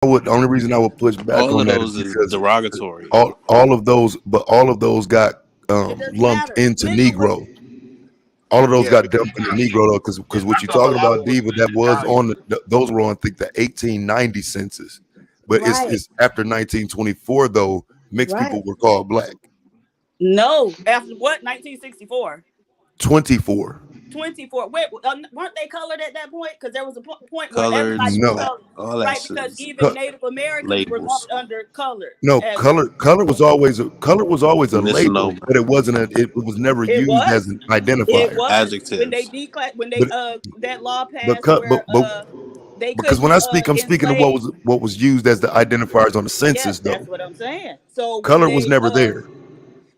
The only reason I would push back All on of that is those is because derogatory. all of those got It doesn't lumped matter. into Linguist. Negro. All of those Yeah, got because dumped into Negro though, because what you're after talking Olavo about, was Diva, that put in was Italian. on those were on, I think, the 1890 census, but Right. it's after 1924 though. Mixed Right. people were called black. No. After what? 1964. 24. 24. Wait, weren't they colored at that point? Because there was a point where everybody Coloreds, was No, colored, all that right? shit Because is even Co- Native Americans were labels. lumped under colored no as color was always a label, Misnomer, but it wasn't it was never it used as was. an It identifier. was when they adjectives. when they But that law but passed co- where but they because when couldn't I speak, I'm speaking of enslave. what was used as the identifiers on the Yeah, census that's though. what I'm saying. So Color was never there.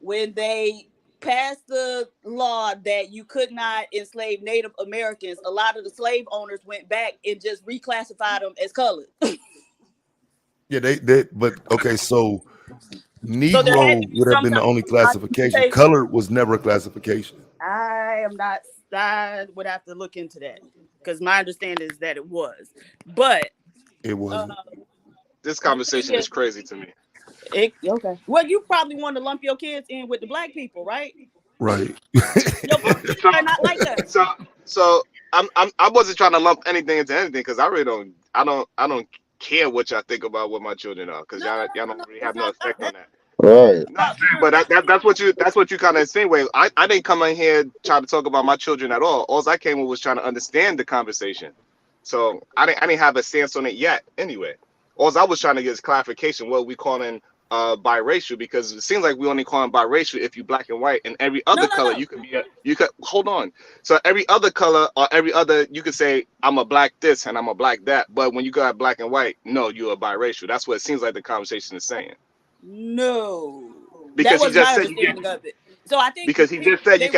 when they passed the law that you could not enslave Native Americans, a lot of the slave owners went back and just reclassified them as colored. Yeah, they but okay, so So there had to Negro be would have some been type the only of classification. documentation. Color was never a classification. I am not. I would have to look into that because my understanding is that it was, but It uh, wasn't. This the thing conversation is crazy to me. okay. Well, you probably want to lump your kids in with the black people, right? Right. Your black kids So, are not like us. so I wasn't trying to lump anything into anything because I really don't care what y'all think about what my children are because No, no, y'all no, no, don't no. really It's have no not effect on that. that. Right. No, About your but that's what you kind of insinuate. I didn't come in here trying to talk about my children at all. All I came with was trying to understand the conversation. So I didn't have a stance on it yet. Anyway, all I was trying to get is clarification. What we calling biracial because it seems like we only call them biracial if you black and white and every no, other no, color no. you could hold on. So every other color or every other you could say I'm a black this and I'm a black that. But when you got black and white, no, you're a biracial. That's what it seems like the conversation is saying. No, that Because he was just my said you can understanding of it. So I think because he just said they were.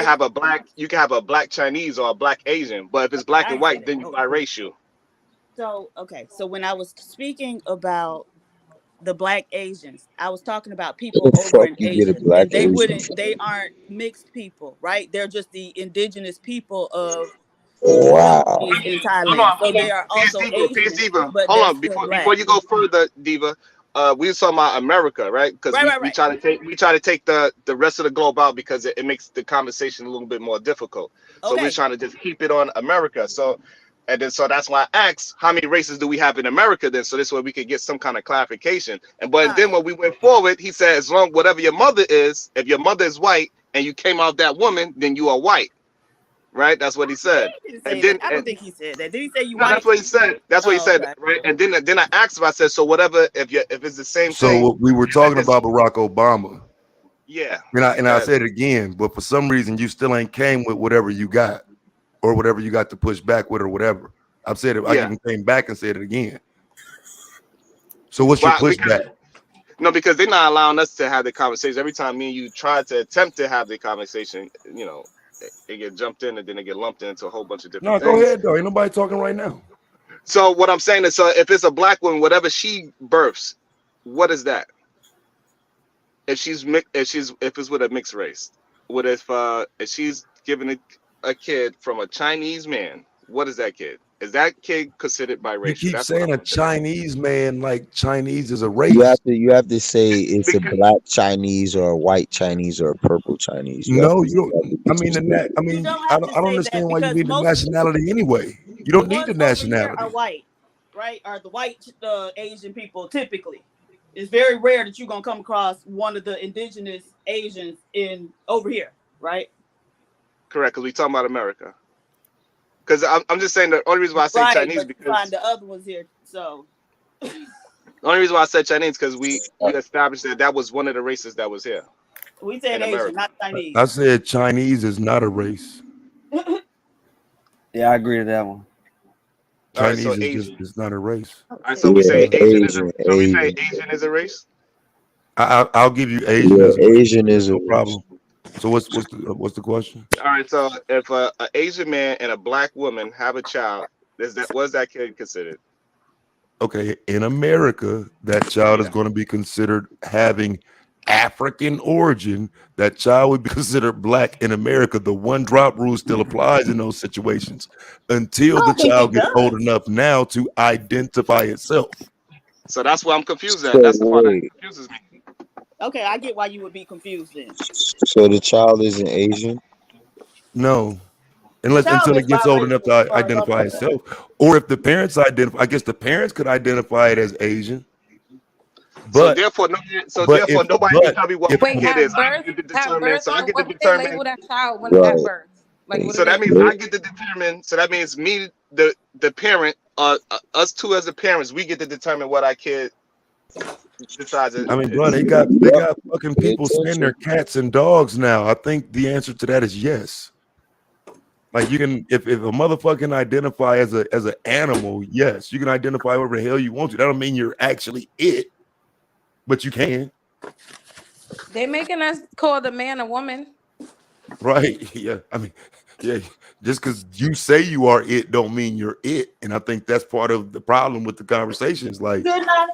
you can have a black Chinese or a black Asian, but if it's black I and ain't say white, that. then you Oh, biracial. so okay. So when I was speaking about the black Asians, I was talking about Where people the over fuck in you get a Asia, black and they Asian wouldn't. from? They aren't mixed people, right? They're just the indigenous people of the Wow. Philippines and Hold Thailand. on, So hold they on. are Peace also Diva, Peace Asians, Diva. but Hold they're on, still before black. you go further, Diva. We were talking about America, right? Because Right, we, right, we right. try to take the rest of the globe out because it makes the conversation a little bit more difficult. So we're Okay. trying to just keep it on America. So and then so that's why I asked how many races do we have in America then? So this way we could get some kind of clarification. All But then right. when we went forward, he said as long whatever your mother is, if your mother is white and you came out that woman, then you are white. Right? That's what he said. He didn't And say that. then I don't think he said that. Did he say you no, that's white? what he said. That's what he Oh, said, okay. right? And then I asked him. I said, so whatever, if it's the same thing, So we were if talking it's about Barack Obama, yeah, and I good. said it again, but for some reason you still ain't came with whatever you got or whatever you got to push back with or whatever. I've said it. I Yeah. even came back and said it again. So what's your Well, because pushback? no, because they're not allowing us to have the conversation. Every time me and you try to attempt to have the conversation, it get jumped in and then it get lumped into a whole bunch of different No, go things. ahead though. Ain't nobody talking right now. So what I'm saying is, so if it's a black woman, whatever she births, what is that? If it's with a mixed race, what if she's giving a kid from a Chinese man? What is that kid? Is that kid considered You biracial? keep That's what I saying a want to know. Chinese man like Chinese is a You have race. to you have to say it's a Because, black Chinese or a white Chinese or a purple Chinese. No, you You have to don't. I be mean, specific. You don't I have don't, to I don't say that understand why you because need the most of nationality anyway. You don't the need the ones over here are nationality. white, right? Are the white Asian people typically? It's very rare that you're gonna come across one of the indigenous Asians in over here, right? correct, because we talking about America. Because I'm just saying the only reason why I say Right, Chinese but you find because the other ones here. So the only reason why I said Chinese because we established that was one of the races that was here we said in Asian, America. not I Chinese. said Chinese is not a race. Yeah, I agree to that one. All right, so Chinese is just Asian. it's not a race. All right, so we Yeah, say Asian is a Asian, so we say Asian. Asian is a race. I'll give you Asian Yeah, as a race. Asian is a No race. problem. So what's the question? All right, so if a Asian man and a black woman have a child, is that was that kid considered? Okay, in America, that child is Yeah. going to be considered having African origin. That child would be considered black in America. The one drop rule still applies in those situations I until the don't think child it gets old does. enough now to identify itself. So that's where I'm confused at. So That's the part that wait, confuses me. Okay, I get why you would be confused then. so the child isn't Asian? No, The unless child until is it gets old enough biracial as to far as I'm identify concerned. itself, or if the parents identify, I guess the parents could identify it as Asian. So But therefore, no, but if nobody can but tell me what if my Wait, kid at is. I birth, get to at determine. birth, So I get to what do they determine. label that child when at Right. birth? Like, what do So that they? means I get to determine. So that means me, the parent, us two as the parents, we get to determine what our kid decides. I mean, bro, they Yep. got fucking Pay people saying attention. they're cats and dogs now. I think the answer to that is yes. Like you can, if a motherfucking identify as an animal, yes, you can identify whatever the hell you want to. That don't mean you're actually it, but you can, They making us call the man a woman. right? Yeah, I mean, yeah, just because you say you are it, don't mean you're it. And I think that's part of the problem with the conversations. Like Good night.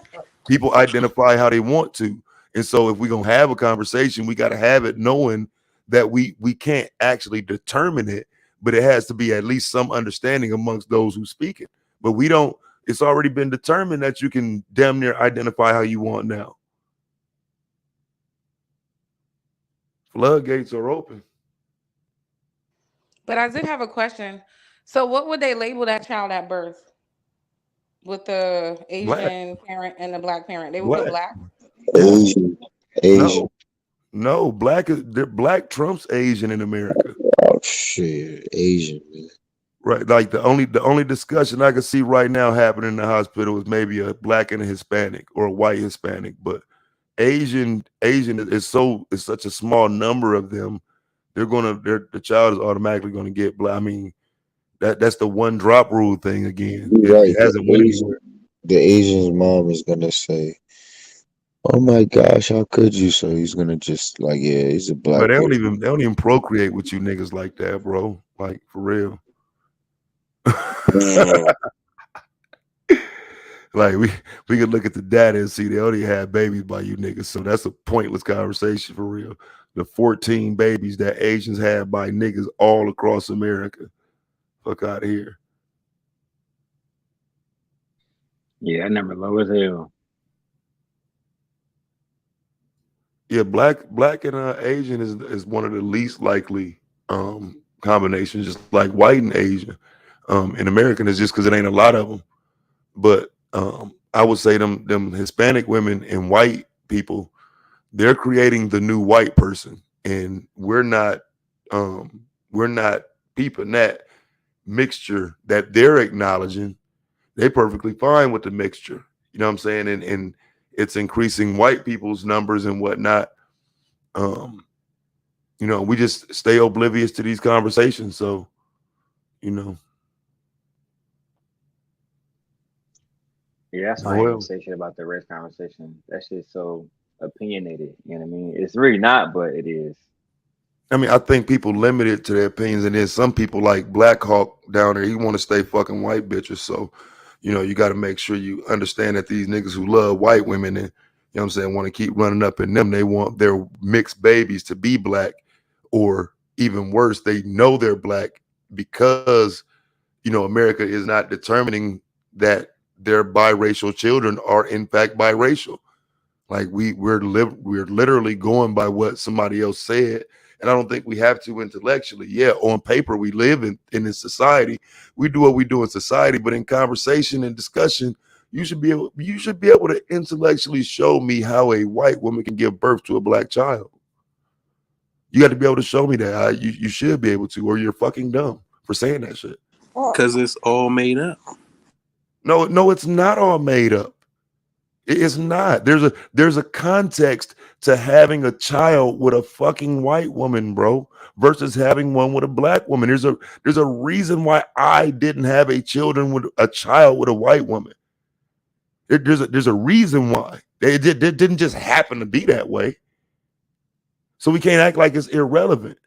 people identify how they want to, and so if we're gonna have a conversation, we got to have it knowing that we can't actually determine it, but it has to be at least some understanding amongst those who speak it. But we don't. It's already been determined that you can damn near identify how you want now. Floodgates are open. But I did have a question. So, what would they label that child at birth? With the Black, Asian parent and the black parent, they would put black. black. Yeah. Asian. Asian. No. Black trumps Asian in America. Oh shit. Asian, man. Right. Like the only discussion I could see right now happening in the hospital is maybe a black and a Hispanic or a white Hispanic, but Asian is such a small number of them. The child is automatically gonna get black. I mean, that's the one drop rule thing again. You're right. It hasn't went anywhere. The Asian's mom is gonna say, "Oh my gosh, how could you?" So he's gonna just like, yeah, he's a black But they person. don't even procreate with you niggas like that, bro. Like for real. No, Like we could look at the data and see they only had babies by you niggas. So that's a pointless conversation for real. The 14 babies that Asians had by niggas all across America. Fuck out of here. Yeah, that number low as hell. Yeah, black and Asian is one of the least likely combinations, just like white and Asian. In American is just because it ain't a lot of them. But I would say them Hispanic women and white people, they're creating the new white person, and we're not peeping that mixture that they're acknowledging. They're perfectly fine with the mixture. You know what I'm saying? And it's increasing white people's numbers and whatnot. You know, we just stay oblivious to these conversations. So, you know. Yeah, that's why I ain't Well, gonna say shit about the race conversation. That shit's so opinionated. You know what I mean? It's really not, but it is. I mean, I think people limit it to their opinions, and then some people like Black Hawk down there, he want to stay fucking white bitches. So, you know, you got to make sure you understand that these niggas who love white women and, you know what I'm saying, want to keep running up in them, they want their mixed babies to be black, or even worse, they know they're black because, you know, America is not determining that their biracial children are in fact biracial. Like we're literally going by what somebody else said. And I don't think we have to intellectually. Yeah, on paper, we live in this society. We do what we do in society, but in conversation and discussion, you should be able to intellectually show me how a white woman can give birth to a black child. You got to be able to show me that. You should be able to, or you're fucking dumb for saying that shit. Because it's all made up. No, it's not all made up. It's not. There's a context to having a child with a fucking white woman, bro, versus having one with a black woman. There's a reason why I didn't have a child with a white woman. There's a reason why. It didn't just happen to be that way. So we can't act like it's irrelevant.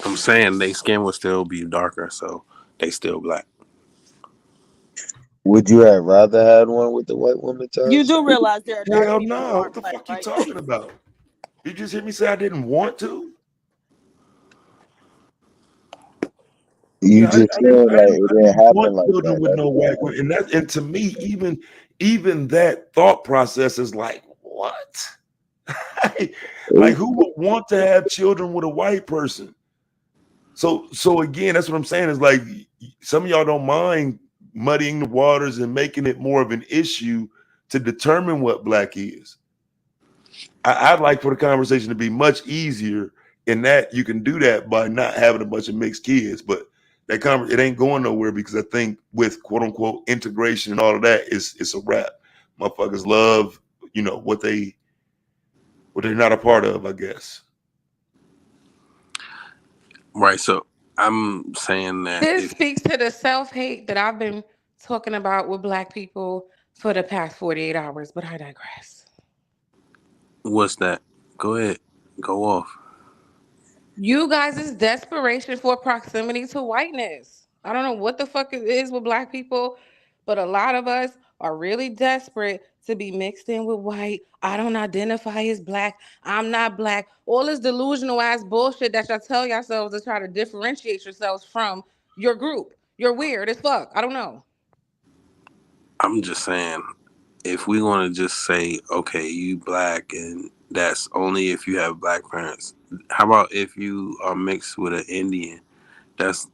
I'm saying their skin will still be darker, so they still black. would you have rather had one with the white woman, You Taz? do realize there are dark Hell people who no. What aren't the black, fuck you right? talking about? You just hear me say I didn't want to? You Yeah, just saying like it didn't didn't want happen like children that. with That's no what white I'm women, and to me, even that thought process is like, what? Like, saying. who would want to have children with a white person? So again, that's what I'm saying. Is like some of y'all don't mind muddying the waters and making it more of an issue to determine what black is. I'd like for the conversation to be much easier in that you can do that by not having a bunch of mixed kids, but it ain't going nowhere because I think with quote unquote integration and all of that, it's a wrap. Motherfuckers love, what they're not a part of, I guess. Right. So I'm saying that This if speaks to the self-hate that I've been talking about with black people for the past 48 hours, but I digress. what's that? Go ahead. Go off. You guys' desperation for proximity to whiteness. I don't know what the fuck it is with black people, but a lot of us are really desperate to be mixed in with white. I don't identify as black. I'm not black. All this delusional ass bullshit that y'all tell yourselves to try to differentiate yourselves from your group. You're weird as fuck. I don't know. I'm just saying, if we want to just say, okay, you black, and that's only if you have black parents. How about if you are mixed with an Indian? That's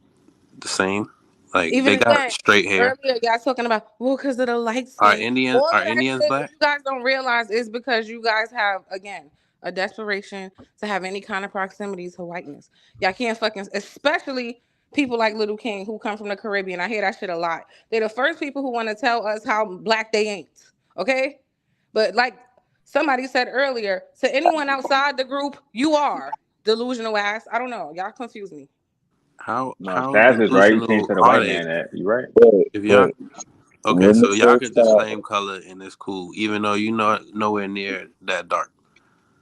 the same. Like Even they got again, straight hair. earlier y'all talking about, well, because of the light Are skin. All of that Indians shit, what black? you guys don't realize is because you guys have, again, a desperation to have any kind of proximity to whiteness. Y'all can't fucking, especially people like Little King who come from the Caribbean. I hear that shit a lot. They're the first people who want to tell us how black they ain't. Okay? But like somebody said earlier, to anyone outside the group, you are delusional ass. I don't know. Y'all confuse me. No, How Stabs is right. You can't delusional tell the are white they? man that. You right. If But y'all okay, when the so y'all first could just time, claim color and it's cool, even though you know nowhere near that dark.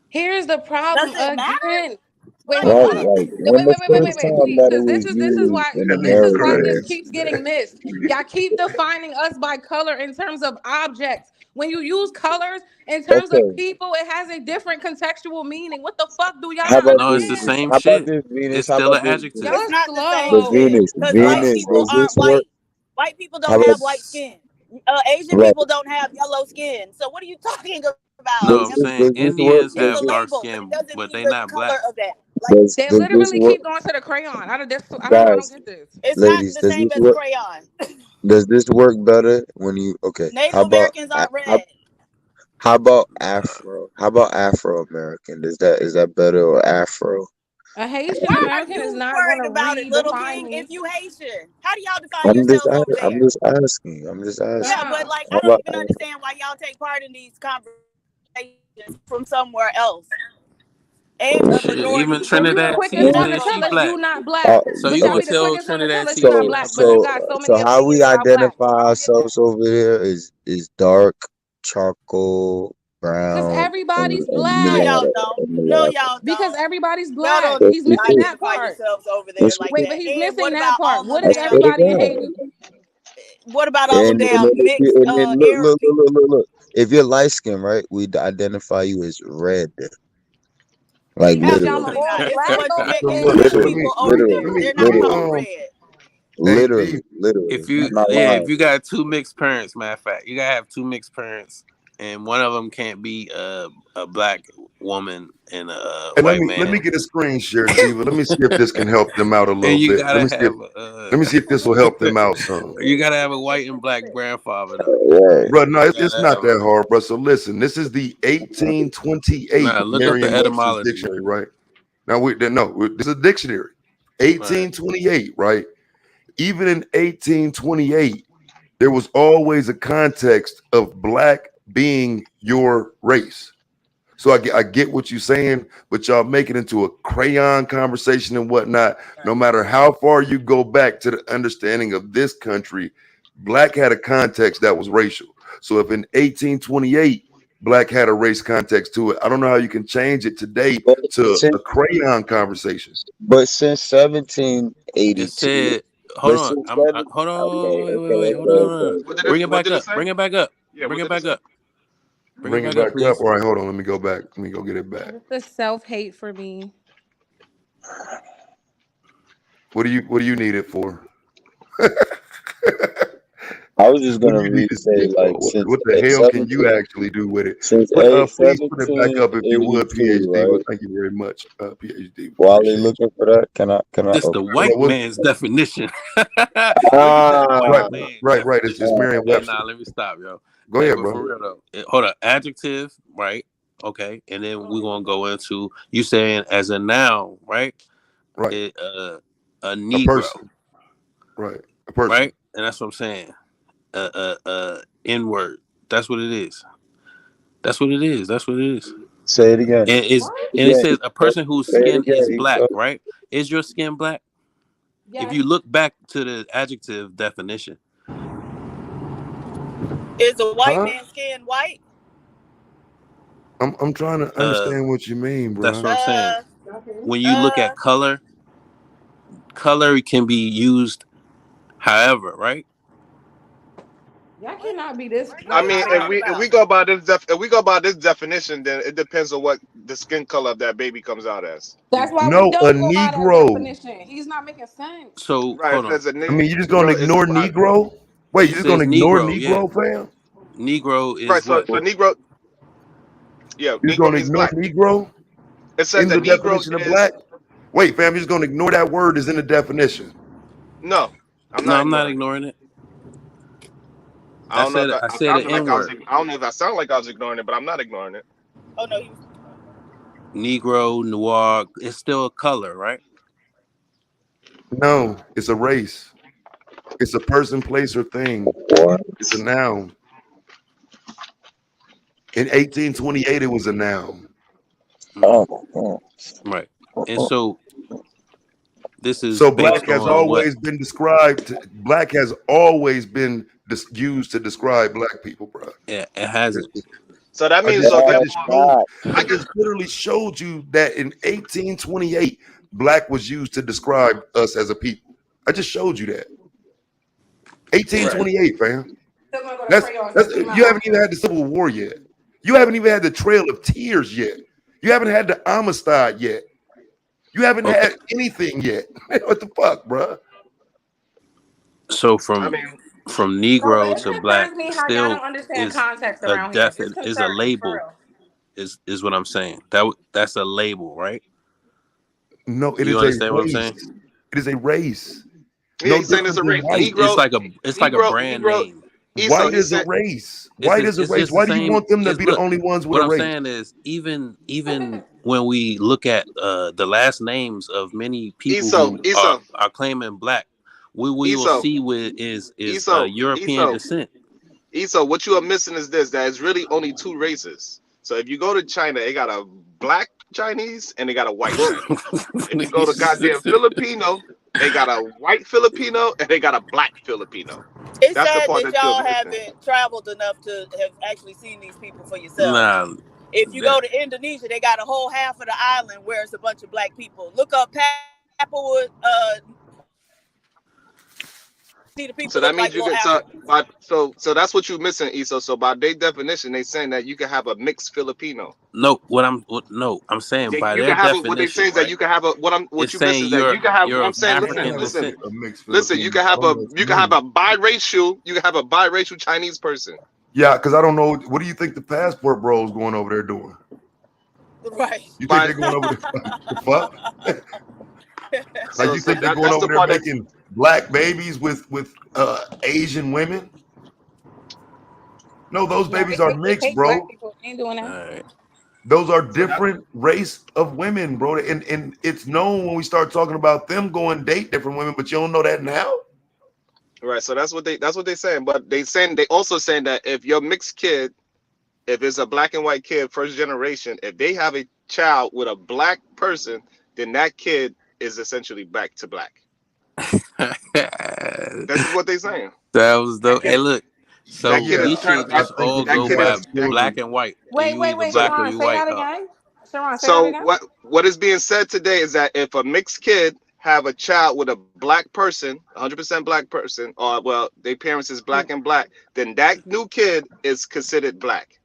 Here's the Does problem it matter? again. Wait, Like, right? hold on. what? Like No, when the first wait, time please, that it because was this is used why in That nigga America, this crazy, keeps getting man. missed. Y'all keep defining us by color in terms of objects. When you use colors in terms of okay. people, it has a different contextual meaning. What the fuck do y'all How not about No, it's the this? understand? same How about shit. this, Venus? It's How still about an this? adjective. It's Y'all not the same The slow. shit Venus, because white Venus. people Does Nah. aren't this work? white. White people How don't about have white skin. Asian right? people don't have yellow skin. So what are you talking about? No, Does I'm this, saying does this work? Indians It's Does a have this dark label, but it skin, doesn't but mean they the not black. color of that. Like, They does this literally work, keep going to the crayon. I don't know. I don't guys, get this. it's not ladies? the Does same this as work? crayon. Does this work better when you okay? Native Americans aren't red. How about Afro? How about Afro American? Is that better or Afro? A Haitian Why are American is you not going worried to about it, Little redefine King? me. If you Haitian, how do y'all define yourselves over I'm there? just asking. I'm just asking. Yeah, but Nah. like, How I don't about even understand why y'all take part in these conversations from somewhere else. And a Shit, even majority But of you the Trinidad the quickest T one black to said folk she tell us don't. you black. not black. So But you y'all gonna be the okay? tell quickest one to tell Trinidad us you T she not So black? black, but you got so many how we opinions about black. So I identify don't get that. ourselves over here is dark, charcoal, Because brown, everybody's and No, black. y'all mulatto. don't. And No, mulatto. y'all Because don't. everybody's Y'all black. don't Yes, He's we missing do. that identify part. yourselves over there Yes, like we Wait, do. but that. he's And missing that part. What I is swear to everybody in God. Haiti? what about all them And damn then if mixed you and then look, Arab look, look, people? look, look, look. If you're light skinned, right, we identify you as red. Like But y'all are literally. Absolutely all not. It's a black bunch of over So mixed look, here. so Literally. people over there. Literally. They're not let me called Literally. red. hey D, Literally. Literally. If I'm you not if lying. you got two mixed parents, matter of fact, you gotta have two mixed parents, and one of them can't be a black woman and a and white let me man, get a screen share, Diva. Let me see if this can help them out a and little you bit. gotta have Let me see if this will help them out some. you gotta have a white and black grandfather though. Right. Bro, no, You it's gotta not have that hard, bro. So listen, this is the 1828 look up the Merriam-Webster's etymology. dictionary, right? Now, this is a dictionary. Right. 1828, right? Even in 1828, there was always a context of black being your race. So I get what you're saying, but y'all make it into a crayon conversation and whatnot. No matter how far you go back to the understanding of this country, black had a context that was racial. So if in 1828 black had a race context to it, I don't know how you can change it today But to a since crayon conversation. since It 1782. said, hold But on, since seven hold okay, on, okay, hold on, hold on. okay. Bring it What back did it up, say? bring it back up, Yeah, bring what it did it back say? up, bring it Bring it back up, back up. please. All right, hold on. Let me go back. Let me go get it back. What's the self-hate for me? What do you need it for? I was just What do gonna you need to see restate, it for? like, since What the age hell can you 17, actually do with it? since Put age please put it back up if you would, 1782, PhD. Well, right? thank you very much, PhD. While they Appreciate looking for that, can I? This the Okay. you. white What, man's definition. No, you said white right, Ah, man right. It's definition. Merriam Hey, Webster. nah, let me stop, yo. Go Hey, ahead, but for bro. real though, hold up. Adjective, right? Okay, and then we're gonna go into you saying as a noun, right? Right, It, a a Negro, person. Right, a person. right? And that's what I'm saying. N word. That's what it is. That's what it is. That's what it is. say it again. And is What? and it Again, says a person whose say it skin again. is black, right? Is your skin black? If Yes. you look back to the adjective definition, Is a white Huh? man's skin white? I'm trying to understand what you mean, that's bro. what I'm saying. Okay. When you look at color can be used however, right? Y'all cannot be this I like mean, out of if here. we go by this definition, then it depends on what the skin color of that baby comes out as. That's why we No, a don't go by that Negro. definition. He's not making sense. So Right. hold If on. there's a I mean, you just Negro, gonna is ignore black. Negro? Wait, It you just gonna says ignore Negro, yeah. Negro, fam? Negro is Right. So what? Negro, yeah, You just Negro gonna means ignore black. Negro It says in the that Negro definition of is black? Wait, fam, you're just gonna ignore that word is in the definition. no. I'm No, not I'm not ignoring. ignoring it. I don't know if I I said an sounded like N I was. word. I don't know if I sound like I was ignoring it, but I'm not ignoring it. Oh no, he was. Negro, noir, it's still a color, right? No, it's a race. It's a person, place, or thing. What? It's a noun. In 1828, it was a noun. Oh, oh, Right. And oh. so this is So black based has on what? always been described. Black has always been used to describe black people, bro. It hasn't. So that I means just, so I therefore just showed, Not. I just literally showed you that in 1828, black was used to describe us as a people. I just showed you that. And 1828, fam. Still gonna go to That's crayons that's and see my you haven't even outfit. had the Civil War yet. You haven't even had the Trail of Tears yet. You haven't had the Amistad yet. You haven't okay. had anything yet. What the fuck, bro? So I from mean, Bro, Negro it to black concerns me how y'all still don't understand is context a around here. It's is a concerning, for label real. is what I'm saying. That's a label, right? No, it You is a understand what I'm race. saying? It is a race. yeah, No he's saying it's different a than race. white. It's Negro, like a brand Negro. name. Esau. White He is a said race. White is a It's race. just the Why do you same. want them to It's be the look. only ones with What a I'm race? saying is even when we look at the last names of many people who Esau. are claiming black, we will Esau. see what is Esau. European Esau. descent. Esau. What you are missing is this: that it's really only two races. So if you go to China, they got a black Chinese and they got a white Chinese. If you go to goddamn Filipino, they got a white Filipino and they got a black Filipino. It's That's the sad part that that you're y'all missing. haven't traveled enough to have actually seen these people for yourselves. Nah, If you go to Indonesia, they got a whole half of the island where it's a bunch of black people. Look up Applewood. See the people So that look like means you little get Africans. so that's what you're missing, Esau. So by their definition, they saying that you can have a mixed Filipino. no. I'm saying by You their can have a, what they say definition, is that right? you can have a what It's you missing saying is that you can have. you're I'm of saying, I can African have descent. a mixed listen. You Filipino. can I have don't a know what you you can have mean. a biracial. You can have a biracial Chinese person. Yeah, because I don't know. What do you think the passport bros going over there doing? Right. You think But they're going over there the fuck? Like so you think they're going that's over the there part that making black babies with Asian women? No, those No, babies are they mixed, hate black bro. people. They ain't doing All that. right. Those are so that different race of women, bro. And it's known when we start talking about them going date different women, but you don't know that now. right. So that's what they saying. But they also saying that if your mixed kid, if it's a black and white kid, first generation, if they have a child with a black person, then that kid is essentially back to black. This is what they saying. That was That dope. Hey, kid, look. that So kid Yeah, is we turned. should I just think all what That you're go kid doing by is is black poorly. and white, and Wait, you wait, either wait, so. black or Sharon, you say white. that again. Sharon, say that So again. what is being said today is that if a mixed kid have a child with a black person, 100% black person, or well, their parents is black and black, then that new kid is considered black.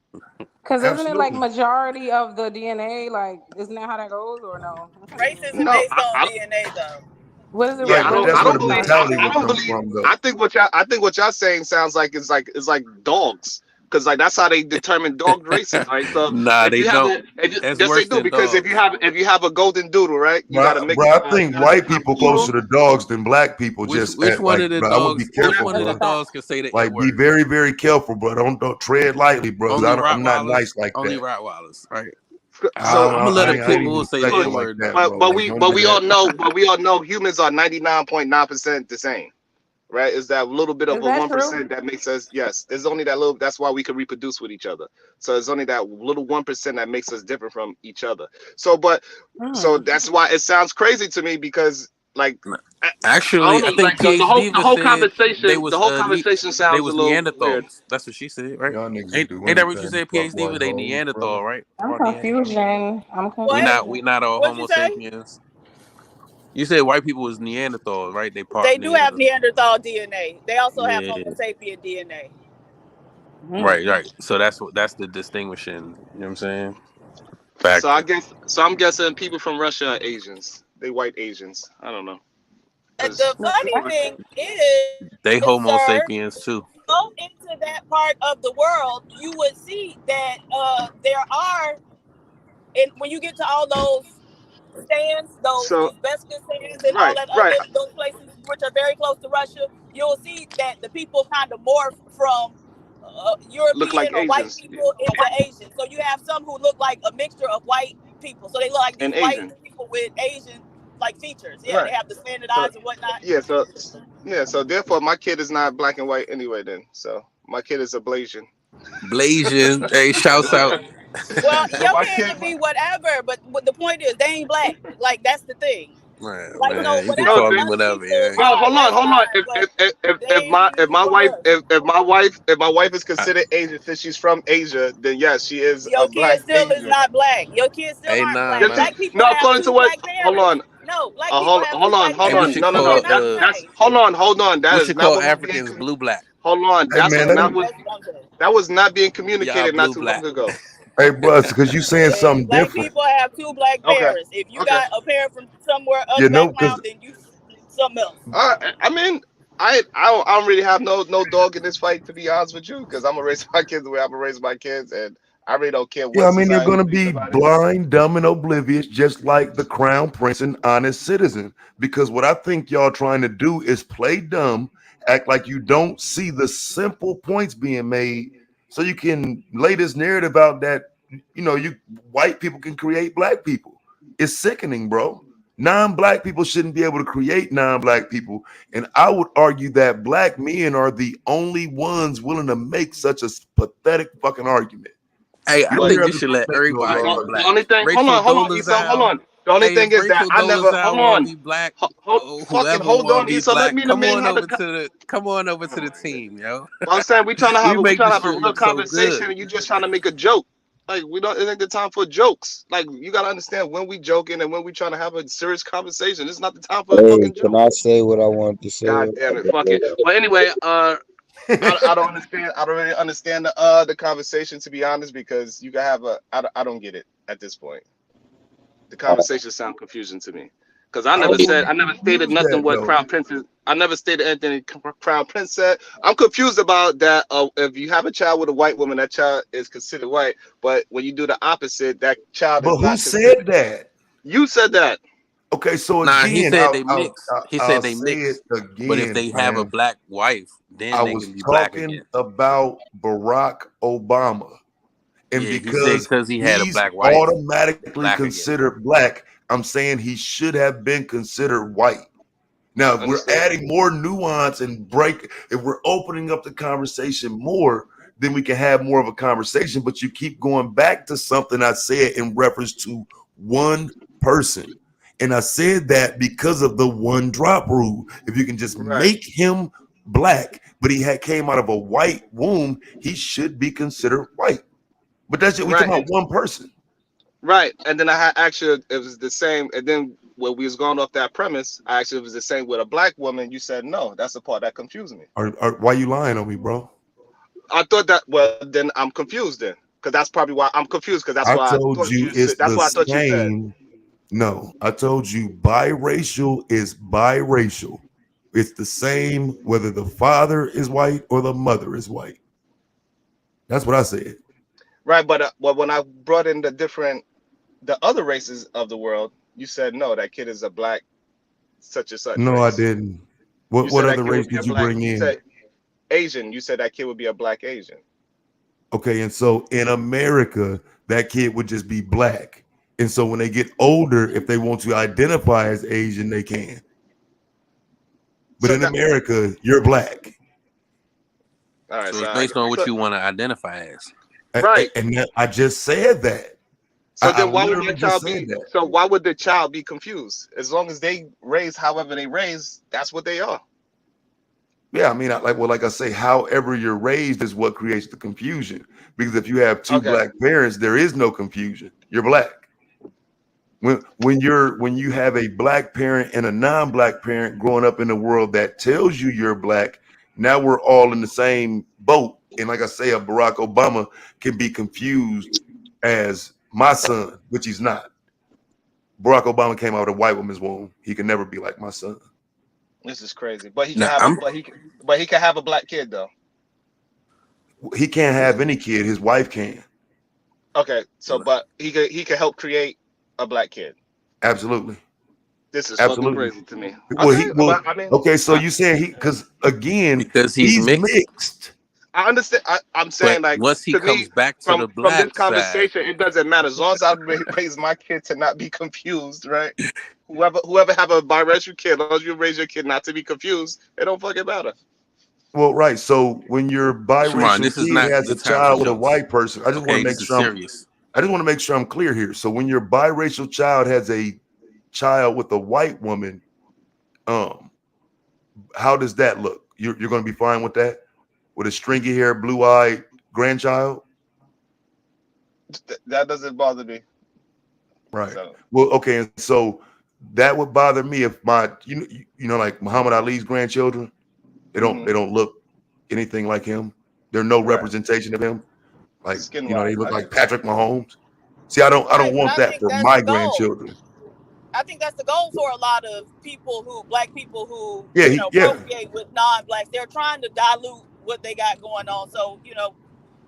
Because isn't it like Absolutely. majority of the DNA? Like, isn't that how that goes or no? Race isn't No, based on DNA though. What is it? Yeah, Right, I but What don't. is that's I it where don't the based believe. on? mentality I would don't come believe. from, though. I think what y'all. I think what y'all saying sounds like it's like dogs, because like that's how they determine dog races, right? So Nah, if they you have don't. a, That's yes they worse do, than because dogs. if you have a golden doodle, right, you got a Bro, mix. I You think got a white mix of people poodle. closer to dogs than black people. Just Which at, one like, of the bro, I would be dogs? Which careful, one of the bro. dogs can say the N Like, be word? very, very careful, bro. Don't tread lightly, bro. 'Cause Only I'm not Rottweilers. nice like Only that. Rottweilers, right? So I'm gonna let a I pit ain't even bull say the respectful N so like word that, then. bro. Like, don't do that. but we all know humans are 99.9% the same. Right? Is that little bit of Is a that true? 1% that makes us, yes, there's only that little, that's why we can reproduce with each other. So it's only that little 1% that makes us different from each other. So so Mm. that's why it sounds crazy to me, because like I don't Actually, know, I think like the PhD whole said conversation, they sounds a was little weird. Neanderthals. That's what she said, right? Y'all niggas will Ain't do ain't that what you anything to said? fuck PhD white was they hoes, bro. Neanderthal, right? I'm Or Neanderthal. confusion. I'm What? We confusion. not all What'd you Homo say? sapiens. You said white people was Neanderthals, right? They part They do have Neanderthal. Neanderthal DNA. They also have Yeah, Homo sapien DNA. Mm. right. So that's the distinguishing. You know what I'm saying? So Factor. I'm guessing people from Russia are Asians. They white Asians. I don't know. The Because funny thing is, They Homo sir, sapiens too. go into that part of the world, you would see that there are, and when you get to all those stands, those so Uzbekistan stands, and all right, that right. other those places which are very close to Russia, you'll see that the people kind of morph from Look European like or white Asians people into Asian. So you have some who look like a mixture of white people. So they look like these and white Asian. people with Asian like features. Yeah, they Right. have the slanted So eyes and whatnot. yeah, so therefore my kid is not black and white anyway then. So my kid is a Blasian. Blasian. Hey, shouts out. Well, So your my kid kid can be whatever, but the point is they ain't black. Like that's the thing. Like so, Man, you can no, whatever call me other whatever, people yeah. well, are, that's hold on. fine. But If they my one wife of us. if my wife is considered Asian since she's from Asia, then yes, she is Your a kid black still is Asian. not black. Your kids still Hey, aren't nah, black. Yes, nah. Black people no, have according to two what? black Hold parents. on, No, black people have two black Hey, we parents. should no, They're call not the that's same. hold on. That we is should not call what was being. Africans blue black. Hold on, Hey, man, let him. that was not being Y'all communicated not blue too long black. ago. Hey, bro, because you saying something Black different. people have two black Okay, parents. If you okay. got a parent from somewhere other You know, because background, then you something else. I mean, I don't really have no dog in this fight, to be honest with you, because I'm gonna raise my kids the way I'm gonna raise my kids, and I really don't care yeah, what I mean, you're society gonna believes be about it. blind, dumb, and oblivious, just like the crown prince and honest citizen. Because what I think y'all trying to do is play dumb, act like you don't see the simple points being made, so you can lay this narrative out that you white people can create black people. It's sickening, bro. Non-black people shouldn't be able to create non-black people, and I would argue that black men are the only ones willing to make such a pathetic fucking argument. Hey, You I don't But hear think you other should let those everybody be the black. only thing, Rachel hold on, Issa, hold Dolezal. on. The only Hey, thing if is that Rachel I never, Dolezal wanna be black, or whoever hold wanna on, be Issa. Let black, me have the. come on over to the team, yo. Well, I'm saying We we make trying the to have a shit real look so good. conversation, and you just trying to make a joke. Like we don't. It ain't the time for jokes. Like you gotta understand when we joking and when we trying to have a serious conversation. It's not the time for a Hey, fucking can joke. I say what I wanted to say? God damn it, fuck it. Well, anyway, I don't understand. I don't really understand the conversation, to be honest, because you can have I don't get it at this point. The conversation sound confusing to me, because How will I you never stated confuse nothing that what though? Crown Prince is. I never stated anything Crown Prince said. I'm confused about that. If you have a child with a white woman, that child is considered white. But when you do the opposite, that child But is who not considered. said that? You said that. Okay, so Nah, he again, said they mix. He I'll said they say it mix. But if again, they have a man. black wife, I then they was can be black talking again. about Barack Obama. And Yeah, he said because because he had a he's black wife, he's automatically black again. considered black, I'm saying he should have been considered white. Now, if we're Understood. adding more nuance and if we're opening up the conversation more, then we can have more of a conversation. But you keep going back to something I said in reference to one person. And I said that because of the one drop rule. If you can just Right. make him black, but he came out of a white womb, he should be considered white. But that's it. We talking Right. about one person. Right. And then I had actually it was the same. And then when we was going off that premise, I actually it was the same with a black woman. You said no. That's the part that confused me. Or why you lying on me, bro? I thought that. Well, then I'm confused then, because that's probably why I'm confused. Because that's I why I told thought you you said. it's That's the what I thought you said. same No, I told you biracial is biracial. It's the same whether the father is white or the mother is white. That's what I said. Right, but when I brought in the other races of the world, you said no, that kid is a black such and such No, I race. didn't. You What said other that kid race would be a did you black. bring You in? said Asian. You said that kid would be a black Asian. Okay, and so in America, that kid would just be black. And so when they get older, if they want to identify as Asian, they can. But So in that America, you're black. all right. So So it's based on what you want to identify as. right. I just said that. So I then why would literally that just child said be? that. So why would the child be confused? As long as they raise however they raise, that's what they are. Yeah, I mean, like I say, however you're raised is what creates the confusion. Because if you have two Okay. black parents, there is no confusion. You're black. When you have a black parent and a non-black parent growing up in a world that tells you you're black, now we're all in the same boat. And like I say, a Barack Obama can be confused as my son, which he's not. Barack Obama came out of a white woman's womb. He can never be like my son. This is crazy. But he can Now have a I'm but he can have a black kid though. He can't have any kid. His wife can. Okay. So but he could help create a black kid. Absolutely. This is fucking Absolutely. crazy to me. Well, Okay. But I mean okay, so I, you saying because again, because he's he's mixed. mixed. I understand. I'm But saying like once he to me comes back to the from this black side, conversation, it doesn't matter as long as I raise my kid to not be confused, right? Whoever have a biracial kid, as long as you raise your kid not to be confused, it don't fucking matter. Well, right. So when your Shimon, biracial this is kid not has the a time for child with a jokes. white person, Okay, this is serious. I just want to make sure I'm clear here. So when your biracial child has a child with a white woman, how does that look? You're going to be fine with that? With a stringy hair, blue-eyed grandchild? That doesn't bother me. Right. So Well, okay. And so that would bother me if my, like Muhammad Ali's grandchildren, they hmm don't look anything like him. There's no right, representation of him. Like, skin they wise, look I like get that. Patrick Mahomes. See, I don't Right, but want I that think for that's my the goal. grandchildren. I think that's the goal for a lot of black people who, Yeah, yeah. procreate with non-blacks. They're trying to dilute what they got going on. So,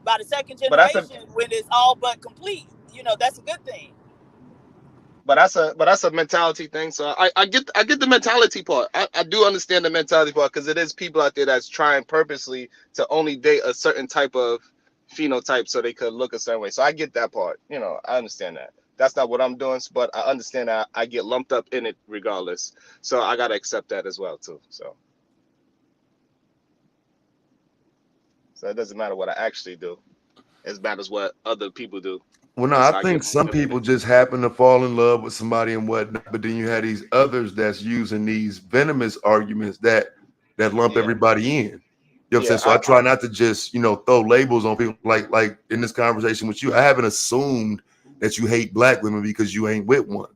by the second But that's a generation, when it's all but complete, that's a good thing. but that's a mentality thing. So I get the mentality part. I do understand the mentality part because it is people out there that's trying purposely to only date a certain type of phenotype so they could look a certain way. So I get that part. I understand that. That's not what I'm doing, but I understand that I get lumped up in it regardless. So I gotta accept that as well too. So it doesn't matter what I actually do. It matters what other people do. Well, no, And I so I think get some lumped up in people it. just happen to fall in love with somebody and whatnot, but then you have these others that's using these venomous arguments that lump Yeah, everybody in. You know what I'm saying? yeah. So I try not to just, throw labels on people like in this conversation with you. I haven't assumed that you hate black women because you ain't with one. You know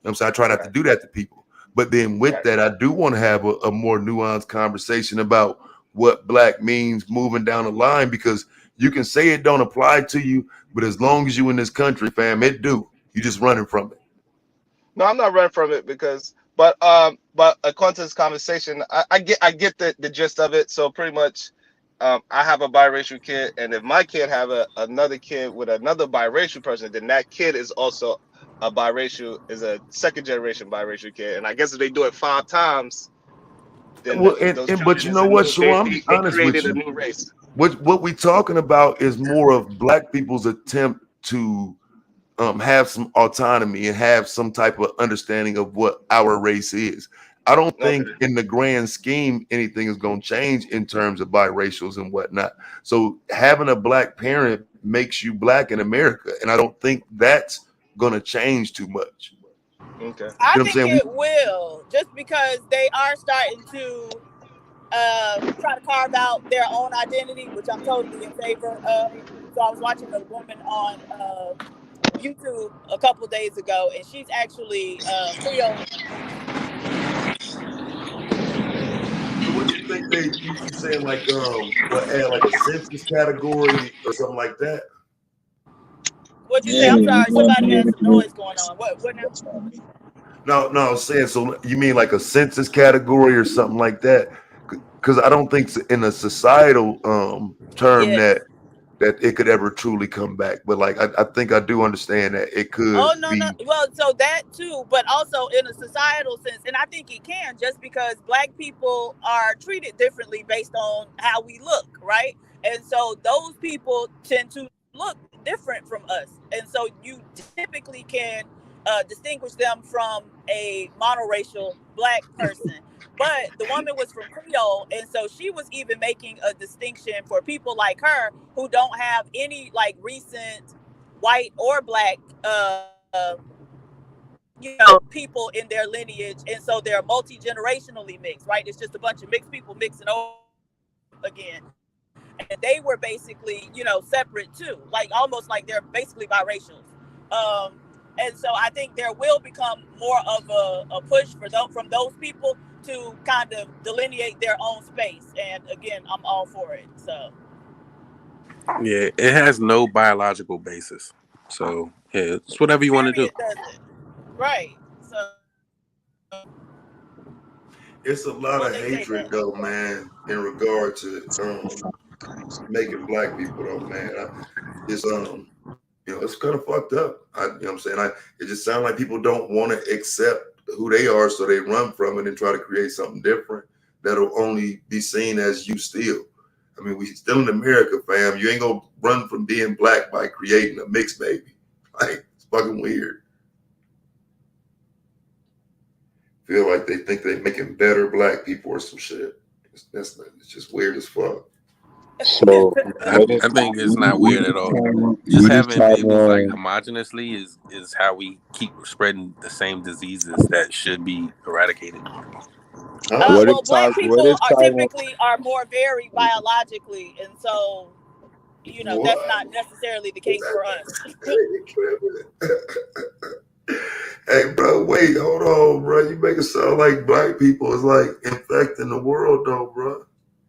what I'm saying? I try not to do that to people. But then with that, I do want to have a more nuanced conversation about what black means moving down the line, because you can say it don't apply to you, but as long as you in this country, fam, it do. You just running from it. No, I'm not running from it because, but according to this conversation, I get the gist of it. So pretty much, I have a biracial kid, and if my kid have another kid with another biracial person, then that kid is also is a second generation biracial kid. And I guess if they do it 5 times, then Well, those but children you is know a what, new Shaw, I'm they honest with created a you. new race. What we talking about is more of black people's attempt to have some autonomy and have some type of understanding of what our race is. I don't Okay. think in the grand scheme anything is going to change in terms of biracials and whatnot. So having a black parent makes you black in America, and I don't think that's going to change too much. Okay. I You know what I'm think saying? it will, just because they are starting to try to carve out their own identity, which I'm totally in favor of. So I was watching a woman on YouTube a couple days ago, and she's actually Creole. So what you think you saying like what add like a census category or something like that? What'd you say? Yeah, I'm you sorry. want Somebody me had to some do noise going on. What now? No, I was saying, so you mean like a census category or something like that? Because I don't think in a societal term Yes. that it could ever truly come back. But like I think I do understand that it could Oh no, no. be. Well, so that too, but also in a societal sense, and I think it can, just because Black people are treated differently based on how we look, right? And so those people tend to look different from us, and so you typically can distinguish them from a monoracial Black person. But the woman was from Creole, and so she was even making a distinction for people like her who don't have any like recent white or Black people in their lineage, and so they're multi-generationally mixed, right? It's just a bunch of mixed people mixing over again, and they were basically separate too, like almost like they're basically biracials. And so I think there will become more of a push for from those people to kind of delineate their own space, and again, I'm all for it. So Yeah, it has no biological basis. So yeah, it's whatever you want to do. period does it, right? So It's a lot well, of they say hatred that. though, man, in regard to making Black people though, man. It's it's kind of fucked up. You know what I'm saying? It just sounds like people don't want to accept who they are, so they run from it and try to create something different that'll only be seen as you still. I mean, we still in America, fam. You ain't gonna run from being Black by creating a mixed baby. Like, it's fucking weird. Feel like they think they're making better Black people or some shit. It's just weird as fuck. So I think it's not weird at all. Just having babies like homogeneously is how we keep spreading the same diseases that should be eradicated. Huh? Well, Black people are Taiwan? typically more varied biologically, and so that's not necessarily the case for us. Hey, bro, wait, hold on, bro. You make it sound like Black people is like infecting the world, though, bro.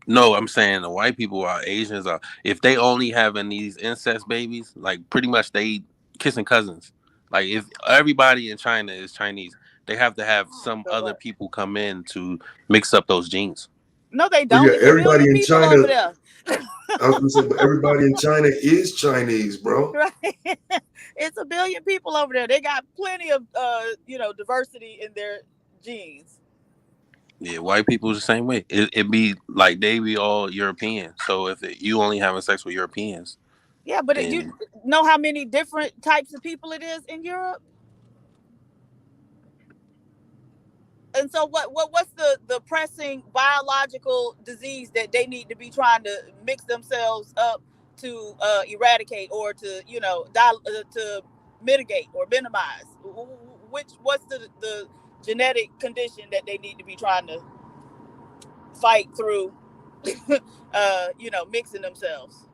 No, I'm saying the white people are Asians are if they only having these incest babies, like pretty much they kissing cousins. Like if everybody in China is Chinese, they have to have some other people come in to mix up those genes. No, they Well, don't. yeah, It's a everybody billion in people China. over there. I was gonna say, but everybody in China is Chinese, bro. Right. It's a billion people over there. They got plenty of diversity in their genes. Yeah, white people is the same way. It be like they be all European. So if you only having sex with Europeans, Yeah, but then you know how many different types of people it is in Europe? And so what's the pressing biological disease that they need to be trying to mix themselves up to eradicate or to to mitigate or minimize? What's the genetic condition that they need to be trying to fight through mixing themselves?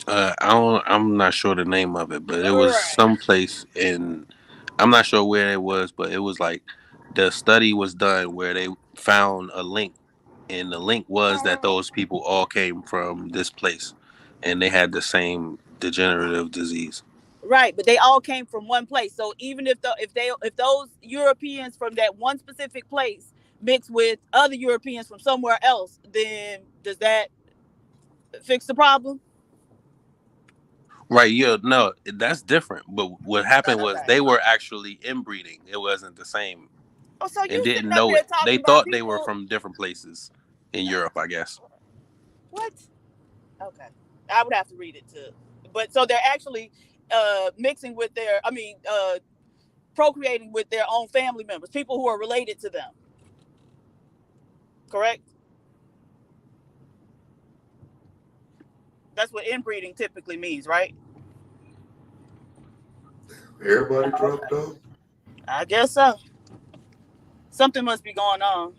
I'm not sure the name of it, but it was Right. someplace in. I'm not sure where it was, but it was like the study was done where they found a link, and the link was that those people all came from this place, and they had the same degenerative disease. Right, but they all came from one place. So even if those Europeans from that one specific place mix with other Europeans from somewhere else, then does that fix the problem? Right? Yeah, no, that's different. But what happened was Okay. they were actually inbreeding. It wasn't the same, Oh, so and you sitting didn't up know here it. They talking about thought they were people? from different places in Europe, I guess. What? Okay, I would have to read it too. But so they're actually mixing with procreating with their own family members, people who are related to them. Correct? That's what inbreeding typically means, right? Everybody dropped off. I guess so. Something must be going on.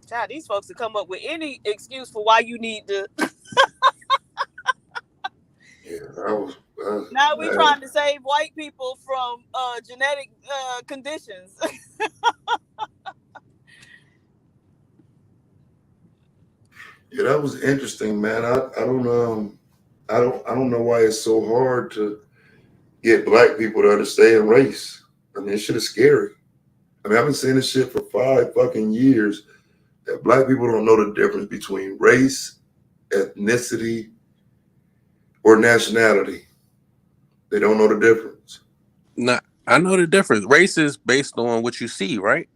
Child, these folks will come up with any excuse for why you need to. Yeah, that was Now we bad. trying to save white people from genetic conditions. Yeah, that was interesting, man. I don't know why it's so hard to get black people to understand race. I mean, this shit is scary. I mean, I've been saying this shit for 5 fucking years that black people don't know the difference between race, ethnicity, or nationality. They don't know the difference. Nah, I know the difference. Race is based on what you see, right?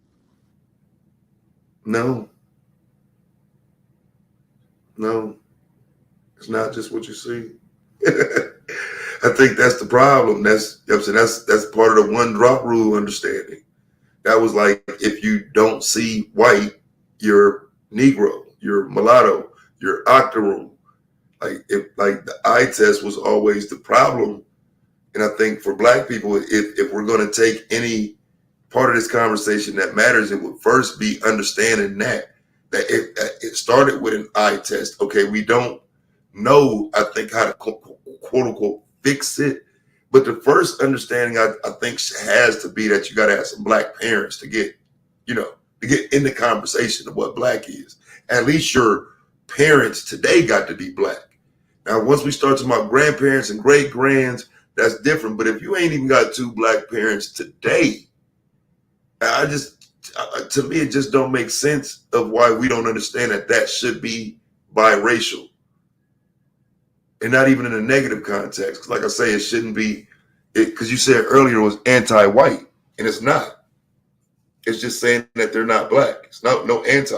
No, no, it's not just what you see. I think that's the problem. That's, you know what I'm saying, that's part of the one drop rule understanding. That was like, if you don't see white, you're Negro, you're mulatto, you're octoroon. Like the eye test was always the problem. And I think for black people, if we're going to take any part of this conversation that matters, it would first be understanding that it started with an eye test. Okay, we don't know, I think, how to quote unquote fix it. But the first understanding, I think, has to be that you got to have some black parents to get, to get in the conversation of what black is. At least your parents today got to be black. Now, once we start talking about grandparents and great grands, that's different. But if you ain't even got two black parents today, to me, it just don't make sense of why we don't understand that should be biracial. And not even in a negative context. 'Cause like I say, it shouldn't be, because you said earlier it was anti-white, and it's not. It's just saying that they're not black. It's no anti.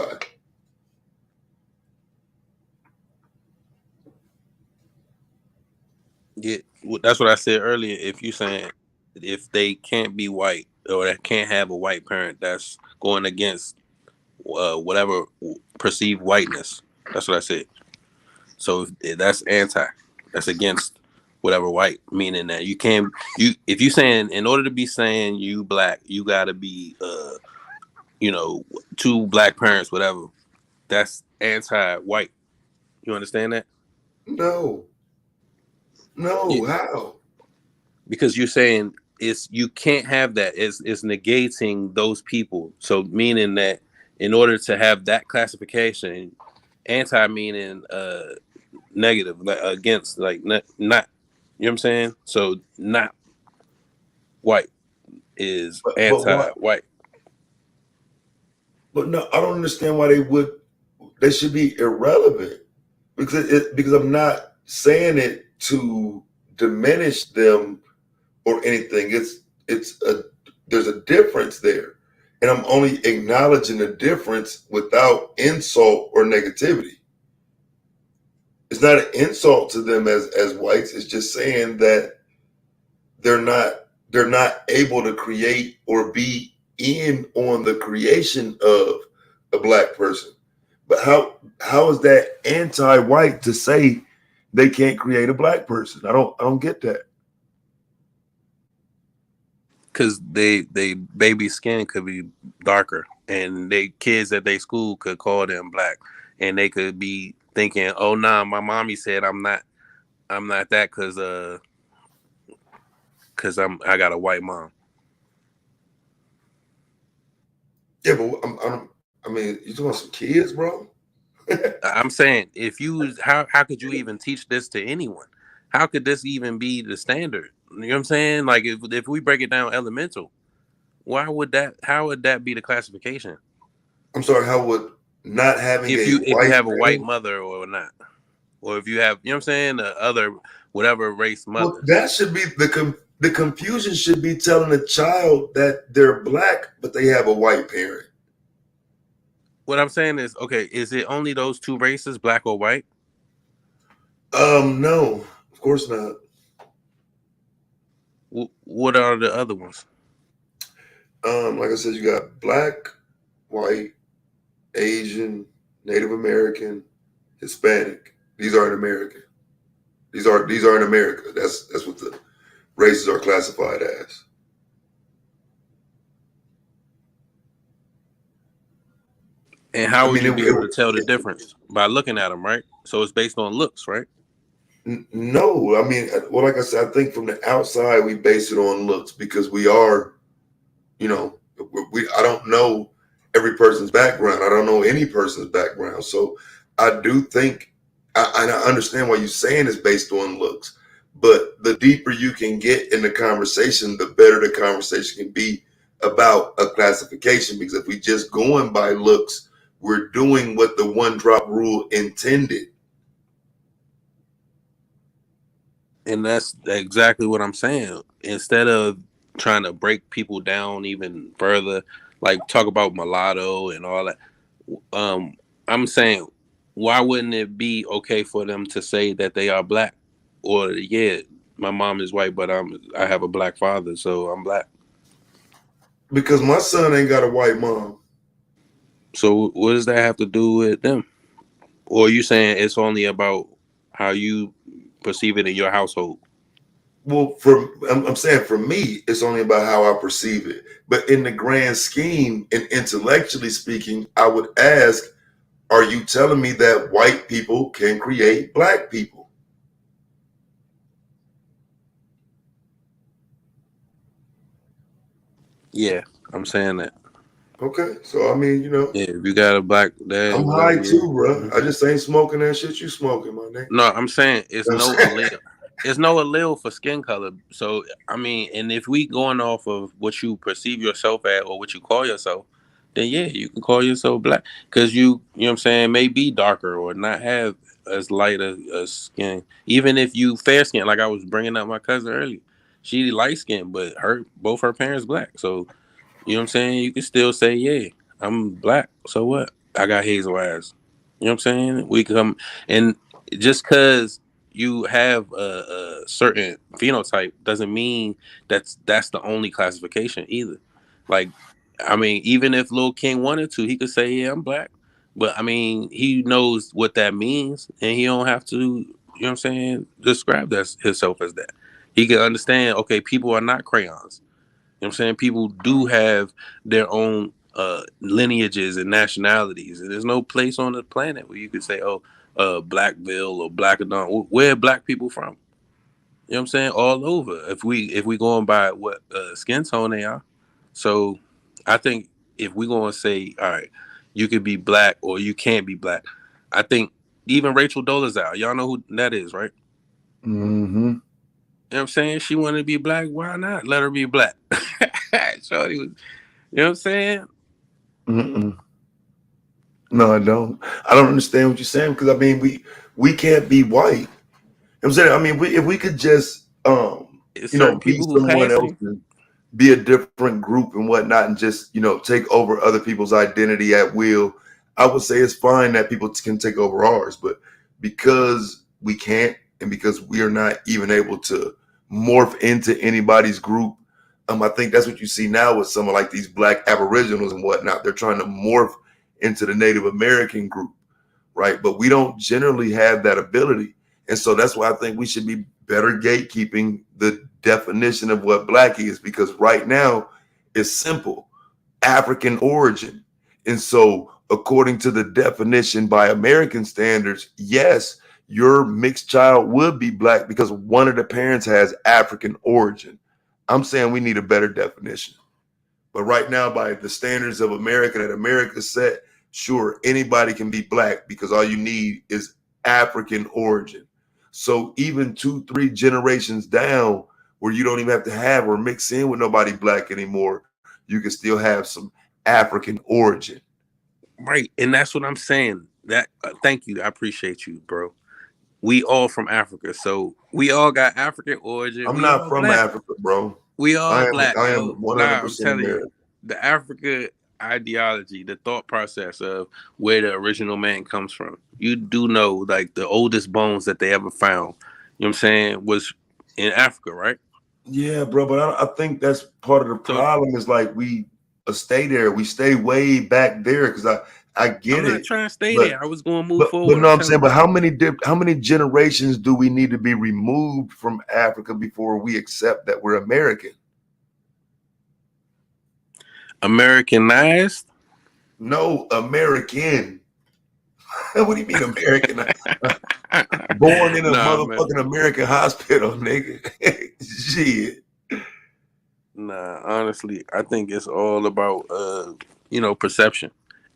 Yeah, that's what I said earlier. If you saying if they can't be white or they can't have a white parent, that's going against whatever perceived whiteness. That's what I said. So that's anti. That's against whatever white, meaning that you can't. If you saying in order to be saying you black, you gotta be two black parents, whatever. That's anti-white. You understand that? No, Yeah. how? Because you're saying you can't have that. It's negating those people. So meaning that in order to have that classification, anti meaning negative, like against, like not you know what I'm saying? So not white is But why? anti-white. But no, I don't understand why they should be irrelevant. Because I'm not saying it to diminish them or anything. There's a difference there. And I'm only acknowledging the difference without insult or negativity. It's not an insult to them as whites. It's just saying that they're not able to create or be in on the creation of a black person. But how is that anti-white to say they can't create a black person? I don't get that. Because they baby skin could be darker, and they kids at their school could call them black, and they could be thinking, "Oh nah, my mommy said I'm not that because I got a white mom." Yeah, but I mean, you talking about some kids, bro? I'm saying, if you how could you even teach this to anyone? How could this even be the standard? You know what I'm saying? Like if we break it down elemental, how would that be the classification? I'm sorry, how would not having If a you white have a white parent? mother or not, or if you have, you know what I'm saying, the other whatever race Well, mothers. that should be the confusion should be telling a child that they're black, but they have a white parent. What I'm saying is, okay, is it only those two races, black or white? No, of course not. What are the other ones? Like I said, you got black, white, Asian, Native American, Hispanic. These aren't American. These aren't in America. That's what the races are classified as. And how I would mean, you be able to tell the difference? By looking at them, right? So it's based on looks, right? no. I mean, well, like I said, I think from the outside we base it on looks because we are, I don't know every person's background. I don't know any person's background. So I do think, and I understand why you're saying it's based on looks, but the deeper you can get in the conversation, the better the conversation can be about a classification. Because if we just going by looks, we're doing what the one drop rule intended. And that's exactly what I'm saying. Instead of trying to break people down even further, like talk about mulatto and all that, I'm saying, why wouldn't it be okay for them to say that they are black? Or yeah, my mom is white, but I have a black father, so I'm black. Because my son ain't got a white mom. So what does that have to do with them? Or are you saying it's only about how you perceive it in your household? Well, I'm saying for me, it's only about how I perceive it. But in the grand scheme and intellectually speaking, I would ask, are you telling me that white people can create black people? Yeah, I'm saying that. Okay, so I mean, Yeah, if you got a black dad, I'm whatever. high too, Yeah. bro. I just ain't smoking that shit you smoking, my nigga. No, I'm saying it's You know no what I'm saying? allele. It's no allele for skin color. So I mean, and if we going off of what you perceive yourself at or what you call yourself, then yeah, you can call yourself black because you know what I'm saying, may be darker or not have as light a skin. Even if you fair skin, like I was bringing up my cousin earlier, she light skin, but both her parents black. So you know what I'm saying? You can still say, yeah, I'm black. So what? I got hazel eyes. You know what I'm saying? We come and just because you have a certain phenotype doesn't mean that's the only classification either. Like, I mean, even if Lil King wanted to, he could say, yeah, I'm black. But I mean, he knows what that means, and he don't have to. You know what I'm saying? Describe that himself as that. He can understand. Okay, people are not crayons. You know what I'm saying? People do have their own lineages and nationalities. And there's no place on the planet where you could say, oh, Blackville or Blackadon. Where are black people from? You know what I'm saying? All over. If we going by what skin tone they are. So I think if we going to say, all right, you could be black or you can't be black. I think even Rachel Dolezal, y'all know who that is, right? Mm-hmm. You know what I'm saying? She wanted to be black. Why not? Let her be black. Shorty was, you know what I'm saying? Mm-mm. No, I don't. I don't understand what you're saying because I mean we can't be white. You know what I'm saying, I mean, if we could just It's certain be people who someone else passing. and be a different group and whatnot, and just take over other people's identity at will, I would say it's fine that people can take over ours. But because we can't, and because we are not even able to morph into anybody's group, I think that's what you see now with some of like these black aboriginals and whatnot. They're trying to morph into the Native American group, right? But we don't generally have that ability. And so that's why I think we should be better gatekeeping the definition of what black is, because right now it's simple: African origin. And so, according to the definition by American standards, yes, your mixed child would be black because one of the parents has African origin. I'm saying we need a better definition. But right now, by the standards of America that America set, sure, anybody can be black because all you need is African origin. So even 2, 3 generations down, where you don't even have to have or mix in with nobody black anymore, you can still have some African origin. Right. And that's what I'm saying. That thank you. I appreciate you, bro. We all from Africa. So we all got African origin. I'm We not all from black. Africa, bro. We I all am black, I am yo. Nah, I'm 100% telling you. American. The Africa ideology, the thought process of where the original man comes from. You do know like the oldest bones that they ever found, you know what I'm saying, was in Africa, right? Yeah, bro, but I think that's part of the So problem is like we stay there. We stay way back there because I I'm get not it. trying to stay But there. I was going to move but forward. no, I'm I'm saying, telling but you. how many generations do we need to be removed from Africa before we accept that we're American? Americanized? No, American. What do you mean American? Born in a Nah, man. motherfucking American hospital, nigga. Shit. Nah, honestly, I think it's all about perception.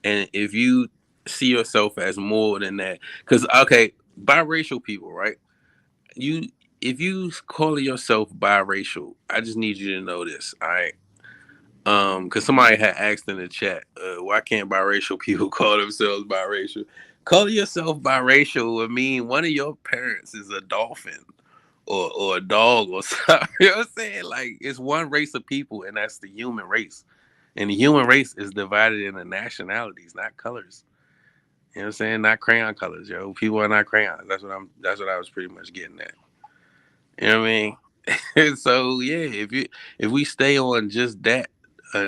And if you see yourself as more than that. Because okay, biracial people, right? You if you call yourself biracial, I just need you to know this, all right? Because somebody had asked in the chat, why can't biracial people call themselves biracial? Call yourself biracial would mean one of your parents is a dolphin or a dog or something. You know what I'm saying? Like it's one race of people, and that's the human race. And the human race is divided into nationalities, not colors. You know what I'm saying? Not crayon colors, yo. People are not crayons. That's what I was pretty much getting at. You know what I mean? So yeah, if we stay on just that,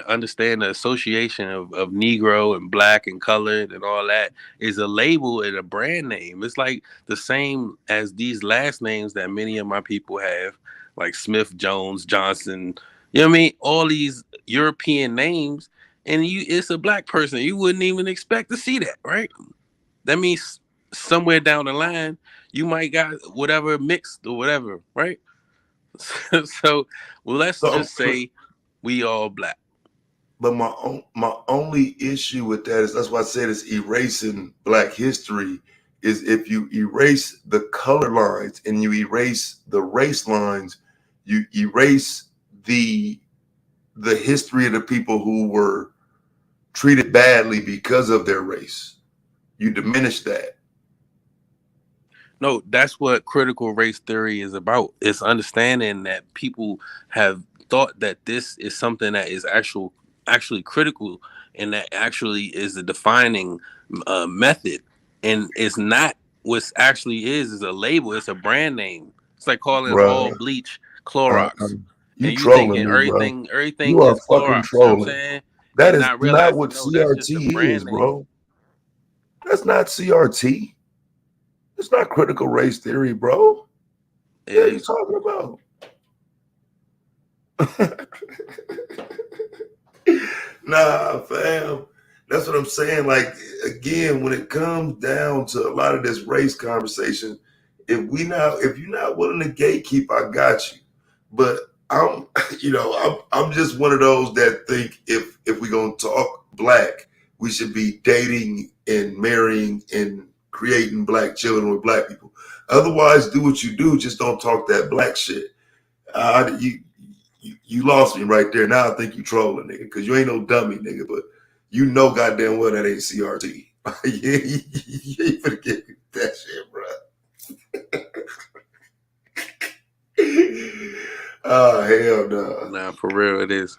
understand the association of Negro and black and colored and all that is a label and a brand name. It's like the same as these last names that many of my people have, like Smith, Jones, Johnson. You know what I mean? All these European names, and it's a black person. You wouldn't even expect to see that, right? That means somewhere down the line you might got whatever mixed or whatever, right? So let's just say we all black. But my only issue with that is that's why I said it's erasing Black history. Is if you erase the color lines and you erase the race lines, you erase the history of the people who were treated badly because of their race. You diminish that. No, that's what critical race theory is about. It's understanding that people have thought that this is something that is actually critical, and that actually is a defining method, and it's not. What's actually is a label. It's a brand name. It's like calling all Bruh, bleach Clorox, you and you trolling thinking me, bro. everything You are is fucking Clorox. You know what I'm trolling. saying? That And is not not realizing, what no, that's just a CRT brand is, name. bro. That's not CRT. It's not critical race theory, bro. What are you talking about? Nah, fam. That's what I'm saying. Like, again, when it comes down to a lot of this race conversation, if you're not willing to gatekeep, I got you. But I'm just one of those that think if we're gonna talk black, we should be dating and marrying and creating black children with black people. Otherwise, do what you do, just don't talk that black shit. You lost me right there. Now I think you trolling, nigga, because you ain't no dummy, nigga. But you know goddamn well that ain't CRT. You ain't finna get that shit, bro. Oh, hell no. Nah, for real, it is.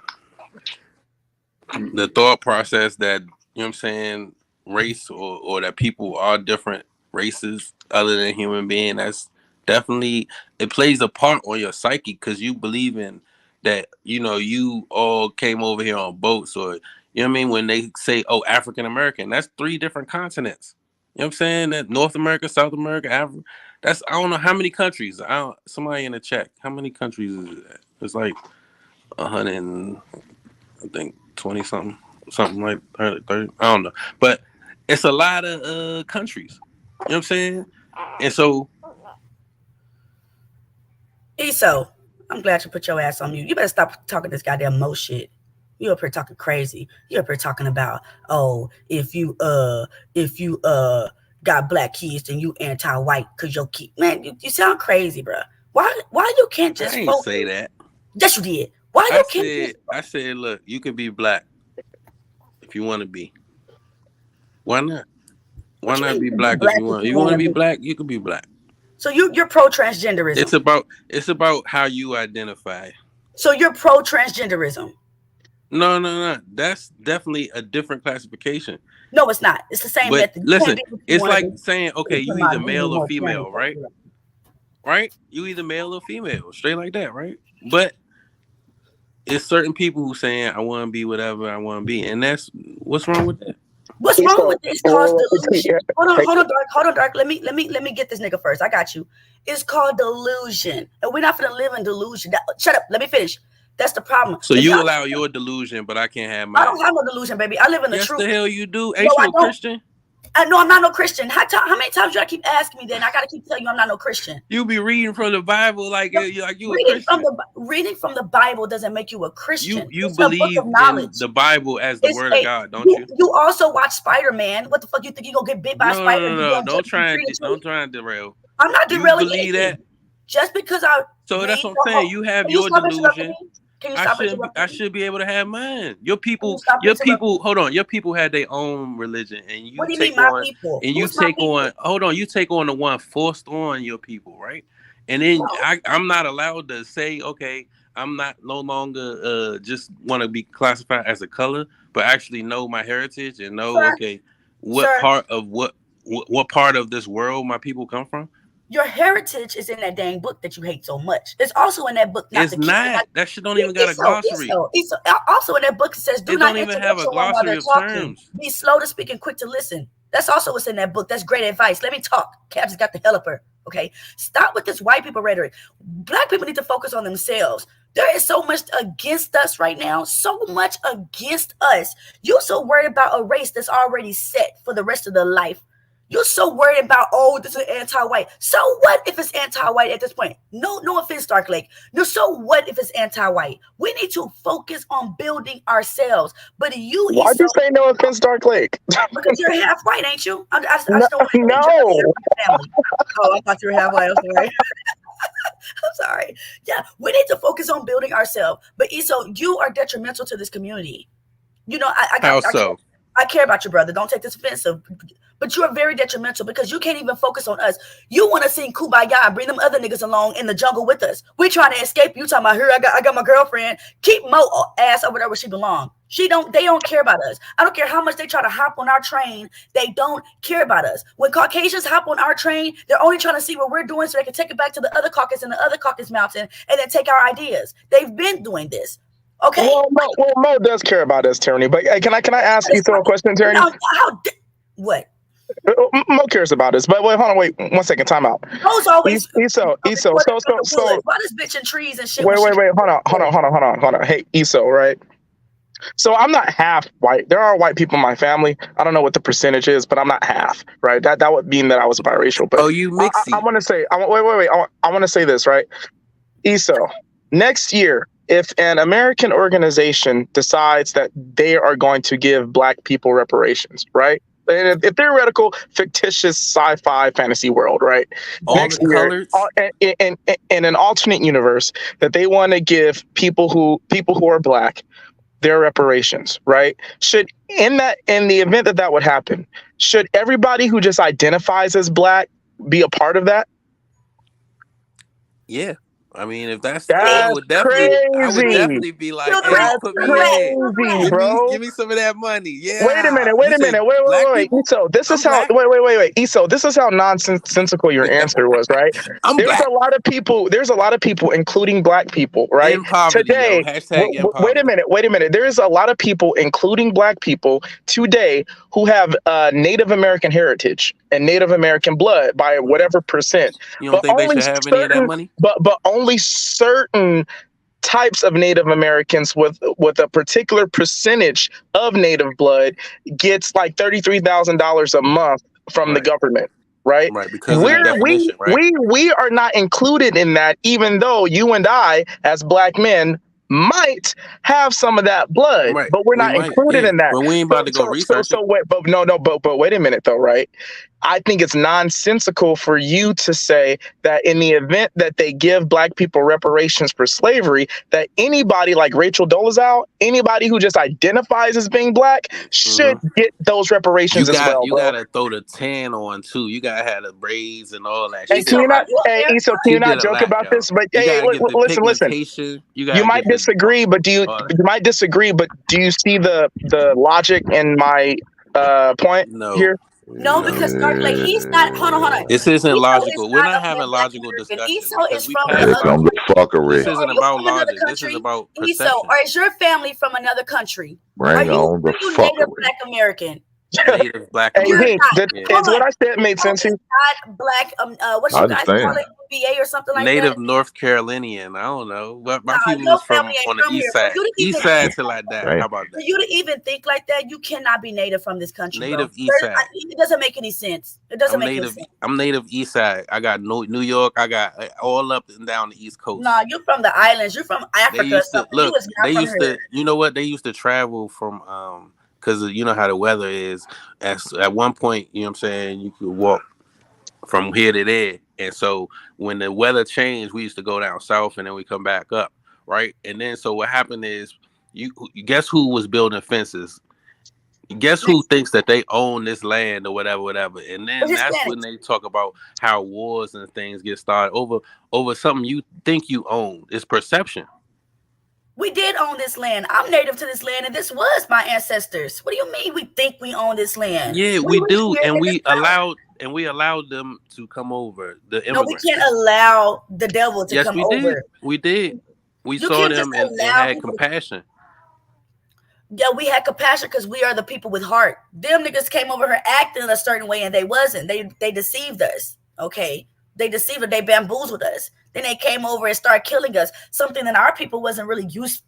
The thought process that, you know what I'm saying, race or that people are different races other than human being, that's definitely, it plays a part on your psyche because you believe in that, you all came over here on boats, or, you know what I mean, when they say, oh, African American, that's 3 different continents. You know what I'm saying? That North America, South America, Africa, that's, I don't know how many countries. Somebody in the chat, how many countries is that? It's like 100, I think 20 something like 30. I don't know, but it's a lot of countries. You know what I'm saying? And so, Eso, I'm glad you put your ass on mute. You better stop talking this goddamn mo shit. You up here talking crazy. You up here talking about, oh, if you got black kids, then you anti-white because your kid. Man, you sound crazy, bro. Why you can't just I ain't say that. Yes, you did. Why you can't? I said, look, you can be black if you want to be. Why not? Why not be black if you want? You want to be black, you can be black. So you're pro transgenderism. It's about how you identify. So you're pro transgenderism. No. That's definitely a different classification. No, it's not. It's the same method. Listen, it's like saying, okay, you either male or female, right? Right? You either male or female, straight like that, right? But it's certain people who saying, I want to be whatever I want to be, and that's what's wrong with that. What's wrong with this? It's called delusion. Hold on, Dark. Let me get this nigga first. I got you. It's called delusion, and we're not gonna live in delusion. Shut up. Let me finish. That's the problem. So you allow your delusion, but I can't have mine. I don't have no delusion, baby. I live in the truth. Yes, the hell you do. Ain't you a Christian? No, I'm not no Christian. How many times do I keep asking me that? And I gotta keep telling you I'm not no Christian. You be reading from the Bible like you a Reading Christian. reading from the Bible doesn't make you a Christian. You It's a book believe of in knowledge. the Bible as the It's word a- of God, don't you? You also watch Spider-Man. What the fuck you think you gonna get bit by a spider? No. Don't try and derail. I'm not You derailing believe anything. that? Just because I So read that's what the I'm saying. whole- You have Can you your stop interrupting delusion. me? Can you stop interrupting I me? should be able to have mine. Your Can people, you stop interrupting? hold on. Your people had their own religion, and you What do you take mean, my on, people? and you Who's my take people? on. Hold on, you take on the one forced on your people, right? And then No. I'm not allowed to say, okay, I'm not no longer just want to be classified as a color, but actually know my heritage and know, Sir. okay, what Sir. part of what part of this world my people come from. Your heritage is in that dang book that you hate so much. It's also in that book. It's not. That shit don't even got a glossary. Also in that book it says, "Do It not don't even interrupt have a someone while glossary they're of talking. terms. Be slow to speak and quick to listen." That's also what's in that book. That's great advice. Let me talk. Cabs got the helper. Okay, stop with this white people rhetoric. Black people need to focus on themselves. There is so much against us right now. So much against us. You're so worried about a race that's already set for the rest of their life. You're so worried about, oh, this is anti-white. So what if it's anti-white at this point? No offense, Dark Lake. No, so what if it's anti-white? We need to focus on building ourselves. But Why'd you say no offense, Dark Lake? because you're half white, ain't you? I just No, don't want to no. family. Oh, I thought you were half white. I'm sorry. I'm sorry. Yeah, we need to focus on building ourselves. But Eso, you are detrimental to this community. You know, I care about you, brother. Don't take this offensive. But you are very detrimental because you can't even focus on us. You want to sing Kumbaya and bring them other niggas along in the jungle with us. We trying to escape. You talking about her? I got my girlfriend. Keep Mo ass over there where she belong. They don't care about us. I don't care how much they try to hop on our train. They don't care about us. When Caucasians hop on our train, they're only trying to see what we're doing so they can take it back to the other Caucasus and the other Caucasus mountain and then take our ideas. They've been doing this. Okay. Well, Mo does care about us, Tyranny. But can I ask you a question, Tyranny? What? Mo cares about us, but wait, hold on, wait 1 second, time out. Mo's always So why this bitch in trees and shit? Wait, hold on. Hey, Eso, right? So I'm not half white. There are white people in my family. I don't know what the percentage is, but I'm not half, right? That would mean that I was biracial. But you mixy. I want to say, I want to say this, right? Eso, next year, if an American organization decides that they are going to give Black people reparations, right? In a theoretical, fictitious sci-fi fantasy world, right? Next year, in an alternate universe, that they want to give people who are Black their reparations, right? In the event that would happen, should everybody who just identifies as Black be a part of that? Yeah. I mean, if I would definitely be like, hey, that's put me crazy, in. bro. Give me some of that money. Yeah. Wait a minute. Wait. Eso, this is how. Wait. Eso, this is how nonsensical your answer was, right? There's a lot of people, including Black people, right? In poverty, today. Wait a minute. There is a lot of people, including Black people, today who have Native American heritage and Native American blood by whatever percent. You don't think they should have any of that money? But only certain types of Native Americans with a particular percentage of Native blood gets like $33,000 a month from the government, right? Right, because of the definition, right? We are not included in that, even though you and I, as Black men, might have some of that blood, but we're not included in that. But we ain't about to go research it. But wait a minute though, right? I think it's nonsensical for you to say that in the event that they give Black people reparations for slavery, that anybody like Rachel Dolezal, anybody who just identifies as being Black, should get those reparations as well. You gotta throw the tan on too. You gotta have the braids and all that. Hey, can you not joke about this? But hey, listen. You might disagree, but do you see the logic in my point here? No, because Dark Lake, he's not. Hold on. This isn't logical. We're not having logical discussion. Eso is from another fuckery. This isn't about logic. This is about perception. Eso, or is your family from another country? Bring on the Native fuckery. Black American? Native Black Hey, You're American. Hink, Yeah. is what I said made sense to you? not black. What I you guys understand. call it? UVA or something like Native that. North Carolinian. I don't know, but my Nah, people your was from family ain't on the from east here. For side. you to East even side till I die. Right. How about for that? you to even think like that, you cannot be native from this country, Native bro. East Side. It doesn't make any sense. It doesn't I'm make any native. sense. I'm native East Side. I got New York. I got all up and down the East Coast. Nah, you're from the islands. You're from They Africa or used to something. You look. was not They from used here. to. You know what? They used to travel from because you know how the weather is. At one point, you know what I'm saying, you could walk from here to there. And so when the weather changed, we used to go down south and then we come back up, right? And then so what happened is you guess who was building fences? Guess who thinks that they own this land or whatever. And then that's when they talk about how wars and things get started over something you think you own. It's perception. We did own this land. I'm native to this land, and this was my ancestors. What do you mean we think we own this land? Yeah, we do, here and in we this town. allowed them to come over. The No, we immigrants. can't allow the devil to Yes, come we over. did. We did. We You saw can't them just and allow had people- compassion. Yeah, we had compassion because we are the people with heart. Them niggas came over here acting a certain way, and they wasn't. They deceived us. Okay, they deceived us. They bamboozled us. Then they came over and started killing us. Something that our people wasn't really used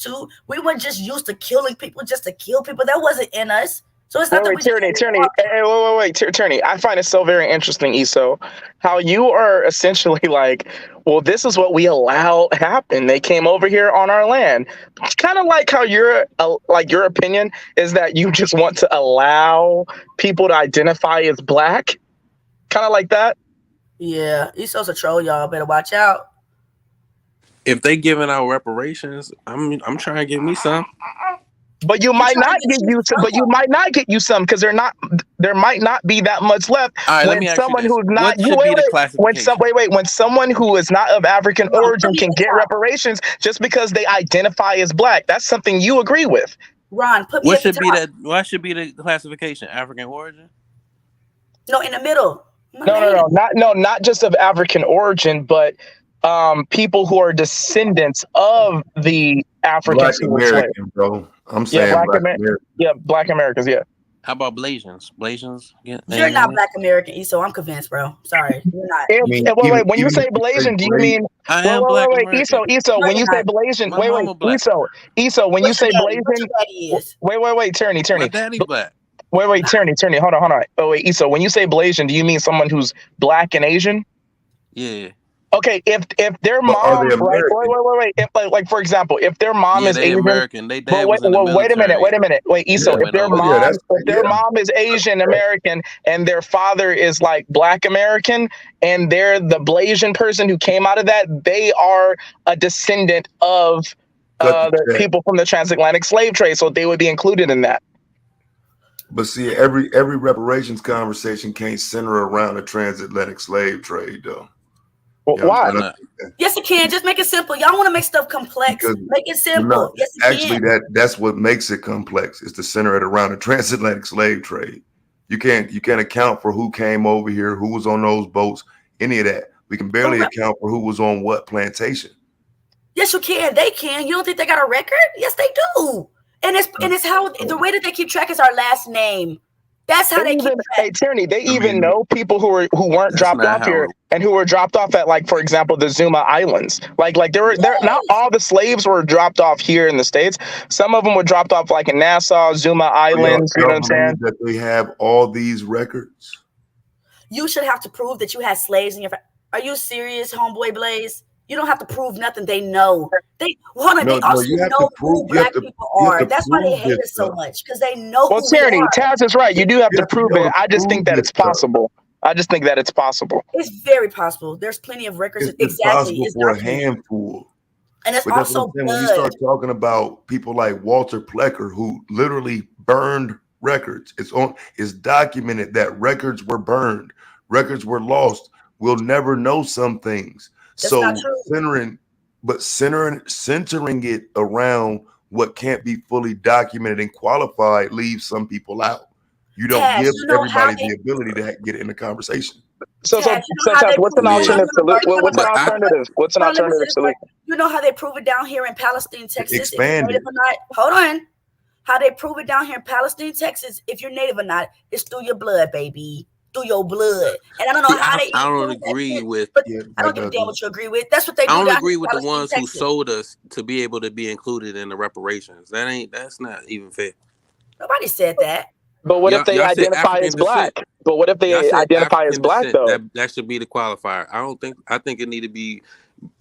to. We weren't just used to killing people just to kill people. That wasn't in us. So it's not that we Tierney. Hey, Tierney. I find it so very interesting, Eso, how you are essentially like, well, this is what we allow happen. They came over here on our land. It's kind of like how your opinion is that you just want to allow people to identify as black, kind of like that. Yeah, Esau's a troll, y'all. Better watch out. If they giving out reparations, I'm trying to give me some. But you might not get you some. But you might not get you some because there might not be that much left. All right, let when me ask you someone this. who's not What should be the classification? when someone who is not of African origin can get reparations just because they identify as black, that's something you agree with. Ron, put me What at the should be top. that? What should be the classification? African origin? No, in the middle. Not just of African origin, but people who are descendants of the Africans Black who were slaves. American, bro. I'm saying Black Black American. American. Yeah, Black Americans. Yeah. How about Blasians? Blasians? You're not Black American, Esau. I'm convinced, bro. Sorry, you're not. Wait. When you say Blasian, do you mean? I am Black wait, American. Esau. When you say Blasian, Esau. When you say Blasian, wait, Tierney. My daddy's black. Wait, Tierney. Hold on. Oh wait, Esau. When you say Blasian, do you mean someone who's black and Asian? Yeah. Okay, if their mom, wait. If like for example, if their mom is Asian, American. They dad was in the wait a minute. Wait, Esau. Yeah, if their mom is Asian American and their father is like Black American, and they're the Blasian person who came out of that, they are a descendant of the people from the transatlantic slave trade, so they would be included in that. But see, every reparations conversation can't center around the transatlantic slave trade, though. Well, why? Yes, it can. Just make it simple. Y'all want to make stuff complex. Make it simple. No, yes, it actually, can. that's what makes it complex. Is to center it around the transatlantic slave trade. You can't account for who came over here, who was on those boats, any of that. We can barely account for who was on what plantation. Yes, you can. They can. You don't think they got a record? Yes, they do. And it's how the way that they keep track is our last name. That's how they keep track. Hey, Tierney, they even know people who weren't dropped off here and who were dropped off at, like, for example, the Zuma Islands. Like there not all the slaves were dropped off here in the States. Some of them were dropped off like in Nassau, Zuma Islands. You know what I'm saying? That they have all these records. You should have to prove that you had slaves in your. Are you serious, homeboy Blaze? You don't have to prove nothing. They know. They also know who black people are. That's why they hate us so much, because they know. Well, Tierney, Taz is right. You do have to prove it. I just think that it's possible. It's very possible. There's plenty of records. It's possible for a handful. And it's also when you start talking about people like Walter Plecker, who literally burned records. It's documented that records were burned, records were lost. We'll never know some things. That's so not true. centering it around what can't be fully documented and qualified leaves some people out. You don't give everybody the ability to get in the conversation. So what's an alternative solution? What's an alternative solution? You know how they prove it down here in Palestine, Texas? Expand it. Hold on. How they prove it down here in Palestine, Texas, if you're native or not, it's through your blood, baby. Through your blood. And I don't know how they I don't prove that agree shit, with. but Yeah, I don't that give a damn doesn't. what you agree with. That's what they do I don't down agree here in with the Palestine, ones who Texas. sold us to be able to be included in the reparations. That's not even fair. Nobody said that. But what if they Y'all said identify as African black? descent. But what if Y'all they said identify as African black descent. though? That should be the qualifier. I think it need to be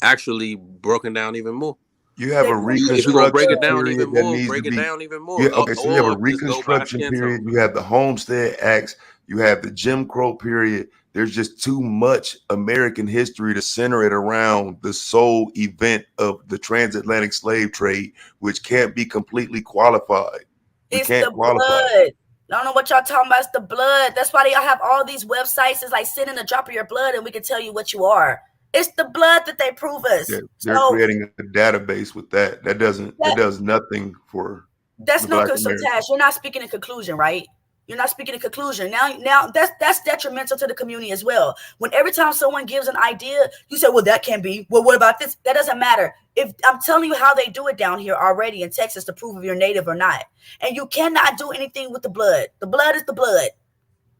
actually broken down even more. You have a If you're gonna break reconstruction it down period even that more, needs break to it be. down even more. Yeah, okay, so you have a Or just go by reconstruction skin period. tone. You have the Homestead Acts. You have the Jim Crow period. There's just too much American history to center it around the sole event of the transatlantic slave trade, which can't be completely qualified. We It's can't the qualify. blood. I don't know what y'all talking about. It's the blood. That's why they all have all these websites. It's like send in a drop of your blood and we can tell you what you are. It's the blood that they prove us. Yeah, they're So creating a database with that. That does nothing for that's the no Black American. Taz, you're not speaking in conclusion, right? You're not speaking in conclusion. Now that's detrimental to the community as well. When every time someone gives an idea, you say, well, that can be. Well, what about this? That doesn't matter. If I'm telling you how they do it down here already in Texas to prove if you're native or not. And you cannot do anything with the blood. The blood is the blood,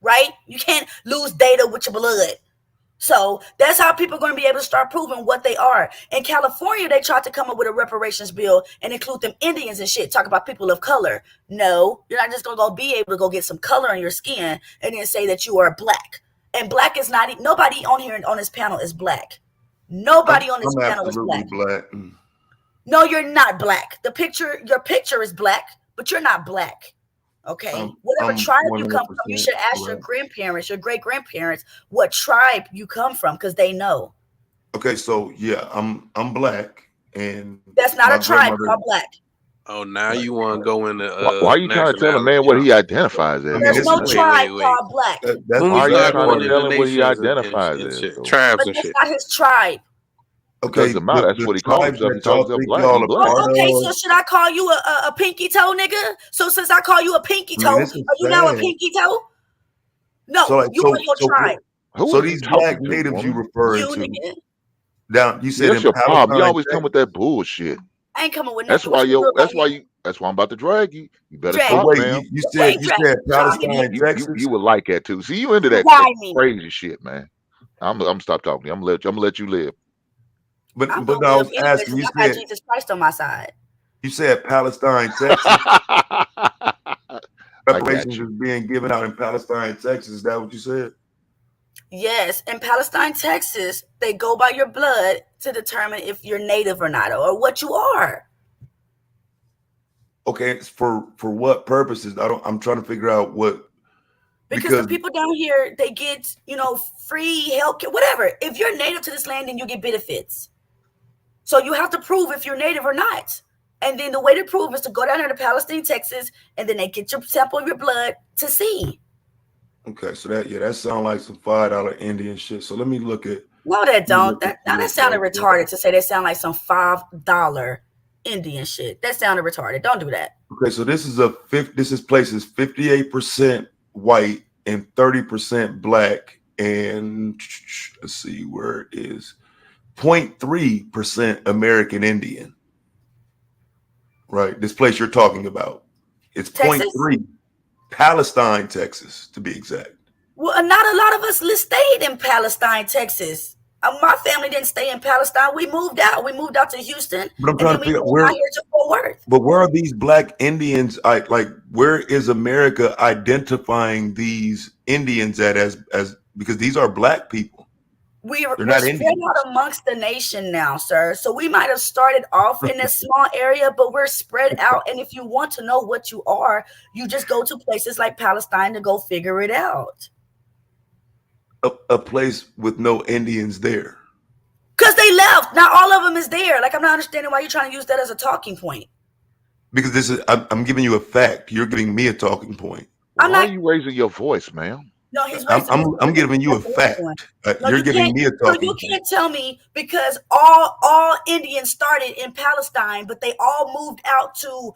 right? You can't lose data with your blood. So that's how people are going to be able to start proving what they are. In California, they tried to come up with a reparations bill and include them Indians and shit. Talk about people of color. No, you're not just going to go be able to go get some color on your skin and then say that you are black. And black is not, nobody on here on this panel is black. Nobody on this I'm panel is absolutely black. black. No, you're not black. Your picture is black, but you're not black. Okay, whatever I'm tribe you come from, you 100% should ask your black. grandparents, your great grandparents, what tribe you come from, because they know. Okay, so yeah, I'm black, and That's not my a tribe grandmother. called black. Oh, now you want to go into Why are you trying to tell a man what he identifies I as? mean, There's this no is tribe wait. called black. that's When Why we are you the start bad trying going to part. tell into him what he nations identifies and as? shit, though? tribes But and that's shit. not his tribe. Okay, Doesn't matter. That's the what he calls tribes himself. that He calls y'all himself think black. y'all He are black. part Okay, so of. should I call you a pinky toe, nigga? So since I call you a pinky I mean, toe, this is are you now a sad. pinky toe? No, So like, you are your tribe. Who so are you these black talking to, natives you woman? referring You, to nigga. down, you said That's in your problem. You Palestine, always come with that bullshit. I ain't coming with That's nothing. why What's the deal about me? That's why I'm about to drag you. You better Drag but stop, wait, man. you You ain't said dragging. Palestine, You Texas. would like that too. See, you into that Why me? crazy shit, man. I'm gonna stop talking to you. I'm gonna let you live. But I'm but gonna no, I live was anyway asking. because I got Jesus Christ on my side. You said Palestine, Texas. I got Reparations you. is being given out in Palestine, Texas. Is that what you said? Yes, in Palestine, Texas, they go by your blood to determine if you're native or not, or what you are. Okay, for what purposes? I'm trying to figure out what. Because the people down here, they get, free healthcare, whatever. If you're native to this land, then you get benefits. So you have to prove if you're native or not. And then the way to prove is to go down there to Palestine, Texas, and then they get your sample of your blood to see. Okay, so that sounds like some $5 Indian shit. So let me look at. No, that don't. That sounded retarded to say that sound like some $5 Indian shit. That sounded retarded. Don't do that. Okay, so this is places 58% white and 30% black, and let's see where it is. 0.3% American Indian. Right, this place you're talking about. It's 0.3. Palestine, Texas, to be exact. Well, not a lot of us stayed in Palestine, Texas. My family didn't stay in Palestine. We moved out. We moved out to Houston. But I'm trying to figure out where. Here to Fort Worth. But where are these black Indians? Where is America identifying these Indians at as because these are black people? They're not spread Indians. out amongst the nation now, sir. So we might have started off in a small area, but we're spread out. And if you want to know what you are, you just go to places like Palestine to go figure it out. A place with no Indians there. Because they left. Not all of them is there. Like, I'm not understanding why you're trying to use that as a talking point. Because I'm giving you a fact. You're giving me a talking point. Why are you raising your voice, ma'am? No, he's I'm giving you a fact. You're giving me a talking point. You can't tell me because all Indians started in Palestine, but they all moved out to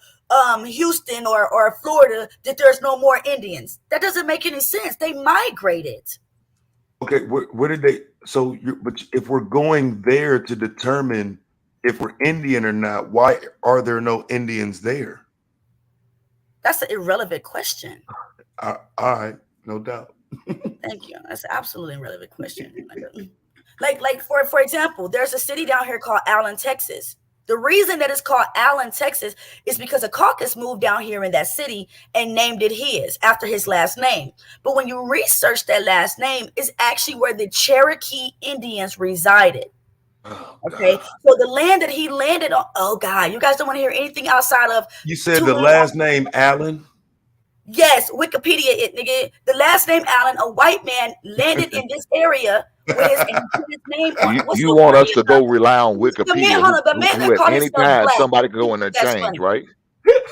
Houston or Florida, that there's no more Indians. That doesn't make any sense. They migrated. Okay, where did they? So, but if we're going there to determine if we're Indian or not, why are there no Indians there? That's an irrelevant question. All right, no doubt. Thank you. That's an absolutely irrelevant question. Like for example, there's a city down here called Allen, Texas. The reason that it's called Allen, Texas is because a caucus moved down here in that city and named it his after his last name. But when you research that last name, it's actually where the Cherokee Indians resided. Oh, okay, so the land that he landed on. Oh God, you guys don't want to hear anything outside of. You said the last name Allen? Yes, Wikipedia it, nigga. The last name Allen, a white man landed in this area with his name on it. You want us to go rely on Wikipedia? The man who at any time somebody can go in there and change, right?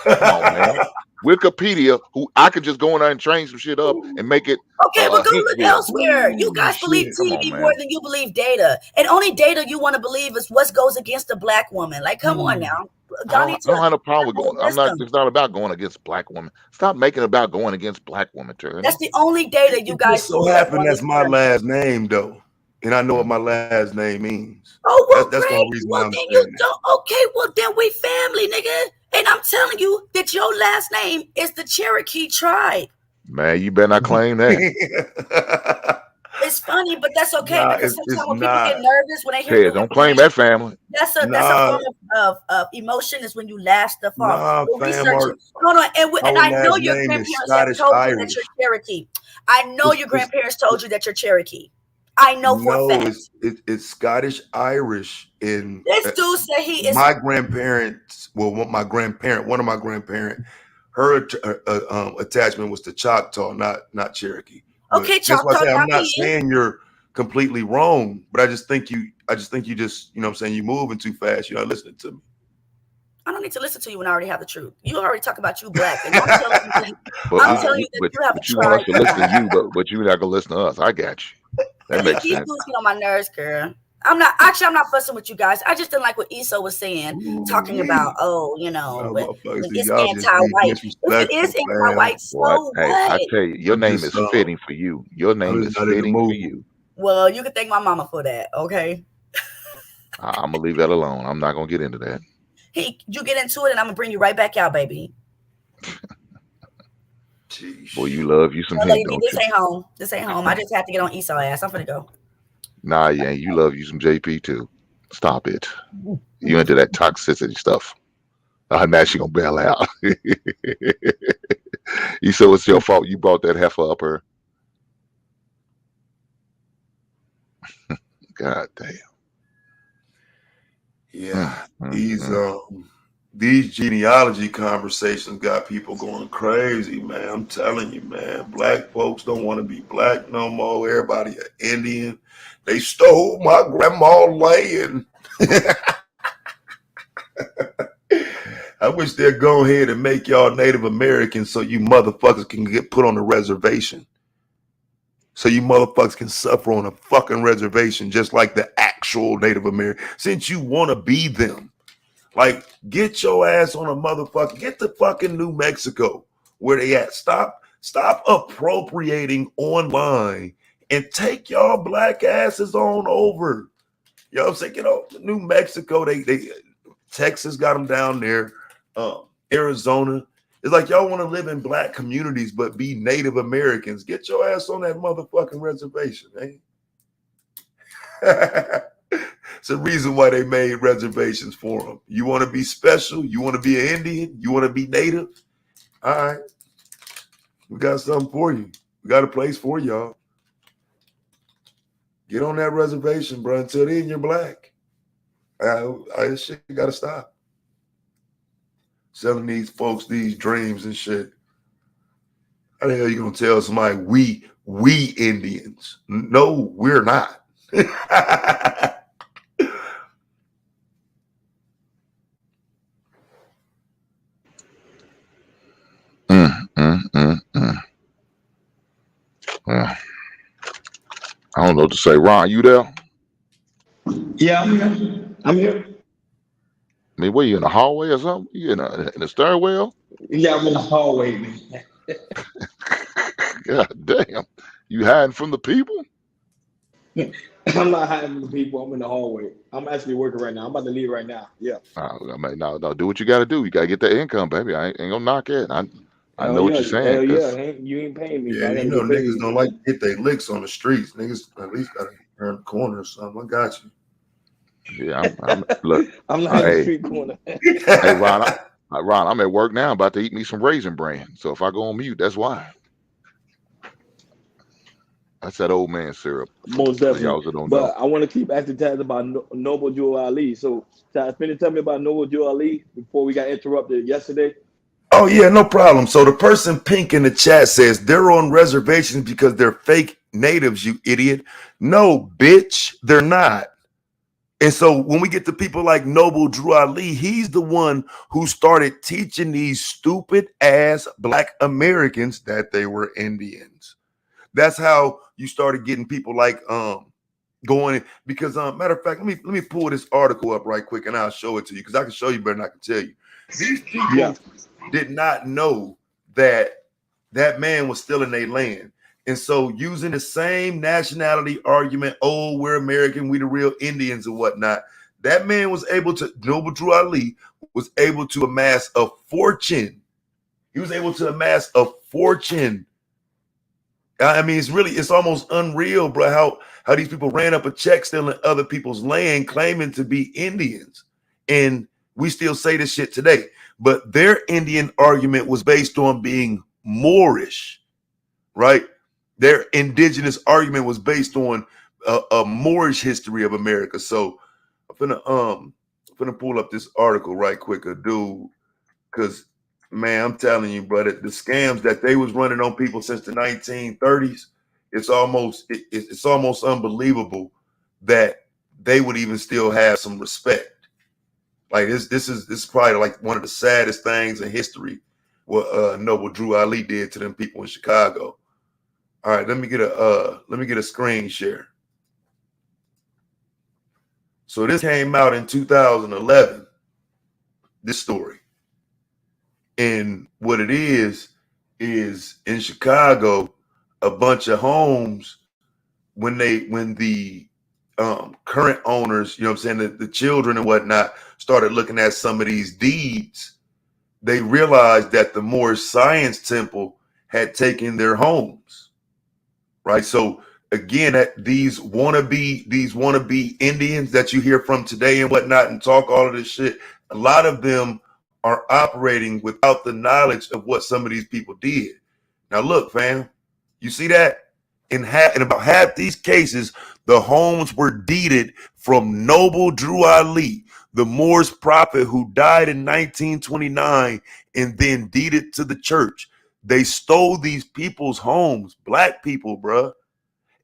Come on, man. Wikipedia, who I could just go in there and change some shit up and make it. Okay, but go look elsewhere. You guys believe TV more than you believe data, and only data you want to believe is what goes against a black woman. Like, come on now. I don't have a problem with going. It's not about going against black women. Stop making it about going against black women, Terry. That's the only data you guys. So happen that's my last name though, and I know what my last name means. Oh well, that's the only reason why I'm then saying you don't. Okay, well then we family, nigga. And I'm telling you that your last name is the Cherokee tribe. Man, you better not claim that. It's funny, but that's okay because sometimes when people get nervous when they hear don't claim that family. That's a form of emotion is when you laugh stuff off. And I know your grandparents have told you that you're Cherokee. I know your grandparents told you that you're Cherokee. I know for a fact. It's Scottish Irish. In this dude said he is my grandparents. Well, one of my grandparents, her attachment was to Choctaw, not Cherokee. Okay, Choctaw. I'm not saying you're completely wrong, but I just think you just, you know what I'm saying, you're moving too fast. You're not listening to me. I don't need to listen to you when I already have the truth. You already talk about you black. And I'm telling you that you have a tribe. You want us to listen to you, but you're not gonna listen to us. I got you. That makes sense. These get on my nerves, girl. I'm not fussing with you guys. I just didn't like what Esau was saying, talking about, it's anti-white. If it is anti-white, so what? Hey, I tell you, your name is fitting for you. Your name is fitting for you. Well, you can thank my mama for that, okay? I'm gonna leave that alone. I'm not gonna get into that. Hey, you get into it, and I'm gonna bring you right back out, baby. Boy, you love you some him, don't this ain't home. This ain't home. I just have to get on Esau ass. I'm gonna go. Nah, you ain't. You love you some JP too. Stop it. You into that toxicity stuff. Now she gonna bail out. You said it's your fault. You brought that heifer up her. God damn. Yeah, these genealogy conversations got people going crazy, man. I'm telling you, man. Black folks don't want to be black no more. Everybody an Indian. They stole my grandma's land. I wish they'd go ahead and make y'all Native Americans so you motherfuckers can get put on the reservation. So you motherfuckers can suffer on a fucking reservation just like the actual Native American. Since you want to be them. Like, get your ass on a motherfucker. Get to fucking New Mexico where they at. Stop appropriating online and take y'all black asses on over. You know what I'm saying? You know, New Mexico, they Texas got them down there. Arizona. It's like y'all want to live in black communities but be Native Americans. Get your ass on that motherfucking reservation, man. It's the reason why they made reservations for them. You want to be special? You want to be an Indian? You want to be Native? All right. We got something for you. We got a place for y'all. Get on that reservation, bro. Until then, you're black. This shit got to stop. Selling these folks these dreams and shit. How the hell you gonna tell somebody we Indians? No, we're not. I don't know what to say. Ron, you there? Yeah, I'm here. I mean, what, you in the hallway or something? You in the stairwell? Yeah, I'm in the hallway, man. God damn. You hiding from the people? I'm not hiding from the people. I'm in the hallway. I'm actually working right now. I'm about to leave right now. Yeah. I mean, no, do what you got to do. You got to get that income, baby. I ain't gonna knock it. I know what you're saying. Hell yeah. 'Cause You ain't paying me, Yeah, but I you gotta know, get paid. niggas don't like to get their licks on the streets. Niggas at least gotta turn the corner or something. I got you. yeah, I'm look. I'm not in the Hey, street corner. hey, Ron, Ron, I'm at work now, about to eat me some Raisin Bran. So if I go on mute, that's why. That's that old man syrup. Most For definitely. y'all that don't But know. I want to keep asking Taz about Noble Joe Ali. So Taz, finish tell me about Noble Joe Ali before we got interrupted yesterday. Oh yeah, no problem. So the person pink in the chat says they're on reservations because they're fake natives, you idiot. No, bitch, they're not. And so when we get to people like Noble Drew Ali, he's the one who started teaching these stupid ass Black Americans that they were Indians. That's how you started getting people like going, because matter of fact, let me pull this article up right quick and I'll show it to you, because I can show you better than I can tell you. These people did not know that that man was still in their land. And so using the same nationality argument, oh, we're American, we the real Indians and whatnot, that man was able to, Noble Drew Ali was able to amass a fortune. He was able to amass a fortune. I mean, it's almost unreal, bro, how these people ran up a check stealing other people's land, claiming to be Indians. And we still say this shit today. But their Indian argument was based on being Moorish, right? Their indigenous argument was based on a Moorish history of America. So I'm finna pull up this article right quick, dude, because man, I'm telling you, brother, the scams that they was running on people since the 1930s, it's almost unbelievable that they would even still have some respect. Like this is probably like one of the saddest things in history what Noble Drew Ali did to them people in Chicago. All right, let me get a screen share. So this came out in 2011, this story. And what it is in Chicago, a bunch of homes, when the current owners, you know what I'm saying, the children and whatnot started looking at some of these deeds, they realized that the Moorish Science Temple had taken their homes, right? So again, that these wannabe Indians that you hear from today and whatnot and talk all of this shit, a lot of them are operating without the knowledge of what some of these people did. Now look, fam, you see that? In about half these cases, the homes were deeded from Noble Drew Ali, the Moorish prophet who died in 1929 and then deeded to the church. They stole these people's homes, Black people, bruh.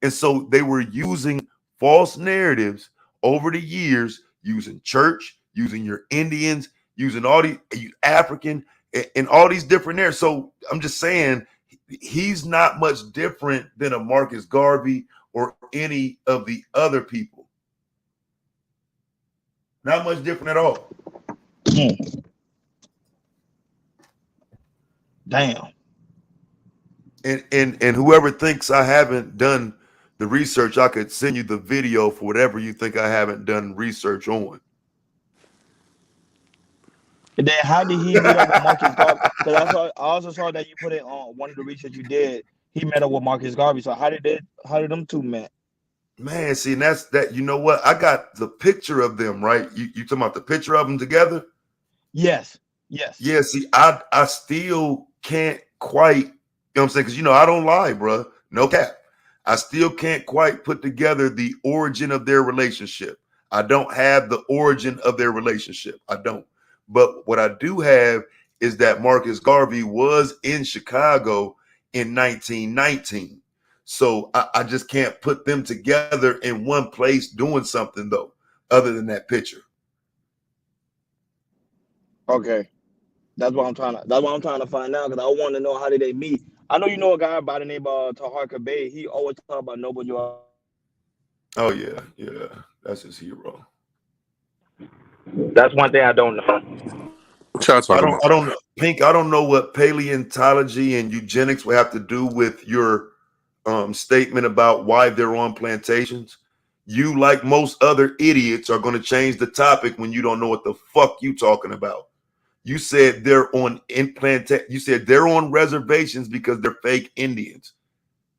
And so they were using false narratives over the years, using church, using your Indians, using all these African and all these different narratives. So I'm just saying, he's not much different than a Marcus Garvey or any of the other people. Not much different at all. Damn. And whoever thinks I haven't done the research, I could send you the video for whatever you think I haven't done research on. And then how did he meet up with Marcus Garvey? Because I also saw that you put it on one of the research you did. He met up with Marcus Garvey. So how did them two met? Man, see, and that's that. You know what? I got the picture of them, right? You talking about the picture of them together? Yes. Yeah. See, I still can't quite. You know what I'm saying? Because I don't lie, bro. No cap. I still can't quite put together the origin of their relationship. I don't have the origin of their relationship. I don't. But what I do have is that Marcus Garvey was in Chicago in 1919. So I just can't put them together in one place doing something, though, other than that picture. Okay. That's what I'm trying to find out, because I want to know how did they meet. I know you know a guy by the name of Taharka Bey. He always talk about Noble Joe. Oh yeah, that's his hero. That's one thing I don't know. I don't know, Pink. I don't know what paleontology and eugenics will have to do with your statement about why they're on plantations. You, like most other idiots, are going to change the topic when you don't know what the fuck you talking about. You said they're on you said they're on reservations because they're fake Indians.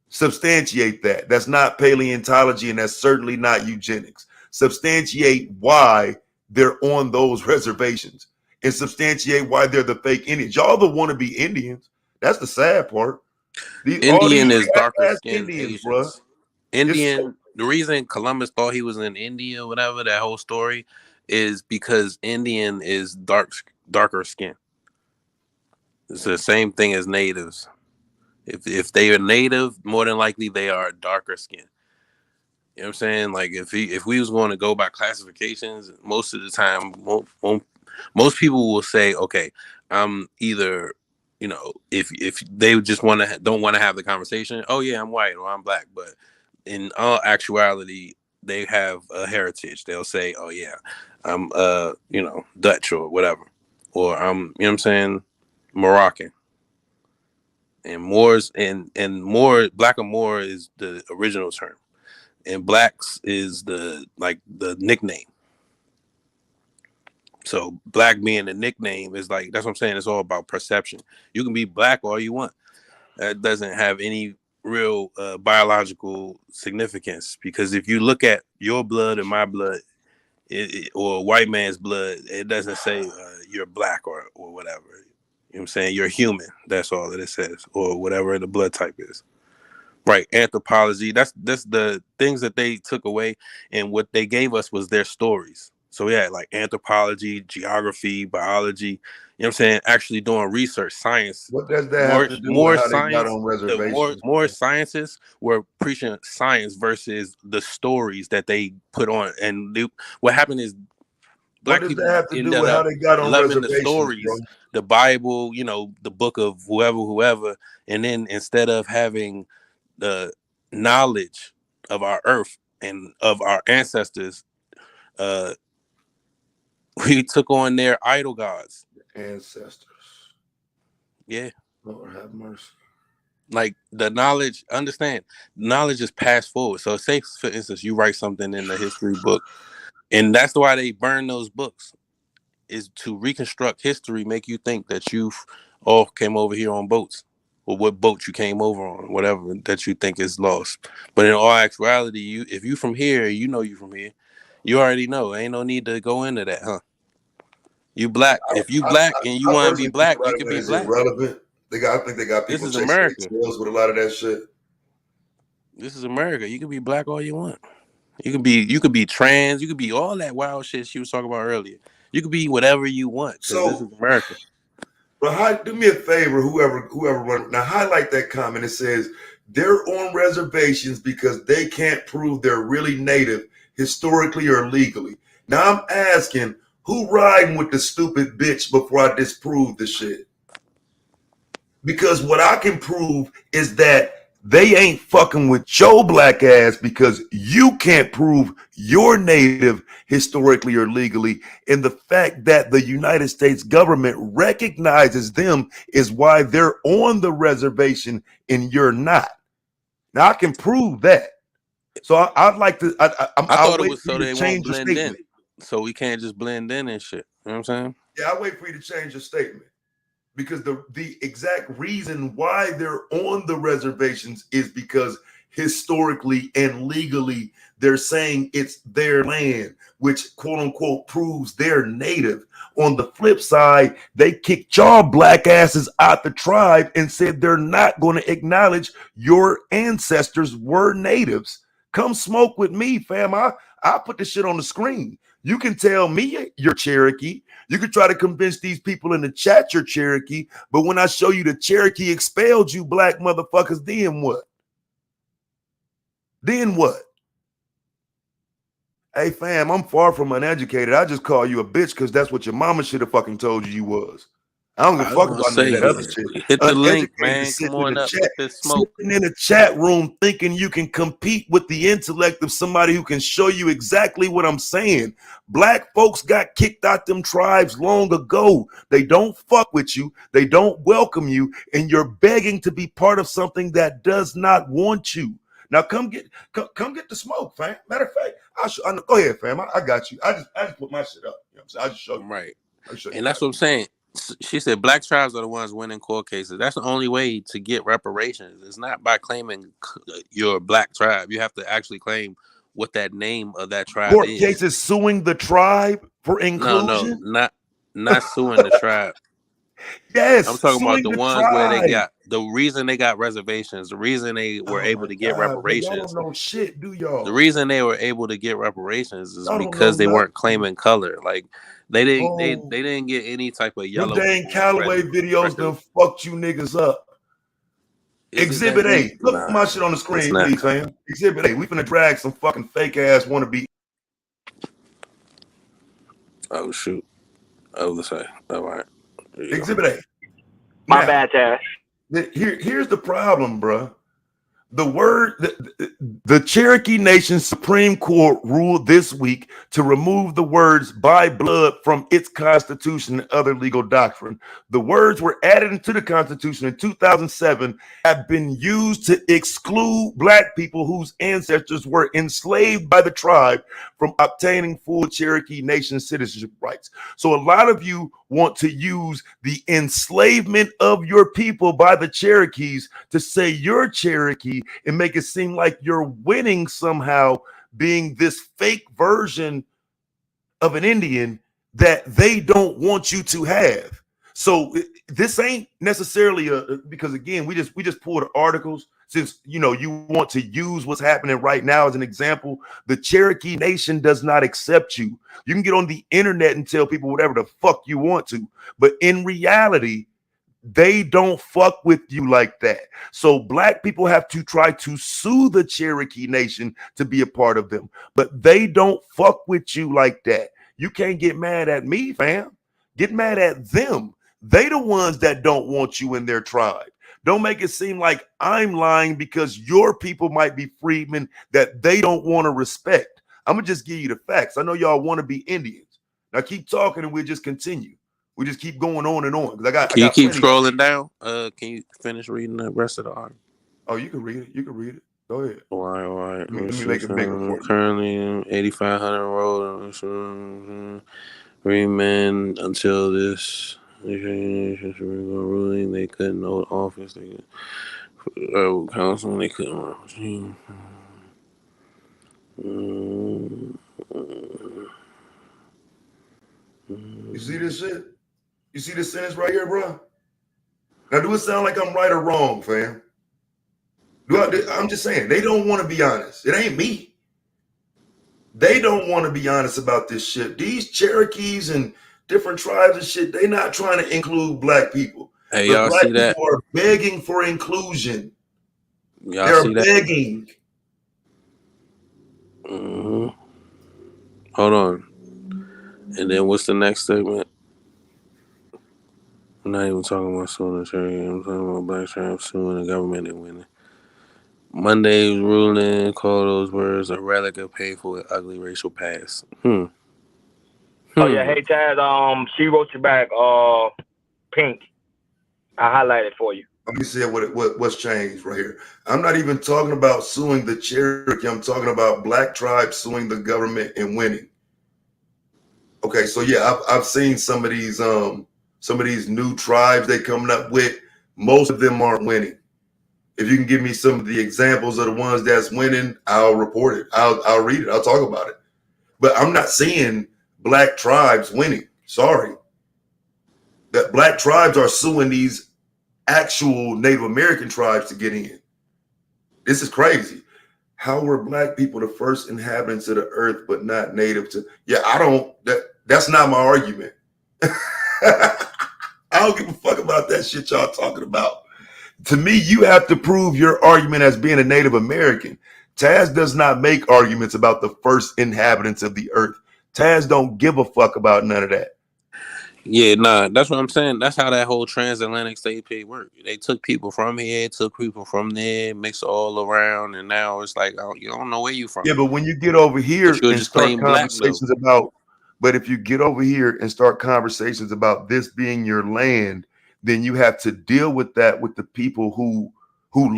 Substantiate that. That's not paleontology, and that's certainly not eugenics. Substantiate why they're on those reservations, and substantiate why they're the fake Indians. Y'all the wannabe Indians. That's the sad part. Indian is darker skinned Indians, Asians. bro. Indian. The reason Columbus thought he was in India, whatever, that whole story, is because Indian is darker skin. It's the same thing as natives. If they are native, more than likely they are darker skin. You know what I'm saying? Like if we was going to go by classifications, most of the time, most people will say, okay, I'm either, you know, if they just don't want to have the conversation, oh yeah, I'm white or I'm black. But in all actuality, they have a heritage. They'll say, oh yeah, I'm you know, Dutch or whatever, or I'm, you know what I'm saying, Moroccan. And Moors and Moor, black or Moor is the original term, and blacks is the nickname. So black being the nickname is like, that's what I'm saying. It's all about perception. You can be black all you want. That doesn't have any real biological significance, because if you look at your blood and my blood, or a white man's blood, it doesn't say you're black or whatever. You know what I'm saying? You're human. That's all that it says, or whatever the blood type is. Right. Anthropology. That's the things that they took away, and what they gave us was their stories. So yeah, like anthropology, geography, biology. You know what I'm saying? Actually doing research, science. What does that have to do with how they got on reservations? More scientists were preaching science versus the stories that they put on. And what happened is, black people have to do with how they got on loving reservations, the stories, bro? The Bible, you know, the book of whoever, and then instead of having the knowledge of our earth and of our ancestors, we took on their idol gods. Ancestors. Yeah. Lord have mercy. Like the knowledge, understand, knowledge is passed forward. So say, for instance, you write something in the history book, and that's why they burn those books, is to reconstruct history, make you think that you all came over here on boats, or what boat you came over on, whatever that you think is lost. But in all actuality, if you from here, you know you from here. You already know. Ain't no need to go into that, huh? You black. If you black and you want to be black, you can be black. Irrelevant. I think they got people. This is America. With a lot of that shit. This is America. You can be black all you want. You could be trans. You could be all that wild shit she was talking about earlier. You could be whatever you want. So this is America. But do me a favor, whoever run now, highlight that comment. It says they're on reservations because they can't prove they're really native historically or legally. Now I'm asking, who riding with the stupid bitch before I disprove the shit? Because what I can prove is that they ain't fucking with your black ass, because you can't prove you're native historically or legally. And the fact that the United States government recognizes them is why they're on the reservation and you're not. Now I can prove that. So I'd like to. I thought it was so they won't blend in. So we can't just blend in and shit. You know what I'm saying? Yeah, I'll wait for you to change your statement. Because the exact reason why they're on the reservations is because historically and legally they're saying it's their land, which quote unquote proves they're native. On the flip side, they kicked y'all black asses out the tribe and said they're not going to acknowledge your ancestors were natives. Come smoke with me, fam. I'll put this shit on the screen. You can tell me you're Cherokee. You can try to convince these people in the chat you're Cherokee, but when I show you the Cherokee expelled you black motherfuckers, then what? Then what? Hey fam, I'm far from uneducated. I just call you a bitch because that's what your mama should have fucking told you was. I don't give a fuck about none of that other shit. Hit the link, man. Come on up. Hit the smoke. Sitting in a chat room thinking you can compete with the intellect of somebody who can show you exactly what I'm saying. Black folks got kicked out them tribes long ago. They don't fuck with you. They don't welcome you. And you're begging to be part of something that does not want you. Now come get the smoke, fam. Matter of fact, go ahead, fam. I got you. I just put my shit up. You know what I'm saying? I just show you. Right. And that's what I'm saying. She said black tribes are the ones winning court cases. That's the only way to get reparations. It's not by claiming your black tribe. You have to actually claim what that name of that tribe Court is. cases suing the tribe for inclusion? No, not suing the tribe. Yes, I'm talking about the ones where they tribe. got the reason they got reservations, the reason they were able to get reparations. Y'all don't know shit, do y'all? The reason they were able to get reparations is Y'all don't because know they weren't nothing. claiming color. Like they didn't get any type of yellow. Them dang Callaway videos done fucked you niggas up. Exhibit A. Look my shit on the screen, please, fam. Exhibit A. We finna drag some fucking fake ass wannabe. Oh shoot. Oh, let's say. All right. Exhibit A. My bad, Taz. Here's the problem, bruh. The Cherokee Nation Supreme Court ruled this week to remove the words "by blood" from its constitution and other legal doctrine. The words were added into the Constitution in 2007, have been used to exclude black people whose ancestors were enslaved by the tribe from obtaining full Cherokee Nation citizenship rights. So a lot of you want to use the enslavement of your people by the Cherokees to say you're Cherokee and make it seem like you're winning somehow, being this fake version of an Indian that they don't want you to have. So this ain't necessarily because again, we just pulled articles since you want to use what's happening right now as an example. The Cherokee Nation does not accept you. You can get on the internet and tell people whatever the fuck you want to, but in reality, they don't fuck with you like that. So black people have to try to sue the Cherokee Nation to be a part of them, but they don't fuck with you like that. You can't get mad at me, fam. Get mad at them. They the ones that don't want you in their tribe. Don't make it seem like I'm lying because your people might be freedmen that they don't want to respect. I'm gonna just give you the facts. I know y'all want to be Indians. Now keep talking and we'll just continue. We just keep going on and on. Because Can you keep scrolling down? Can you finish reading the rest of the article? Oh, you can read it. You can read it. Go ahead. All right. Let me make it bigger for you. Currently 8,500 road. Freemen until this ruling, they couldn't hold office. They could council. They couldn't. You see this shit? You see this sentence right here, bro? Now, do it sound like I'm right or wrong, fam? I'm just saying, they don't want to be honest. It ain't me. They don't want to be honest about this shit. These Cherokees and different tribes and shit, they not trying to include black people. Hey, y'all see that? People are begging for inclusion. Y'all see that? They're begging. Hold on. And then what's the next statement? I'm not even talking about suing the Cherokee. I'm talking about black tribes suing the government and winning. Monday's ruling called those words a relic of painful and ugly racial past. Oh yeah, hey Taz, she wrote you back, pink. I highlighted for you. Let me see what's changed right here. I'm not even talking about suing the Cherokee. I'm talking about black tribes suing the government and winning. Okay, so yeah, I've seen some of these new tribes they coming up with. Most of them aren't winning. If you can give me some of the examples of the ones that's winning, I'll report it. I'll read it. I'll talk about it. But I'm not seeing black tribes winning. Sorry. That black tribes are suing these actual Native American tribes to get in. This is crazy. How were black people the first inhabitants of the earth, but not native to? Yeah, that's not my argument. I don't give a fuck about that shit y'all talking about. To me, you have to prove your argument as being a Native American. Taz does not make arguments about the first inhabitants of the earth. Taz don't give a fuck about none of that. Yeah, nah, that's what I'm saying. That's how that whole transatlantic statehood worked. They took people from here, took people from there, mixed all around, and now it's like you don't know where you from. Yeah, but when you get over here and start conversations about, but if you get over here and start conversations about this being your land, then you have to deal with that with the people who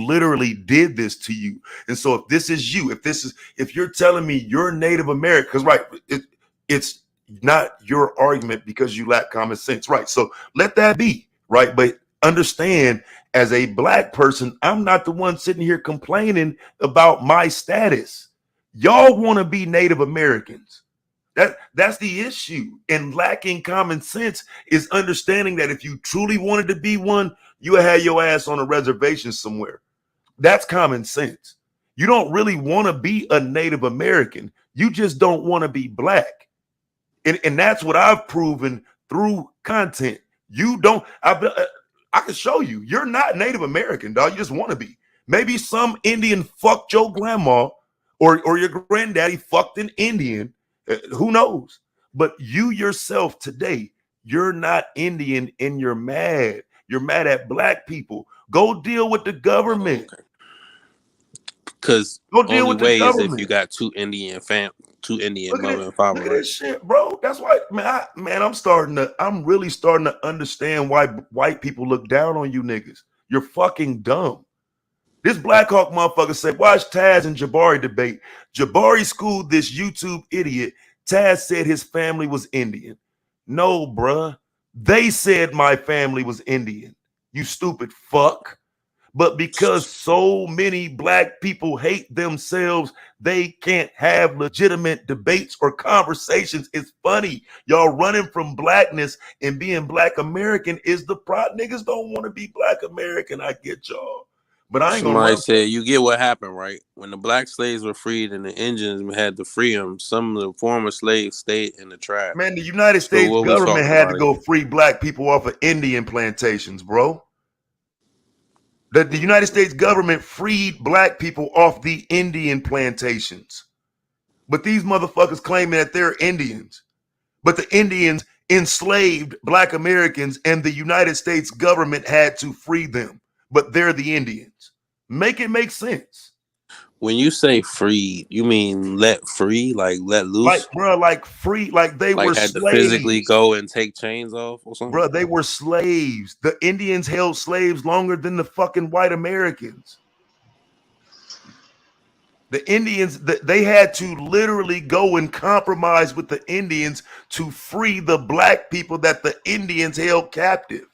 literally did this to you. And so if this is you, if you're telling me you're Native American, because right, it's not your argument because you lack common sense. Right. So let that be. Right. But understand, as a black person, I'm not the one sitting here complaining about my status. Y'all want to be Native Americans. That's the issue. And lacking common sense is understanding that if you truly wanted to be one, you would have your ass on a reservation somewhere. That's common sense. You don't really want to be a Native American. You just don't want to be black. And that's what I've proven through content. You don't, I can show you, you're not Native American, dog. You just want to be. Maybe some Indian fucked your grandma or your granddaddy fucked an Indian. Who knows? But you yourself today, you're not Indian and you're mad. You're mad at black people. Go deal with the government. Because only way is if you got two Indian mother and father. Look at this shit, bro. That's why, I'm really starting to understand why white people look down on you niggas. You're fucking dumb. This Black Hawk motherfucker said, watch Taz and Jabari debate. Jabari schooled this YouTube idiot. Taz said his family was Indian. No, bruh. They said my family was Indian. You stupid fuck. But because so many black people hate themselves, they can't have legitimate debates or conversations. It's funny. Y'all running from blackness and being black American is the problem. Niggas don't want to be black American. I get y'all. But I ain't gonna. Somebody said, you get what happened, right? When the black slaves were freed and the Indians had to free them, some of the former slaves stayed in the tribe. Man, the United States government had to go free black people off of Indian plantations, bro. The United States government freed black people off the Indian plantations. But these motherfuckers claiming that they're Indians. But the Indians enslaved black Americans and the United States government had to free them. But they're the Indians. Make it make sense. When you say free, you mean let free, like let loose? Like, bro, like free, like they were had slaves. To physically go and take chains off or something? Bro, they were slaves. The Indians held slaves longer than the fucking white Americans. The Indians, they had to literally go and compromise with the Indians to free the black people that the Indians held captive.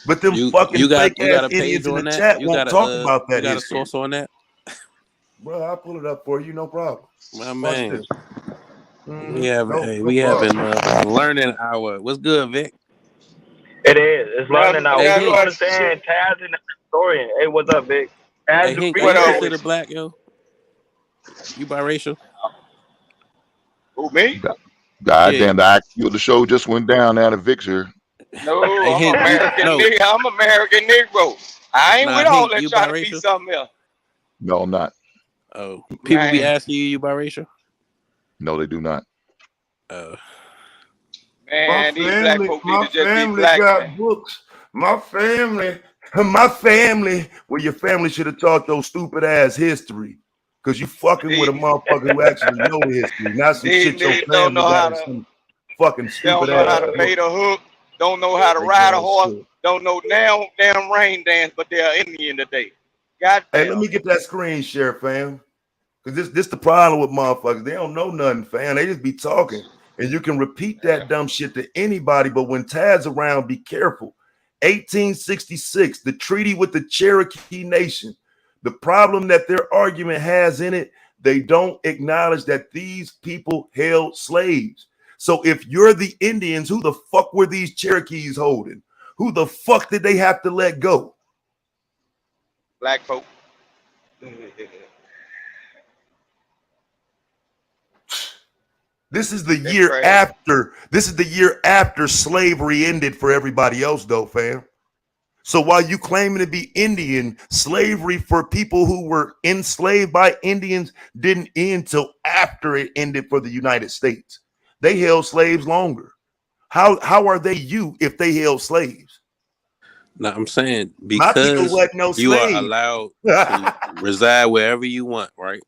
But them fucking fake ass Indians in the chat won't talk about that. You got a source on that? Bro, I'll pull it up for you, no problem. My man. We have a learning hour. What's good, Vic? It is. It's learning hour. You understand Taz and the historian. Hey, what's up, Vic? Hey, Hank, you consider black, yo? You biracial? Who, me? Goddamn, the IQ of the show just went down out of Victor. No, I'm American Negro. I ain't with all that trying to be something else. No, I'm not. Oh, people be asking you biracial? No, they do not. Man, these black folk need to just be black. Got books. My family. Well, your family should have taught your stupid ass history. Because you fucking with a motherfucker who actually know history. Not some shit your family got some fucking stupid ass. Don't know how to bait a hook. Don't know how to ride a horse. Don't know damn rain dance, but they're Indian today. God damn. Hey, let me get that screen share, fam. Because this the problem with motherfuckers. They don't know nothing, fam. They just be talking. And you can repeat that dumb shit to anybody, but when Tad's around, be careful. 1866, the treaty with the Cherokee Nation. The problem that their argument has in it, they don't acknowledge that these people held slaves. So if you're the Indians, who the fuck were these Cherokees holding? Who the fuck did they have to let go? Black folk. This is the year after. This is the year after slavery ended for everybody else, though, fam. So while you claiming to be Indian, slavery for people who were enslaved by Indians didn't end till after it ended for the United States. They held slaves longer. How are they you if they held slaves? No, I'm saying because you are allowed to reside wherever you want, right?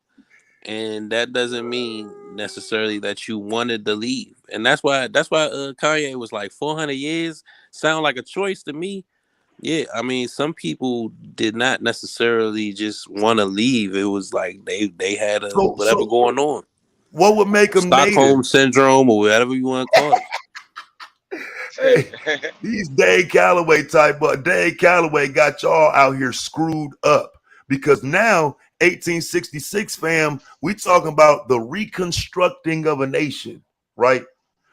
And that doesn't mean necessarily that you wanted to leave. And that's why Kanye was like 400 years sound like a choice to me. Yeah, I mean, some people did not necessarily just want to leave. It was like they had whatever going on. What would make them Stockholm native? syndrome or whatever you want to call it. Hey, these Dave Calloway type, but Dave Calloway got y'all out here screwed up because now 1866, fam, we talking about the reconstructing of a nation, right?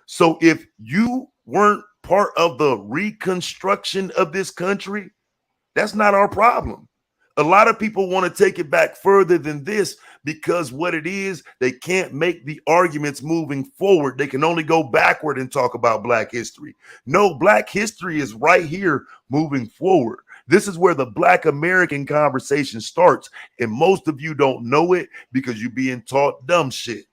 So if you weren't part of the reconstruction of this country, that's not our problem. A lot of people want to take it back further than this because what it is, they can't make the arguments moving forward. They can only go backward and talk about Black history. No, Black history is right here moving forward. This is where the Black American conversation starts. And most of you don't know it because you're being taught dumb shit.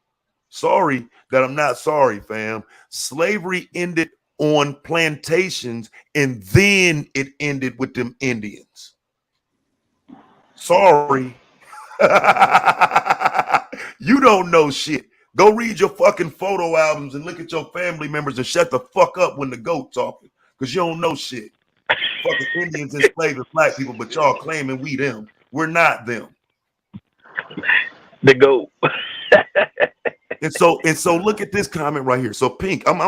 Sorry that I'm not sorry, fam. Slavery ended on plantations and then it ended with them Indians. Sorry. You don't know shit. Go read your fucking photo albums and look at your family members and shut the fuck up when the goat talking because you don't know shit. Fucking Indians enslaved Black people, but y'all claiming we them. We're not them. The goat. And so look at this comment right here. So Pink, I'm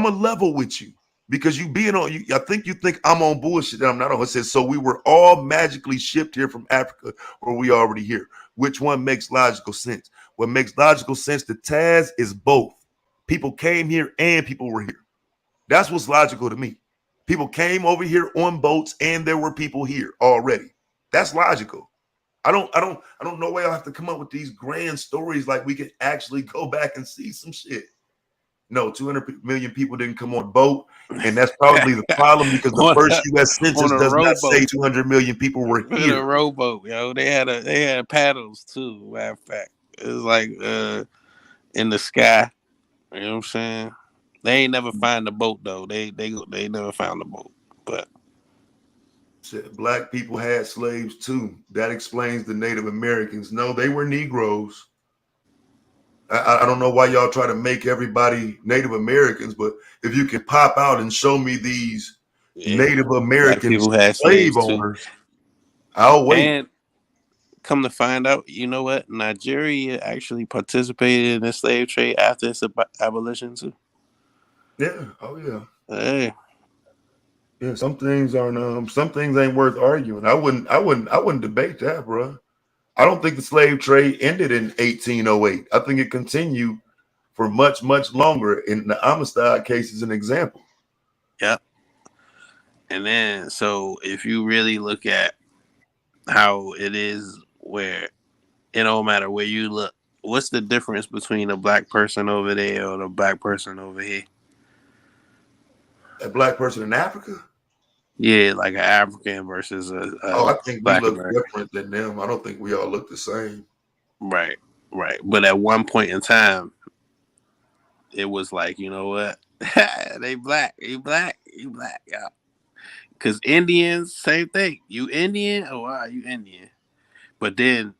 a level with you because you being on you. I think you think I'm on bullshit that I'm not on. It says so we were all magically shipped here from Africa, or we already here. Which one makes logical sense? What makes logical sense to Taz is both. People came here and people were here. That's what's logical to me. People came over here on boats and there were people here already. That's logical. I don't know why I'll have to come up with these grand stories like we could actually go back and see some shit. No, 200 million people didn't come on a boat, and that's probably the problem because the first U.S. census does not say 200 million people were here. In a rowboat, yo. They had paddles too. Matter of fact, it was like in the sky. You know what I'm saying? They ain't never find the boat though. They never found the boat, but. Black people had slaves too. That explains the Native Americans. No, they were Negroes. I don't know why y'all try to make everybody Native Americans, but if you can pop out and show me these Native American slave owners, I'll wait. And come to find out, you know what? Nigeria actually participated in the slave trade after its abolition too. Yeah. Oh yeah. Hey. Yeah, some things ain't worth arguing. I wouldn't debate that, bro. I don't think the slave trade ended in 1808. I think it continued for much, much longer. In the Amistad case is an example. Yep. And then, so if you really look at how it is where it don't matter where you look, what's the difference between a Black person over there or the Black person over here? A Black person in Africa? Yeah, like an African versus a I think Black we look American. different than them. I don't think we all look the same. Right. But at one point in time, it was like, you know what? They black. You black, yeah. Because Indians, same thing. You Indian? Oh, wow, you Indian. But then,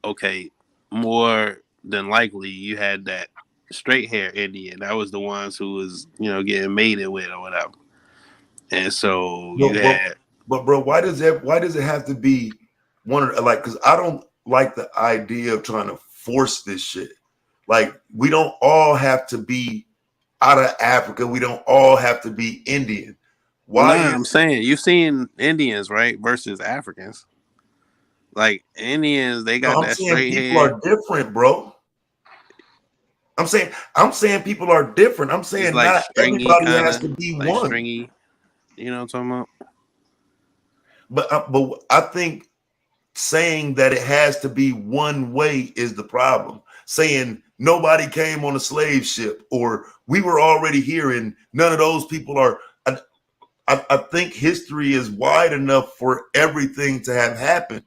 okay, more than likely, you had that straight hair Indian. That was the ones who was, getting mated with or whatever. And so but bro, why does it have to be one of like? Because I don't like the idea of trying to force this shit. Like we don't all have to be out of Africa. We don't all have to be Indian. Why? I'm saying you've seen Indians, right, versus Africans. Like Indians, they got that straight hair. People are different, bro. I'm saying people are different. I'm saying like not everybody has to be like one. Stringy. You know what I'm talking about? But I think saying that it has to be one way is the problem. Saying nobody came on a slave ship or we were already here and none of those people are. I think history is wide enough for everything to have happened.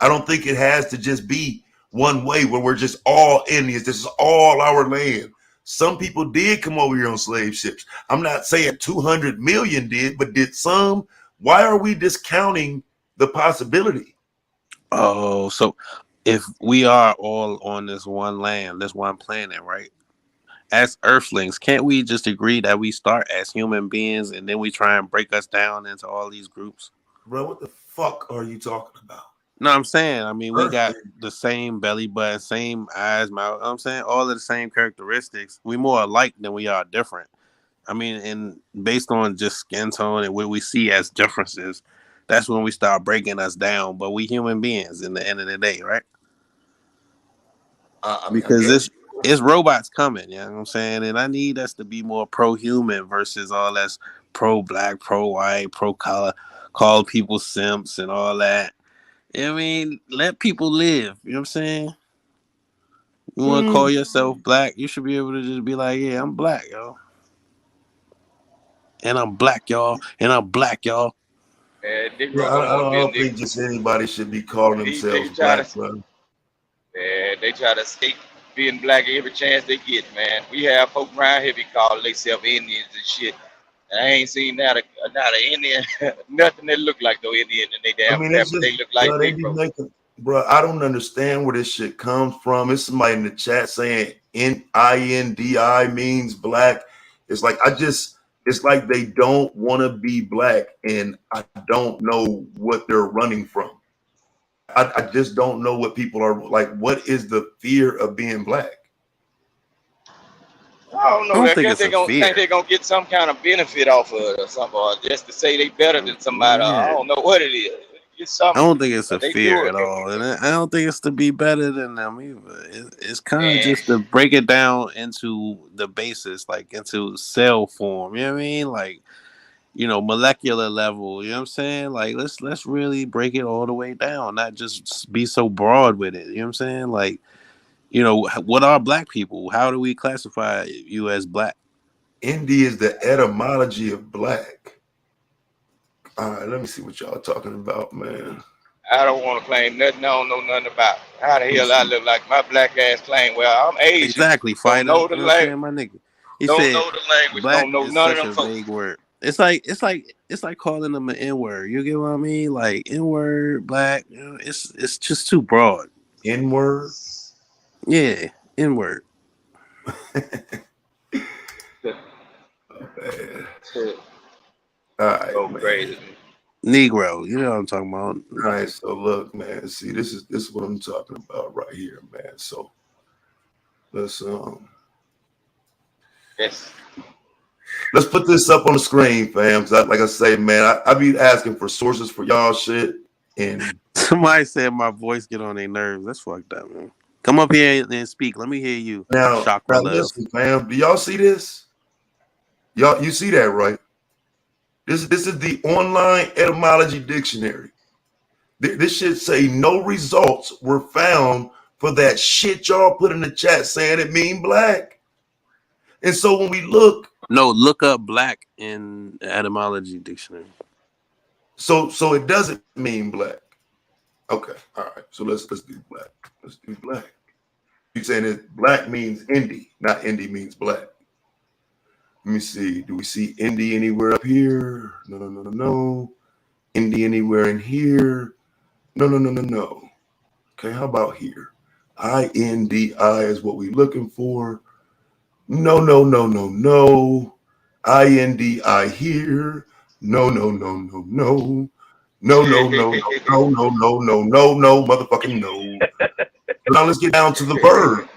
I don't think it has to just be one way where we're just all Indians. This is all our land. Some people did come over here on slave ships. I'm not saying 200 million did, but did some? Why are we discounting the possibility? Oh, so if we are all on this one land, this one planet, right? As Earthlings, can't we just agree that we start as human beings and then we try and break us down into all these groups? Bro, what the fuck are you talking about? No, I'm saying, I mean, we got Perfect. the same belly button, same eyes, mouth. I'm saying all of the same characteristics. We more alike than we are different. I mean, and based on just skin tone and what we see as differences, that's when we start breaking us down. But we human beings in the end of the day, right? I mean, I Because guess. it's robots coming, you know what I'm saying? And I need us to be more pro-human versus all that's pro-black, pro-white, pro-color, call people simps and all that. I mean, let people live. You know what I'm saying? You want to call yourself black, you should be able to just be like, yeah, I'm black, yo. And I'm black, y'all. And I'm black, y'all. Man, Yeah, Negro don't want to I be a don't think nigga. just anybody should be calling They themselves try black, to, bro. man, they try to escape being black every chance they get, man. We have folk around here be calling themselves Indians and shit. And I ain't seen not an Indian, nothing that look like no Indian in they I damn mean, crap, it's but just, they look like bro, they be Negro. making, bro, I don't understand where this shit comes from. It's somebody in the chat saying INDI means black. It's like, it's like they don't want to be black, and I don't know what they're running from. I just don't know what people are like. What is the fear of being black? I don't I know. don't I think guess it's they a gonna think fear. they're gonna get some kind of benefit off of it or something, or just to say they better than somebody. I Yeah. don't know what it is. It's I something, don't think it's a but they fear do at it. all. And I don't think it's to be better than them either. It's kind of Man, just to break it down into the basis, like into cell form. You know what I mean? Like, molecular level. You know what I'm saying? Like, let's really break it all the way down, not just be so broad with it. You know what I'm saying? Like, what are black people? How do we classify you as black? Indy is the etymology of black. All right, let me see what y'all talking about, man. I don't want to claim nothing I don't know nothing about. How the hell I look like my black ass claim? Well, I'm Asian. Exactly, Don't fighter. know You the know what I'm saying, language. my nigga? He Don't said know the language. black Don't know is none of such them a folks. vague word. It's like calling them an N-word. You get what I mean? Like N-word, black. It's just too broad. N-word? Yeah, N-word. All right, Go man. crazy. Negro. You know what I'm talking about. All right, so look, man. See, this is what I'm talking about right here, man. So let's Yes. let's put this up on the screen, fam. Like I say, man, I be asking for sources for y'all shit, and Somebody said my voice get on their nerves. That's fucked up, man. Come up here and speak. Let me hear you. now Chakra love. listen, fam. Do y'all see this? You see that, right? This is the online etymology dictionary. This shit say no results were found for that shit y'all put in the chat saying it mean black. And so when we look up black in the etymology dictionary. So it doesn't mean black. Okay, all right. So let's do black. Let's do black. You saying that black means indie, not indie means black. Let me see. Do we see indie anywhere up here? No. Indie anywhere in here? No. Okay, how about here? INDI is what we're looking for. No. INDI here. No, motherfucking no. Now let's get down to the verb,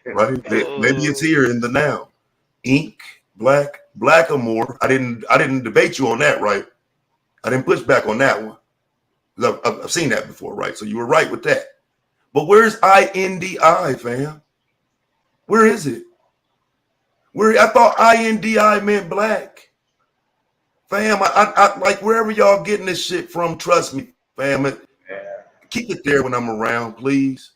right? Maybe it's here in the noun. Ink, black, blackamoor. I didn't debate you on that, right? I didn't push back on that one. I've seen that before, right? So you were right with that. But where's INDI, fam? Where is it? I thought INDI meant black. Fam, I like wherever y'all getting this shit from, trust me, fam. Keep it there when I'm around, please.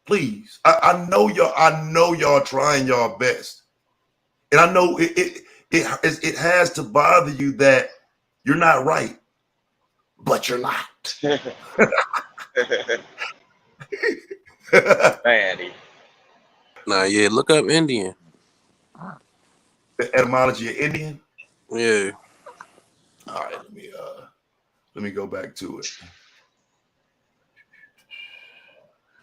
Please. I know y'all trying y'all best. And I know it has to bother you that you're not right. But you're not. Man, Nah, yeah, look up Indian. The etymology of Indian? Yeah. All right, let me go back to it.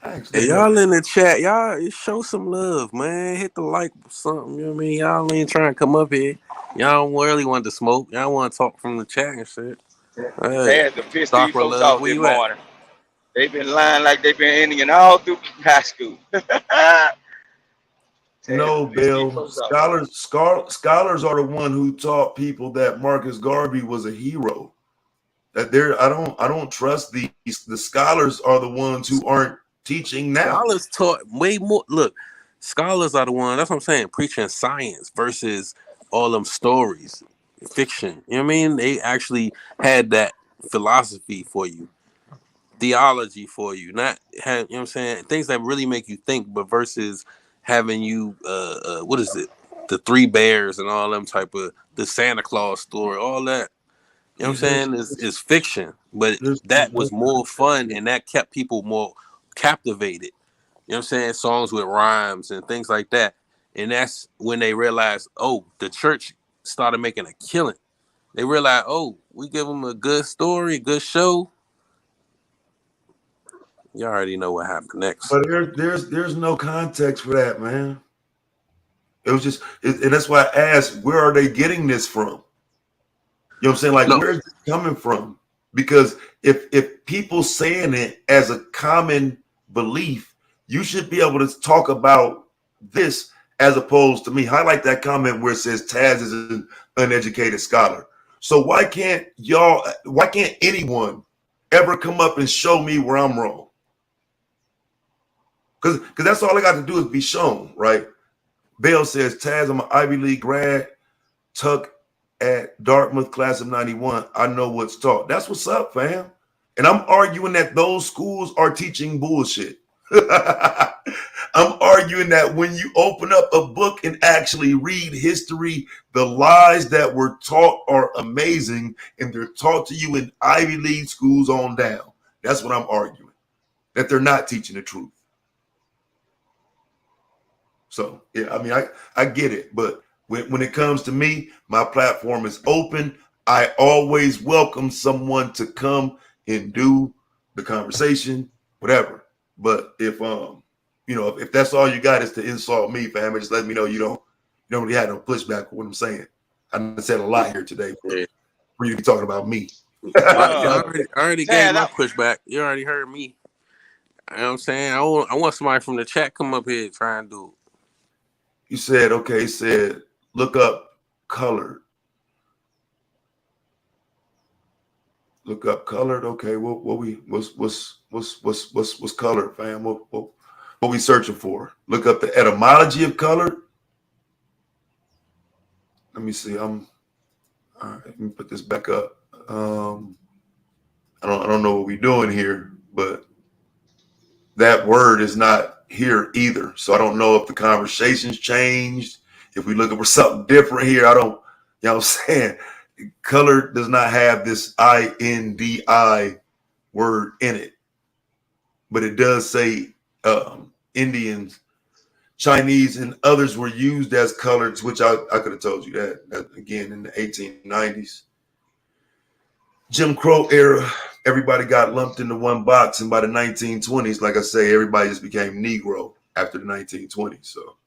Hey, y'all in the chat, y'all show some love, man. Hit the like or something. You know what I mean? Y'all ain't trying to come up here. Y'all don't really want to smoke. Y'all want to talk from the chat and shit. Hey, had to piss these Chakra folks love, off where this you at? morning. They've been lying like they've been Indian all through high school. No, Piss these Bill. folks off. Scholars are the one who taught people that Marcus Garvey was a hero. That I don't trust the scholars are the ones who aren't teaching now. Scholars taught way more. Look, scholars are the ones. That's what I'm saying. Preaching science versus all them stories, fiction. You know what I mean? They actually had that philosophy for you, theology for you. Not have, you know what I'm saying, things that really make you think, but versus having you what is it? The Three Bears and all them type of the Santa Claus story, all that. You know what I'm saying? Is fiction, but that was more fun and that kept people more captivated. You know what I'm saying? Songs with rhymes and things like that. And that's when they realized, oh, the church started making a killing. They realized, oh, we give them a good story, a good show. You already know what happened next. But there's no context for that, man. It was just, and that's why I asked, where are they getting this from? You know what I'm saying? Like, where's this coming from? Because if people saying it as a common belief, you should be able to talk about this as opposed to me. Highlight that comment where it says Taz is an uneducated scholar. So why can't anyone ever come up and show me where I'm wrong? Because that's all I got to do is be shown, right? Bale says, Taz, I'm an Ivy League grad, Tuck at Dartmouth, class of 91. I know what's taught. That's what's up, fam. And I'm arguing that those schools are teaching bullshit. I'm arguing that when you open up a book and actually read history, the lies that were taught are amazing, and they're taught to you in Ivy League schools on down. That's what I'm arguing, that they're not teaching the truth. So, yeah, I mean, I get it, but when it comes to me, my platform is open. I always welcome someone to come and do the conversation, whatever. But if if that's all you got is to insult me, fam, just let me know you don't really have no pushback for what I'm saying. I said a lot here today for you to be talking about me. I already gave my pushback. You already heard me. You know what I'm saying? I want somebody from the chat come up here and try and do it. You said, okay, said look up colored. Look up colored. Okay, what's colored, fam? What we searching for? Look up the etymology of colored. Let me see. All right, let me put this back up. I don't know what we're doing here, but that word is not here either. So I don't know if the conversation's changed. If we're looking for something different here, I don't, you know what I'm saying? Color does not have this INDI word in it, but it does say Indians, Chinese, and others were used as coloreds, which I could have told you that again in the 1890s. Jim Crow era, everybody got lumped into one box, and by the 1920s, like I say, everybody just became Negro after the 1920s. So,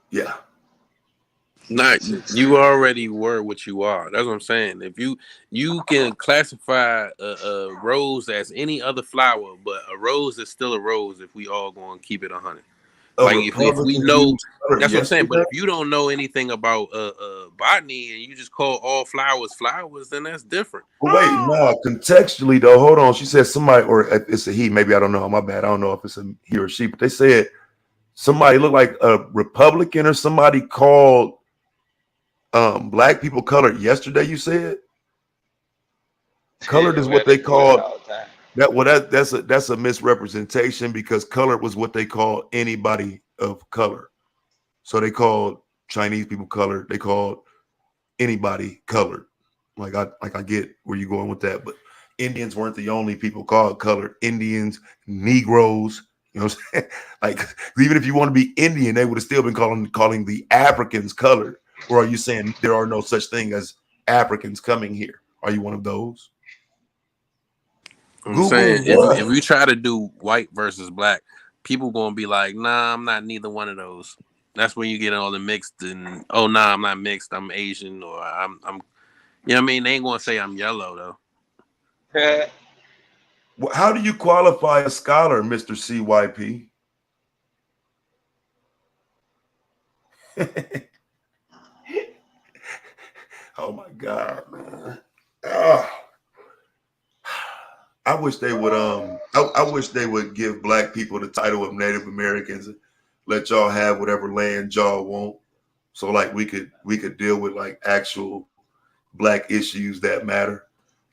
yeah. Not you already were what you are. That's what I'm saying. If you can classify a rose as any other flower, but a rose is still a rose if we all going to keep it 100. Like if we know, that's what I'm saying. But if you don't know anything about botany and you just call all flowers flowers, then that's different. Well, wait, no, contextually though, hold on. She said somebody, or it's a he, maybe, I don't know. My bad. I don't know if it's a he or she, but they said somebody looked like a Republican or somebody called black people colored yesterday. You said colored is what they called that. Well, that's a misrepresentation, because colored was what they called anybody of color. So they called Chinese people colored. They called anybody colored. Like I get where you're going with that, but Indians weren't the only people called colored. Indians, Negroes, you know what I'm saying? Like, even if you want to be Indian, they would have still been calling the Africans colored. Or are you saying there are no such thing as Africans coming here? Are you one of those? I'm saying if we try to do white versus black, people gonna be like, nah, I'm not neither one of those. That's when you get all the mixed and nah, I'm not mixed, I'm Asian, or I'm you know what I mean? They ain't gonna say I'm yellow though. How do you qualify a scholar, Mr. CYP? Oh my God, man. I wish they would I wish they would give black people the title of Native Americans and let y'all have whatever land y'all want. So like we could deal with like actual black issues that matter.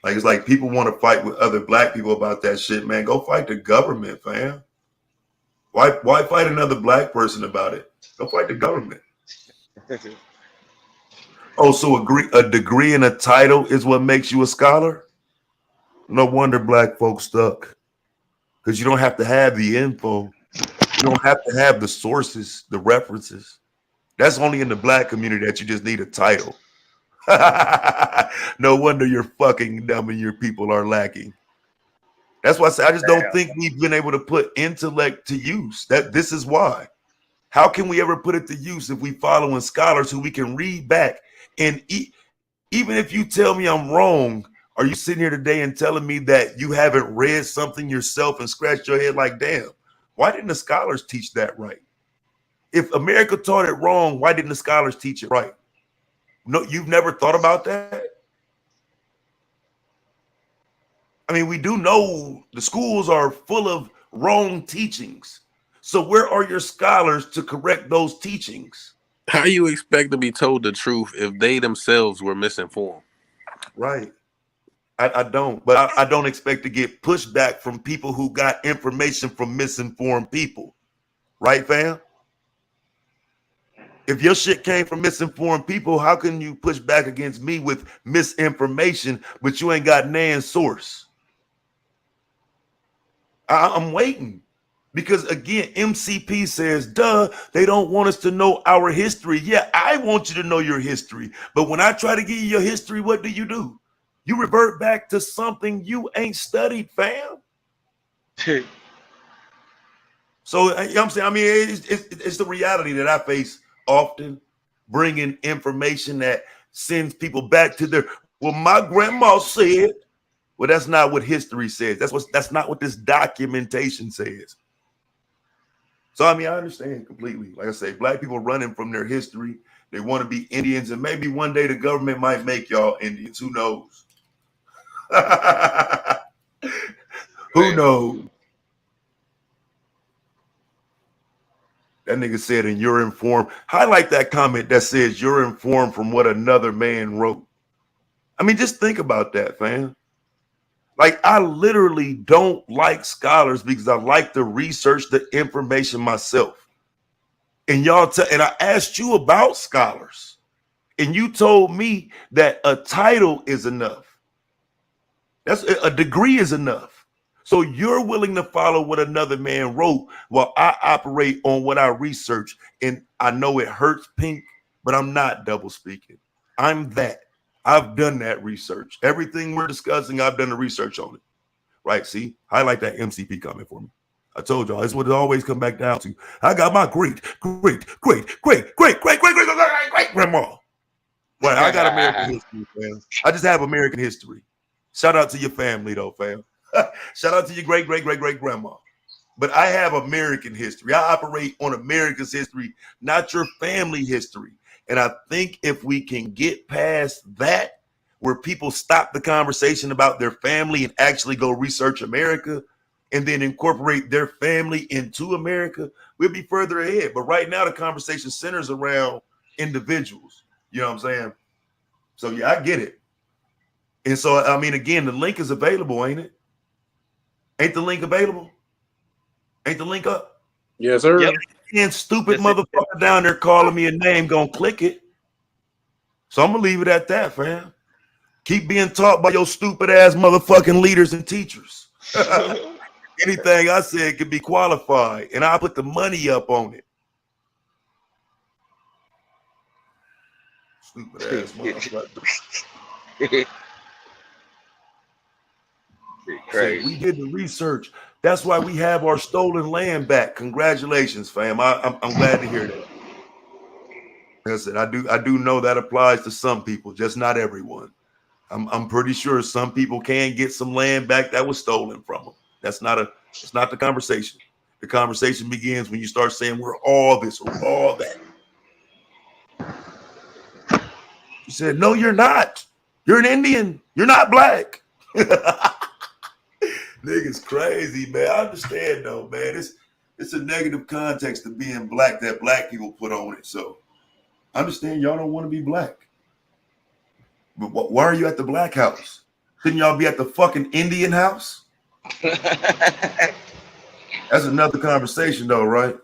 Like it's like people want to fight with other black people about that shit, man. Go fight the government, fam. Why fight another black person about it? Go fight the government. Oh, so a degree and a title is what makes you a scholar? No wonder black folks stuck. Because you don't have to have the info. You don't have to have the sources, the references. That's only in the black community that you just need a title. No wonder you're fucking dumb and your people are lacking. That's why I say I just don't think we've been able to put intellect to use. This is why. How can we ever put it to use if we following scholars who we can read back? And even if you tell me I'm wrong, are you sitting here today and telling me that you haven't read something yourself and scratched your head like, damn, why didn't the scholars teach that right? If America taught it wrong, why didn't the scholars teach it right? No, you've never thought about that? I mean, we do know the schools are full of wrong teachings. So where are your scholars to correct those teachings? How you expect to be told the truth if they themselves were misinformed? Right. I don't. But I don't expect to get pushback from people who got information from misinformed people. Right, fam? If your shit came from misinformed people, how can you push back against me with misinformation, but you ain't got nan source? I'm waiting. Because again, MCP says, duh, they don't want us to know our history. Yeah, I want you to know your history. But when I try to give you your history, what do? You revert back to something you ain't studied, fam. So, you know what I'm saying? I mean, it's the reality that I face often, bringing information that sends people back to their, well, my grandma said. Well, that's not what history says. That's not what this documentation says. So, I mean, I understand completely. Like I say, black people running from their history. They want to be Indians, and maybe one day the government might make y'all Indians. Who knows? Who knows? That nigga said, and you're informed. Highlight that comment that says you're informed from what another man wrote. I mean, just think about that, fam. Like, I literally don't like scholars because I like to research the information myself. And and I asked you about scholars, and you told me that a title is enough. That's a degree is enough. So you're willing to follow what another man wrote while I operate on what I research. And I know it hurts, Pink, but I'm not double speaking. I'm that. I've done that research. Everything we're discussing, I've done the research on it. Right? See, highlight that MCP comment for me. I told y'all, it's what it always come back down to. I got my great grandma. Well, I got American history, fam. I just have American history. Shout out to your family, though, fam. Shout out to your great grandma. But I have American history. I operate on America's history, not your family history. And I think if we can get past that, where people stop the conversation about their family and actually go research America and then incorporate their family into America, we'll be further ahead. But right now, the conversation centers around individuals. You know what I'm saying? So, yeah, I get it. And so, I mean, again, the link is available, ain't it? Ain't the link available? Ain't the link up? Yes, sir. Yep. And stupid motherfucker down there calling me a name gonna click it. So I'm gonna leave it at that, fam. Keep being taught by your stupid ass motherfucking leaders and teachers. Anything I said could be qualified, and I put the money up on it. Stupid ass motherfucker. Crazy. We did the research. That's why we have our stolen land back. Congratulations, fam. I'm glad to hear that. Like I said, I do know that applies to some people, just not everyone. I'm pretty sure some people can get some land back that was stolen from them. It's not the conversation. The conversation begins when you start saying we're all this or we're all that. You said, no, you're not. You're an Indian. You're not black. Niggas crazy, man. I understand though, man. It's a negative context of being black that black people put on it. So I understand y'all don't want to be black. But why are you at the black house? Shouldn't y'all be at the fucking Indian house? That's another conversation though, right?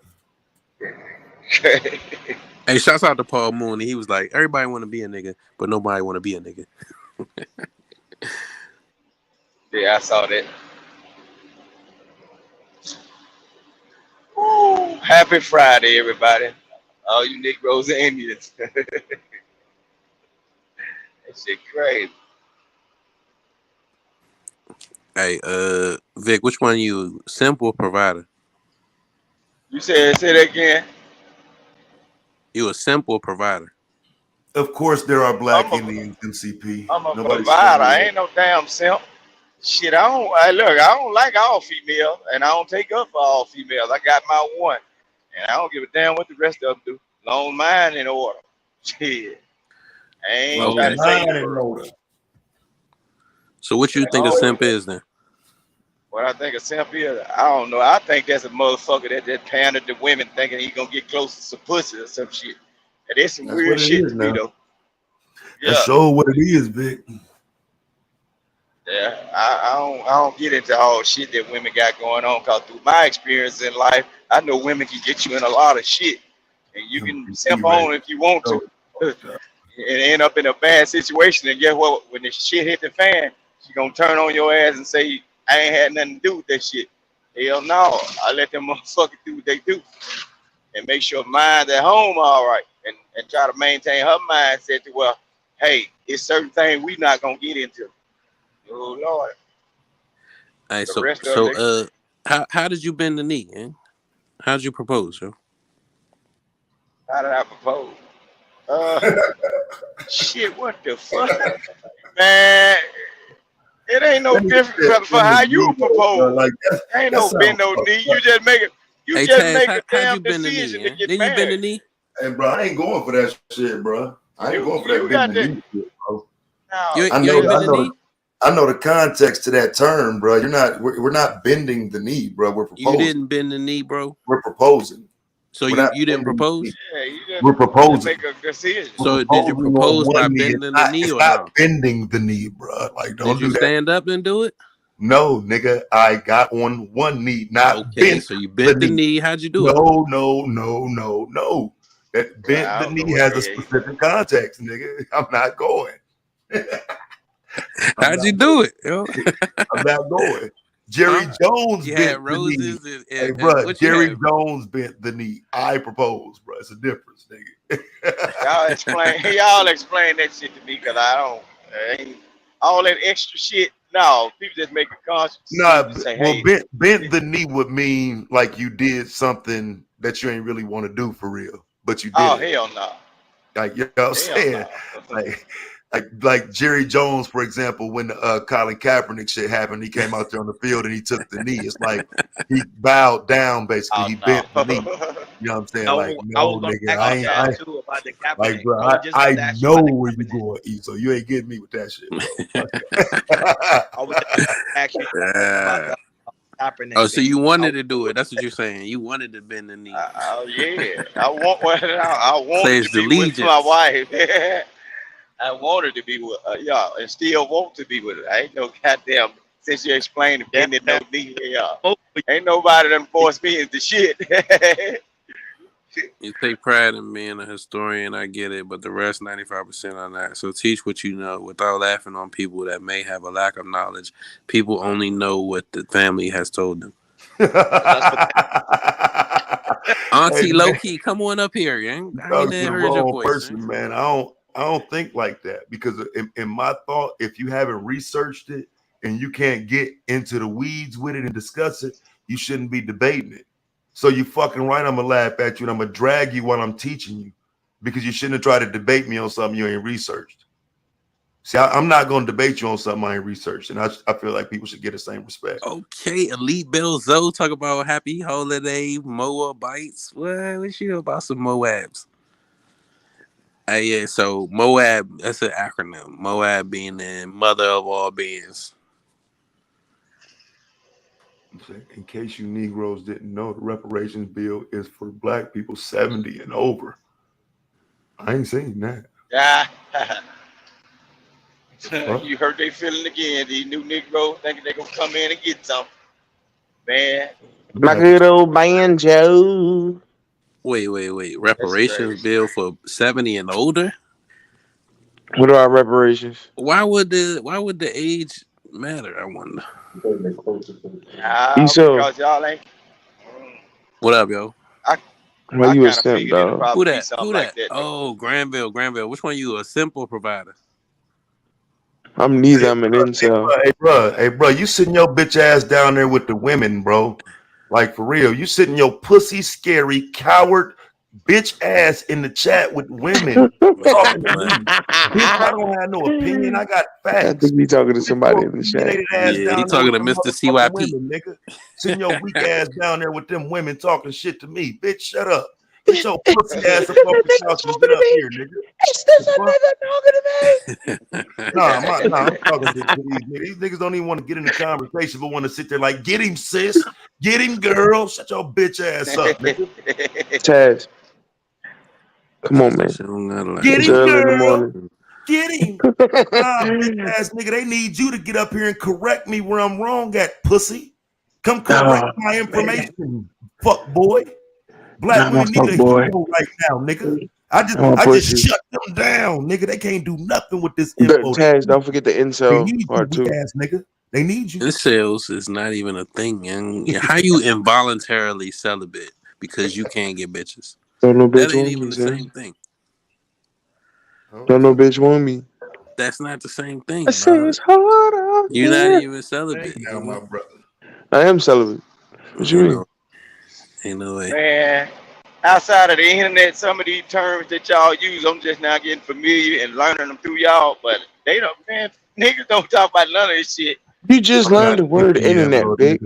Hey, shouts out to Paul Mooney. He was like, everybody want to be a nigga, but nobody want to be a nigga. Yeah, I saw that. Woo, happy Friday, everybody. All you Negroes and Indians. That shit crazy. Hey, Vic, which one you, simp or provider? You say that again? You a simp or provider? Of course there are black Indians, MCP. I'm a provider. I ain't no damn simp. Shit, I don't like all females, and I don't take up for all females. I got my one, and I don't give a damn what the rest of them do. Long mine in order. Shit. I ain't trying to say it. So what you think a simp is then? What I think a simp is, I don't know. I think that's a motherfucker that pandered to women thinking he gonna get close to some pussy or some shit. And there's some weird shit to me though. Yeah. That show what it is, Vic. Yeah, I don't get into all shit that women got going on, cause through my experience in life, I know women can get you in a lot of shit, and you can simp on if you want to, and end up in a bad situation. And guess what? When the shit hit the fan, she gonna turn on your ass and say, I ain't had nothing to do with that shit. Hell no, I let them motherfuckers do what they do, and make sure mine's at home all right, and try to maintain her mindset to, well, hey, it's certain things we not gonna get into. Oh Lord. Hey, so how did you bend the knee, man? How'd you propose, yo? How did I propose? Shit, what the fuck? Man, it ain't no different for how you propose. Ain't no bend no knee. You just make it. You just make a damn decision to get married. Did you bend the knee? Hey, bro, I ain't going for that shit, bro. I ain't going for that bend the knee shit, bro. I know the context to that term, bro. We're not bending the knee, bro. We're proposing. You didn't bend the knee, bro. We're proposing. So you didn't propose? Yeah, you just we're proposing. Make a decision. So did you propose by bending the knee or not bending the knee, bro? Like, don't did you stand up and do it? No, nigga. I got on one knee, not bent. So you bent the knee. How'd you do it? No. That bent the knee has a specific context, nigga. I'm not going. How'd you do it? Yo? I'm not going. Jerry Jones bent the knee. Hey, bro, Jerry Jones bent the knee. I proposed, bro. It's a difference, nigga. Y'all explain that shit to me, because I ain't all that extra shit. No, people just make a conscious decision. Say, hey, bent the knee would mean like you did something that you ain't really want to do for real, but you did. Oh, hell no. Like, you know what I'm saying? Like Jerry Jones, for example, when the Colin Kaepernick shit happened, he came out there on the field and he took the knee. It's like he bowed down, basically. He bent the knee. You know what I'm saying? Nigga, I know where you going, E. So you ain't getting me with that shit, bro. So you wanted to do it. That's what you're saying. You wanted to bend the knee. Yeah. I want to be with my wife. I wanted to be with y'all, and still want to be with her. I ain't no goddamn, since you explained the bending no knee, y'all. Ain't nobody done forced me into shit. You take pride in being a historian, I get it, but the rest 95% on that. So teach what you know without laughing on people that may have a lack of knowledge. People only know what the family has told them. Auntie Low-Key, come on up here, gang. I ain't never heard your voice, person, man. I don't think like that, because in my thought, if you haven't researched it and you can't get into the weeds with it and discuss it, you shouldn't be debating it. So you fucking right, I'm gonna laugh at you and I'm gonna drag you while I'm teaching you, because you shouldn't have tried to debate me on something you ain't researched. See, I'm not going to debate you on something I ain't researched, and I feel like people should get the same respect. Okay, Elite Bill Zoe talk about happy holiday Moabites. What you know about some Moabs? Yeah, so Moab, that's an acronym. Moab being the mother of all beings. In case you Negroes didn't know, the reparations bill is for black people 70 and over. I ain't seen that. Yeah. You heard they feeling again. These new Negroes thinking they gonna come in and get something. Man. My good old banjo. Wait. Reparations bill for 70 and older? What are our reparations? Why would the age matter? I wonder. Because y'all ain't. What up, yo? Well, you a simp, dog. Who that? Oh, Granville. Which one you? A simple provider? I'm neither. I'm an incel. Hey, bro, you sitting your bitch ass down there with the women, bro. Like, for real. You sitting your pussy, scary, coward, bitch ass in the chat with women. Talking to me. Bitch, I don't have no opinion. I got facts. I think you talking to somebody in the chat. Yeah, he talking to Mr. CYP. Women, nigga. Sitting your weak ass down there with them women talking shit to me. Bitch, shut up. Get your pussy ass up off the couch and get up here, nigga. Is this a nigga talking to me? No, I'm talking to these niggas. These niggas don't even want to get in the conversation, but want to sit there like, get him, sis. Get him, girl. Shut your bitch ass up, nigga. Chaz. Come on, man. Get It's him, early in the girl. morning. Get him. Bitch ass nigga, they need you to get up here and correct me where I'm wrong at, pussy. Come correct my information, fuck boy. Black women need a hero right now, nigga. I just shut them down, nigga. They can't do nothing with this info. Taz, don't forget the incel they need part you, too. ass nigga. They need you. Incels is not even a thing, and how you involuntarily celibate because you can't get bitches? Don't no bitch That ain't want even me, the sir. same thing. Don't no bitch want me. That's not the same thing. I say it's hard out You're here. not even celibate. Now, my brother. I am celibate. What you mean? Ain't no way. Man, outside of the internet, some of these terms that y'all use, I'm just now getting familiar and learning them through y'all. But they don't, man, niggas don't talk about none of this shit. You just learned the word internet, big.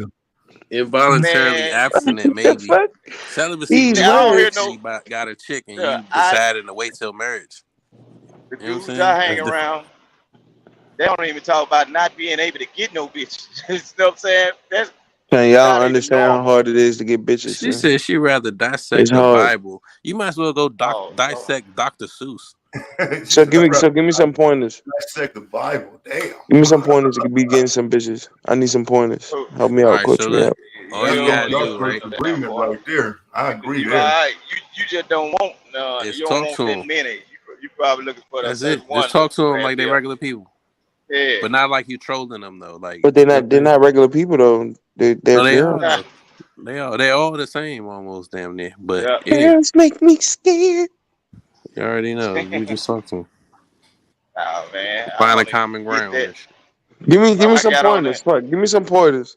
Involuntarily abstinent, maybe. Celibacy These means words. you got a chick and you decided to wait till marriage. The You know what dudes I'm I saying? hang That's around, they don't even talk about not being able to get no bitch. You know what I'm saying? That's Can y'all understand how hard it is to get bitches? She said she'd rather dissect It's the hard. Bible. You might as well go dissect Dr. Seuss. So give me some pointers. Dissect the Bible. Damn. Give me some pointers to be getting some bitches. I need some pointers. Help me out, Alright, coach so me look, out. all you gotta do, right? Agreement right there. I agree You there. alright. You just don't want Is you don't talk want to that 'em. many. You probably looking for That's that it. one. Just talk to them like they Granville. regular people. Yeah. But not like you trolling them though. Like, But they're not regular people though. They're no, they are. girls. Though. They're all the same almost damn near. But yeah, Girls make me scared. you already know. You just talk to them. Oh man. Find a common ground. that. Give me some got on pointers. Fuck. Give me some pointers.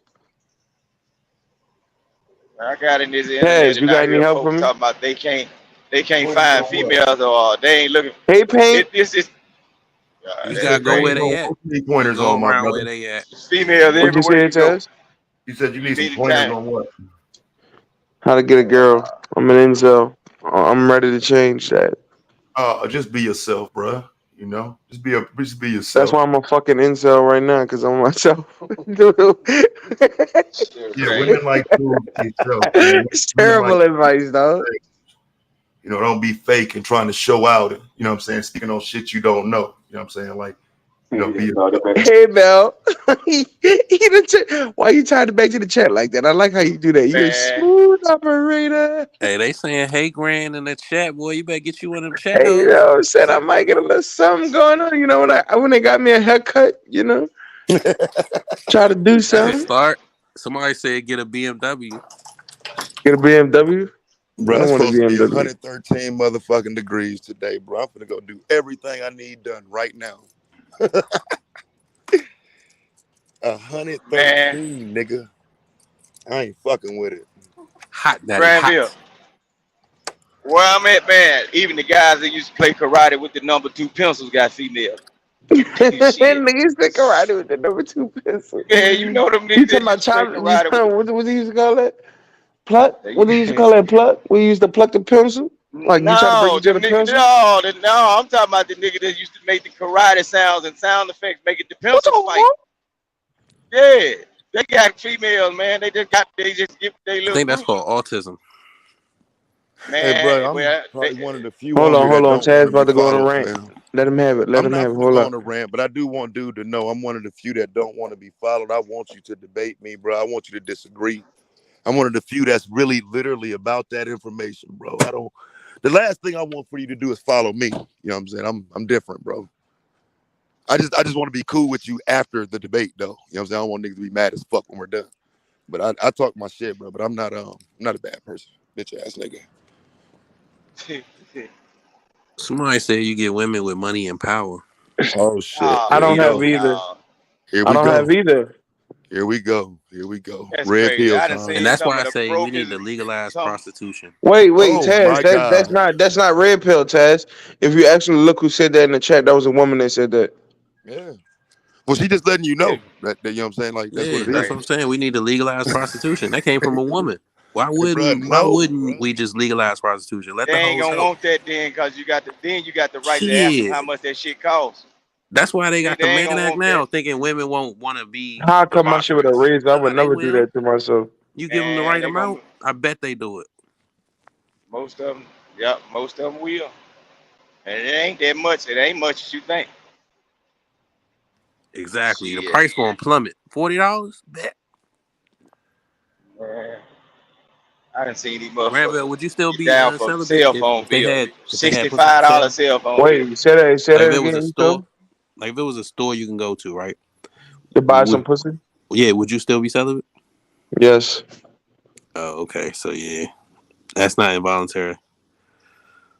I got in this Taz, internet you and got I any hear help folks for me? talking about they can't find females or they ain't looking. Hey, Paint. This is You gotta go where they at. Pointers Go on my around brother. where they at. females What'd you everywhere say, you go. Taz? You said you need some Anytime. pointers on what? How to get a girl. I'm an incel. I'm ready to change that. Just be yourself, bro. You know, just be yourself. That's why I'm a fucking incel right now, because I'm myself. Yeah, women like you yourself, man. It's terrible advice, dog. You know, don't be fake and trying to show out. You know what I'm saying? Speaking on shit you don't know. You know what I'm saying? Like, you know, be yourself. Hey, Mel. Why you tied it back to the chat like that? I like how you do that. You a smooth operator. Hey, they saying hey Grand in the chat, boy. You better get you one of them chat Hey, you hoes. know, said I might get a little something going on. You know, when they got me a haircut, you know, try to do something. Start. Somebody said get a BMW. Get a BMW. Bro, I it's don't want a supposed to be BMW. 113 motherfucking degrees today, bro. I'm gonna go do everything I need done right now. 113, nigga. I ain't fucking with it. Hot daddy. Granville. Where I'm at, man, even the guys that used to play karate with the number 2 pencils got females. Niggas said karate with the number 2 pencil. Yeah, you know them You niggas talking that about used to play karate with what they used to call that? Pluck? the, What they used to call that pluck? We used to pluck the pencil? Like you try to break No, each other them niggas, pencil? no, I'm talking about the nigga that used to make the karate sounds and sound effects, make it the What pencil the fight. fuck? Yeah, they got females, man. They just give their I little think that's group, called autism. Hey, bro, man. I'm Well, probably one of the few Hold on here on, that don't Chaz want to be about to go on a followed, rant. fam. Let him have it. I'm not gonna Hold go up. on a rant, but I do want dude to know I'm one of the few that don't want to be followed. I want you to debate me, bro. I want you to disagree. I'm one of the few that's really literally about that information, bro. The last thing I want for you to do is follow me. You know what I'm saying? I'm different, bro. I just want to be cool with you after the debate, though. You know what I'm saying? I don't want niggas to be mad as fuck when we're done. But I talk my shit, bro. But I'm not a bad person, bitch ass nigga. Somebody said you get women with money and power. Oh shit! I don't have either. Here I we don't go. have either. Here we go. Here we go. That's Red crazy. pill I done time. seen And that's some why of I the say we need to brokest, legalize some, prostitution. Wait, Oh Taz, my God. that's not red pill, Taz. If you actually look who said that in the chat, that was a woman that said that. Yeah. Well, she just letting you know that you know what I'm saying? Like that's what Yeah, it that's is. what I'm saying. We need to legalize prostitution. That came from a woman. Why Bruh, wouldn't we just legalize prostitution? Let they the ain't hoes gonna help. want that then, cause you got the right to ask them how Shit. much that shit costs. That's why they got They the ain't Mann gonna Act want that. now, thinking women won't want to be How I cut my shit with a provocatrice. razor? I would Nah, they never do will. that to myself. You give them the Man, right they gonna amount, I bet they do it. most of them will, and it ain't that much. It ain't much as you think. Exactly. The Shit. price gonna plummet. $40? Bet. Man, I done seen these Granville, motherfuckers would you still get be down for celibate cell if phone they bill. had pussy on $65 sale? cell phone bill. Wait, say that Like if it was a again, store, so like if it was a store you can go to, right? to buy Would some pussy? would you still be celibate? Yes. Oh, okay. So yeah, that's not involuntary.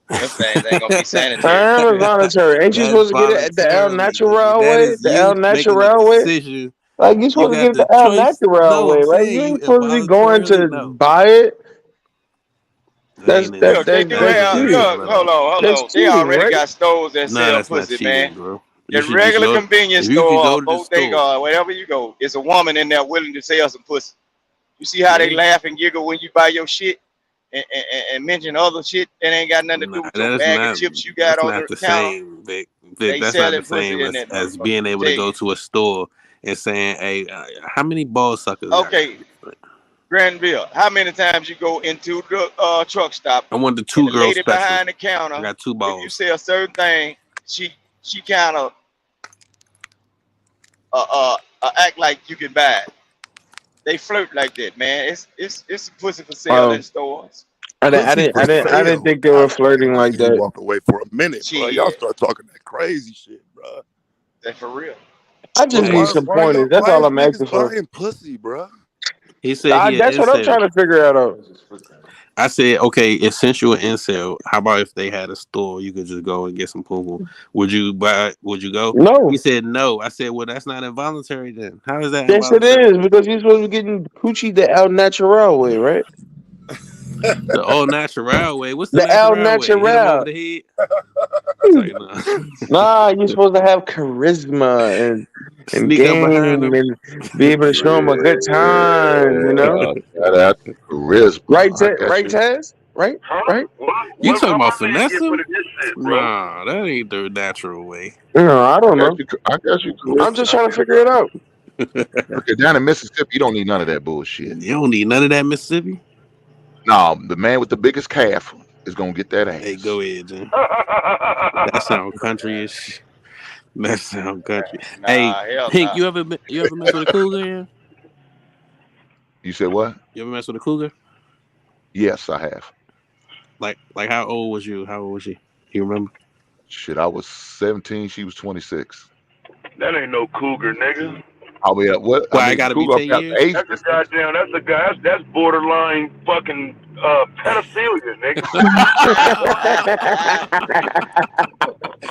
Them things ain't gonna be sanitary. I'm involuntary. Ain't you That's supposed to get it at the El voluntarily, nigga. Natural That way? is The El you making a Natural way? decision. Like you You supposed to got get it the the El choice. Natural No, way, I'm right? saying You you ain't supposed to be going involuntarily to know. buy it. That ain't it. Look, they do That ain't That's have. cheating. Look, involuntary at hold all. on. That's They cheating, already right? got stores that Nah, sell that's not pussy, man. cheating, bro. The You regular should convenience if you could store, go or to the bodega, store. or wherever you go, it's a woman in there willing to sell some pussy. You see how they Yeah. laugh and giggle when you buy your shit and mention other shit that ain't got nothing to do Nah, with your that is bag of not. chips you got That's on not the the counter. same, Vic. They That's not the selling pussy same in that as motherfucker. being able Tell to go you. to a store and saying, "Hey, how many ball suckers I got?" Okay, Granville, how many times you go into the truck stop I want the and 2 the girl lady special. behind the I counter, got 2 if you balls. say a certain thing, she kind of act like you can buy it. They flirt like that, man. It's pussy for sale in stores. Pussy for I didn't sale. think they were I flirting like niggas that. walked away for a minute, bro. Y'all Shit, start talking that crazy shit, bro. that's for real. I just But need Hey, some pointers. That's why all is I'm asking niggas for. buying pussy, bro? he said he an That's what I'm incel. trying to figure out. I said, okay, since you're an incel, how about if they had a store you could just go and get some poo? Would you buy? Would you go? No. He said no. I said, well, that's not involuntary then. How is that Yes, it involuntary? is because you're supposed to be getting coochie the El Natural way, right? The all natural way. What's the The El natural way? Hit him over Natural. the head. It's like, nah. Nah, you're supposed to have charisma and Sneak up behind game him. and be able to show them a good time, you know? Shout out to charisma. I got Right, you. Taz? Right? Right? You What talking my about man finesse get for him? this shit, bro? Nah, that ain't the natural way. No, I I don't got know. you. I got you, I'm charisma. just trying to figure it out. Okay, down in Mississippi, you don't need none of that bullshit. You don't need none of that, Mississippi. No, the man with the biggest calf is gonna get that ass. Hey, go ahead, Jen. That sound country-ish. That sound country. Nah, Hey, hell Pink, nah. you ever mess with a cougar? Yeah? You said what? You ever mess with a cougar? Yes, I have. Like how old was you? How old was she? You remember? Shit, I was 17. She was 26. That ain't no cougar, nigga. I mean, what? Well, I I mean, gotta be cougar 10 got years. the age That's a difference. goddamn. That's a guy. That's borderline fucking pedophilia, nigga.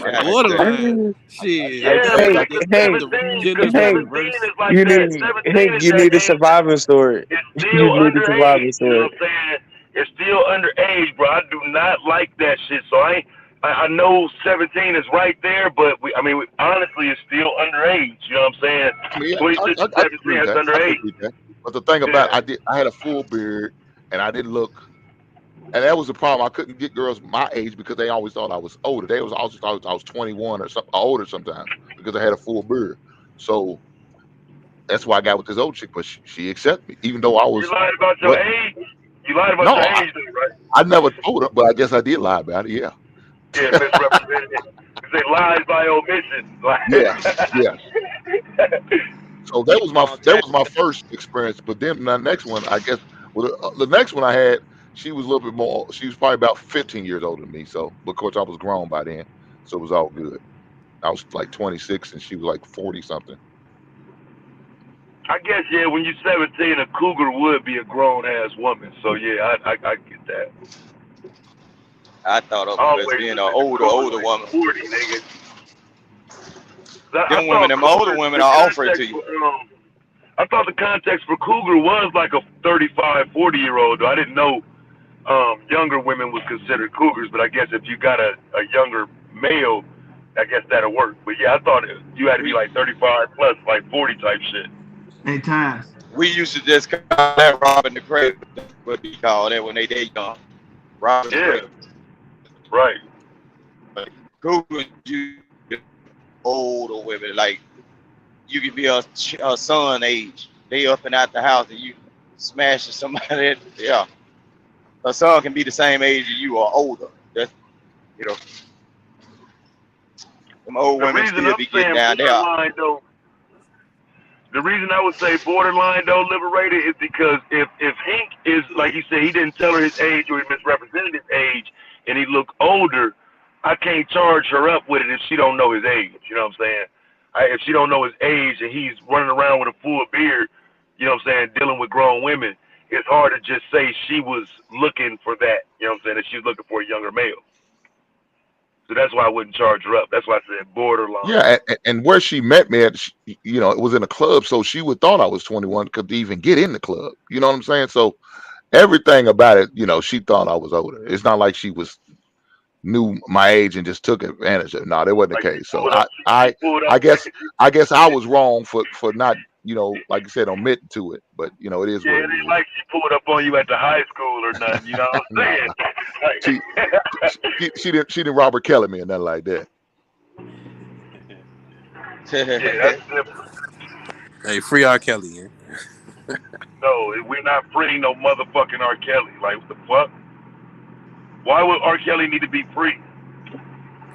God Borderline. damn. Shit. I Yeah, tell You you. because got the the 17, because genders 17 reversed. is like that. 17 is You that need a age. survivor story. It's You still need a survivor underage. You know story. what I'm saying? It's still underage, bro. I do not like that shit. So I know 17 is right there, but honestly, it's still underage. You know what I'm saying? I mean, 26 to I can agree 17 with is that. I can underage. agree with that. But the thing about I had a full beard and I didn't look, and that was the problem. I couldn't get girls my age because they always thought I was older. They always thought I was 21 or something older sometimes because I had a full beard. So that's why I got with this old chick, but she accepted me, even though I was You lied about your age. You lied about no, your age, though, right? I never told her, but I guess I did lie about it. Yeah. Yeah, misrepresented. You say lies by omission. Yeah. So that was my first experience. But then the next one, I guess, the next one I had, she was a little bit more. She was probably about 15 years older than me. So, of course, I was grown by then, so it was all good. I was like 26, and she was like 40 something. I guess, yeah, when you're 17, a cougar would be a grown-ass woman. So, yeah, I get that. I thought of her as being an older woman. 40, nigga. Them older women are offering to you. I thought the context for cougar was like a 35, 40-year-old. I didn't know younger women was considered cougars, but I guess if you got a younger male, I guess that'll work. But yeah, I thought you had to be like 35 plus, like 40 type shit. Hey, Taz. We used to just call that robbing the crib. That's what we call that when they young. Robbing the crib. Right. Like, cougars, you older women, like you could be a son age. They up and out the house and you smashing somebody. Yeah. A son can be the same age as you or older. That's, you know. Them old women still be getting down there. The reason I would say borderline though, liberated, is because if Hank is, like you said, he didn't tell her his age or he misrepresented his age and he looked older, I can't charge her up with it if she don't know his age. You know what I'm saying? If she don't know his age and he's running around with a full beard, you know what I'm saying, dealing with grown women, it's hard to just say she was looking for that. You know what I'm saying? That she's looking for a younger male. So that's why I wouldn't charge her up. That's why I said borderline. Yeah, and where she met me at, you know, it was in a club, so she would thought I was 21 could even get in the club. You know what I'm saying? So everything about it, you know, she thought I was older. It's not like she knew my age and just took advantage of it. No, that wasn't the case. So I guess I was wrong for not, you know, like you said, omitting to it. But you know, it is. Yeah, what it ain't like she pulled up on you at the high school or nothing. You know what I'm saying? she didn't Robert Kelly me or nothing like that. Yeah, that's different. Hey, free R. Kelly, yeah. No, we're not freeing no motherfucking R. Kelly. Like, what the fuck? Why would R. Kelly need to be free?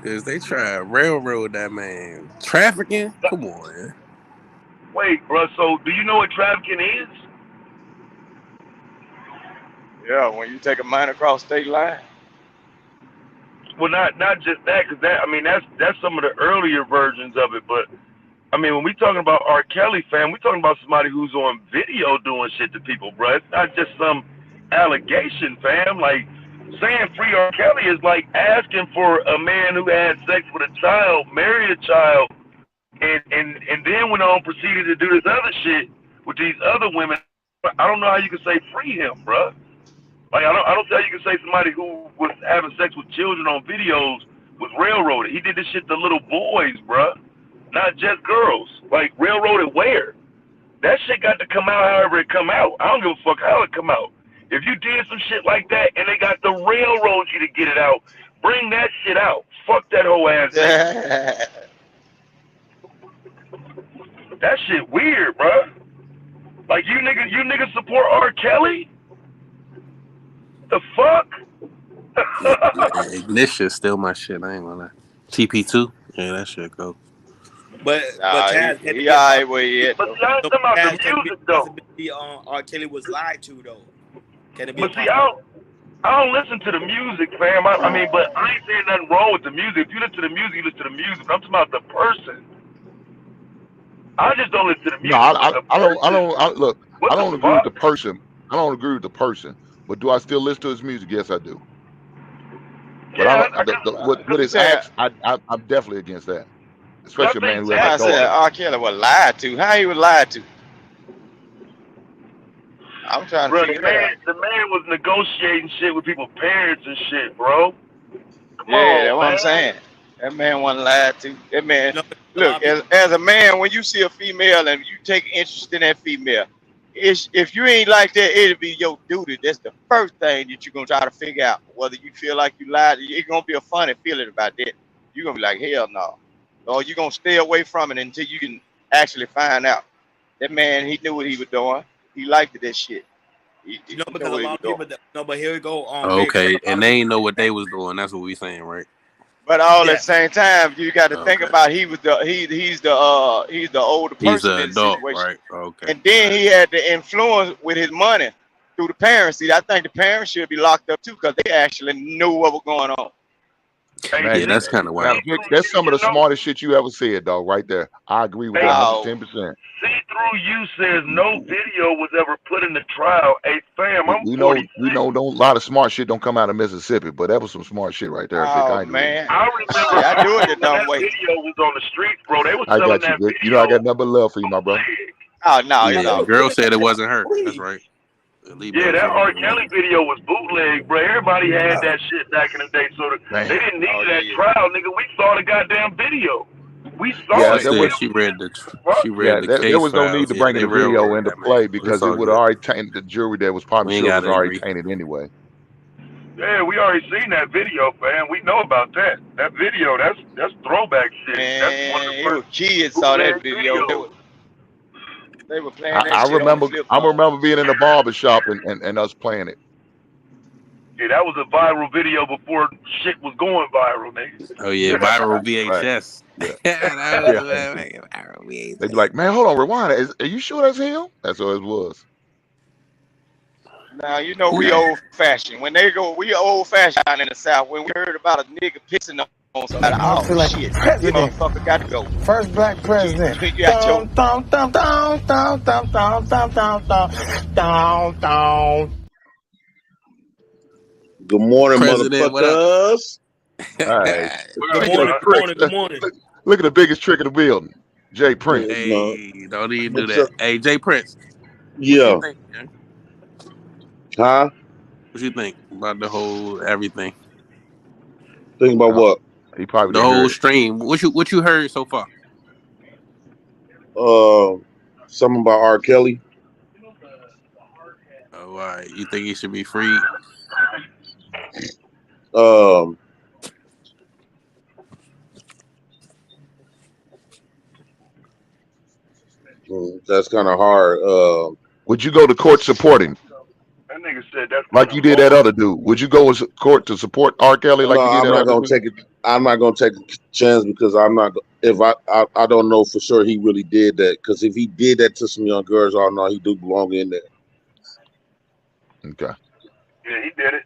Because they try to railroad that man. Trafficking? Come on, man. Wait, bro, so do you know what trafficking is? Yeah, when you take a man across state line. Well, not just that, because that's some of the earlier versions of it. But I mean, when we talking about R. Kelly, fam, we talking about somebody who's on video doing shit to people, bro. It's not just some allegation, fam. Like, saying free R. Kelly is like asking for a man who had sex with a child, married a child, and then went on proceeded to do this other shit with these other women. I don't know how you can say free him, bro. Like, I don't see how you can say somebody who was having sex with children on videos was railroaded. He did this shit to little boys, bro, not just girls. Like, railroaded where? That shit got to come out however it come out. I don't give a fuck how it come out. If you did some shit like that and they got the railroad you to get it out, bring that shit out. Fuck that whole ass thing. That shit weird, bro. Like, you niggas support R. Kelly? The fuck? Yeah, Ignition still my shit. I ain't gonna lie. TP2, yeah, that shit go. But Taz, he alright where he at. But y'all talking about the music though. R. Kelly was lied to though. Can it be? But see, I don't listen to the music, fam. I mean, but I ain't saying nothing wrong with the music. If you listen to the music, you listen to the music. But I'm talking about the person. I just don't listen to the music. No, I don't look. I don't agree with the person. I don't agree with the person. But do I still listen to his music? Yes, I do. But Yeah, with his acts, I'm definitely against that. Especially a man who has a I said daughter. R. Kelly was lied to. How he was lied to? I'm trying to Bro, figure that out. the man was negotiating shit with people's parents and shit, bro. Yeah, that's what I'm saying. That man wasn't lied to. That man, look, as a man, when you see a female and you take interest in that female, if you ain't like that, it'll be your duty. That's the first thing that you're gonna try to figure out. Whether you feel like you lied, it's gonna be a funny feeling about that. You're gonna be like, hell no. Or you're gonna stay away from it until you can actually find out. That man, he knew what he was doing. He liked that shit. He because a lot of people no, but here we go. Okay, and they ain't know what they was doing. That's what we saying, right? But all at the same time, you got to think about he's the older person He's an in the adult, situation. right? Okay. And then he had the influence with his money through the parents. See, I think the parents should be locked up too because they actually knew what was going on. Yeah, that's kind of wild. Now, Vic, that's some of the smartest shit you ever said, dog. Right there, I agree with that 110%. See-through you says no video was ever put in the trial. Hey, fam, I'm We 46. know, don't a lot of smart shit don't come out of Mississippi, but that was some smart shit right there, Vic. I agree. Man, I remember I do it the when dumb that way. video was on the streets, bro. They was I selling got you, that Vic. video. You know I got nothing but love for you, my brother. Oh no, Yeah, the girl said it wasn't her. That's right. Yeah, that R. Kelly video was bootleg, bro. Everybody had that shit back in the day, so they didn't need that trial, nigga. We saw the goddamn video. We saw it. She read the case there was no need files. to bring they the video railroaded into that man. play It's because all it would good. have already tainted the jury that was probably We ain't sure was gotta already agree. tainted anyway. Yeah, we already seen that video, fam. We know about that. That video, that's throwback shit. That's one of the first kids saw that video. They were playing that shit on the flip I phone. remember being in the barber shop and us playing it. Yeah, that was a viral video before shit was going viral, nigga. Oh yeah, viral VHS. Yeah. That was viral VHS. They'd be like, man, hold on, rewind. Are you sure that's him? That's what it was. Now you know we old fashioned. When they go, we old fashioned down in the South. When we heard about a nigga pissing on somebody, I feel like shit, president. this motherfucker got to go. First black president. You got your Good morning, President, what up? motherfuckers. Hey, Good morning. Look at the biggest trick in the building, Jay Prince. Hey, don't even do What's that. up? Hey, Jay Prince. Yeah. What you think, man? Huh? What you think about the whole everything? Think about what? He probably The didn't hear whole it. stream. What you heard so far? Something about R. Kelly. Oh, all right. You think he should be freed? That's kind of hard. Would you go to court supporting, That nigga said that's like you did that other dude? Would you go to court to support R. Kelly like no, you did I'm that not other gonna dude? take it. I'm not gonna take a chance because I'm not. If I don't know for sure he really did that. Because if he did that to some young girls, I know he do belong in there. Okay. Yeah, he did it.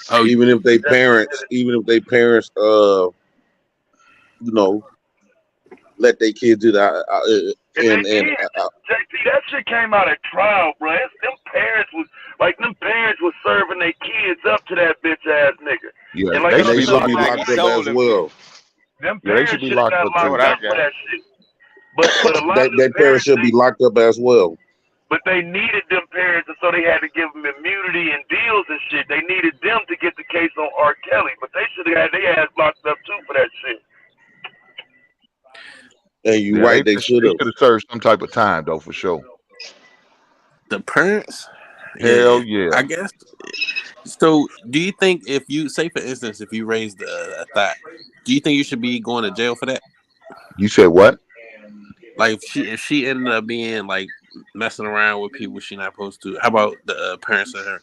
Oh, even if they parents, let their kids do that. JP, that shit came out at trial, bro. Them parents was serving their kids up to that bitch ass nigga. Yeah, And like they them should be parents locked up as well. should have got locked up for that shit. But a lot of Their parents should be locked up as well. But they needed them parents, and so they had to give them immunity and deals and shit. They needed them to get the case on R. Kelly, but they should have had their ass locked up too for that shit. And you're right, they should have served some type of time though, for sure. The parents? Hell yeah. I guess. So, do you think if you say, for instance, if you raised a thought, do you think you should be going to jail for that? You said what? Like, if she ended up being like messing around with people she not supposed to, how about the parents of her?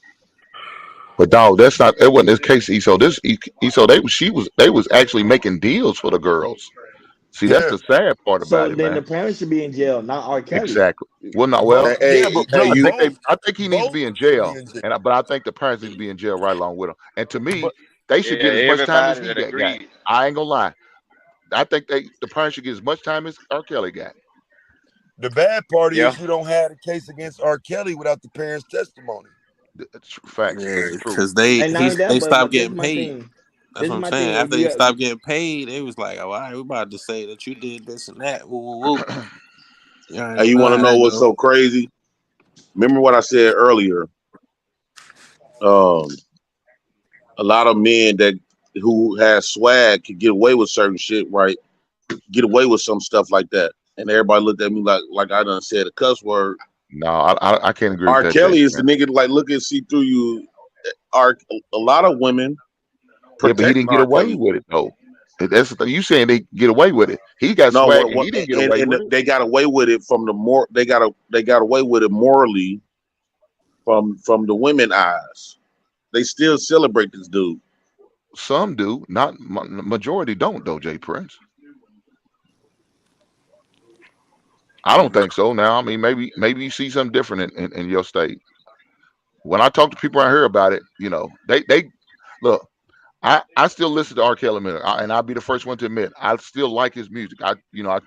But dog, it wasn't this case. They was actually making deals for the girls. See, that's the sad part So about it, then man. the parents should be in jail, not R. Kelly. Exactly. Well, not well. Hey, I think he needs to be in jail, but I think the parents need to be in jail right along with him. And to me, they should get as much time as he got. I ain't gonna lie. I think the parents should get as much time as R. Kelly got. The bad part is you don't have a case against R. Kelly without the parents' testimony. That's facts. Yeah, because they stopped getting paid. That's what I'm saying. After they stopped getting paid, they was like, "Oh, all right, we're about to say that you did this and that." Woo, woo, woo. Hey, you want to know what's so crazy? Remember what I said earlier? a lot of men that who has swag can get away with certain shit, right? Get away with some stuff like that, and everybody looked at me like I done said a cuss word. No, I can't agree with R. that. Kelly Jay, is the man. nigga like look and see through you. A lot of women Yeah, but he protect didn't get R. away Kelly. with it though. That's the thing. You saying they get away with it? He got No, swag and he didn't get away with it. they got away with it from the more they got away with it morally from the women eyes. They still celebrate this dude. Some do, not majority don't though. Jay Prince. I don't think so. Now, I mean, maybe you see something different in your state. When I talk to people out here about it, you know, they look. I still listen to R. Kelly, and I'll be the first one to admit I still like his music. I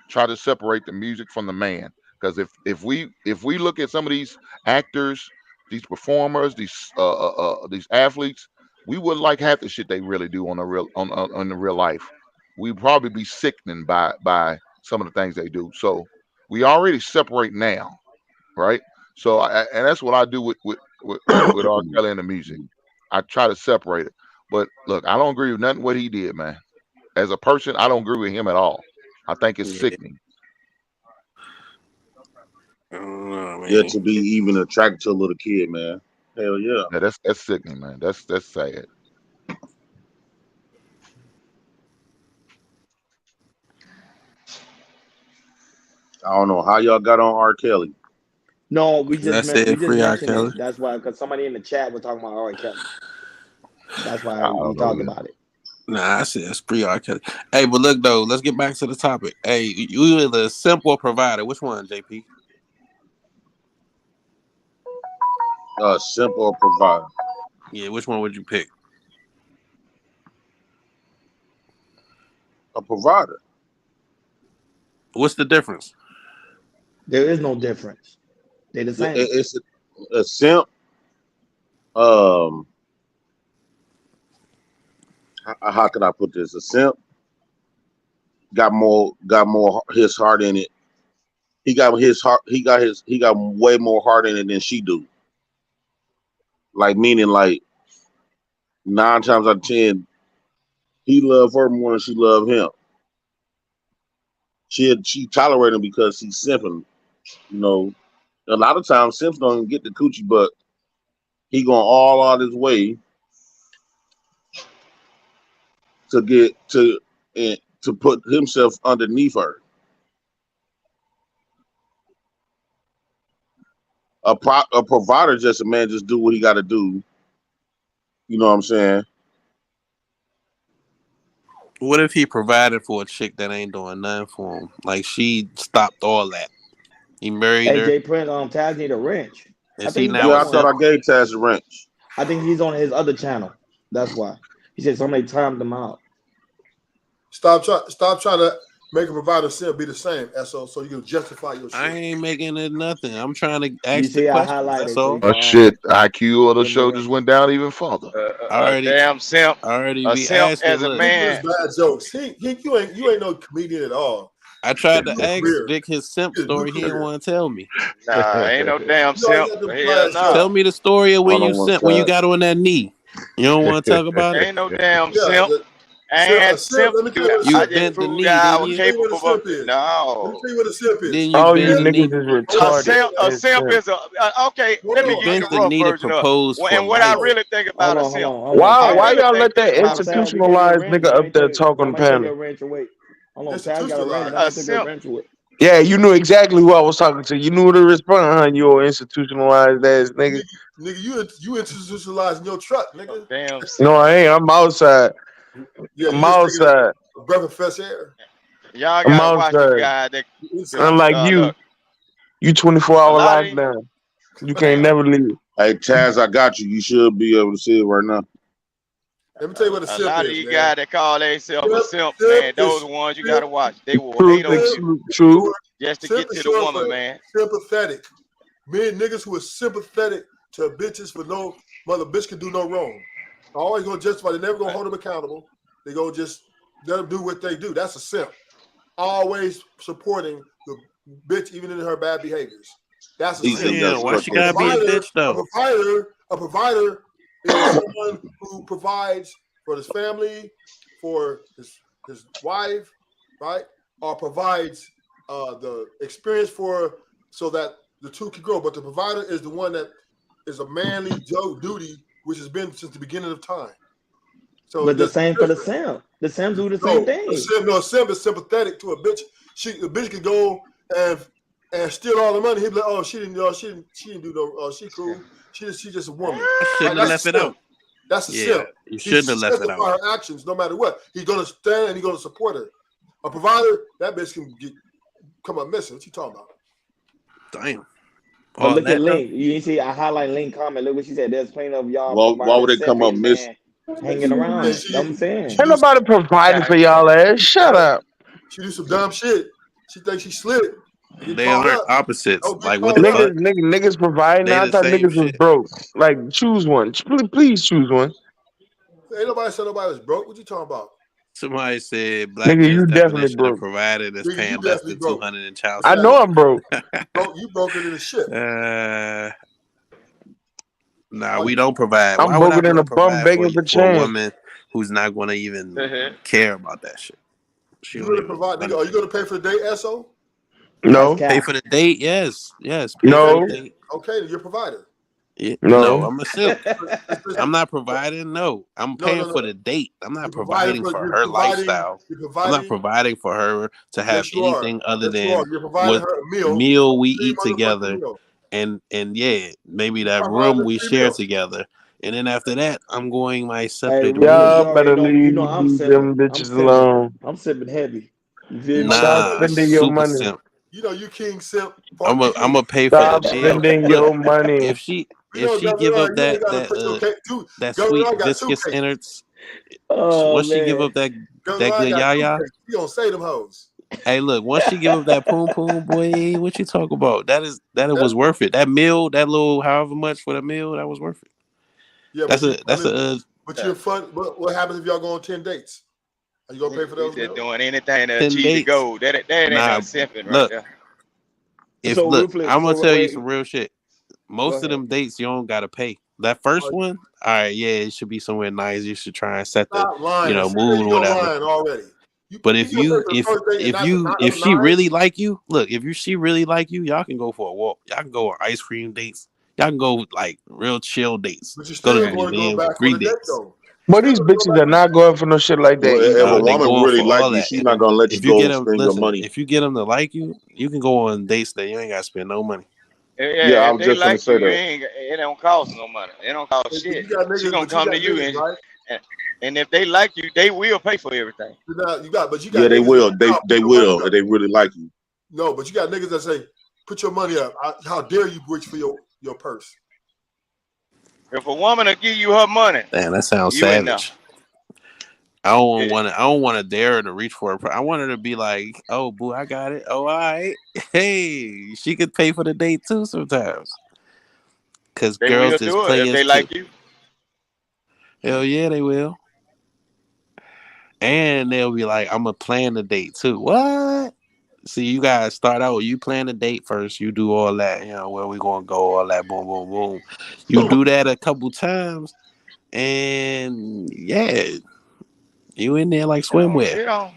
try to separate the music from the man, because if we look at some of these actors, these performers, these athletes, we wouldn't like half the shit they really do on the real life. We'd probably be sickening by some of the things they do. So we already separate now, right? So and that's what I do with R. Kelly and the music. I try to separate it. But look, I don't agree with nothing what he did, man. As a person, I don't agree with him at all. I think it's sickening. Yeah, to be even attracted to a little kid, man. Hell yeah. Yeah, that's sickening, man. That's sad. I don't know how y'all got on R. Kelly. No, we I just said free R. mentioned Kelly. it. That's why, because somebody in the chat was talking about R. Kelly. That's why I we don't talked know, about it. Nah, I said it's free R. Kelly. Hey, but look though, let's get back to the topic. Hey, you either simple provider. Which one, JP? Simple provider. Yeah, which one would you pick? A provider. What's the difference? There is no difference. They're the same. It's a simp. How can I put this? A simp got more his heart in it. He got his heart. He got way more heart in it than she do. Like meaning, like 9 times out of 10, he loved her more than she loved him. She tolerate him because he's simping. You know, a lot of times simps don't even get the coochie, but he going all out his way to get to put himself underneath her. A provider just a man just do what he got to do. You know what I'm saying? What if he provided for a chick that ain't doing nothing for him? Like she stopped all that. He married her. AJ Prince, Taz need a wrench. Is he now? Yeah, I thought I gave Taz a wrench. I think he's on his other channel. That's why he said somebody timed him out. Stop trying to make a provider still be the same, SO, so you can justify your shit. I ain't making it nothing. I'm trying to ask see, the I question. highlighted That's all. Oh shit! IQ of the show just went down even further. Damn simp. Already A be simp asking. as a Look, man. Bad jokes. You ain't no comedian at all. I tried to Your ask career. Dick his simp Your story. He didn't career. want to tell me. Nah, ain't no damn You always simp. got them Hell flash no. Tell me the story of when Hold you on one sent when you sec. got on that knee. You don't want to talk about it. Ain't no damn Yeah, simp. And simp, let me tell you what a You simp I is. bent just the proved knee, that I didn't was you? Let me tell you what a capable of simp is. Let me no. tell you what a simp is. Then you All bent you the knee. niggas is A retarded. simp, and simp. is a okay. Hold Let me You on. give you bent the the rough knee to version of propose it. for And what I life. really think about a simp. Why I really y'all think let that about a simp. Taz, we can't get a institutionalized wrench. nigga up there talk on the Somebody take panel? your wrench away. Hold on, Taz got a wrench. Institutionalized. Somebody A took your simp. wrench away. Yeah, you knew exactly who I was talking to. You knew who to respond, huh? You old institutionalized ass nigga. Nigga, you institutionalizing your truck, nigga. Damn simp. No, I ain't. I'm outside. Yeah, I'm you just taking outside. a breath of fresh air. Y'all I'm gotta watch the outside. guy that Unlike you, look. you 24 A hour lot of these lockdown. You can't damn. never leave. Hey Taz, I got you. You should be able to see it right now. Let me tell you what a A simp lot of is, these man. guys that call themselves a simp, man, those are the ones you gotta watch. They will hate on you True. just to Simp get is to the short woman, for man. sympathetic. Men, niggas who are sympathetic to bitches for no mother bitch can do no wrong. Always gonna justify. They never gonna hold them accountable. They go just let them do what they do. That's a simp. Always supporting the bitch even in her bad behaviors. That's a These simp. niggas Damn, why got she fucked gotta up. be a bitch A though? provider is someone who provides for his family, for his wife, right? Or provides the experience so that the two can grow. But the provider is the one that is a manly duty, which has been since the beginning of time. So but the same for the simp. The simps do the same thing. A simp is sympathetic to a bitch. The bitch can go and steal all the money. He'd be like, "Oh, she didn't do no. She cool. She's just a woman." Shouldn't have left it out. That's a simp. You shouldn't have left it out. Her actions, no matter what, he's gonna stand and he's gonna support her. A provider, that bitch can come up missing. What you talking about? Damn. But look at Link. You see, I highlight Link comment. Look what she said. There's plenty of y'all. Why would they come up missing? Hanging around. That's what I'm saying. Ain't nobody providing for y'all ass. Shut up. She do some dumb shit. She thinks she slid. They aren't opposites. Like what the fuck? Niggas providing. They I the thought same niggas was shit. broke. Like, choose one. Please choose one. Ain't nobody said nobody was broke. What you talking about? Somebody said black Nigga, man's you definitely definition broke. of provided is Nigga, you paying less definitely than broke. 200 in child I support. know I'm broke. You broke it in the shit. Nah, we don't provide. I'm Why would I broken in a bum provide begging for for a change. woman who's not going to even care about that shit? She You don't gonna even provide, nigga? Are you gonna pay for the date, SO? No. pay for the date. Yes. Pay for No. the date. Okay, then you're a provider. Yeah. No. No, I'm a simp. I'm not providing. No, I'm paying for the date. I'm not providing for her lifestyle. I'm not providing for her to have Yes, you are. anything other Yes, you than are. You're providing what her a meal. meal we Free eat motherfucking together, meal. and yeah, maybe that Providing room a we free share meal. together, and then after that, I'm going my Hey, separate Rufus, way. Y'all better leave I'm them sipping. bitches alone. I'm sipping heavy. You feel me? Stop Nah, spending your super money. simp. You know you king simp. I'm Part two. a pay for the Stop deal. spending Look, your money. if she You know, give Governor, up you only that gotta put your cake too. that Governor, I sweet got two viscous cakes. innards, Oh once she give man. up that Governor, I good got two yaya. cakes. You gonna say them hoes? Hey, look, once she give up that poom poom, boy, what you talk about? That it was worth it. That meal, that little however much for the meal, that was worth it. Yeah, That's but you're fun. What happens if y'all go on 10 dates? Are you gonna pay for those? Just doing anything to 10 achieve the dates. goal. That ain't no Nah, simping right look, there. I'm gonna tell you some wait. real shit. Most of ahead. them dates you don't gotta pay. That first one, all right, yeah, it should be somewhere nice. You should try and set the Stop lying. mood or You're whatever. lying already. But you if gonna you pay for the first date and not if the she nine? really like you, look, she really like you, y'all can go for a walk. Y'all can go on ice cream dates. Y'all can go like real chill dates. But you Go to still the want to go museum, back for free the date dates. though. But these bitches are not going for no shit like that. Well, if either. a They woman going really for like all you, that. she's not gonna let you If you go get them, spend your listen. money. If you get them to like you, you can go on dates that you ain't gotta spend no money. Yeah, Yeah, I if was they just gonna like say you, that. it don't cost no money. It don't cost shit. You got niggas, She gonna but you come got to you niggas, right? and if they like you, they will pay for everything. You got Yeah, they niggas will. that They put they your money will up. if they really like you. No, but you got niggas that say, "Put your money up." How dare you reach for your purse? If a woman will give you her money, Damn, that sounds you in there. savage. I don't want to dare her to reach for her. I want her to be like, "Oh, boo, I got it. Oh, all right. Hey, she could pay for the date too sometimes." Cause They girls will just do it if players they too. like you. Hell yeah, they will. And they'll be like, "I'm gonna plan the date too." What? See, you guys start out. You plan the date first. You do all that. Where we gonna go? All that. Boom, boom, boom. You do that a couple times, and yeah, you in there like swimwear. It don't.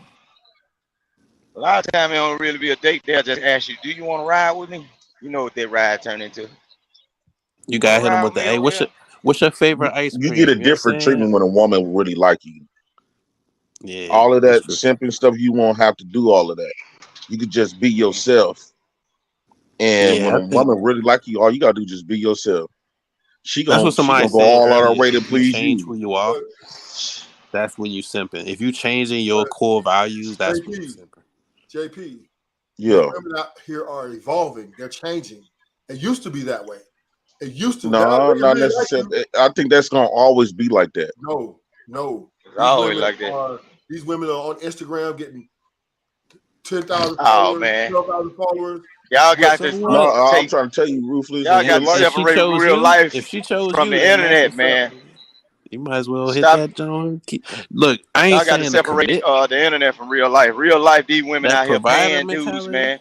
A lot of time it don't really be a date. They'll just ask you, "Do you want to ride with me?" You know what that ride turn into. You gotta hit them with the, "Hey, what's your favorite ice You cream?" get a You know what I'm different saying? treatment when a woman really like you. Yeah, All of that's that true. simping stuff, you won't have to do all of that. You could just be yourself. And Yeah, when I a think woman really like you, all you gotta do is just be yourself. She that's what gonna somebody go said all out her earlier. way to If you please change you. who you are, that's when you simping. If you changing your core values, that's when you simping. JP, these Yeah. women out here are evolving. They're changing. It used to be that way. It used to. Now No, they not really like you. necessarily. I think that's gonna always be like that. No. It's always like that. These women are on Instagram getting 10,000 Oh followers, man, 12,000 followers. y'all got So to No, what? I'm take. trying to tell you, ruthless Y'all in real got to life. If she separate chose real you, life if she chose from you, the then that's internet, what's up. man. You might as well hit Stop. that, John. Look, I ain't Y'all got to saying to separate commit the internet from real life. Real life, these women that out here provider paying dues, mentality. man.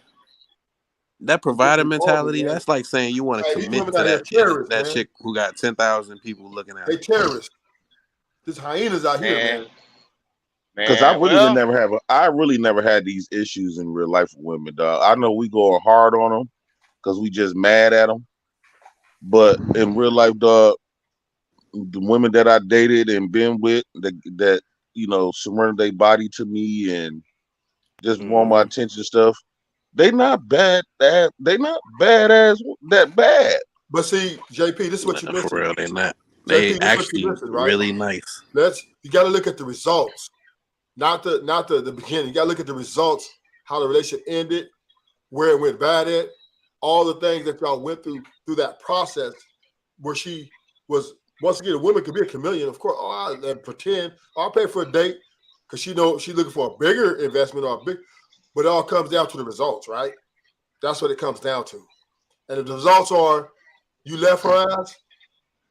that provider mentality, that's like saying you want to Hey, these commit women to out here that terrorists, that man. chick who got 10,000 people looking at They her. terrorists. There's hyenas out here, man. Because I Man, really well, never had these issues in real life with women, dog. I know we go hard on them because we just mad at them, but in real life, dog, the women that I dated and been with that you know surrendered their body to me and just want my attention and stuff, they not bad. They not badass that bad. But see, JP, this is what you're For missing. real, they not. JP, They this is what actually you're missing, right? really nice. You got to look at the results, not the beginning. You got to look at the results, how the relationship ended, where it went bad at, all the things that y'all went through that process, where she was. Once again, a woman could be a chameleon, of course. And pretend I'll pay for a date because she's looking for a bigger investment or a big. But it all comes down to the results, right? That's what it comes down to. And if the results are you left her ass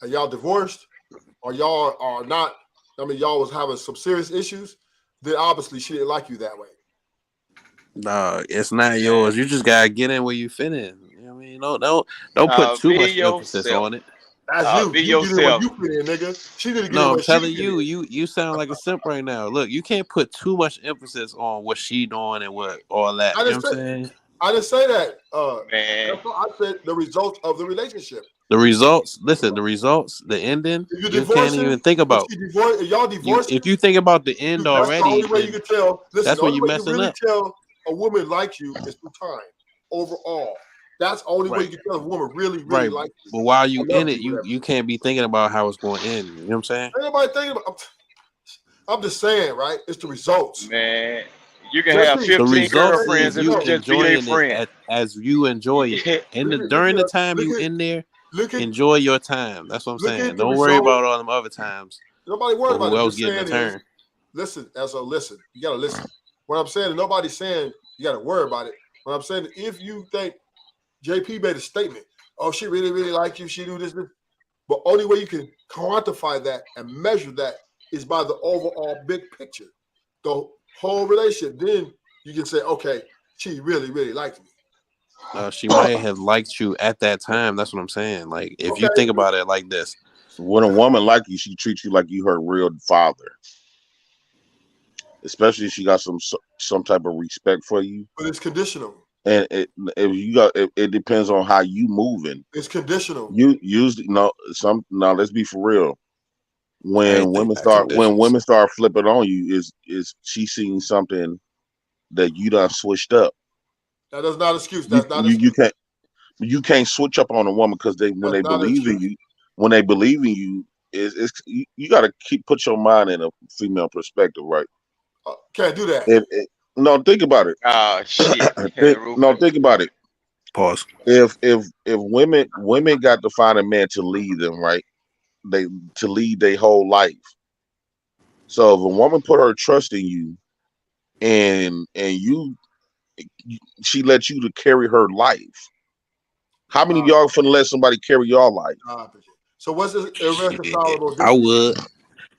and y'all divorced, or y'all are not, I mean, y'all was having some serious issues, then obviously she didn't like you that way. Dog, it's not yours. You just gotta get in where you fit in. You know what I mean? Don't put too much emphasis on it. That's you. be You get in where yourself. you fit in, nigga. She didn't get in No, I'm where she telling fit you, in. you sound like a simp right now. Look, you can't put too much emphasis on what she doing and what all that. You know what I'm saying? I didn't say that. Man. That's what I said the results of the relationship. The results, listen, the results, the ending, If you're you can't divorcing, even think about. if y'all divorcing, If you think about the end that's the already, only way you then can tell. Listen, that's the when only you way you messing really up. tell a woman like you is through time overall. That's the only way Right. you can tell a woman really Right. likes you. But while you I love in it, you, whatever. you can't be thinking about how it's going to end. You know what I'm saying? Ain't nobody thinking about. I'm just saying, right? It's the results. Man, you can have The 15 results girlfriends is and you just be their enjoying it friend. as you enjoy it. During the time you in there, enjoy your time. That's what I'm Look saying. at the Don't worry result. about all them other times. Nobody worried Or about who it. else Just getting a saying is, turn. listen. Listen. You gotta listen. What I'm saying, nobody's saying you gotta worry about it. What I'm saying, if you think JP made a statement, oh, she really, really like you, she do this, but only way you can quantify that and measure that is by the overall big picture, the whole relationship. Then you can say, okay, she really, really liked me. She might have liked you at that time. That's what I'm saying. Like, if you Okay. think about it like this. When a woman like you, she treats you like you her real father. Especially if she got some type of respect for you. But it's conditional. And it depends on how you moving. It's conditional. You usually let's be for real. When women conditions. start flipping on you, is she seeing something that you done switched up? That is not an excuse. That's not an excuse. You can't switch up on a woman because when they believe in you, you got to put your mind in a female perspective, right? Can't do that. No, think about it. Oh shit. Think about it. Pause. If women got to find a man to lead them, right? To lead their whole life. So if a woman put her trust in you, and she let you to carry her life, how many of y'all finna let somebody carry your life? So what's this irreconcilable difference? I would.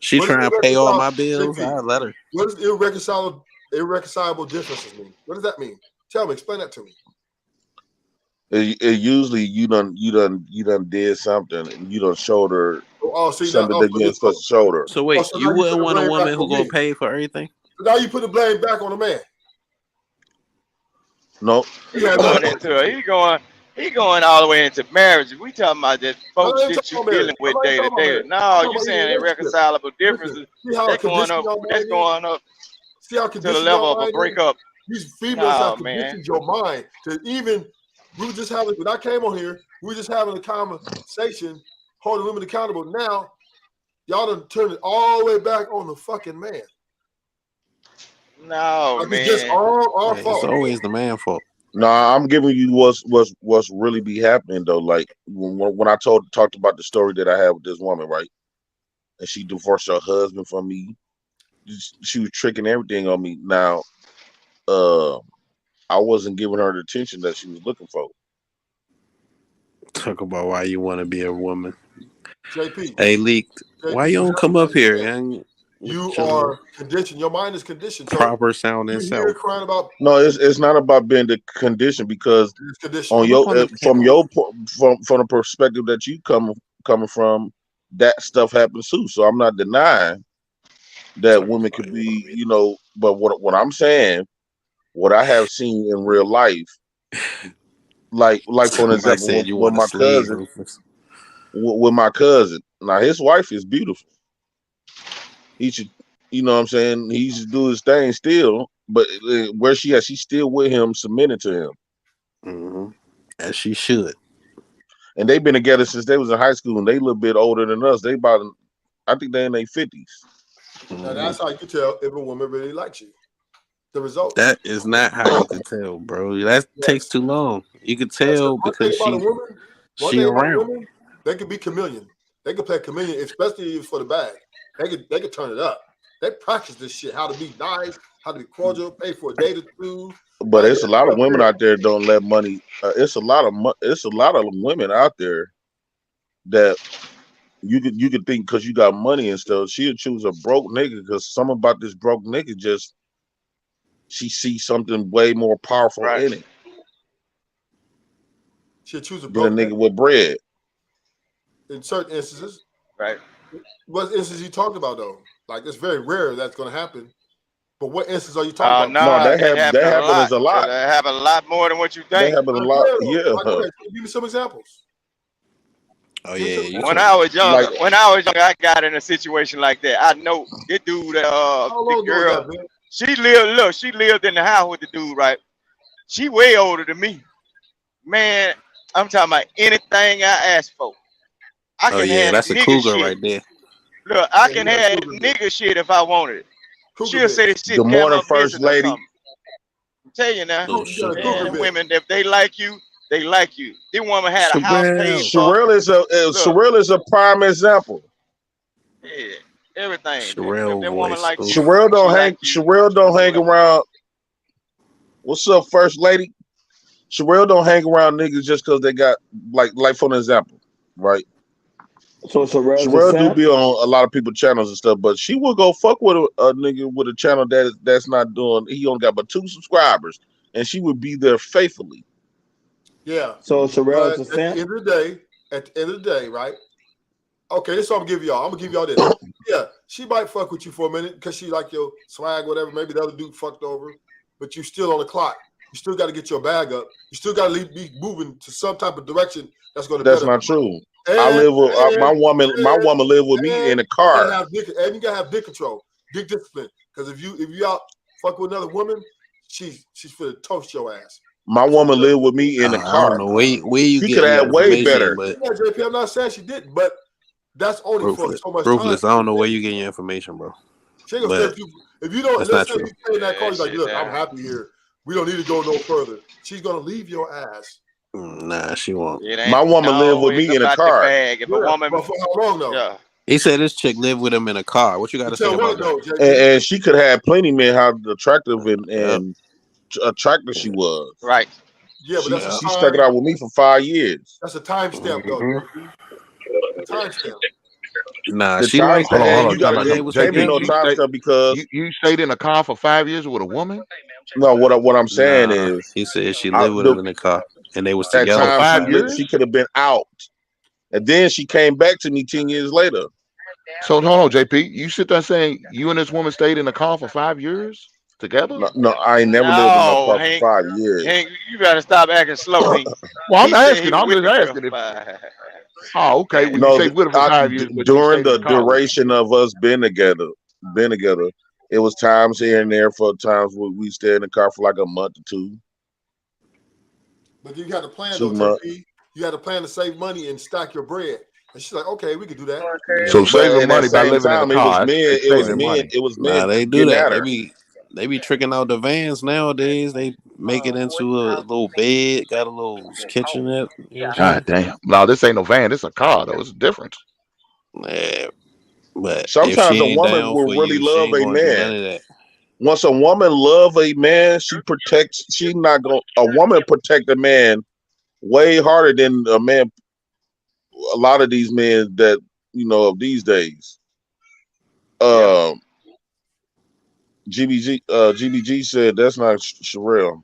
She trying to pay all my bills. I'd let her. What does irreconcilable differences mean? What does that mean? Tell me, explain that to me. It usually you done did something and you done showed her something that you ain't supposed to show her. So wait, so you now wouldn't put the want a blame woman back who on gonna me. pay for everything? So now you put the blame back on the man. No. He going all the way into marriage. We talking about that folks that you dealing with day to day. No, you saying irreconcilable differences. That's going up See how to the conditioned level your of a mind breakup. These females have man. conditioned your mind to even. We were just having when I came on here. We were just having a conversation, holding women accountable. Now, y'all done turned it all the way back on the fucking man. No, like man. It's just our fault. It's always the man fault. No, I'm giving you what's really be happening though. Like when I talked about the story that I had with this woman, right? And she divorced her husband from me. She was tricking everything on me. Now, I wasn't giving her the attention that she was looking for. Talk about why you want to be a woman. JP. Hey, Leaked. Why you don't come up here? And You Chill. are conditioned. Your mind is conditioned. So Proper sound you and hear self. crying about No, it's not about being the condition because this condition. on I'm up on your the from panel. your from the perspective that you coming from, that stuff happens too. So I'm not denying that Sorry, women could be, you know, but what I'm saying, what I have seen in real life, like for an Somebody example, said you with want a my slave, cousin, Rufus. with my cousin. Now his wife is beautiful. He should, you know what I'm saying? He should do his thing still, but where she at, she's still with him, submitted to him. Mm-hmm. As she should. And they've been together since they was in high school, and they a little bit older than us. They about, I think they in their 50s. Now that's how you can tell if a woman really likes you. The result. That is not how you can tell, bro. That takes too long. You can tell One thing because about a woman, she around. they can be chameleon. They can play chameleon, especially for the bag. They could turn it up. They practice this shit, how to be nice, how to be cordial, pay for a date or two. But it's a lot of women out there don't let money. It's a lot of women out there that you could think because you got money and stuff, she'll choose a broke nigga because something about this broke nigga just she sees something way more powerful in it She'll choose a than a broke nigga with bread. in certain instances. Right. What instance you talking about though? Like it's very rare that's gonna happen. But what instance are you talking about? No, that happens a lot. That happen a lot more than what you That think. happens a lot. Yeah. Give me some examples. Oh yeah. When I was younger, I got in a situation like that. I know this dude, the girl, she lived in the house with the dude, right? She way older than me. Man, I'm talking about anything I asked for. I Oh can yeah, have that's a nigga cougar shit. right there. Look, I can have nigga shit if I wanted it. She'll say this shit. Good damn morning, up first missing or lady. something. I'm telling you now, Oh, man, women, if they like you, they like you. This woman had a house paid for. Sherelle is a prime example. Yeah, everything. Sherelle If that woman voice. like you, Sherelle don't she hang. like you. Sherelle don't hang around. What's up, first lady? Sherelle don't hang around niggas just because they got like for an example, right? So Sherelle do be on a lot of people's channels and stuff, but she will go fuck with a nigga with a channel that's not doing. He only got but 2 subscribers, and she would be there faithfully. Yeah. So Sherelle's a at the simp? end of the day, right? Okay, this is what I'm gonna give y'all. I'm gonna give y'all this. Yeah, she might fuck with you for a minute because she like your swag, whatever. Maybe the other dude fucked over, but you still on the clock. You still got to get your bag up. You still got to be moving to some type of direction that's going to. That's not true. I live with my woman. My woman live with me in the car. And you gotta have dick control, dick discipline. Because if you out fuck with another woman, she's finna toast your ass. My woman lived with me in the car. I don't know where you she get could have way information, better. but Yeah, JP, I'm not saying she didn't, but that's only for so much Ruthless, time. I don't know where you get your information, bro. She ain't gonna stay if you don't. That's Let's not say true. you stay in that car, you're like, look, I'm happy here. We don't need to go no further. She's gonna leave your ass. Nah, she won't. My woman lived with me in a car. If a woman, but for how long though? Yeah. He said this chick lived with him in a car. What you got to say about that? And she could have plenty men how attractive and attractive she was. Right. Yeah, but that's she stuck it out with me for 5 years. That's a timestamp though. Timestamp. Nah, The she time likes stamp, that. you gotta can't be no time stamp because you stayed in a car for 5 years with a woman. No, what I'm saying is he said she lived with him in the car and they was that together. time 5 years? she could have been out, and then she came back to me 10 years later. So hold on, JP. You sit there saying you and this woman stayed in a car for 5 years together? No, I ain't never lived in no car Hank, for 5 years. Hank, you gotta stop acting slow, Hank. Well, I'm He said he asking. I'm was just with the asking. girl. Oh, okay. When No, you stayed with her for 5 years, but you during stayed in the the car with her. duration of us being together, it was times here and there for times where we stayed in the car for like a month or two. But you got to plan 2 though, months. JP. You got to plan to save money and stack your bread. And she's like, okay, we could do that. So But saving at money that by same living in a time, car. it was men Nah, they do getting that. at her. They be tricking out the vans nowadays. They make it into a little bed, got a little kitchenette. You know what I'm God damn. No, this ain't no van. This a car though. It's different. saying? But if Sometimes she a ain't woman down will for really you, she love ain't a gonna do none man. of that. Once a woman love a man, she protects. She not gonna. A woman protect a man way harder than a man. A lot of these men that of these days. GBG said that's not Sherelle.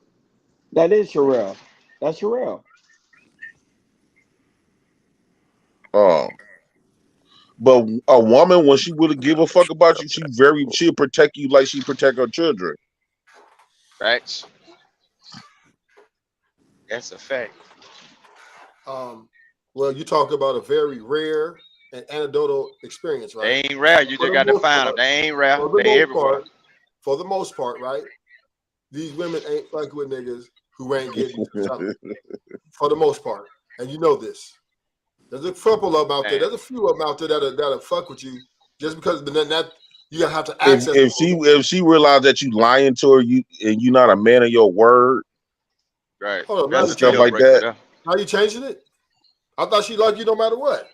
That is Sherelle. That's Sherelle. But a woman, when she would give a fuck about you, she'll protect you like she protect her children. Facts. That's a fact. Well, you talk about a very rare and anecdotal experience, right? They ain't rare. You just got to find them. They ain't rare. They everywhere. For the most part, right? These women ain't fucking with niggas who ain't getting something. For the most part. And you know this. There's a couple of them out there. There's a few of them out there that'll fuck with you just because that you gotta have to access. If she realized that you lying to her, and you're not a man of your word, right? Hold on, stuff like that. How you changing it? I thought she liked you no matter what.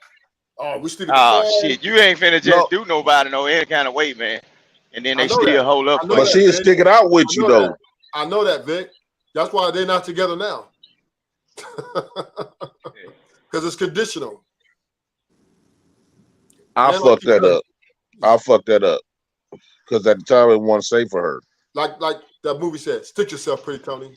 Oh, we still. Oh shit, you ain't finna just do nobody no any kind of way, man. And then they still hold up. But she'll stick it out with you though. I know that, Vic. That's why they're not together now. Because it's conditional. I'll fuck that up. Because at the time I want to say for her. Like that movie said, stick yourself, pretty Tony.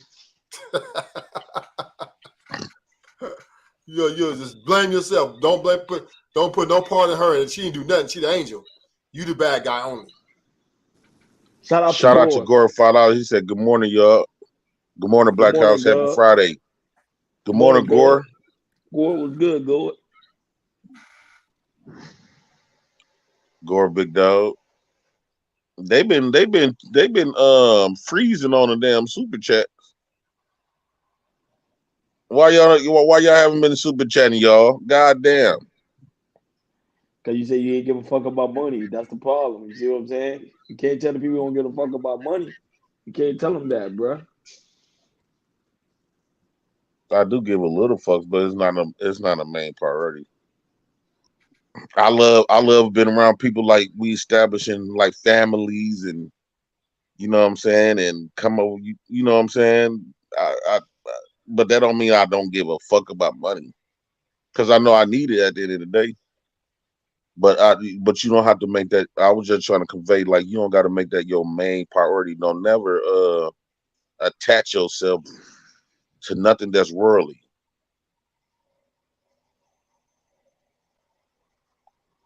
you just blame yourself. Don't put no part in her, and she didn't do nothing. She the angel. You the bad guy only. Shout out to Gore. $5. He said, "Good morning, y'all. Good morning, Black House. Happy Friday. Good morning, Gore. Gore was good, Gore. Gore, big dog. They've been freezing on the damn super chats. Why y'all haven't been super chatting, y'all? God damn. Cause you say you ain't give a fuck about money. That's the problem. You see what I'm saying? You can't tell the people you don't give a fuck about money. You can't tell them that, bro. I do give a little fucks, but it's not a main priority. I love being around people like we establishing like families and you know what I'm saying, and come over, you know what I'm saying. But that don't mean I don't give a fuck about money, because I know I need it at the end of the day. But you don't have to make that. I was just trying to convey, like, you don't got to make that your main priority. Don't never attach yourself to nothing that's worldly.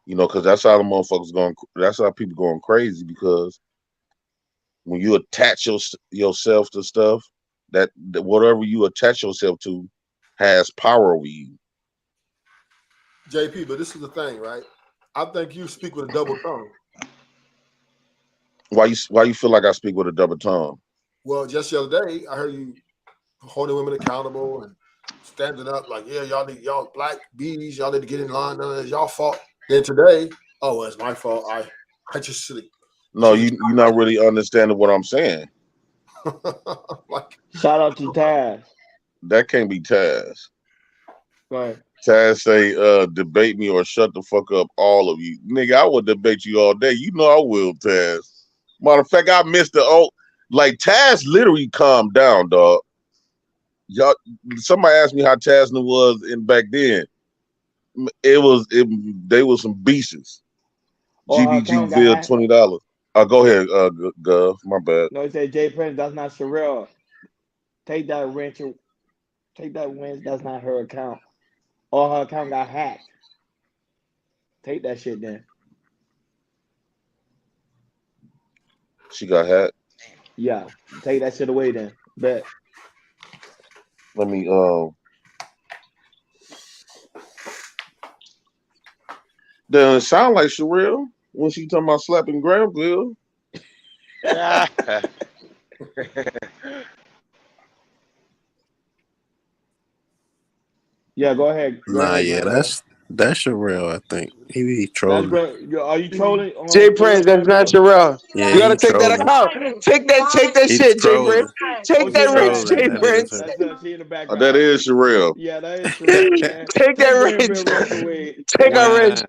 You know, because that's how the motherfuckers going. That's how people going crazy, because when you attach yourself to stuff, that whatever you attach yourself to has power over you. JP, but this is the thing, right? I think you speak with a double tongue. Why you feel like I speak with a double tongue? Well, just the other day, I heard you holding women accountable and standing up like, yeah, y'all black bees, y'all need to get in line. It's y'all fault. Then today, oh, well, it's my fault. I just sleep. No, you're not really understanding what I'm saying. Shout out to Taz. That can't be Taz. Right. Taz say, debate me or shut the fuck up, all of you. Nigga, I would debate you all day. You know I will, Taz. Matter of fact, I missed like Taz literally calmed down, dog. Y'all, somebody asked me how Taz was back then. They was some beasts. GBG bill $20. Go ahead, Gov. My bad. No, he said Jay Prince, that's not Sherelle. Take that wrench. That's not her account. Or her account got hacked. Take that shit then. She got hacked? Yeah. Take that shit away then. Bet. Let me Doesn't sound like Sherelle when she talking about slapping Granville. Yeah, go ahead. That's Sherelle, I think. He be trolling. Are you trolling? Jay Prince, that's not Sherelle. Yeah, you gotta take that account. Take that shit, Jay Prince. Take that wrench, Jay Prince. That is Sherelle. Yeah, that is Sherelle. Take that wrench. Take her wrench.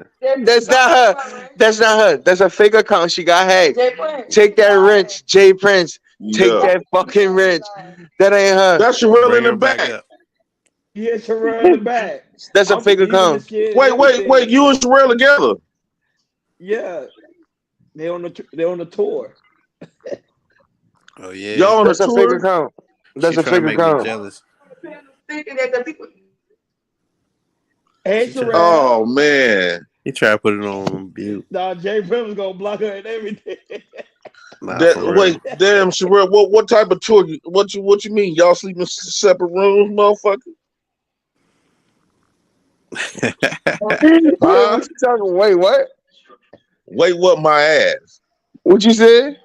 That's not her. That's not her. That's a fake account. She got hacked. Take that wrench, Jay Prince. Take that fucking wrench. That ain't her. That's Sherelle in the back. Yeah, Sherelle in the back. That's a fake account. Wait! You and Sherelle together? Yeah, they on the tour. Oh yeah. Y'all on a That's a fake tour? account. She That's a trying to fake make me account. jealous. Hey, She try, Sherelle. Oh man. he try to put it on mute. Nah, Jay Prim was gonna block her and everything. Nah, That for wait, real. damn, Sherelle, what type of tour? What you mean? Y'all sleep in separate rooms, motherfucker? Wait, Huh? what you talking? Wait, what? Wait, what? My ass. What you said?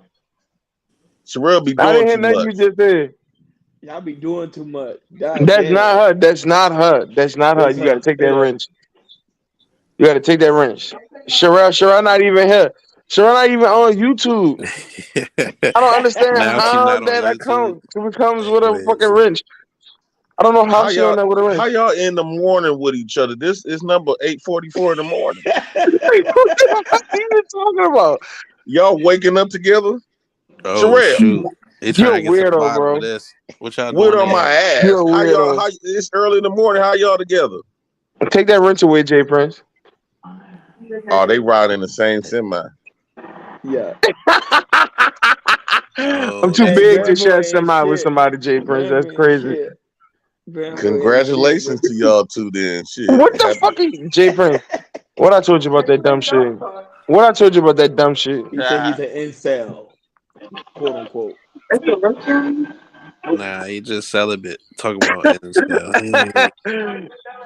Sherelle be I doing didn't hear too nothing much. you just said. Y'all be doing too much. God That's damn. not her. That's not her. That's not her. It's You got to take that yeah. wrench. You got to take that wrench. Sherelle not even here. Sherelle not even on YouTube. I don't understand Now she how not on that YouTube. account becomes That's with a fucking crazy. wrench. I don't know how How she on y'all? that with a How wrench. y'all in the morning with each other? This is number 8:44 in the morning. What the fuck are you talking about? Y'all waking up together? Oh Sherelle, shoot. They trying You're a to get to the weirdo, bottom of bro. this. What y'all with doing on my there? You're ass. a How y'all? weirdo. How it's early in the morning? How y'all together? Take that wrench away, Jay Prince. Oh, they ride in the same semi. Yeah. I'm Oh, too they Hey, big to Granville share ain't semi with shit. somebody, Jay Prince. That's Granville ain't crazy. shit. Granville ain't shit, bro. Congratulations to y'all two then. Shit. What the fuck are you, Jay Prince? What I told you about that dumb shit? What I told you about that dumb shit? He said he's an incel, quote unquote. nah, he just celibate. Talk about incel.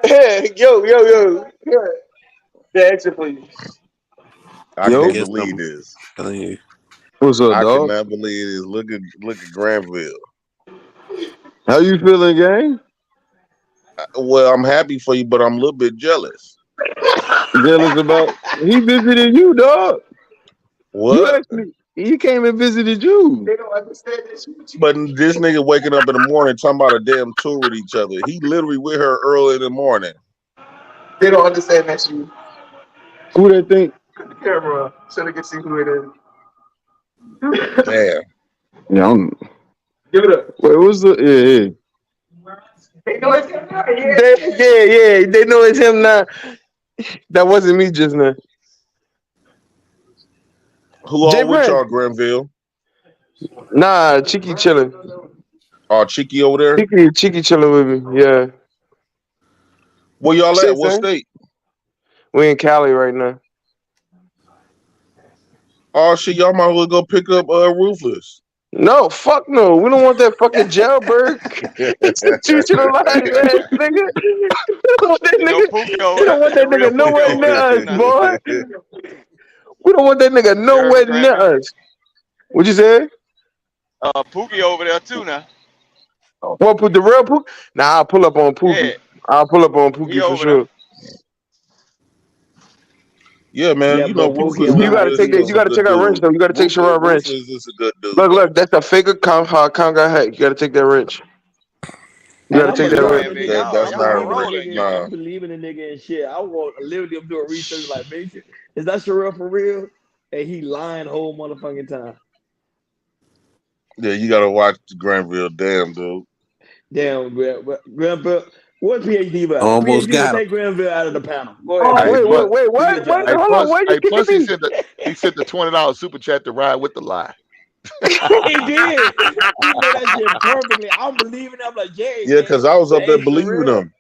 Hey, yo. Yeah. Yeah, exit, please. I Yo. can't Get believe some. this. Telling you. What's up, I dog? cannot believe this. Look at Granville. How you feeling, gang? Well, I'm happy for you, but I'm a little bit jealous. Jealous about he visited you, dog. You What? actually he came and visited you. But this nigga waking up in the morning talking about a damn tour with each other. He literally with her early in the morning. They don't understand that you. Who they think? The camera, so they can see who it is. Damn. Yeah, give it up. Wait, what's the yeah? They know it's him now. Yeah. They know it's him now. That wasn't me just now. Who Jay all with Prince. y'all, Granville? Nah, Cheeky chilling. Oh, Cheeky over there? Cheeky chilling with me. Yeah. Where y'all Say, at? What son? state? We in Cali right now. Oh shit, y'all might as well go pick up Ruthless. No, fuck no. We don't want that fucking jailbird institutionalized ass nigga. We don't want that nigga. We don't want that nigga nowhere near us, boy. We don't want that nigga nowhere near us. What you say? Pookie over there too now. What, put the real Pookie? Nah, I'll pull up on Pookie. Yeah, I'll pull up on he Pookie for over sure. Yeah, man. Yeah, You know but Pookie Ruthless. don't You know how gotta to Ruthless take that. deal. You is a gotta good take our wrench dude. though. You gotta take Sherrod wrench. Ruthless is a good dude. Look, that's a fake account. How account got hacked. You gotta take that wrench. You And gotta I'm take that wrench. believing the nigga. That's I'm not a believing the wrench. nigga. Nah. I'm believing the nigga and shit. I want literally I'm doing research like, bitch, is that Sherelle for real? And he lying whole motherfucking time. Yeah, you gotta watch Granville. Damn, dude. Damn, Granville. What PhD about? Almost PhD will got him. take Granville out of the panel. Go ahead, Hey, PhD. plus, Wait, Do your what? job. hey, Hold on, plus, where you hey, plus, kicking me? he sent the $20 super chat to ride with the lie. He did. He made that shit perfectly. I'm believing. I'm like, Jay, Yeah, because I was up there ain't believing Sherelle. him.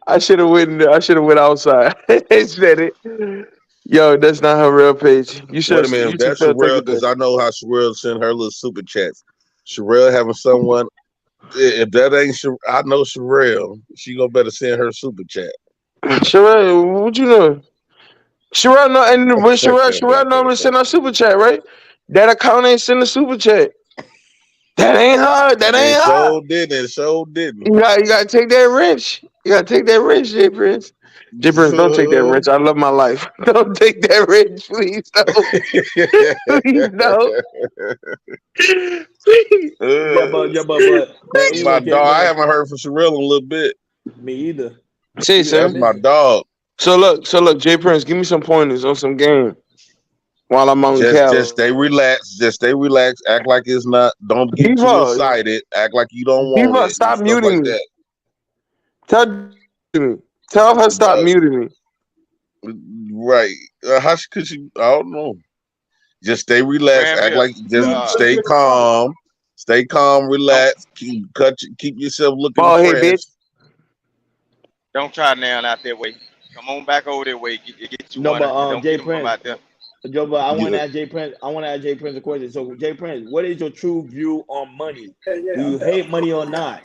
I should have went. I should have went outside. Said it. Yo, that's not her real page. You Wait a should. minute, You if should that's still take Sherelle, it there. because I know how Sherelle sent her little super chats. Sherelle having someone. If that ain't Sherelle, I know Sherelle. She gonna better send her super chat. Sherelle, what you know? Sherelle, no, and when Sherelle normally send her super chat, right? That account ain't send a super chat. That ain't her. That ain't her. It didn't. You gotta take that wrench. You gotta take that wrench, Jay Prince. Jay Prince, don't take that wrench. I love my life. Don't take that wrench, please. No. Please, no. Please. But My anyway, Jay dog. I Prince, haven't heard from Sherelle in a little bit. me either. Say, She been That's son. my missing. dog. So look, Jay Prince, give me some pointers on some game while I'm on Just Cal. stay relaxed. Just stay relaxed. Act like it's not. Don't get too Diva, excited. Act like you don't want it and stop stuff like muting me. that. Tell her stop muting me. Right. How could she? I don't know. Just stay relaxed. Act like just stay calm. Stay calm, relax. Keep yourself looking fresh. Don't try now out that way. Come on back over that way. Get you No, one. but Don't Jay get them from Prince. out there. Joe, but I want to ask Jay Prince. I want to ask Jay Prince a question. So, Jay Prince, what is your true view on money? Do you hate money or not?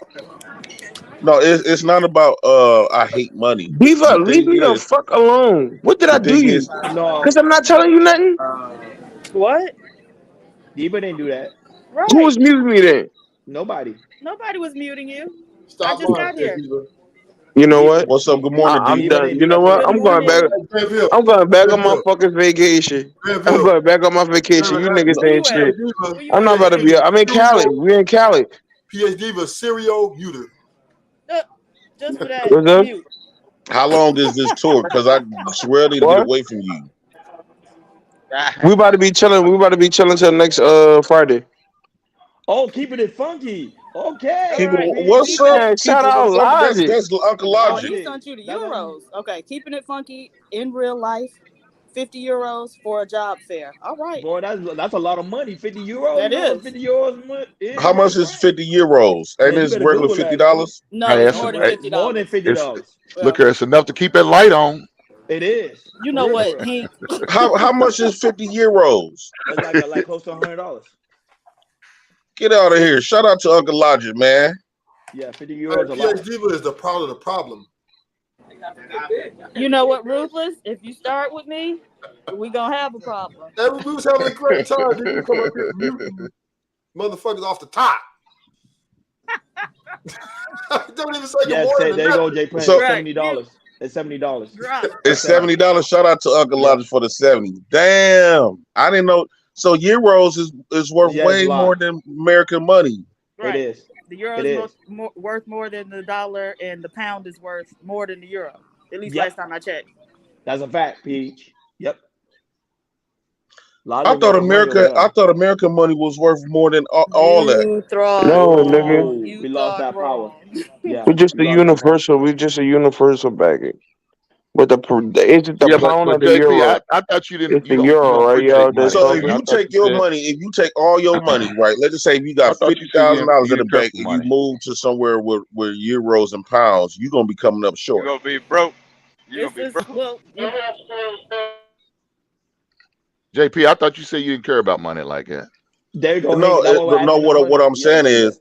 No, it's not about I hate money. Diva, leave me the fuck alone. What did I do you? No, because I'm not telling you nothing. What? Diva didn't do that. Right. Who was muting me then? Nobody. Nobody was muting you. I just got here. You know what? What's up? Good morning, I'm Diva. done. You know what? I'm going back. I'm going back on my fucking vacation. I'm going back on my vacation. You niggas ain't shit. I'm not about to be. I'm in Cali. We in Cali. PhD was serial muter. Just for that. What's up? Mute. How long is this tour? Because I swear to get away from you. We about to be chilling. We about to be chilling till next Friday. Oh, keeping it funky. Okay. What's up? Man, shout Keeping out it funky. Logic. That's Uncle Oh, Logic. he sent you the euros. Okay, keeping it funky in real life. 50 euros for a job fair. All right. Boy, that's a lot of money. 50 euros. That is. 50 euros. How much is 50 euros? Ain't this regular $50? No, Hey, it's that's more than hey, $50. More than $50. Look here, it's enough to keep that light on. It is. You know what, Hank? How much is 50 euros? That's like close to $100. Get out of here. Shout out to Uncle Logic, man. Yeah, 50 euros a lot. PhD is the problem. You know what, Ruthless? If you start with me, we gonna have a problem. We was having a great time. Then you come up here muting motherfuckers off the top. Don't even say good morning. There you go, Jay Prince. So- $70. It's $70. It's $70. Shout out to Uncle Logic for the 70. Damn. I didn't know. So euros is worth Yeah, way it's a lot. more than American money. Right. It is. The euro It is is. worth more than the dollar, and the pound is worth more than the euro. At least Yep. last time I checked. That's a fact, Peach. Yep. I thought American money was worth more than all that. You thought No, wrong. nigga. You We lost thought that power. wrong. Yeah. We just we a lost that power. universal. We just a universal backing. But is it the Yeah, pound or but the JP, euro? I thought you didn't. It's the You euro, don't right, y'all? appreciate That's money. So if okay. I you thought take you your said. money, if you take all your money, right? Let's just say you I got thought you said you $50,000 didn't, in the you didn't care bank for and you money. move to somewhere with euros and pounds, you're gonna be coming up You're short. gonna be broke. You're This gonna be is broke. well. JP, I thought you said you didn't care about money like that. There you go. No, Hank. That's why we're no. asking the What question. I'm Yeah, saying go ahead. is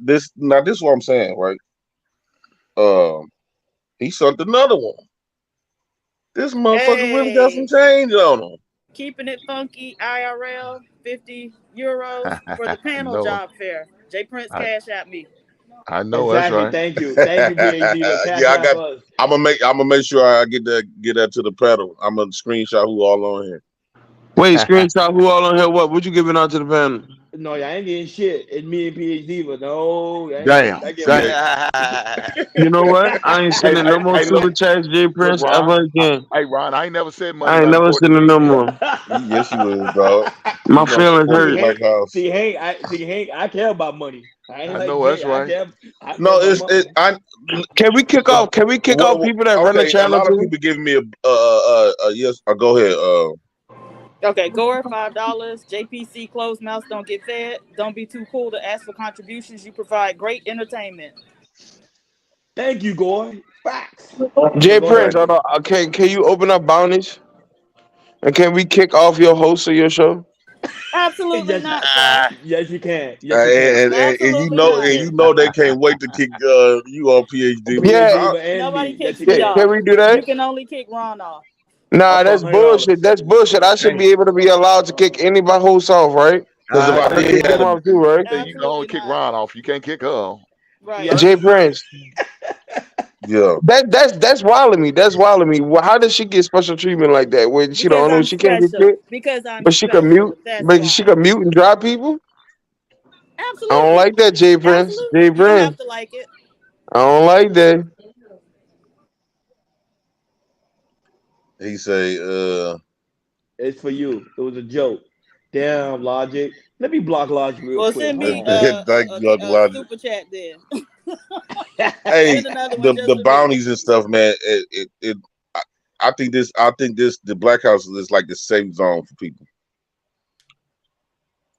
this. Now this is what I'm saying, right? He sent another one. This motherfucker really got some change on him. Keeping it funky, IRL, 50 euros for the panel No, job fair. Jay Prince I, cash at me. I know that's Exactly. right. Thank you. Thank you, PhD. Cash Yeah, I out got. us. I'm gonna make sure I get that to the pedal. I'm gonna screenshot who all on here. Wait, screenshot who all on here? What you giving out to the panel? No, y'all ain't getting shit. It's me and PhD, but no, y'all ain't Damn, that get damn. You know what? I ain't Hey, sending no more hey, super look, chats, Jay Prince, Ron. ever again. Hey, Ron, I ain't never said money I ain't not never important to sending me. no more. Yes, you is, dog. My You gonna feelings support hurt. the Black House? See, Hank, I care about money. I ain't I like know Jay. that's right. I care No, about it's money. it. I. Can we kick off people that run the Okay, a channel lot of too? people giving me a yes. Go ahead. Okay, Gore, $5. JPC closed mouths don't get fed. Don't be too cool to ask for contributions. You provide great entertainment. Thank you, Gore. Facts. Jay Go Prince, ahead. can you open up bounties? And can we kick off your host of your show? Absolutely Yes, not, sir. yes, you can. Yes, you can. And you Absolutely know, not. and you know they can't wait to kick you on PhD. Yeah. PhD and Nobody me. kicks Yes, you me can. off. Can we do You that? can only kick Ron off. Nah, Up for that's $100. bullshit. That's bullshit. I should be able to be allowed to kick anybody host off, right? Because if I I can kick them off too, right? Then you can only kick Ron off. You can't kick her. Right. Jay Prince. Yeah. That's wild to me. That's wild to me. How does she get special treatment like that? When she the Because only one I'm she can't get special. kicked? Because I'm But she can special. mute. That's But she why. can mute and drop people. Absolutely. I don't like that, Jay Prince. Absolutely. Jay You don't have Prince. to like it. I don't like that. He say, It's for you. It was a joke. Damn, Logic. Let me block Logic real Well, quick. send me thank you, Uncle Logic. super chat then. Hey, Send another one just the for me. bounties and stuff, man. I think the Black House is like the safe zone for people.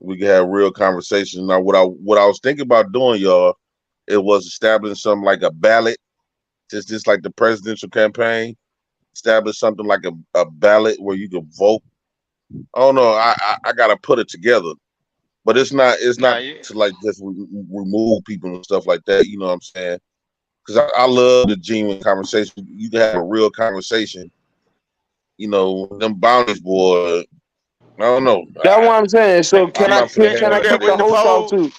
We can have real conversations. Now, what I was thinking about doing, y'all, it was establishing something like a ballot, just like the presidential campaign. Establish something like a ballot where you can vote. I don't know. I gotta put it together, but it's not to like just remove people and stuff like that. You know what I'm saying? Because I love the genuine conversation. You can have a real conversation. You know, them bounties, boy. I don't know. That's what I'm saying. So can I not finna kick have that. the host off too?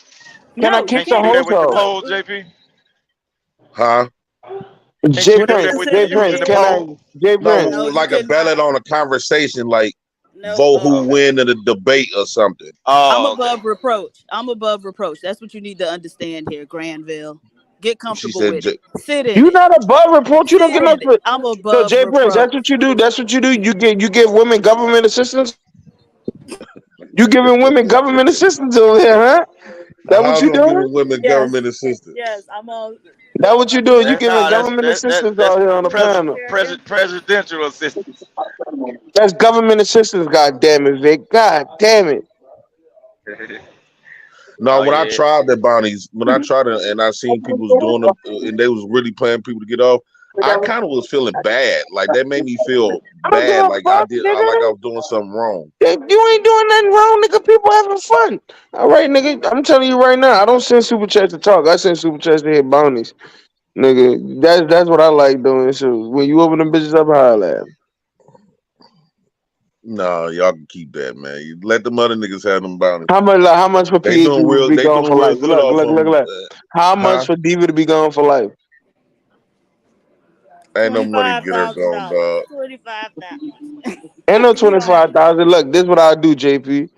Can I kick the host off? JP? Huh? Jay Prince, can I? No, like a ballot on a conversation, like vote who win in a debate or something. I'm above reproach. I'm above reproach. That's what you need to understand here, Granville. Get comfortable with it. Sit in. You're not above reproach. You don't get no. I'm above So Jay reproach. Prince, that's what you do. That's what you do. You give women government assistance. You giving women government assistance over here, huh? That what you doing? Giving women government assistance. Yes, I'm on. That what you doing? You giving government assistance out here on the panel. Presidential assistance. That's government assistance. God damn it, Vic. God damn it. No, when I tried the bounties, when I tried it and I seen people was doing them and they was really paying people to get off, I kind of was feeling bad. Like that made me feel bad. Like I was doing something wrong. You ain't doing nothing wrong, nigga. People having fun. All right, nigga. I'm telling you right now. I don't send super chats to talk. I send super chats to hit bounties, nigga. That's what I like doing. So when you open them bitches up, holla at 'em. No, y'all can keep that, man. You let them other niggas have them bounties. How much for They PhD doing to real. be They gone doing for real life? good off them. Look. How much for Diva to be gone for life? Ain't no money to get her gone, dog. $25,000. Ain't no 25,000. Look, this is what I do, JP.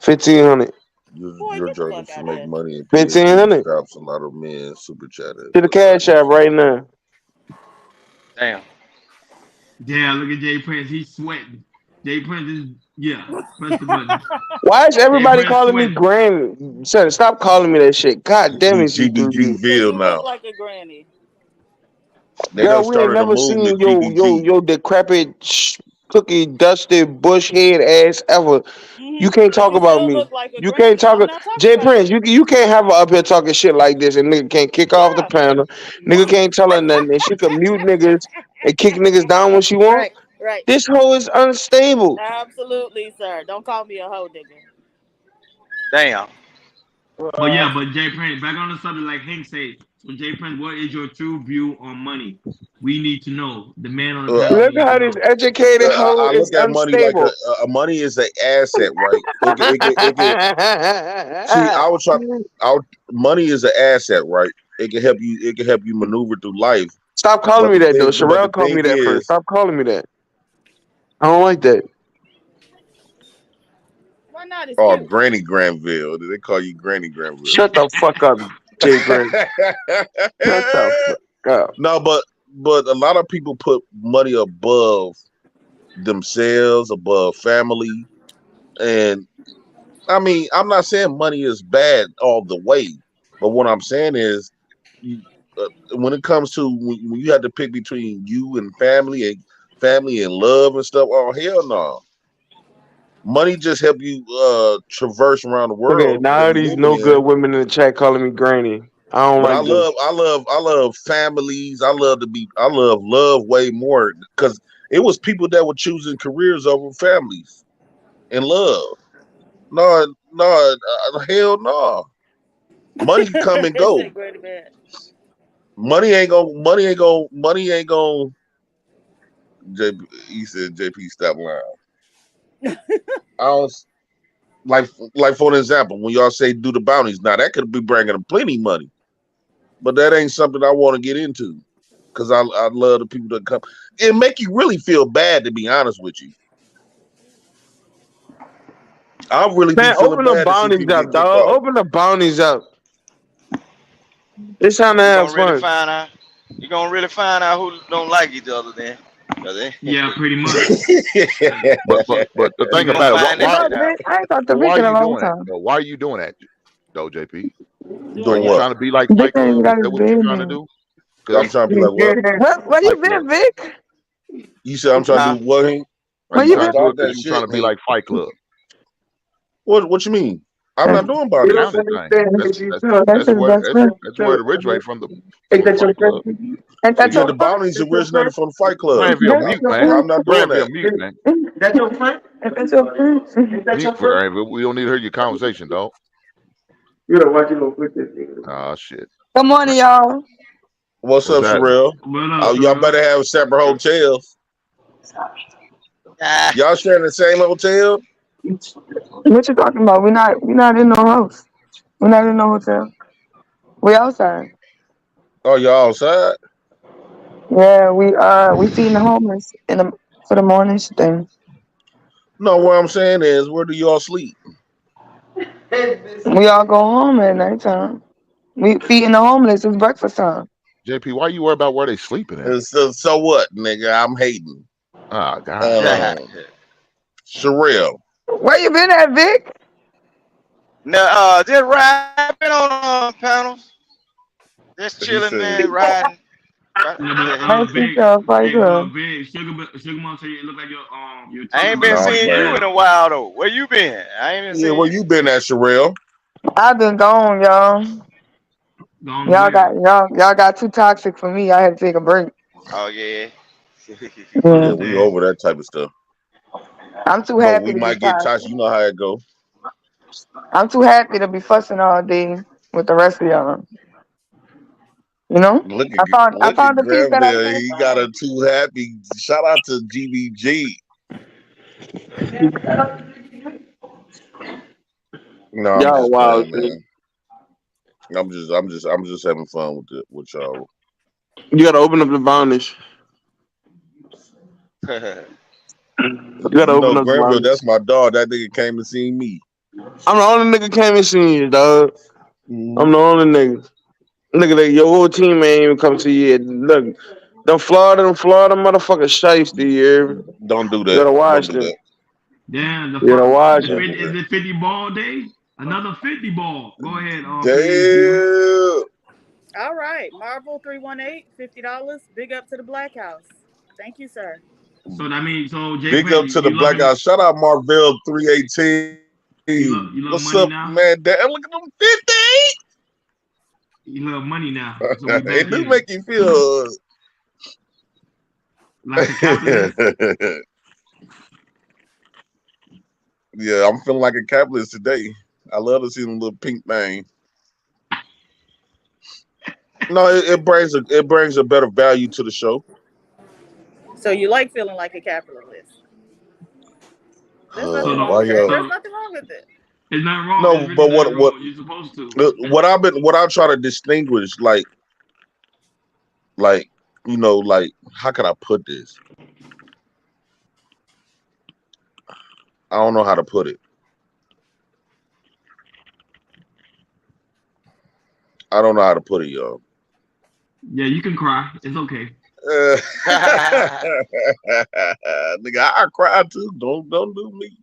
1,500. Your journey to make money and 1,500. stops a lot of men super chatting. To the cash app right now. Damn. Yeah, look at Jay Prince. He's sweating. Jay Prince is press the button. Why is everybody Jay Prince calling me sweating. Granny? Son, stop calling me that shit. God damn it, GDG Ville now. Like a granny. Girl, we ain't never seen your decrepit, cookie dusted, bush head ass ever. You can't talk about me. You can't talk. Jay Prince, you can't have her up here talking shit like this, and nigga can't kick off the panel. Nigga can't tell her nothing, and she can mute niggas and kick niggas down when she want. Right. This hoe is unstable. Absolutely, sir. Don't call me a hoe, nigga. Damn. But Jay Prince, back on the subject, like Hank said. So Jay Prince, what is your true view on money? We need to know. The man on the panel. Look how this educated hoe I is look at money like unstable. money is an asset, right? See, I would try. Money is an asset, right? It can help you. It can help you maneuver through life. Stop calling me that, though. Sherelle called me that first. Stop calling me that. I don't like that. Why not? Oh, Granny Granville. They call you Granny Granville. Shut the fuck up, Jay Prince. Shut the fuck up. No, but a lot of people put money above themselves, above family, and I mean, I'm not saying money is bad all the way, but what I'm saying is, when it comes to when you have to pick between you and family and love and stuff, oh hell no. Money just help you traverse around the world. Okay, now these no good women in the chat calling me Granny. I don't like this. I love families. I love way more because it was people that were choosing careers over families and love. No, hell no. Money come and go. Money ain't gonna. He said, "JP, stop lying." I was like for an example, when y'all say do the bounties, now that could be bringing them plenty money, but that ain't something I want to get into because I love the people that come. It make you really feel bad, to be honest with you. I really be feeling open the bounties up, dog. Open the bounties up. It's time to have fun. You're gonna really find out who don't like each other then. Yeah, pretty much. But the thing about it, why are you doing time. that? Though? Why are you doing that, though, JP? Doing you what? Trying to be like Fight Club? Is that what you're trying to do? I'm trying to be like what? Where you been, Vic? You said I'm trying to do what? Are you trying to do it because you're trying to be like Fight Club? What you mean? I'm not doing bondage. Accounting thing. That's where it originated from the Fight Club. Yeah, the bounties originated from the Fight Club. Go ahead and be a mute, man. I'm not Go ahead doing and be a that. mute, man. That's your friend? That's your friend? Mute for her. We don't need to hear your conversation, dog. You gotta watch it go put this thing. Oh shit. Good morning, y'all. What's up, that? Sherelle? Oh, y'all better have separate hotels. Y'all sharing the same hotel? What you talking about? We're not in no house. We're not in no hotel. We outside. Oh, y'all outside? Yeah, we feeding the homeless for the morning thing. No, what I'm saying is, where do y'all sleep? We all go home at nighttime. We feeding the homeless. It's breakfast time. JP, why you worry about where they sleeping at? So what, nigga? I'm hating. Oh God. Sherelle. Where you been at, Vic? No, just riding on panels. Just chilling, man, riding. Big, Sugar Mom said you look like your I ain't been seeing you in a while though. Where you been? I ain't been seeing where you been at, Sherelle? I've been gone, y'all. Y'all got too toxic for me. I had to take a break. Oh yeah. Yeah, we over that type of stuff. I'm too But happy we to might be get toxic. touched. You know how it go. I'm too happy to be fussing all day with the rest of y'all. You know? Look I found the piece that I Granville. said. He got her too happy. Shout out to GBG. No, I'm Y'all just wild, playing, man. I'm just having fun with y'all. You gotta open up the varnish. You gotta open up the Granville, varnish. that's my dog. That nigga came to see me. I'm the only nigga came and seen you, dog. I'm the only nigga. Look at that. Your whole team ain't even come to you. Look, them Florida motherfuckers shiesty here. Don't do that. You gotta watch them. Damn, You gotta watch them. is it 50 ball day? Another 50 ball. Go ahead. Damn. All right, Marvel 318, $50. Big up to the Black House. Thank you, sir. So that means Big up to the Black House. Shout out Marvel 318. You love What's money up, now? man? Damn, look at them 50. You love money now. So It do make you feel like a capitalist. Yeah, I'm feeling like a capitalist today. I love to see them little pink thing. No, it brings a better value to the show. So you like feeling like a capitalist? There's nothing wrong Why with that. y'all? There's nothing wrong with it. It's not wrong. No, It's really but not what wrong. You're supposed to. what I try to distinguish, like how can I put this? I don't know how to put it. I don't know how to put it, y'all. Yeah, you can cry. It's okay. Nigga, I cry too. Don't do me.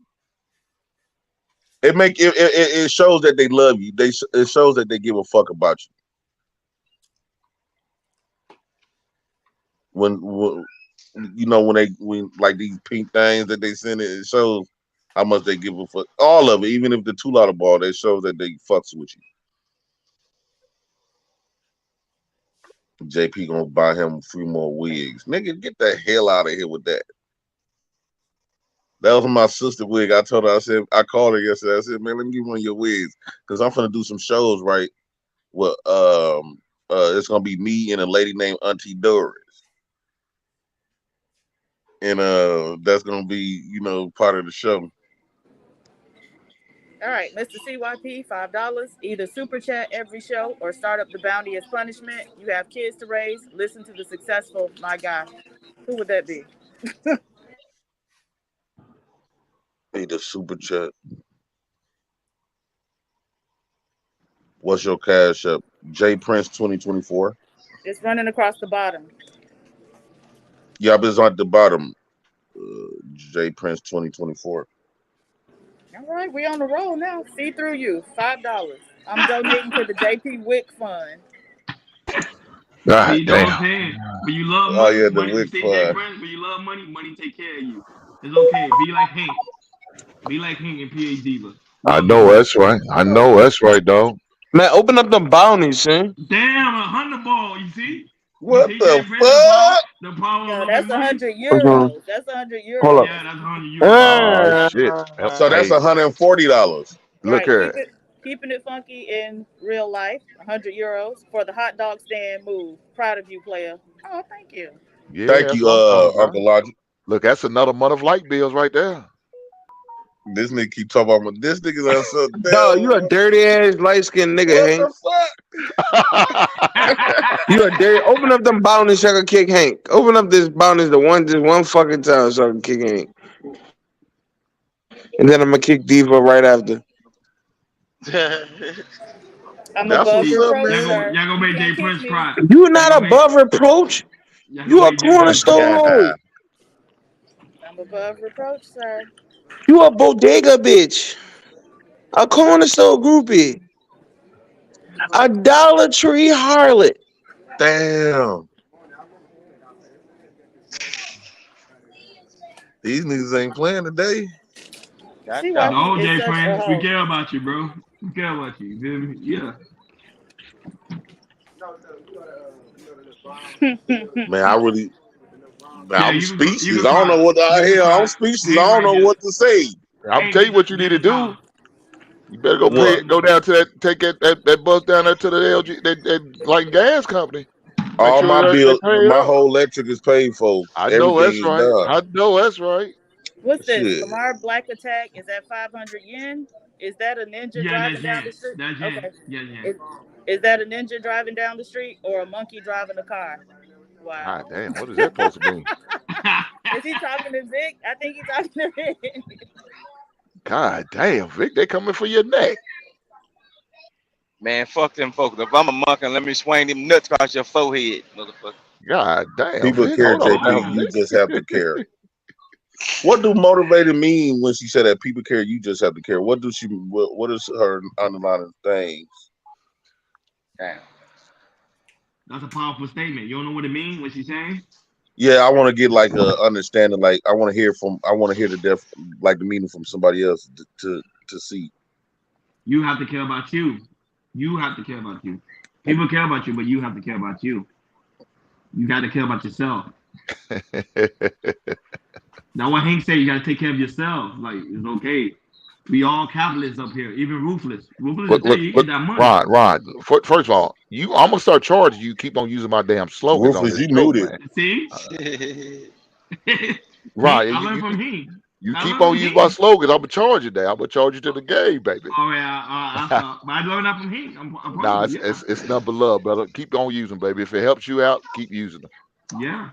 It shows that they love you. It shows that they give a fuck about you. When like these pink things that they send it shows how much they give a fuck. All of it, even if the $2 ball, they show that they fucks with you. JP gonna buy him a few more wigs. Nigga, get the hell out of here with that. That was my sister wig. I told her, I called her yesterday. I said, man, let me give one of your wigs. Because I'm gonna do some shows, right? Well, it's gonna be me and a lady named Auntie Doris. And that's gonna be, part of the show. All right, Mr. CYP, $5. Either super chat every show or start up the bounty as punishment. You have kids to raise. Listen to the successful. My God, who would that be? Either super chat. What's your cash up? J Prince 2024. It's running across the bottom. Yeah, it's on the bottom. J Prince 2024. All right, we on the roll now. See through you, $5. I'm donating to the JP Wick Fund. God you know what I'm damn. saying? When you love Oh money, yeah, the money Wick stay Jack Fund. Prince. When you love money, money take care of you. It's okay. Be like Hank. Be like Hank and PA Diva. I know that's right. I know that's right, dog. Man, open up them bounties, son. Damn, a 100 ball. You see? What You see, the Jay Prince, the fuck? power Yo, of that's money. 100 What's wrong? euros. That's 100 Hold up. euros. Yeah, that's 100 euros. Oh shit. So that's Hey, $140. look Right. here. Keeping it funky in real life. 100 euros for the hot dog stand move. Proud of you, player. Oh, thank you. Yeah, Thank that's you, what I'm talking about. Uncle Logic. Look, that's another month of light bills right there. This nigga keep talking about this nigga's on something. Dog, you a dirty ass light skinned nigga, Hank. What the fuck? You a dirty. Open up them bounties so I can kick Hank. Open up this bounties just one fucking time so I can kick Hank. And then I'm gonna kick Diva right after. I'm That's above what's up, reproach, man. sir. Y'all gonna make Jay Can't kick Prince me. cry. You not above reproach. Y'all You gonna a make Jay Prince cornerstone cry. hoe. I'm above reproach, sir. You a bodega bitch. A cornerstone groupie. A Dollar Tree harlot. Damn. These niggas ain't playing today. See why No, he is Jay such a Prince, we hoe. care about you, bro. We care about you. You feel me? Yeah. Man, I really, Yeah, I'm you can speechless. I don't cry. know what the You can hell. cry. I'm speechless. Hank I don't right know there. what to say. I'm Hank, tell you what you need to get the do. power. You better go What? go down to that, take that bus down there to the LG, that like gas company. Make All sure my they bill, pay it my up. whole electric is paid for. I know Everything that's is right. done. I know that's right. What's this? Shit. Lamar Black Attack is at 500 yen. Is that a ninja Yeah, driving that's down Jen. the street? That's Jen. Okay. Yeah, Jen. Is that a ninja driving down the street or a monkey driving a car? Wow. God damn, what is that supposed to mean? Is he talking to Vic? I think he's talking to Vic. God damn, Vic, they coming for your neck. Man, fuck them folks. If I'm a monkey, let me swing them nuts across your forehead, motherfucker. God damn, People Vic, care, hold on now, JP. You Vic. just have to care. What do motivated mean when she said that people care? You just have to care. What do she? What is her underlying things? Damn. That's a powerful statement. You don't know what it means when she's saying? Yeah, I want to get like a understanding. Like I want to hear the like the meaning from somebody else to see. You have to care about you. You have to care about you. People care about you, but you have to care about you. You got to care about yourself. That's what Hank said. You got to take care of yourself. Like, it's okay. We all capitalists up here, even Ruthless. Ruthless is there. You get that money. Ron. First of all, I'm gonna start charging you. Keep on using my damn slogans on Ruthless, this you show, muted. man. See? Ron, I learned from him. you keep on using my slogans. I'm gonna charge you there. I'm gonna charge you to the game, baby. Oh yeah, I saw. But I learned that from him. I'm Nah, yeah. it's nothing but love, brother. Keep on using, baby. If it helps you out, keep using them. Yeah.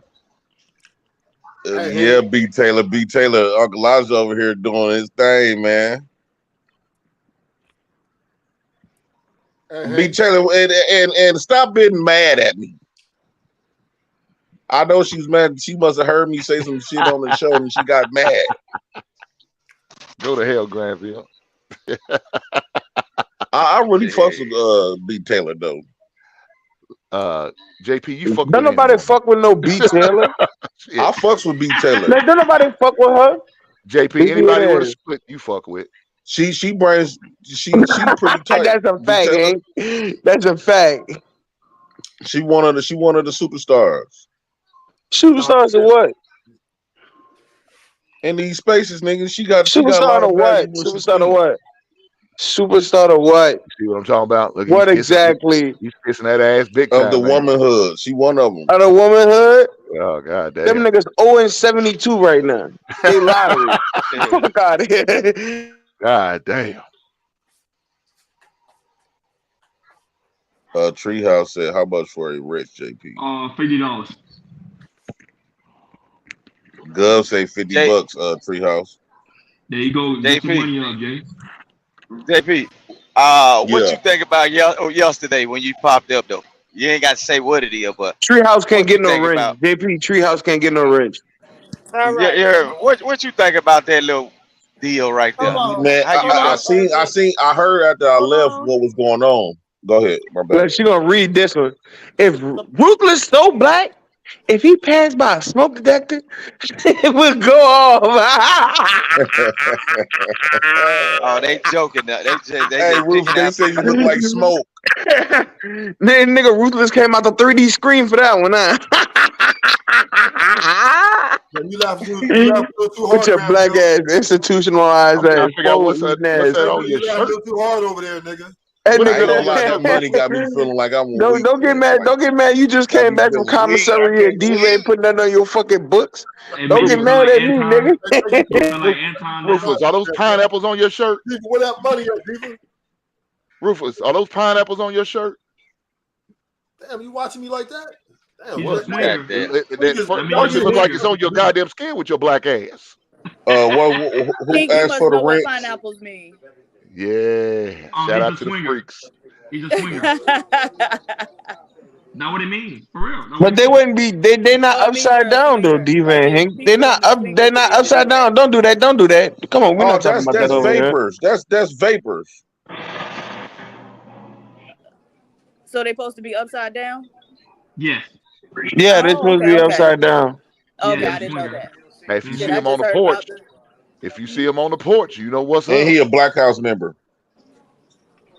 Yeah, B Taylor, Uncle Elijah over here doing his thing, man. B Taylor, and stop being mad at me. I know she's mad. She must have heard me say some shit on the show and she got mad. Go to hell, Granville. I really fucks with B Taylor though. JP, you fuck Don't with nobody fuck with no B Taylor. I fucks with B Taylor. Man, don't nobody fuck with her. JP, anybody with a split, you fuck with. She pretty tight. That's a fact, Hank. That's a fact. She one of the superstars. Superstars of what? In these spaces, nigga, she got Superstar of what? Superstar of what? Superstar of what? See what I'm talking about? Look, what exactly? He's kissing that ass big of time. the man. womanhood. She one of them. Of the womanhood? Oh god damn. Them niggas 0-72 right now. They lottery. Fuck out of here. God damn. Treehouse said, "How much for a rich JP?" $50. Gov say $50. Treehouse. There you go. Get your money up, Jay. JP, what you think about yesterday when you popped up though? You ain't got to say what it is, but Treehouse can't get no rent. JP Treehouse can't get no rent. All right. Yeah. What you think about that little deal right there? Man, I heard after I left what was going on. Go ahead, my bad. She gonna read this one. If Ruthless so black, if he passed by a smoke detector, it would go off. Oh, they joking now. They Hey, just Rufus, picking they out say you people. look like smoke. Then nigga Ruthless came out the 3D screen for that one, huh? Man, you laugh a little too With hard your around black here. ass institutionalized I'm trying ass to figure out forward what's eating that ass. on your You laugh a shirt. little too hard over there, nigga. That I ain't gonna lie, that nigga. money got me feeling like I'm weak. Don't get mad. Like, Don't get mad. You just got came me back from feeling weak. I commissary and can't D-Ray win. putting that on your fucking books. Hey, Don't man, get you feel mad like at me, Anton? You nigga. feel like Anton now? Rufus, are those pineapples on your shirt? People, where that money at, people? Rufus, are those pineapples on your shirt? Damn, you watching me like that? Damn, He's Well, a swinger. First mean, of all, he's you a look like swinger. it's on your goddamn skin with your black ass. Who Pink, you asked must for the know what rent? pineapples mean. Yeah. Shout He's out a to the swinger. freaks. He's a swinger. Not what it means, for real. Not what But it they means. wouldn't be. They not Oh, it means upside you're a down though, swinger. D-Van Like Hank. if They're people not in up. swingers They're not together. upside down. Don't do that. Don't do that. Come on, we're Oh, not talking about that that's over here. vapors. That's vapors. So they supposed to be upside down? Yes. Yeah, they're Oh, supposed to okay, be okay. upside down. Okay, Yeah, I didn't know that. Now, if you Shit, see I him on just the heard porch, about the. if you see him on the porch, you know what's And up. he a Black House member.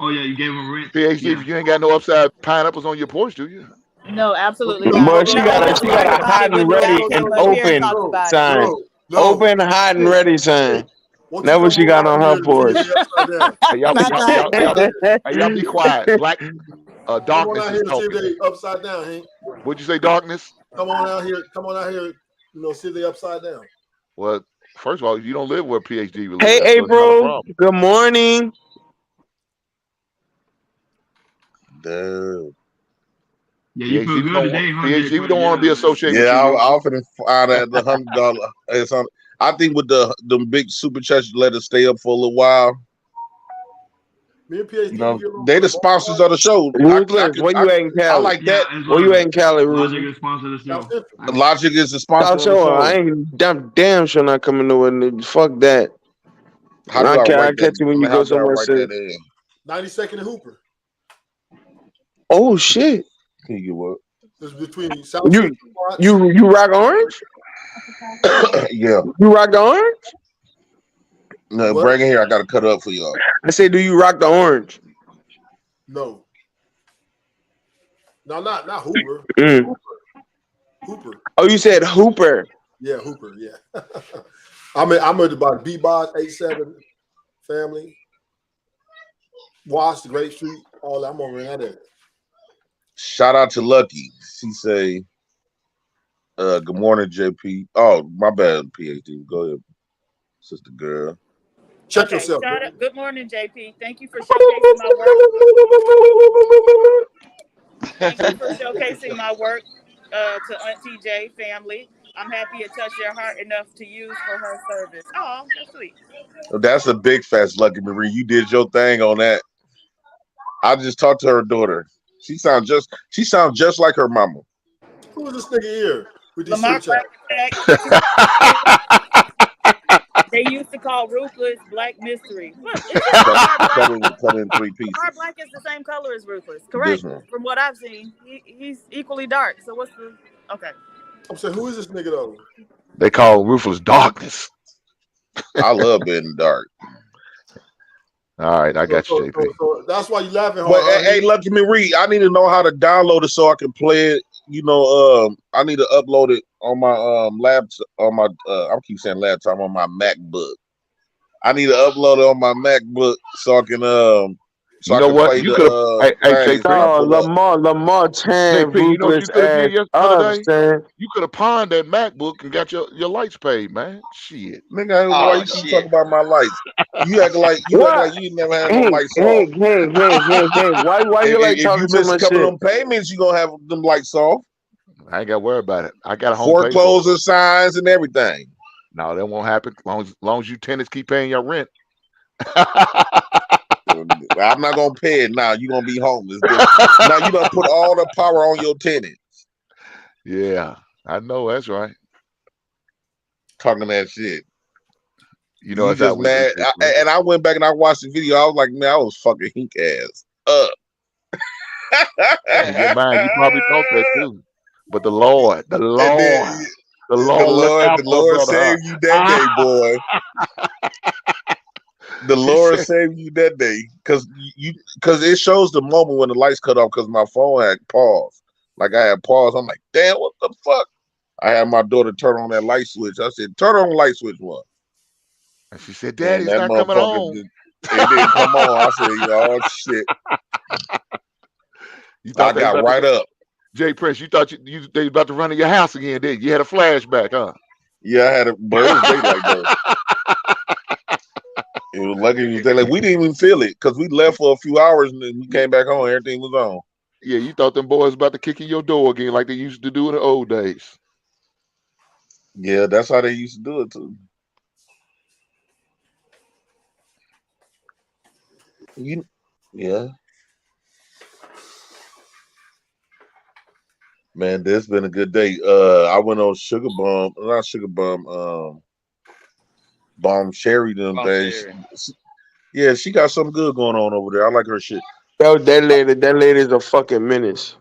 Oh yeah, you gave him rent. PhD, Yeah. you ain't got no upside pineapples on your porch, do you? No, absolutely not. But she No, got I a just heard about hot it when and the guy ready came and up here and open talked about it. sign. Open, hot, and ready sign. That's what she got on her porch. Hey, y'all be quiet. Black Come on darkness out is here and see if talking. they upside down, Hank. What'd you say, darkness? Come on out here. Come on out here. You know, see if they upside down. Well, first of all, you don't live where PhD will live. Hey, So it's not a April. problem. Good morning. Dude. Yeah, you feel good today, huh? PhD, we don't want to be associated with Yeah, you. I often find out the $100. It's on. I think with the big super chats, let us stay up for a little while. Me and PhD, You know, they the sponsors of the show. Ruthless, where you at in I Cali? like that. Where you at in Cali, Logic Ruthless? is sponsor of the show. Logic is the sponsor South of the Shore. show. I ain't damn sure not coming nowhere. Fuck that. How do I I don't care. I write that? catch you when you How go do I somewhere write safe. that in? 92nd and Hooper. Oh shit. Can you what? This is between South You rock orange? Yeah. You rock the orange? No, bring it here. I gotta cut up for y'all. I say, do you rock the orange? No. No, not Hooper. Mm. Hooper. Oh, you said Hooper. Yeah, Hooper. Yeah. I'm at about B-Bot 87 family. Wash, Great Street, all that. I'm over in that area. Shout out to Lucky. She say, good morning, JP. Oh, my bad, PhD. Go ahead, sister girl. Check yourself. Shout out. Good morning, JP. Thank you for showcasing my work. Thank you for showcasing my work to Auntie J family. I'm happy it touched their heart enough to use for her service. Oh, that's sweet. That's a big fast Lucky Marie. You did your thing on that. I just talked to her daughter. She sounds just like her mama. Who is this nigga here with these Lamar super They used to call Ruthless Black Mystery. Look, Cut in 3 pieces. Our black is the same color as Ruthless, correct? This one. From what I've seen, he's equally dark. So what's the okay? I'm saying, who is this nigga though? They call Ruthless darkness. I love being in the dark. All right, I got you, JP. So that's why you laughing hard. But hey, Lucky Marie, I need to know how to download it so I can play it. You know, I need to upload it on my laptop. On my I keep saying laptop, on my MacBook. I need to upload it on my MacBook so I can You know what? You could have. Hey, JP. Oh, Lamar Chan, JP, you know what you Ruthless could have did ass yesterday? up, You could have pawned that MacBook and got your lights paid, man. Shit. Nigga, why you keep talking about my lights? You act like you never had no lights off. Hey, why you like talking if so you miss a much couple shit? of them payments, you gonna have them lights off. I ain't got to worry about it. I got a home Foreclosure signs and everything. No, that won't happen. As long as you tenants keep paying your rent. I'm not gonna pay it now. You're gonna be homeless. Now you done put all the power on your tenant. Yeah, I know that's right. Talking that shit. You know, you that's how just we mad. do this, And I went back and I watched the video. I was like, man, I was fucking hink ass up. In your mind, you probably thought that too. But the Lord, the Lord, look out the for Lord brother. saved you that day, boy. The He Lord said, saved you that day, because it shows the moment when the lights cut off because my phone had paused. Like I had paused. I'm like, damn, what the fuck? I had my daughter turn on that light switch. I said, turn on the light switch one. and she said, And Daddy's that not coming motherfucker on. it didn't come on. I said, oh shit. You thought I got right up. Jay Prince, you thought they about to run in your house again, did you? You had a flashback, huh? Yeah, I had it, but it was daylight though. It was lucky it was daylight. We didn't even feel it because we left for a few hours and then we came back home. Everything was on. Yeah, you thought them boys about to kick in your door again like they used to do in the old days. Yeah, that's how they used to do it too. Yeah. Man, this been a good day. I went on Bomb Cherry them things. Yeah, she got something good going on over there. I like her shit. That lady's a fucking menace.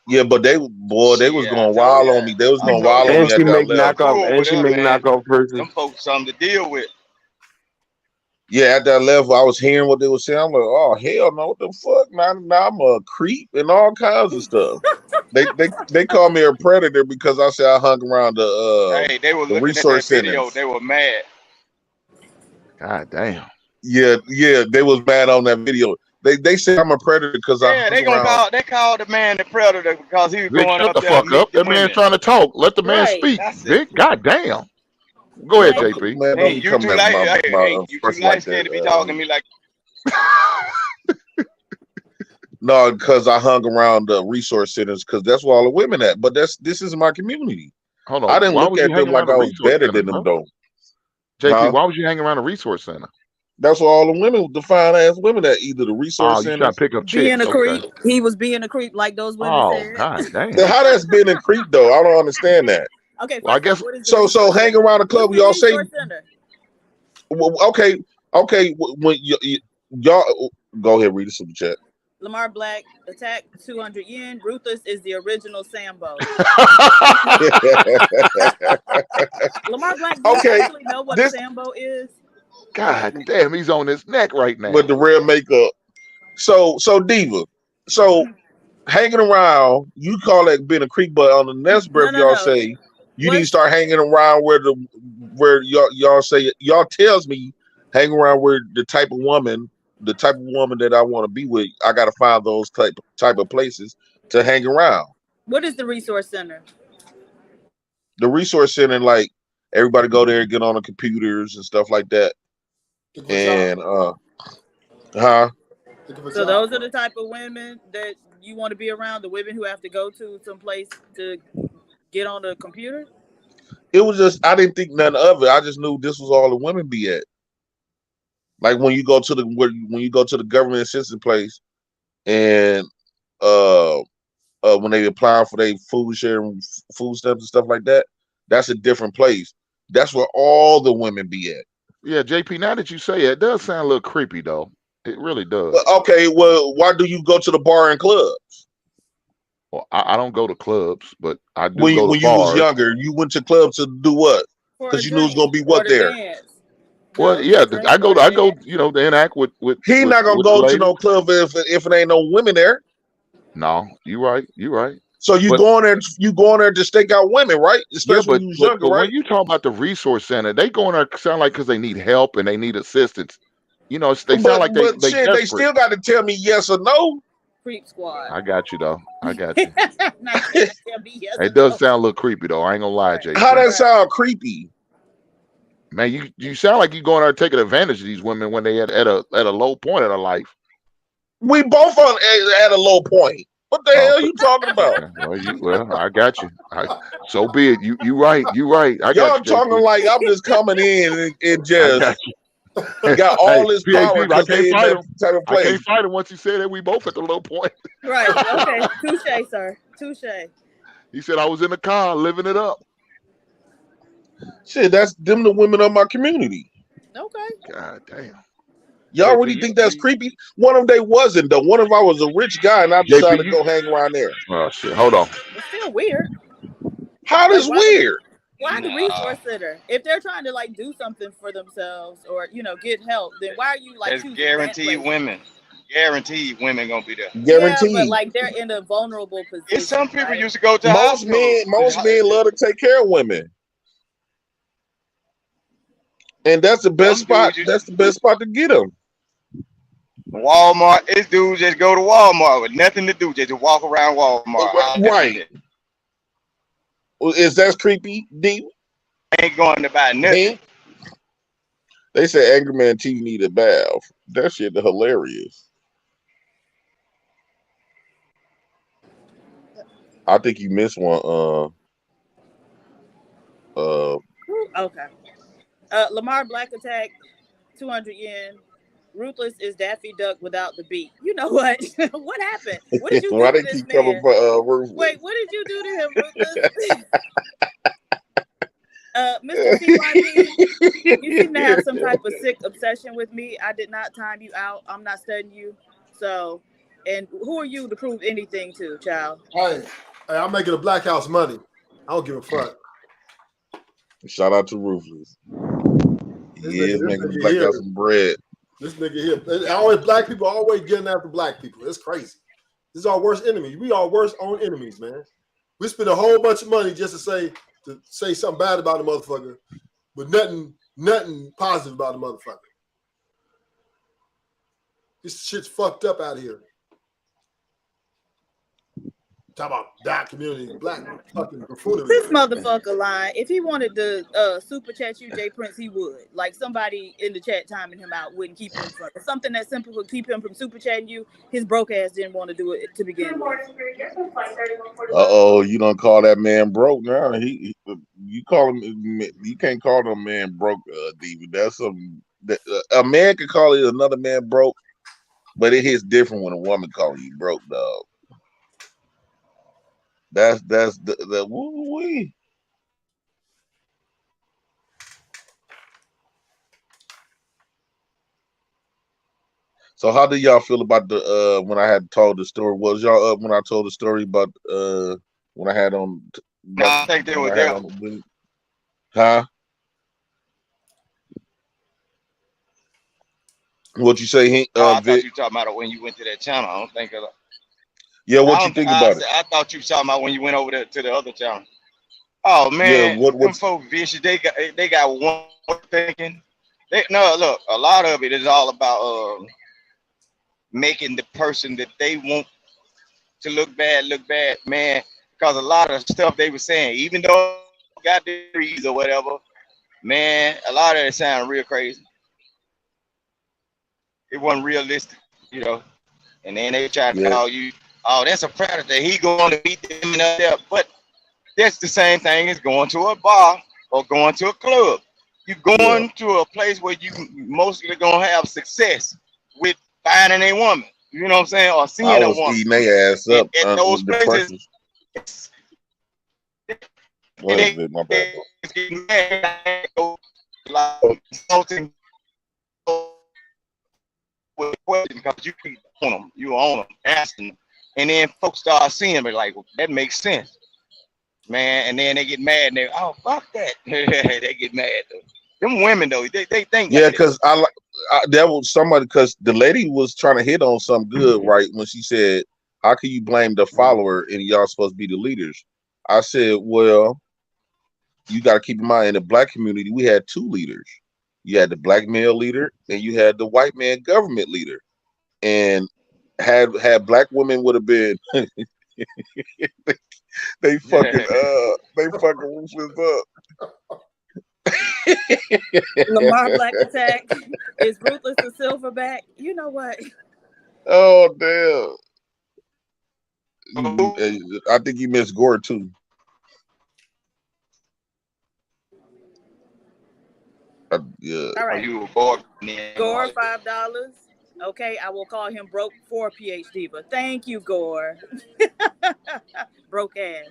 Yeah, but they was going wild on me. They was going wild on And me she at that make level. knockoff. And she make knockoff purses. Them folks something to deal with. Yeah, at that level, I was hearing what they were saying. I'm like, oh hell no, what the fuck? Now I'm a creep and all kinds of stuff. They call me a predator because I said I hung around Hey, they were the looking resource at that video. centers. They were mad. God damn. Yeah, they was mad on that video. They say I'm a predator because I hung around. They called the man the predator because he was Vic, going shut up the there to fuck meet up. the That man's women. trying to talk. Let the man Right. speak. That's it. Vic, god damn. Go ahead, JP. Man, don't Hey, be you coming too at light. my You too person light like skinned to be that. talking to me like. No, because I hung around the resource centers because that's where all the women at. But this is my community. Hold on. I didn't Why look was you at them hanging around like the I was resource better center, than them bro? though. JP, Huh? why was you hanging around the resource center? That's where all the women, the fine ass women at either the Oh, resource you trying centers. to pick up Being chicks. a Okay. creep. He was being a creep, like those women Oh, said. god damn. Now, how that's been a creep though? I don't understand that. Okay, Well, I first off, guess what is the So resource hang center? around the club. What's the Y'all say, resource center? well, okay. When y'all go ahead, read the super chat. Lamar Black attack 200 yen. Ruthless is the original Sambo. Lamar Black, do you Okay, actually know what a this Sambo is? God damn, he's on his neck right now. with the real makeup. So Diva. So hanging around, you call that being a creep, but on the next breath, y'all say you need to start hanging around where y'all say y'all tells me hang around where the type of woman that I want to be with. I gotta find those type of places to hang around. What is the resource center? The resource center, like everybody go there, get on the computers and stuff like that. And So those are the type of women that you want to be around, the women who have to go to some place to get on the computer? It was just, I didn't think none of it. I just knew this was all the women be at. Like when you go to the government assistance place and when they apply for their food sharing, food stamps and stuff like that, that's a different place. That's where all the women be at. Yeah, JP, now that you say it does sound a little creepy though. It really does. Okay, well, why do you go to the bar and clubs? Well, I don't go to clubs, but I do When go to you was bars. younger, you went to clubs to do what? Because you knew it was gonna be what there. Well, yeah, I go, to interact with. He not gonna with go the to no ladies. club if it ain't no women there. No, you right. So you going there to stake out women, right? Especially when you was younger, but right? when you talk about the resource center, they going there sound like because they need help and they need assistance. You know, they sound like they shit, desperate. they still got to tell me yes or no. Creep squad. I got you though. I got you. Not yet, tell me yes or It does no. sound a little creepy though. I ain't gonna lie, Jay. How that sound creepy? Man, you sound like you going there taking advantage of these women when they at a low point in their life. We both at a low point. What the hell are you talking about? Okay. Well, I got you. So be it. You right. I got Y'all you, talking JP. like I'm just coming in and I just got you. got all this PhD, power I because can't they in fight that him. type of I place. can't fight him once you said that we both at the low point. Right. Okay. Touche, sir. Touche. He said I was in the car living it up. Shit, that's them the women of my community. Okay. God damn. Y'all But do really you think that's creepy? One of them they wasn't though. One of I was a rich guy and I decided to JP, go hang around there. oh shit, hold on. It's still weird. How Like, this weird? why the Nah, resource center? If they're trying to like do something for themselves or get help, then why are you like that's choosing that guaranteed place? women. Guaranteed women gonna be there. Yeah, but Guaranteed. like they're in a vulnerable It's position, some people right? used to go to Most men love to take care of women. And that's the best spot. That's the best spot to get them. Walmart. It's dudes just go to Walmart with nothing to do, just walk around Walmart. Right. Well, is that creepy, D? Ain't going to buy nothing. They say Angry Man T need a bath. That shit hilarious. I think you missed one. Okay. Lamar Black Attack, 200 yen. Ruthless is Daffy Duck without the beat. You know what? What happened? What did you Why do they to this keep coming man? for Ruthless? Wait, what did you do to him, Ruthless? Mr. CYP, you seem to have some type of sick obsession with me. I did not time you out. I'm not studying you. So, and who are you to prove anything to, child? Hey, I'm making a Black House money. I don't give a fuck. Shout out to Ruthless. He is making the Black House some bread. This nigga here. Always black people always getting after black people. It's crazy. This is our worst enemy. We are worst own enemies, man. We spend a whole bunch of money just to say something bad about the motherfucker, but nothing positive about the motherfucker. This shit's fucked up out here. Talk about that community, black fucking buffoonery. This motherfucker lying. If he wanted to super chat you, Jay Prince, he would. Like somebody in the chat timing him out wouldn't keep him from something that simple would keep him from super chatting you. His broke ass didn't want to do it to begin with. You don't call that man broke now. You call him. You can't call no man broke, David. That's something that a man can call another man broke, but it hits different when a woman calling you broke, dog. That's the woo-wee. So how do y'all feel about the when I had told the story? Was y'all up when I told the story about when I had on? I think they were there. Huh? What you say? I thought you were talking about it when you went to that channel. I don't think of it. Yeah, what you think about it? I thought you were talking about when you went over there to the other channel. Oh man, yeah, them folks vicious. They got one thinking. Look, a lot of it is all about making the person that they want to look bad, man. Because a lot of stuff they were saying, even though got degrees or whatever, man, a lot of it sounded real crazy. It wasn't realistic, And then they tried to call you, oh, that's a predator. He going to beat them up there. But that's the same thing as going to a bar or going to a club. You're going to a place where you mostly gonna have success with finding a woman. You know what I'm saying? Or seeing a woman. Eating their ass up at those places. What is it? My bad. With questions because you keep on them, you own them, asking them, and then folks start seeing it like, well, that makes sense, man. And then they get mad and they, oh fuck that, they get mad though. Them women though, they think. Yeah, because that was somebody because the lady was trying to hit on something good, right? When she said, "How can you blame the follower and y'all supposed to be the leaders?" I said, "Well, you got to keep in mind in the black community, we had two leaders. You had the black male leader and you had the white man government leader. And had black women would have been they fucking Ruthless up. Lamar Black Attack is Ruthless the Silverback. You know what? Oh damn. I think you missed Gore too. Yeah. All right. You Gore $5. Okay, I will call him broke for PhD, but thank you, Gore. Broke ass.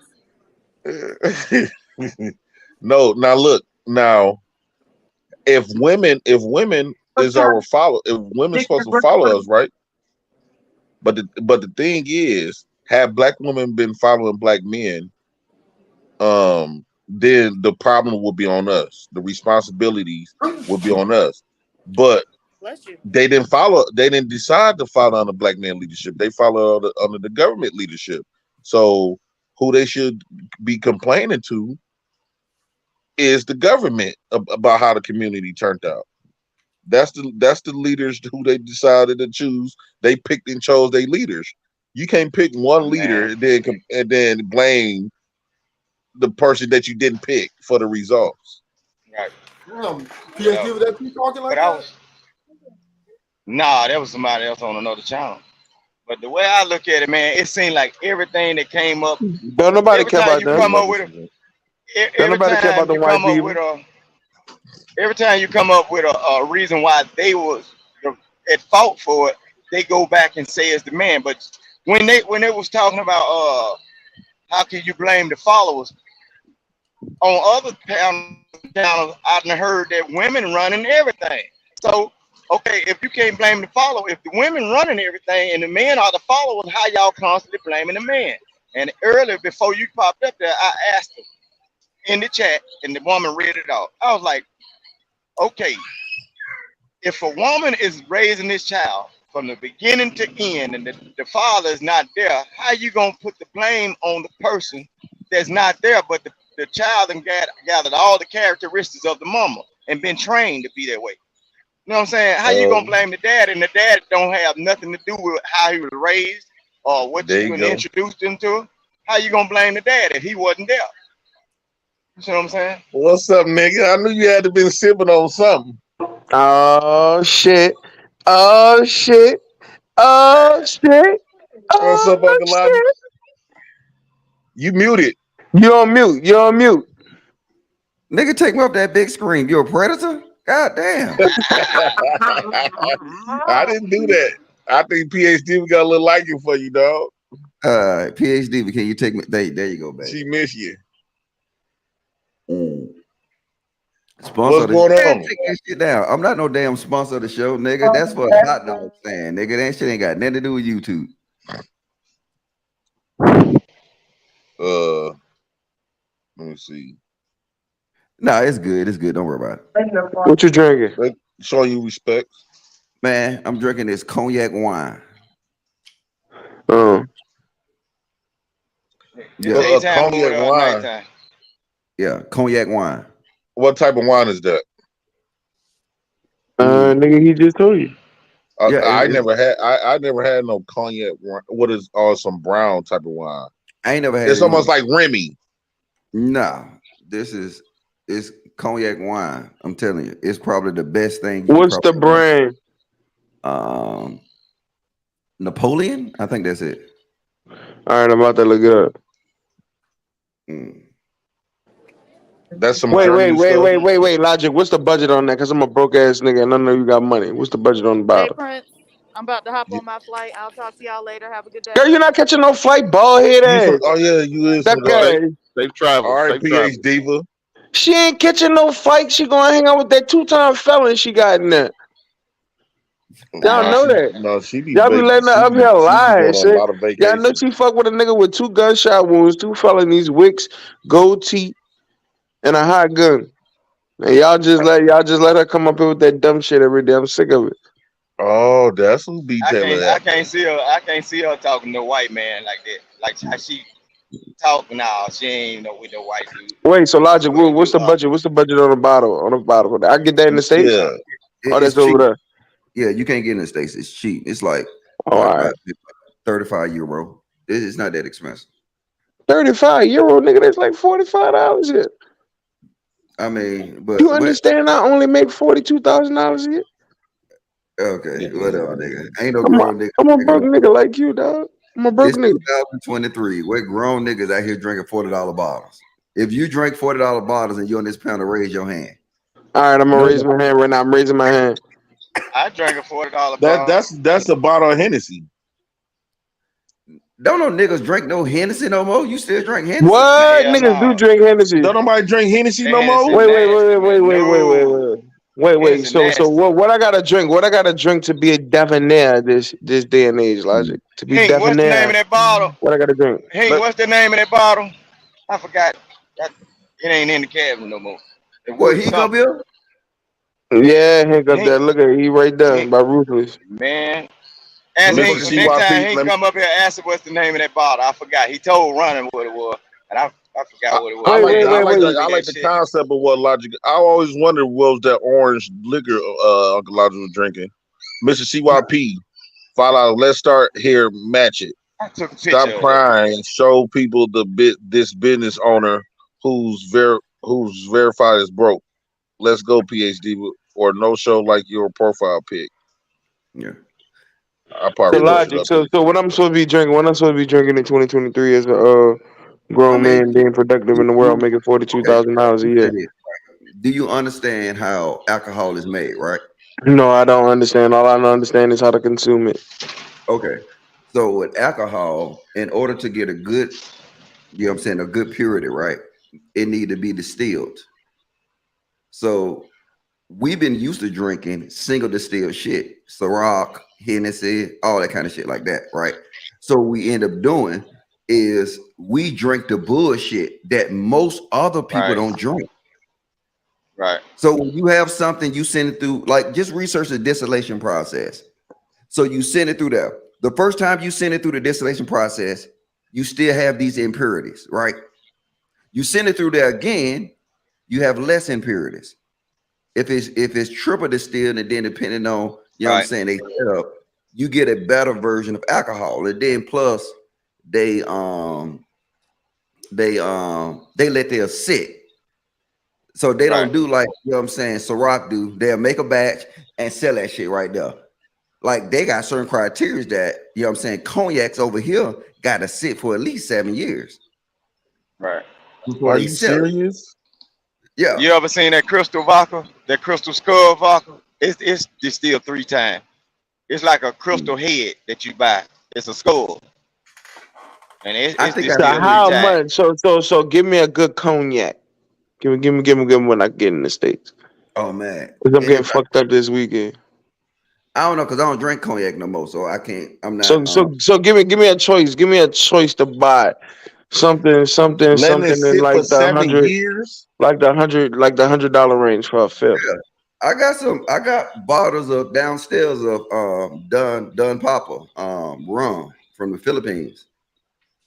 No, now look, if women is our follow. If women's supposed to follow us, right? But the thing is, have black women been following black men, then the problem will be on us. The responsibilities will be on us. But they didn't follow. They didn't decide to follow under black man leadership. They follow under the government leadership. So who they should be complaining to is the government about how the community turned out. That's the leaders who they decided to choose. They picked and chose their leaders. You can't pick one leader and then blame the person that you didn't pick for the results. Right. PSD, was that you talking like that? Nah, that was somebody else on another channel. But the way I look at it, man, it seemed like everything that came up. Don't nobody care about that. Every time you come up with a reason why they was at fault for it, they go back and say it's the man. But when they was talking about how can you blame the followers, on other channels I've heard that women running everything. So okay, if you can't blame the follower, if the women running everything and the men are the followers, how y'all constantly blaming the man? And earlier, before you popped up there, I asked her in the chat, and the woman read it out. I was like, okay, if a woman is raising this child from the beginning to end and the father is not there, how you gonna put the blame on the person that's not there, but the child and gathered all the characteristics of the mama and been trained to be that way? You know what I'm saying? How you gonna blame the dad, and the dad don't have nothing to do with how he was raised or what you introduced him to? How you gonna blame the dad if he wasn't there? You see what I'm saying? What's up, nigga? I knew you had to been sipping on something. Oh shit! Oh shit! Oh shit! What's up, Uncle Lobby? You muted. You on mute. You on mute. Nigga, take me off that big screen. You a predator? God damn. I didn't do that. I think PhD, we got a little liking for you, dog. PhD, can you take me? There you go, baby. She miss you. Sponsor What's going on? Take that shit down. I'm not no damn sponsor of the show, nigga. That's what a hot dog fan, nigga. That shit ain't got nothing to do with YouTube. Let me see. Nah, it's good. It's good. Don't worry about it. What you drinking? Show you respect. Man, I'm drinking this cognac wine. Yeah, cognac wine. Yeah, cognac wine. What type of wine is that? Nigga, he just told you. I never had no cognac wine. What is some brown type of wine? I ain't never had. It's almost like Remy. Nah, it's cognac wine. I'm telling you, it's probably the best thing. What's the brand? Napoleon, I think that's it. All right, I'm about to look it up. That's some. Wait, Logic. What's the budget on that? Because I'm a broke ass nigga and I know you got money. What's the budget on the Hey bottle? Prince, I'm about to hop on my flight. I'll talk to y'all later. Have a good day. Girl, you're not catching no flight, bald head ass. Oh yeah, you is. That guy. Safe travel. All right, PH Diva. She ain't catching no flight. She gonna hang out with that 2-time felon she got in there. Y'all know that. No, she be. Y'all be letting her up here lie and shit. Y'all know she fuck with a nigga with 2 gunshot wounds, 2 felonies, wicks, gold teeth, and a hot gun. And y'all just let her come up here with that dumb shit every day. I'm sick of it. Oh, that's who be telling I can't see her talking to a white man like that. Like how she talk now. She ain't with no white dude. Wait, so Logic, what's the budget? What's the budget on the bottle? I get that in the States? Yeah. Oh, that's over there. Yeah, you can't get in the States. It's cheap. It's like €35. It's not that expensive. €35, nigga. That's like $45 here. I mean, but you understand? I only make $42,000 a year. Okay, whatever, nigga. Ain't no grown nigga. I'm a broke nigga like you, dog. I'm a broke nigga. 2023. We're grown niggas out here drinking $40 bottles. If you drink $40 bottles and you're on this panel, raise your hand. All right, I'm gonna raise my hand right now. I'm raising my hand. I drank a $40 bottle. That's a bottle of Hennessy. Don't no niggas drink no Hennessy no more. You still drink Hennessy? What? Niggas do drink Hennessy. Don't nobody drink Hennessy no more. Wait. Wait. Hennessy So nasty. what I gotta drink? What I gotta drink to be a devanair this day and age, Logic? To be Hank, what's the name devanair, of that bottle? what I gotta drink? Hank, what's the name of that bottle? I forgot. It ain't in the cabinet no more. What, he come here? Yeah, Hank up Hank- there. Look at he right there by Ruthless. Man. Ask Mr. Hank, CYP, next time Hank let me- come up here, ask him what's the name of that bottle. I forgot. He told Running what it was, and I forgot what it was. I like That the shit. concept of what Logic. I always wondered what was that orange liquor Uncle Logic was drinking. Mr. CYP, follow out. Let's start here. Match it. I took a picture Stop of it. crying. Show people this business owner who's verified as broke. Let's go, PhD, or no show like your profile pic. Yeah. I So probably Logic. So what I'm supposed to be drinking? What I'm supposed to be drinking in 2023 as a grown man being productive in the world, making $42,000 a year. Do you understand how alcohol is made, right? No, I don't understand. All I understand is how to consume it. Okay. So with alcohol, in order to get a good, you know what I'm saying, a good purity, right? It need to be distilled. So we've been used to drinking single distilled shit, Ciroc, Hennessy, all that kind of shit like that, right? So what we end up doing is we drink the bullshit that most other people don't drink. Right. So when you have something, you send it through, like just research the distillation process. So you send it through there. The first time you send it through the distillation process, you still have these impurities, right? You send it through there again, you have less impurities. If it's triple distilled, and then depending on, you know what I'm saying, they set up, you get a better version of alcohol. And then plus they let theirs sit. So they don't do like, you know what I'm saying, Ciroc do. They'll make a batch and sell that shit right there. Like they got certain criteria that, you know what I'm saying, cognacs over here got to sit for at least 7 years. Right. Are you serious? Yeah. You ever seen that crystal vodka? That crystal skull vodka? It's distilled 3 times. It's like a crystal head that you buy. It's a skull. And it's distilled 3 How times. much? So give me a good cognac. Give me when I get in the States. Oh man. Because I'm getting fucked up this weekend. I don't know, because I don't drink cognac no more, so I can't. I'm not. So give me a choice. Give me a choice to buy something in like the 100 years, like the $100 range for a fifth. Yeah. I got bottles of downstairs of Don Papa rum from the Philippines.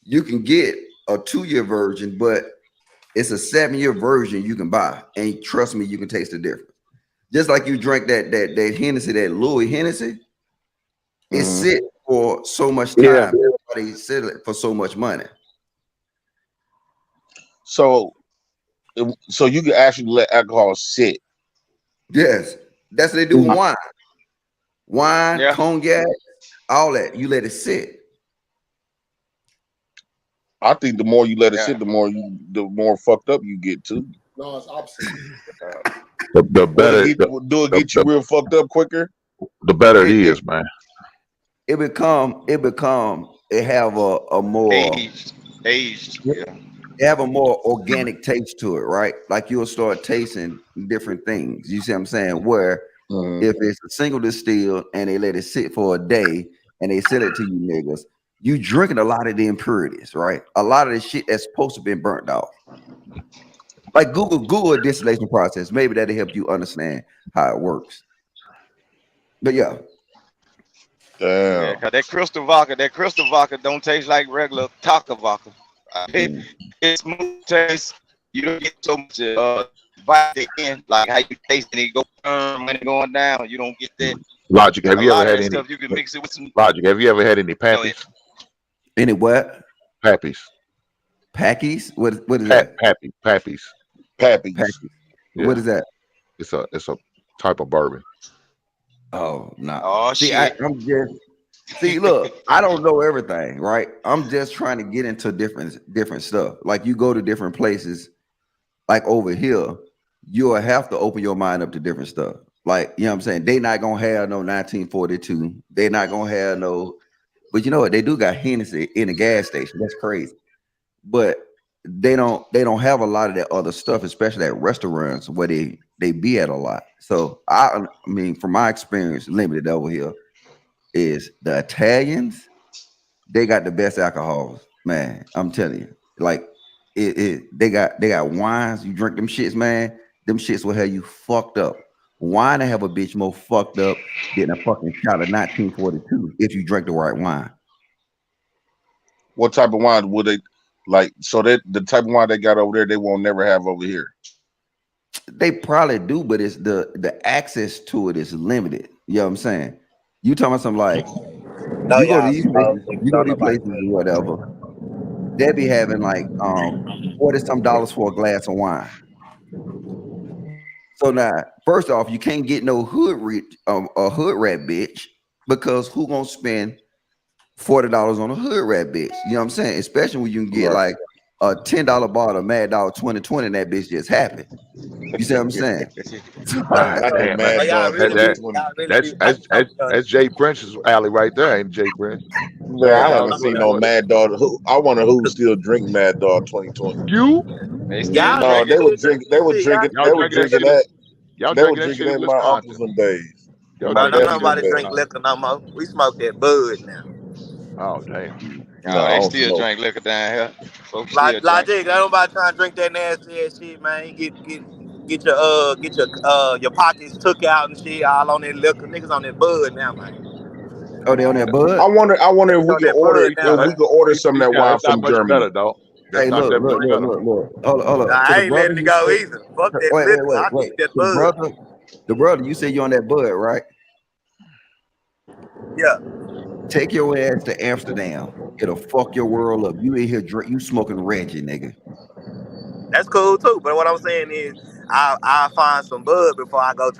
You can get a 2-year version, but it's a 7-year version you can buy, and trust me, you can taste the difference. Just like you drink that Hennessy, that Louis Hennessy, it sit for so much time. Yeah. Everybody sell it for so much money. So you can actually let alcohol sit. Yes, that's what they do with wine, cognac, all that. You let it sit. I think the more you let it sit, the more fucked up you get too. No, it's opposite. The better get you real fucked up quicker. The better it is, man. It have a more aged. Yeah. They have a more organic taste to it, right? Like you'll start tasting different things. You see what I'm saying? Where if it's a single distilled and they let it sit for a day and they sell it to you niggas, you drinking a lot of the impurities, right? A lot of the shit that's supposed to be burnt off. Like Google a distillation process. Maybe that'll help you understand how it works. But yeah. Yeah, cause that crystal vodka don't taste like regular taco vodka. It's smooth taste. You don't get so much vodka in, like how you taste it. It go when it going down. You don't get that. Logic. Have you ever had any stuff? You can mix it with some Logic? Have you ever had any pappies? Any what? Pappies. Packies? What is that? Pappies. Yeah. What is that? It's a type of bourbon. Oh no! Oh see, shit! Look, I don't know everything, right? I'm just trying to get into different stuff. Like you go to different places, like over here, you'll have to open your mind up to different stuff. Like, you know what I'm saying? They not gonna have no 1942. They're not gonna have no, but you know what? They do got Hennessy in the gas station. That's crazy. But they don't have a lot of that other stuff, especially at restaurants where they be at a lot. So I mean, from my experience, limited over here, is the Italians. They got the best alcohols, man. I'm telling you, like they got wines. You drink them shits, man. Them shits will have you fucked up. Wine will have a bitch more fucked up than a fucking shot of 1942 if you drink the right wine. What type of wine would they like? So that the type of wine they got over there, they won't never have over here. They probably do, but it's the access to it is limited. You know what I'm saying? You talking about something like you go to these places or whatever, they be having like $40-some for a glass of wine. So now, first off, you can't get no hood rat bitch, because who gonna spend $40 on a hood rat bitch? You know what I'm saying? Especially when you can get like a $10 bottle of Mad Dog 2020, and that bitch just happened. You see what I'm saying? That's Jay Prince's alley right there, ain't Jay Prince? Man, I haven't seen no Mad Dog. I wonder who still drink Mad Dog 2020. You? No, they were drinking that. They were drinking that in my uncles and days. Don't nobody drink liquor no more. We smoke that bud now. Oh damn. No, they still drink liquor down here. Logic, ain't nobody trying to drink that nasty ass shit, man. Get your pockets took out and shit, all on that liquor. Niggas on that bud now, man. Oh, they on that bud? I wonder if we could order some of that wine from Germany. Better, hey, look. Hold up. I ain't letting it go either. Fuck that liquor. I keep that bud. The brother, you say you on that bud, right? Yeah. Take your ass to Amsterdam. It'll fuck your world up. You in here you smoking Reggie, nigga. That's cool too. But what I'm saying is, I'll find some bud before I go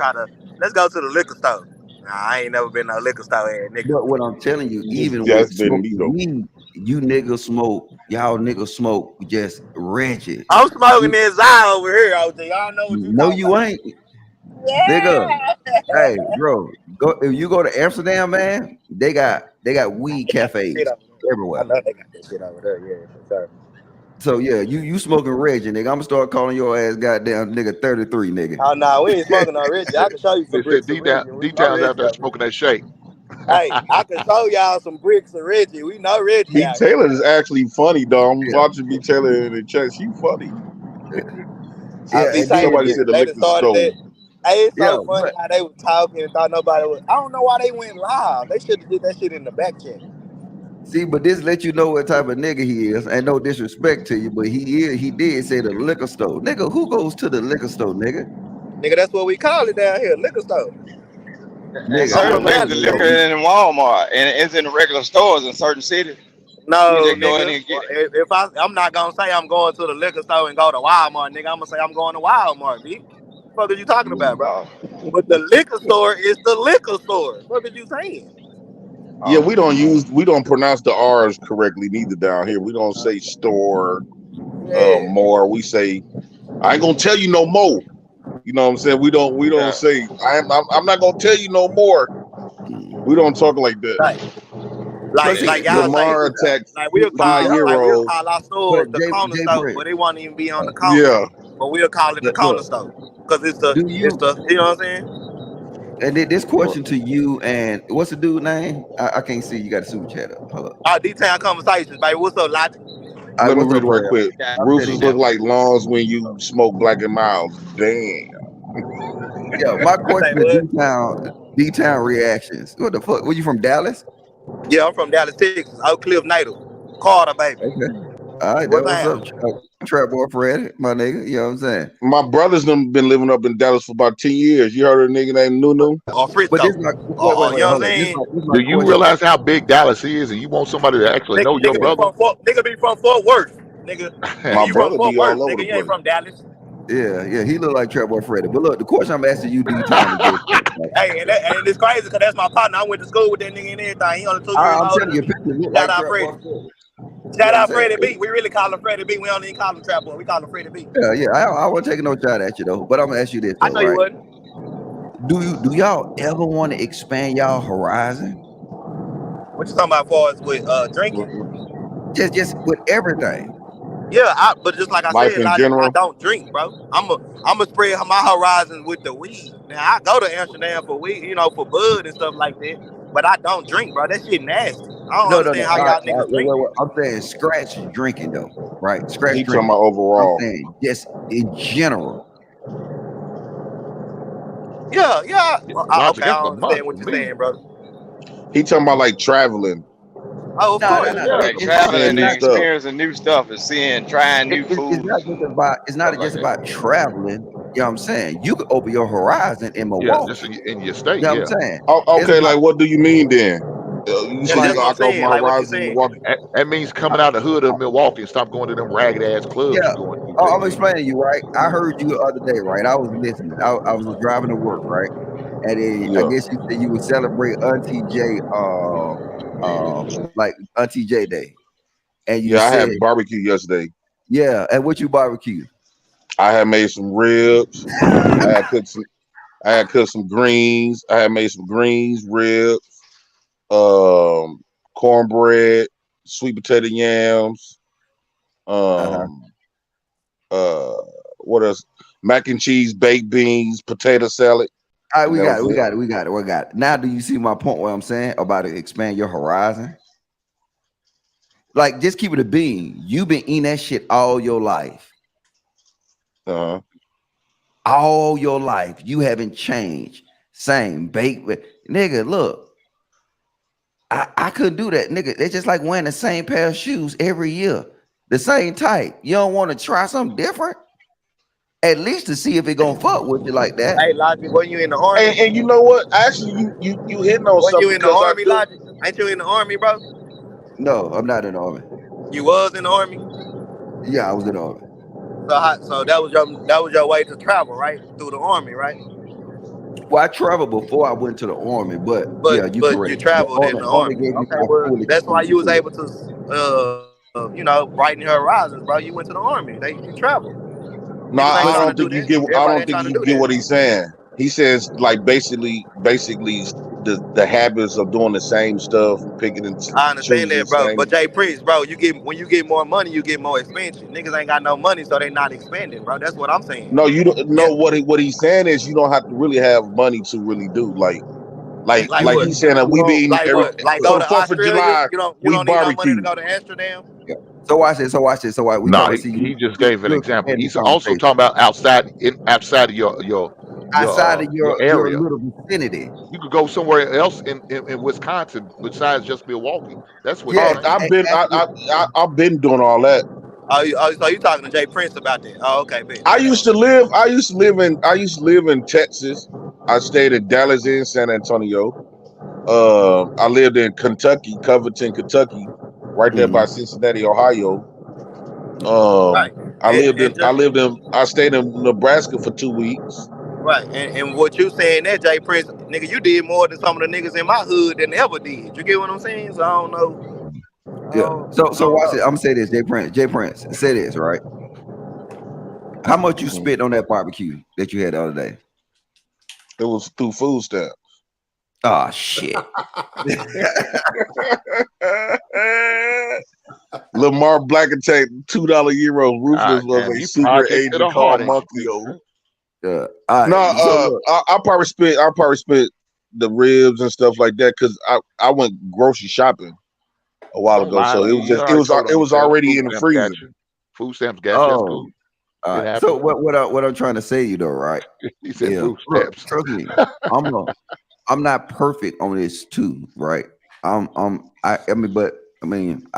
let's go to the liquor store. Nah, I ain't never been to a liquor store ass nigga. But what I'm telling you, even with smoking weed, you niggas smoke, y'all niggas smoke just Reggie. I'm smoking this eye over here, OG. Y'all know what you No, you ain't. Yeah. Nigga. Hey, bro, if you go to Amsterdam, man, they got weed cafes everywhere. I know they got that shit over there, yeah, for sure. So yeah, you smoking Reggie, nigga. I'm gonna start calling your ass goddamn nigga 33, nigga. Oh no, we ain't smoking on Reggie. I can show you some bricks. D-Town's out there smoking that shake. Hey, I can show y'all some bricks of Reggie. We know Reggie. B. Taylor is actually funny, dog. I'm watching B. Taylor in the chat. She funny. Somebody said the liquor store. Hey, it's so funny how they were talking and thought nobody was. I don't know why they went live. They should have did that shit in the back chat. See, but this let you know what type of nigga he is. And no disrespect to you, but he did say the liquor store. Nigga, who goes to the liquor store, nigga? Nigga, that's what we call it down here, liquor store. Nigga, certain places, the liquor in Walmart, and it's in the regular stores in certain cities. No, nigga, if I'm not gonna say I'm going to the liquor store and go to Walmart, nigga, I'm gonna say I'm going to Walmart, bitch. What the fuck are you talking about, bro? But the liquor store is the liquor store. What are you saying? Yeah, we don't pronounce the R's correctly neither down here. We don't say store more. We say, I ain't gonna tell you no more. You know what I'm saying? We don't say I'm not gonna tell you no more. We don't talk like that. Like y'all Lamar attacked like we'll call our stores the corner store, but they won't even be on the corner. Yeah. But we'll call it the corner store. Because it's the you know what I'm saying? And this question to you, and what's the dude name? I can't see. You got a super chat up. Hold up. D-Town Conversations, baby. What's up, Logic? Let me read right quick. Roosters look like lawns when you smoke Black and Mild. Damn. Yeah, my question is D-Town reactions. What the fuck? Were you from Dallas? Yeah, I'm from Dallas, Texas. Oak Cliff native. Carter, baby. Okay. All right, that was up. Trap boy Fred, my nigga. You know what I'm saying? My brothers been living up in Dallas for about 10 years. You heard of a nigga named Nunu? Or Frisco. But this is Do you realize how big Dallas is, and you want somebody to actually know your brother? Nigga be from Fort Worth, nigga. My brother be all over nigga, the you ain't place. from Dallas. Yeah, he look like Trap boy Freddy. But look, the question I'm asking you, D-Town, is hey, and it's crazy because that's my partner. I went to school with that nigga and everything. He only 2 years old. I'm telling you, picture look like Trap boy Freddy. Shout out Freddie B. We really call him Freddie B. We don't even call him Trap Boy. We call him Freddie B. Yeah. I wasn't taking no shot at you though. But I'm gonna ask you this. Though, I know you wouldn't. Do y'all ever want to expand y'all horizon? What you talking about for us with drinking? Just with everything. Yeah, but just like I Life said, in I general. don't drink, bro. I'm a spread my horizons with the weed. Now I go to Amsterdam for weed, for bud and stuff like that. But I don't drink, bro. That shit nasty. I don't No. understand how All y'all right, niggas drink. wait. I'm saying scratch drinking though, right? Scratch He talking drinking. about overall. I'm saying just in general. Yeah. Logic, Okay, I that's a don't month understand what for you're me. saying, brother. He talking about like traveling, Oh, of course, No. yeah. Like It's traveling and not. experiencing new stuff and trying new It's foods. not just about. It's not Stuff just like that. about traveling. You know what I'm saying? You could open your horizon in Yeah, just Milwaukee. in your state. You know Yeah, what I'm saying? Oh, It's okay, about like what do you mean then? You Yeah, said that's what I I'm can open saying. my Like what you horizon in saying. Milwaukee. that means coming out the hood of Milwaukee and stop going to them ragged ass clubs yeah. you going to, I'm JP. explaining to you, right? I heard you the other day, right? I was listening. I was driving to work, right? And then I Yeah, guess you said you would celebrate Auntie J, like Auntie J Day, and you yeah. I said, had barbecue yesterday. yeah. And what you barbecue? I had made some ribs. I had cooked some greens. I had made some greens, ribs, cornbread, sweet potato yams. What else? Mac and cheese, baked beans, potato salad. All right, And we that got was it. We got it. Now, do you see my point? What I'm saying about to expand your horizon? Like, just keep it a bean. You've been eating that shit all your life. All your life, you haven't changed. Same baked, nigga. Look, I couldn't do that, nigga. It's just like wearing the same pair of shoes every year, the same type. You don't want to try something different, at least to see if it gonna fuck with you like that. Hey, Logic, when you in the army? And you know what? Actually, you hitting on When something you in the because I army, do. Logic? Ain't you in the army, bro? No, I'm not in the army. You was in the army. Yeah, I was in the army. So that was your way to travel, right? Through the army, right? Well, I traveled before I went to the army, but yeah, you But you correct. The traveled in the army army. gave me Okay, my well, full that's why you was exposure to able to, brighten your horizons, bro. You went to the army. You traveled. No, Niggas ain't I trying to don't do think you that. get. I Everybody don't ain't think trying to you do get that. what he's saying. He says like basically the habits of doing the same stuff, picking and I understand choosing the that, bro. same. But Jay Prince, bro, when you get more money, you get more expansion. Niggas ain't got no money, so they not expanding, bro. That's what I'm saying. No, you don't Yeah. know what he's saying is you don't have to really have money to really do like Like what? he's saying that we be eating Like every what? Like for go the to 4th of Australia? July. You We don't need no money to barbecue. go to Amsterdam? Yeah. So watch this. So why we No, talking? See, he just gave an you're example. expanding He's the also conversation talking about outside of outside of your your area. little vicinity. You could go somewhere else in Wisconsin besides just Milwaukee. That's what he's Yeah, saying. I've been doing all that. So you talking to Jay Prince about that? Oh, okay, bet. I used to live in Texas. I stayed in Dallas and San Antonio. I lived in Kentucky, Covington, Kentucky, right there by Cincinnati, Ohio. Right. I stayed in Nebraska for 2 weeks. Right. And what you saying there, Jay Prince, nigga, you did more than some of the niggas in my hood than ever did. You get what I'm saying? So I don't know. Yeah. So watch it. I'm gonna say this, Jay Prince, say this, right? How much you spent on that barbecue that you had the other day? It was through food stamps. Oh shit. Lamar Black Attack, $2 euro. Ruthless was a secret agent called Monkio. I probably spent the ribs and stuff like that because I went grocery shopping a while ago, so it was already in the freezer. Food stamps, gas, that's cool. So what I'm trying to say to you though, right? He said food look, stamps. trust me, I'm not perfect on this too, right? I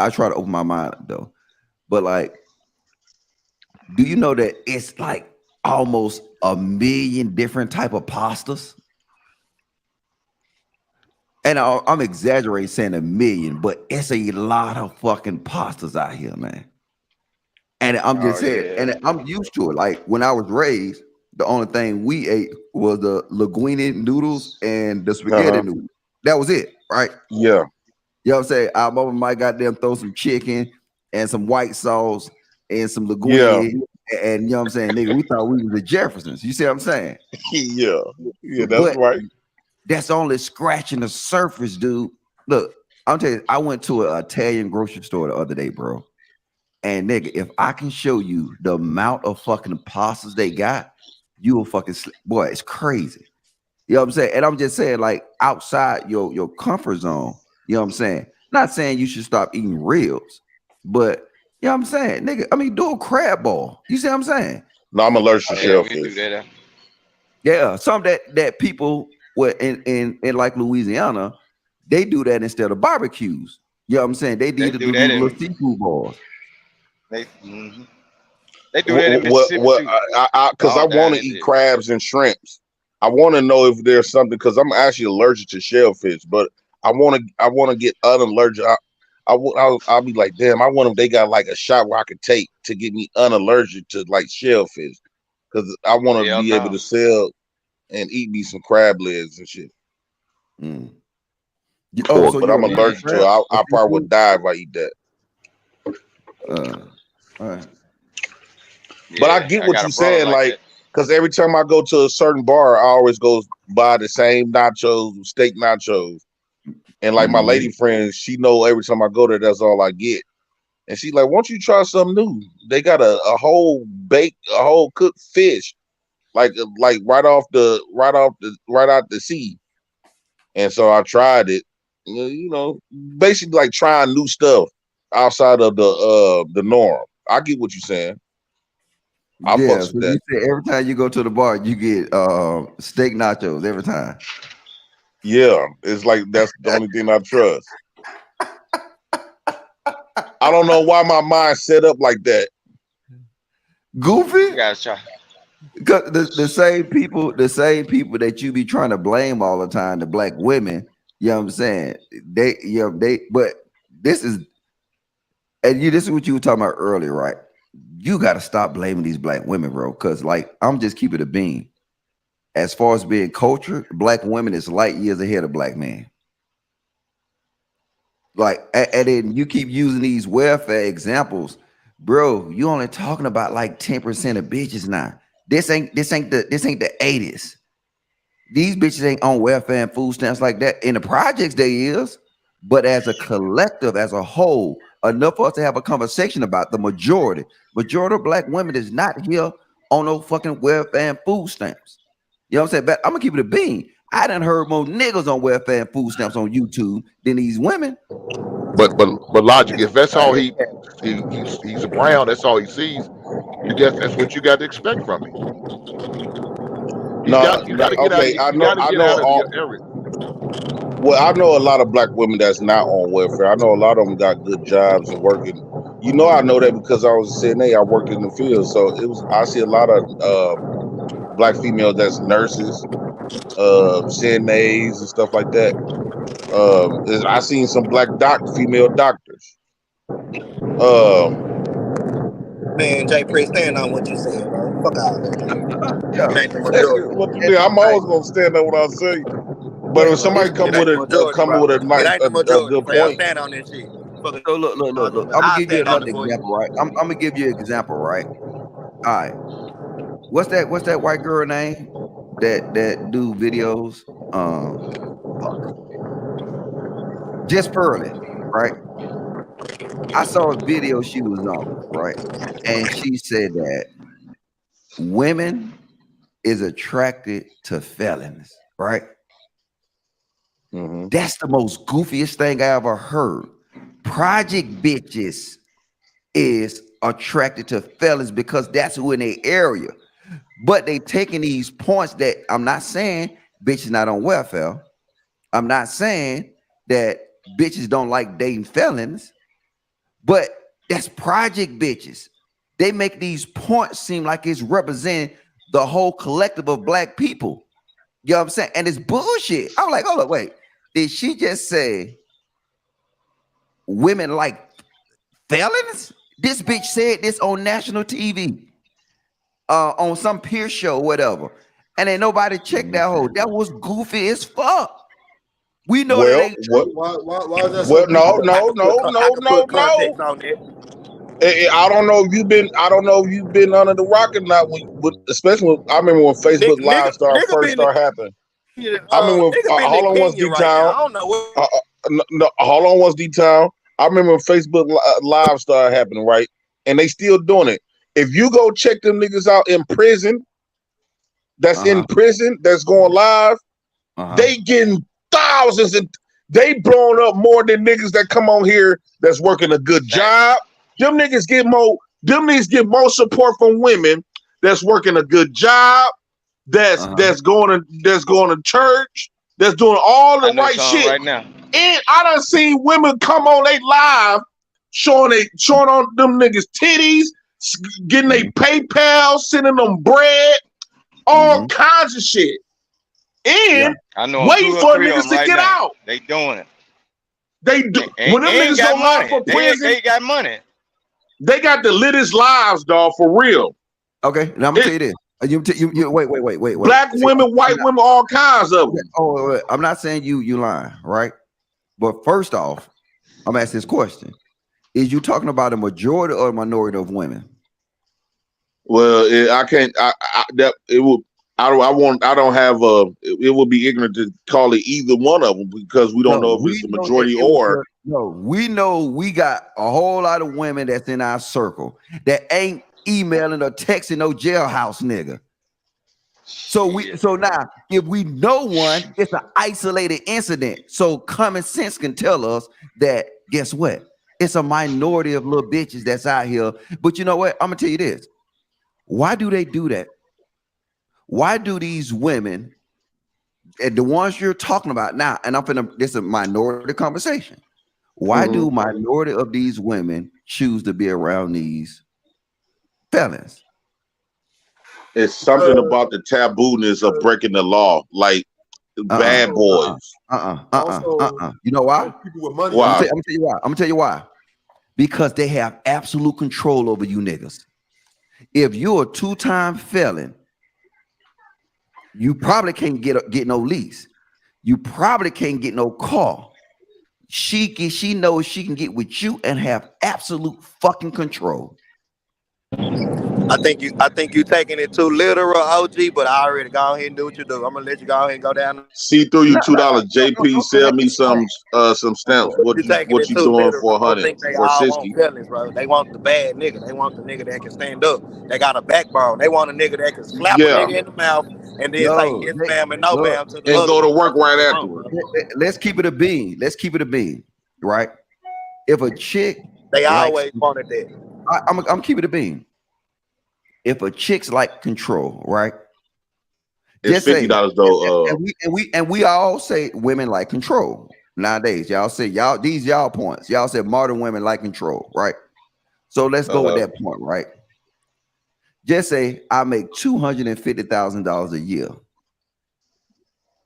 try to open my mind though. But like, do you know that it's like almost 1 million different type of pastas? And I'm exaggerating saying 1 million, but it's a lot of fucking pastas out here, man. And I'm just saying, and I'm used to it. Like when I was raised, the only thing we ate was the linguine noodles and the spaghetti noodles. That was it, right? Yeah. You know what I'm saying? Our mama might goddamn throw some chicken and some white sauce and some linguine. And you know what I'm saying? Nigga, we thought we was the Jeffersons. You see what I'm saying? Yeah, that's right. That's only scratching the surface, dude. Look, I'm telling you, I went to an Italian grocery store the other day, bro. And nigga, if I can show you the amount of fucking apostles they got, you will fucking boy, it's crazy. You know what I'm saying? And I'm just saying, like, outside your comfort zone, you know what I'm saying? Not saying you should stop eating ribs, but you know what I'm saying, nigga. I mean, do a crab ball. You see what I'm saying? No, I'm allergic to Yeah, we can shellfish. do that. Yeah, some that people in like Louisiana, they do that instead of barbecues. You know what I'm saying? They They do do that little in seafood balls. they they do that in Mississippi What? too. Because I All down want to in eat there. crabs and shrimps. I want to know if there's something because I'm actually allergic to shellfish, but I want to get unallergic. I'll be like, damn, I wonder if they got like a shot where I could take to get me unallergic to like shellfish, because I want to Hell be able no. to sell and eat me some crab legs and shit. Mm. Pork, So but you're I'm allergic to it. I probably would die if I eat that. All right. But I Yeah, get I what got you're a brother saying, like like, that. because every time I go to a certain bar, I always go buy the same nachos, steak nachos. And like my lady friend, she know every time I go there, that's all I get. And she's like, "Why don't you try something new? They got a whole cooked fish, like right out the sea." And so I tried it. You know, basically like trying new stuff outside of the norm. I get what you're saying. I Yeah, fucks so with you that. say every time you go to the bar, you get steak nachos every time. Yeah, it's like that's the only thing I trust. I don't know why my mind set up like that. Goofy? You guys try. Because the same people that you be trying to blame all the time, the black women, you know what I'm saying? But this is what you were talking about earlier, right? You got to stop blaming these black women, bro. Because like, I'm just keeping it a bean. As far as being cultured, black women is light years ahead of black men. Like, and then you keep using these welfare examples, bro. You only talking about like 10% of bitches now. This ain't the 80s. These bitches ain't on welfare and food stamps like that. In the projects, they is, but as a collective, as a whole, enough for us to have a conversation about the majority of black women is not here on no fucking welfare and food stamps. You know what I'm saying? But I'm gonna keep it a bean. I done heard more niggas on welfare and food stamps on YouTube than these women. But Logic, if that's all he's a brown, that's all he sees. That's what you got to expect from him. You got to get out. Okay, You got to get out of your area. Well, I know a lot of black women that's not on welfare. I know a lot of them got good jobs and working. You know, I know that because I was a CNA. I worked in the field, so I see a lot of black females that's nurses, CNAs and stuff like that. I seen some black female doctors. Man, Jay Prince, stand on what you saying, bro. Fuck all that. What you mean? I'm always gonna stand up what I say. But if somebody come with a good point, stand on this shit. So look. I'm gonna give you another example, right? I'm gonna give you an example, right? All right. What's that white girl name that do videos? Just Pearly, right? I saw a video she was on, right? And she said that women is attracted to felons, right? Mm-hmm. That's the most goofiest thing I ever heard. Project bitches is attracted to felons because that's who in their area. But they taking these points that I'm not saying bitches not on welfare. I'm not saying that bitches don't like dating felons, but that's project bitches. They make these points seem like it's representing the whole collective of black people. You know what I'm saying? And it's bullshit. I'm like, hold up, wait. Did she just say women like felons? This bitch said this on national TV, on some peer show, whatever. And ain't nobody checked that hole. That was goofy as fuck. We know that ain't true. Why is that well, so no. I don't know if you've been. I don't know if you've been under the rock or not. Especially when I remember when Facebook Live first started happening. I remember when Hold On Once D-Town. I don't know what. Hold On Once D-Town. I remember when Facebook Live started happening, right? and they still doing it. If you go check them niggas out in prison, that's in prison, that's going live, they getting thousands and they blowing up more than niggas that come on here that's working a good job. Them niggas get more support from women that's working a good job, that's going to church, that's doing all the right shit. Right now. And I done seen women come on they live showing on them niggas titties, getting they PayPal, sending them bread, all kinds of shit. And I know waiting for niggas to get out. They doing it. They do. When them niggas go live for prison, they got money. They got the littest lives, dog, for real. Okay, now I'm gonna tell you this. Wait. Black women, white women, all kinds of them. Wait. I'm not saying you lying, right? But first off, I'm asking this question: is you talking about a majority or a minority of women? Well, I can't. It would be ignorant to call it either one of them because we don't know if it's a majority or. No, we know we got a whole lot of women that's in our circle that ain't emailing or texting no jailhouse nigga. So now if we know one, it's an isolated incident. So common sense can tell us that guess what? It's a minority of little bitches that's out here. But you know what? I'm gonna tell you this. Why do they do that? Why do these women, the ones you're talking about now, and this is a minority conversation. Why do minority of these women choose to be around these felons? It's something about the tabooness of breaking the law, like bad boys. You know why? Why? I'm gonna tell you why. Because they have absolute control over you niggas. If you're a 2-time felon, you probably can't get no lease. You probably can't get no car. She knows she can get with you and have absolute fucking control. I think you taking it too literal, OG, but I already go ahead and do what you do. I'm gonna let you go ahead and go down. See through you $2. JP, sell me some stamps. What you doing for 100 or 60? Feelings, bro. They want the bad nigga. They want the nigga that can stand up. They got a backbone. They want a nigga that can slap a nigga in the mouth and then say yes ma'am and no ma'am to the and go to work right afterwards. Let's keep it a bean. Right? If a chick, they always wanted that. I'm keeping it a bean. If a chick's like control, right? It's $50 though. And we all say women like control nowadays. Y'all say y'all points. Y'all said modern women like control, right? So let's go with that point, right? Just say I make $250,000 a year,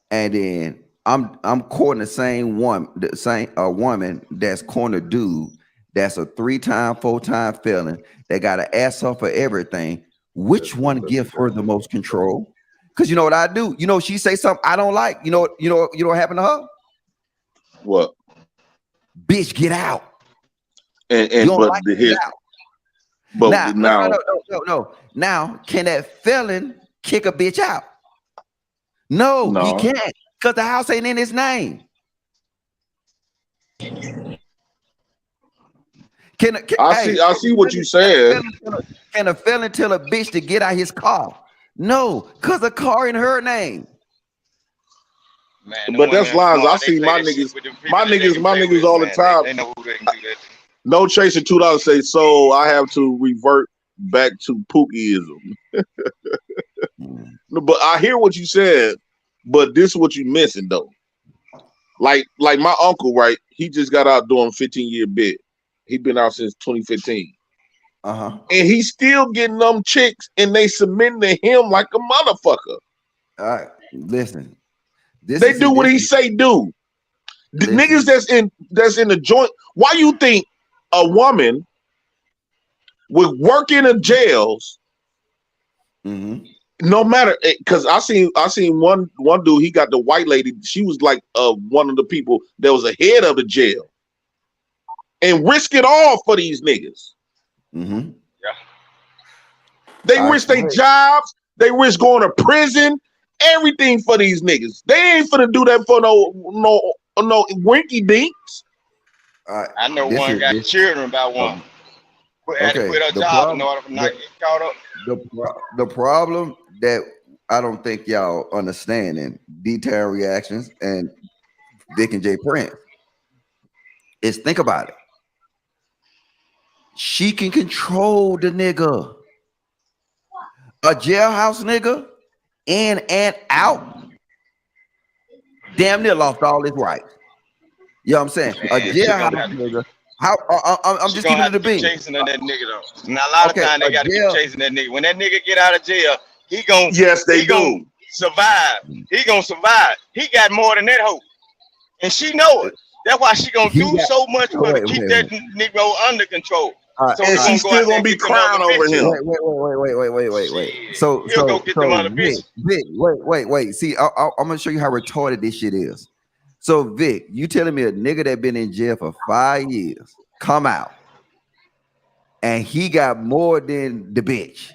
and then I'm courting the same woman that's courting a dude that's a 3-time, 4-time felon that got an ass off for everything. Which one give her the most control? Because you know what I do? You know, she say something I don't like. You know what happened to her? What? Bitch, get out. And but get out. But no. Now, can that felon kick a bitch out? No, he can't, because the house ain't in his name. I see what you said. Can a felon tell a bitch to get out his car? No, because the car in her name. Man, but that's lies. I see my niggas all the time. They know who they can do that to. No chasing $2 say, so I have to revert back to Pookieism. But I hear what you said, but this is what you missing though. Like my uncle, right? He just got out doing 15-year bid. He been out since 2015. And he's still getting them chicks and they submitting to him like a motherfucker. All right, listen. They do what he say do. The niggas that's in the joint. Why you think a woman would work in the jails? No matter, because I seen one dude. He got the white lady. She was like one of the people that was ahead of the jail, and risk it all for these niggas. They risk their jobs. They risk going to prison. Everything for these niggas. They ain't finna do that for no winky dinks. I know one got children about one. Had to quit her job in order for not get caught up. The problem that I don't think y'all understanding detailed reactions and Vic and Jay Prince is think about it. She can control the nigga. A jailhouse nigga in and out damn near lost all his rights. You know what I'm saying? A jailhouse nigga. I'm just keeping it a bean. Chasing that nigga though. Now a lot of times they gotta keep chasing that nigga. When that nigga get out of jail, he gon' do survive. He gonna survive. He got more than that hope, and she know it. That's why she gonna do so much to keep that nigga under control. And she's still gonna be crying over him. Wait. So Vic, wait. See, I'm gonna show you how retarded this shit is. So Vic, you telling me a nigga that been in jail for 5 years come out and he got more than the bitch?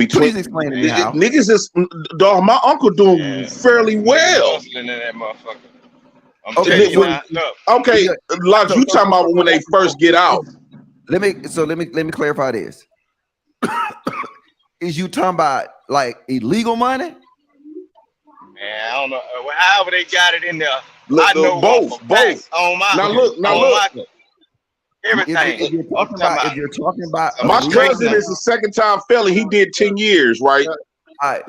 Please explain to me how. Niggas is dog. My uncle doing fairly well. Okay, like you talking about when they first get out. Let me clarify this. Is you talking about like illegal money? Man, I don't know. However they got it in there. Look, I know both. On my Now look. Everything. If you're talking about my cousin is a second-time felon. He did 10 years, right?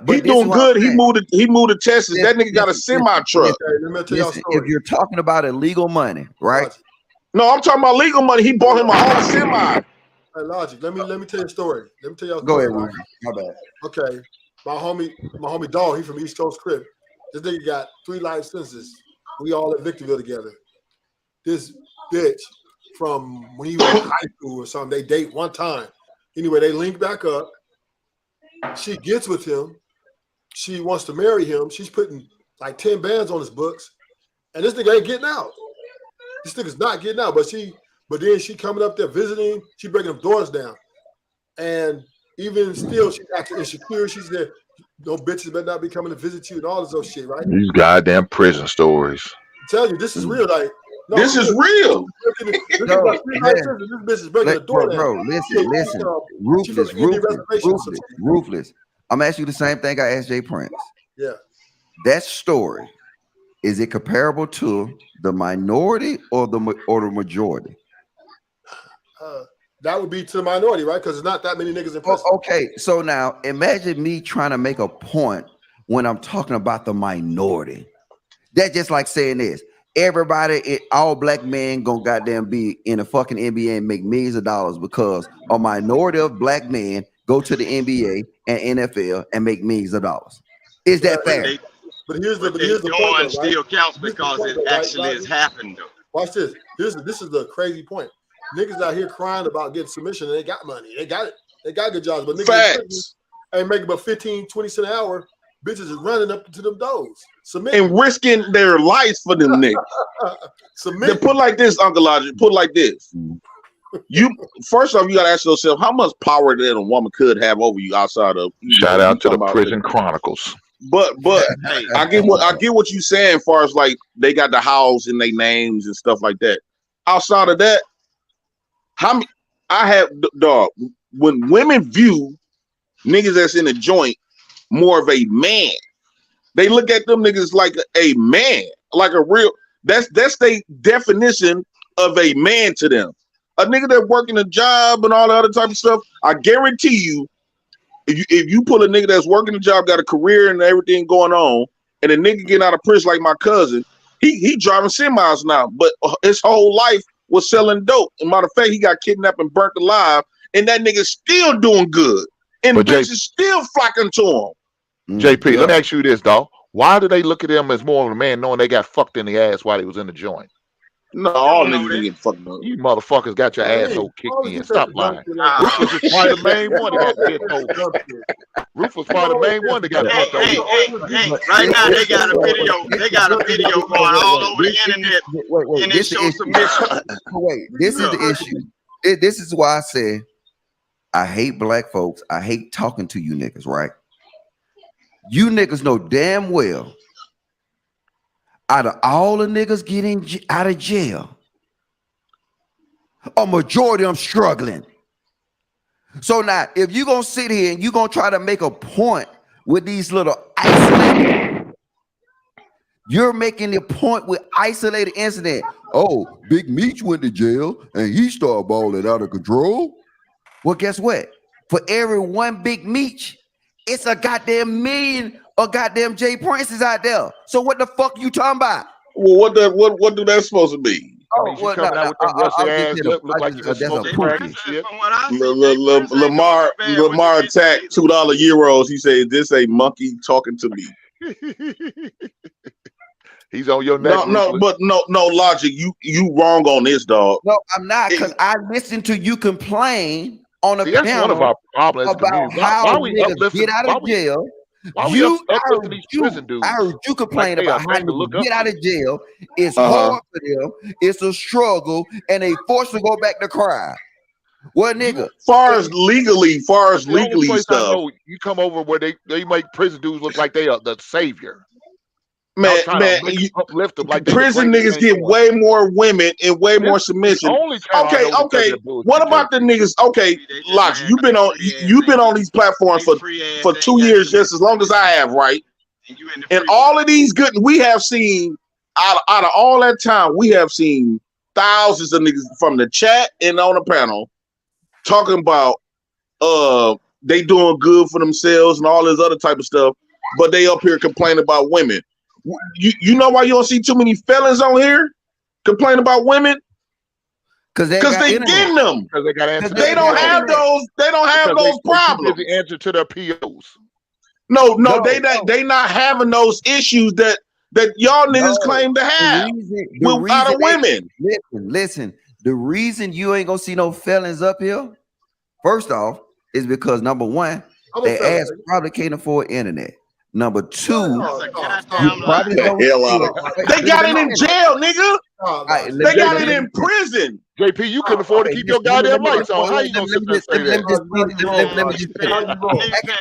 He doing good. He moved to Texas. That nigga got a semi truck. If you're talking about illegal money, right? No, I'm talking about legal money. He bought him a whole semi. Hey, Logic. Let me tell you a story. Let me tell y'all a Go story. ahead, Rudy. My bad. Okay. My homie Dog, he from East Coast Crib. This nigga got 3 life sentences. We all at Victorville together. This bitch from when he was in high school or something, they date one time. Anyway, they link back up. She gets with him. She wants to marry him. She's putting like 10 bands on his books. And this nigga ain't getting out. This nigga's not getting out. But then she coming up there visiting. She breaking them doors down. And even still, she's acting insecure. She said, no bitches better not be coming to visit you and all this other shit, right? These goddamn prison stories. I'm telling you, this is real. Like, no, this is real. This bitch is breaking the door down. Bro, listen. Ruthless. I'm gonna ask you the same thing I asked Jay Prince. Yeah. That story, is it comparable to the minority or the majority? That would be to the minority, right? Because there's not that many niggas in prison. Okay, so now imagine me trying to make a point when I'm talking about the minority. That's just like saying this. Everybody, all black men gonna goddamn be in the fucking NBA and make millions of dollars because a minority of black men go to the NBA and NFL and make millions of dollars. Is that fair? But here's the point, right? still counts because it actually has happened though. Watch this. This is the crazy point. Niggas out here crying about getting submission and they got money. They got it. They got good jobs. But niggas ain't making about 15, 20 cents an hour. Bitches is running up to them doors. And risking their lives for them niggas. Then put like this, Uncle Logic. Put like this. You first off, you gotta ask yourself how much power that a woman could have over you outside of. Shout out to the Prison Chronicles. But hey, I get what you saying. As far as like they got the house and their names and stuff like that. Outside of that, I have dog. When women view niggas that's in a joint more of a man, they look at them niggas like a man, like a real. That's their definition of a man to them. A nigga that working a job and all the other type of stuff. I guarantee you, if you pull a nigga that's working a job, got a career and everything going on, and a nigga getting out of prison like my cousin, he driving semis now, but his whole life was selling dope. And matter of fact, he got kidnapped and burnt alive, and that nigga still doing good, and the bitch is still flocking to him. JP, let me ask you this, dog. Why do they look at him as more of a man, knowing they got fucked in the ass while he was in the joint? No, all niggas get fucked up. You motherfuckers got your asshole kicked in. Stop lying. Rufus is probably the main one that got hit over. Rufus probably the main one that got hit over. Hey, right now they got a video. They got a video going all over the internet. Wait, and it shows submission. Wait, this is the issue. This is why I say I hate black folks. I hate talking to you niggas, right? You niggas know damn well out of all the niggas getting out of jail, A majority of them struggling. So now, if you're gonna sit here and you're gonna try to make a point with these little isolated, you're making the point with isolated incident. Oh, Big Meech went to jail and he started balling out of control. Well, guess what? For every one Big Meech, it's a goddamn million of goddamn Jay Princes out there. So what the fuck you talking about? Well, what do that supposed to be? Oh, well, no, Lamar attacked $2 euros. He said, "This a monkey talking to me." He's on your neck. No, Logic. You wrong on this, dog. No, I'm not, because I listened to you complain on a panel one of our problems about how niggas get out of jail. I heard you complain about how niggas get out of jail. It's hard for them. It's a struggle, and they forced to go back to crime. What nigga? Far as legally stuff. You come over where they make prison dudes look like they are the savior. Man, uplift them like prison niggas get way more women and way more submission. Okay. What about the niggas? Okay, Logic, you've been on these platforms for 2 years, just as long as I have, right? And all of these good, we have seen out of all that time, we have seen thousands of niggas from the chat and on the panel talking about they doing good for themselves and all this other type of stuff, but they up here complaining about women. You know why you don't see too many felons on here complaining about women? Because they getting them. They don't have those. They don't have those problems. The answer to their POs. No, they not having those issues that y'all niggas claim to have out of women. Listen. The reason you ain't gonna see no felons up here, first off, is because number one, they ass probably can't afford internet. Number two, you probably don't they got it in jail, nigga. They got it in prison. JP, you couldn't afford to keep your goddamn lights on. How you gonna sit there and say that? Let me just finish.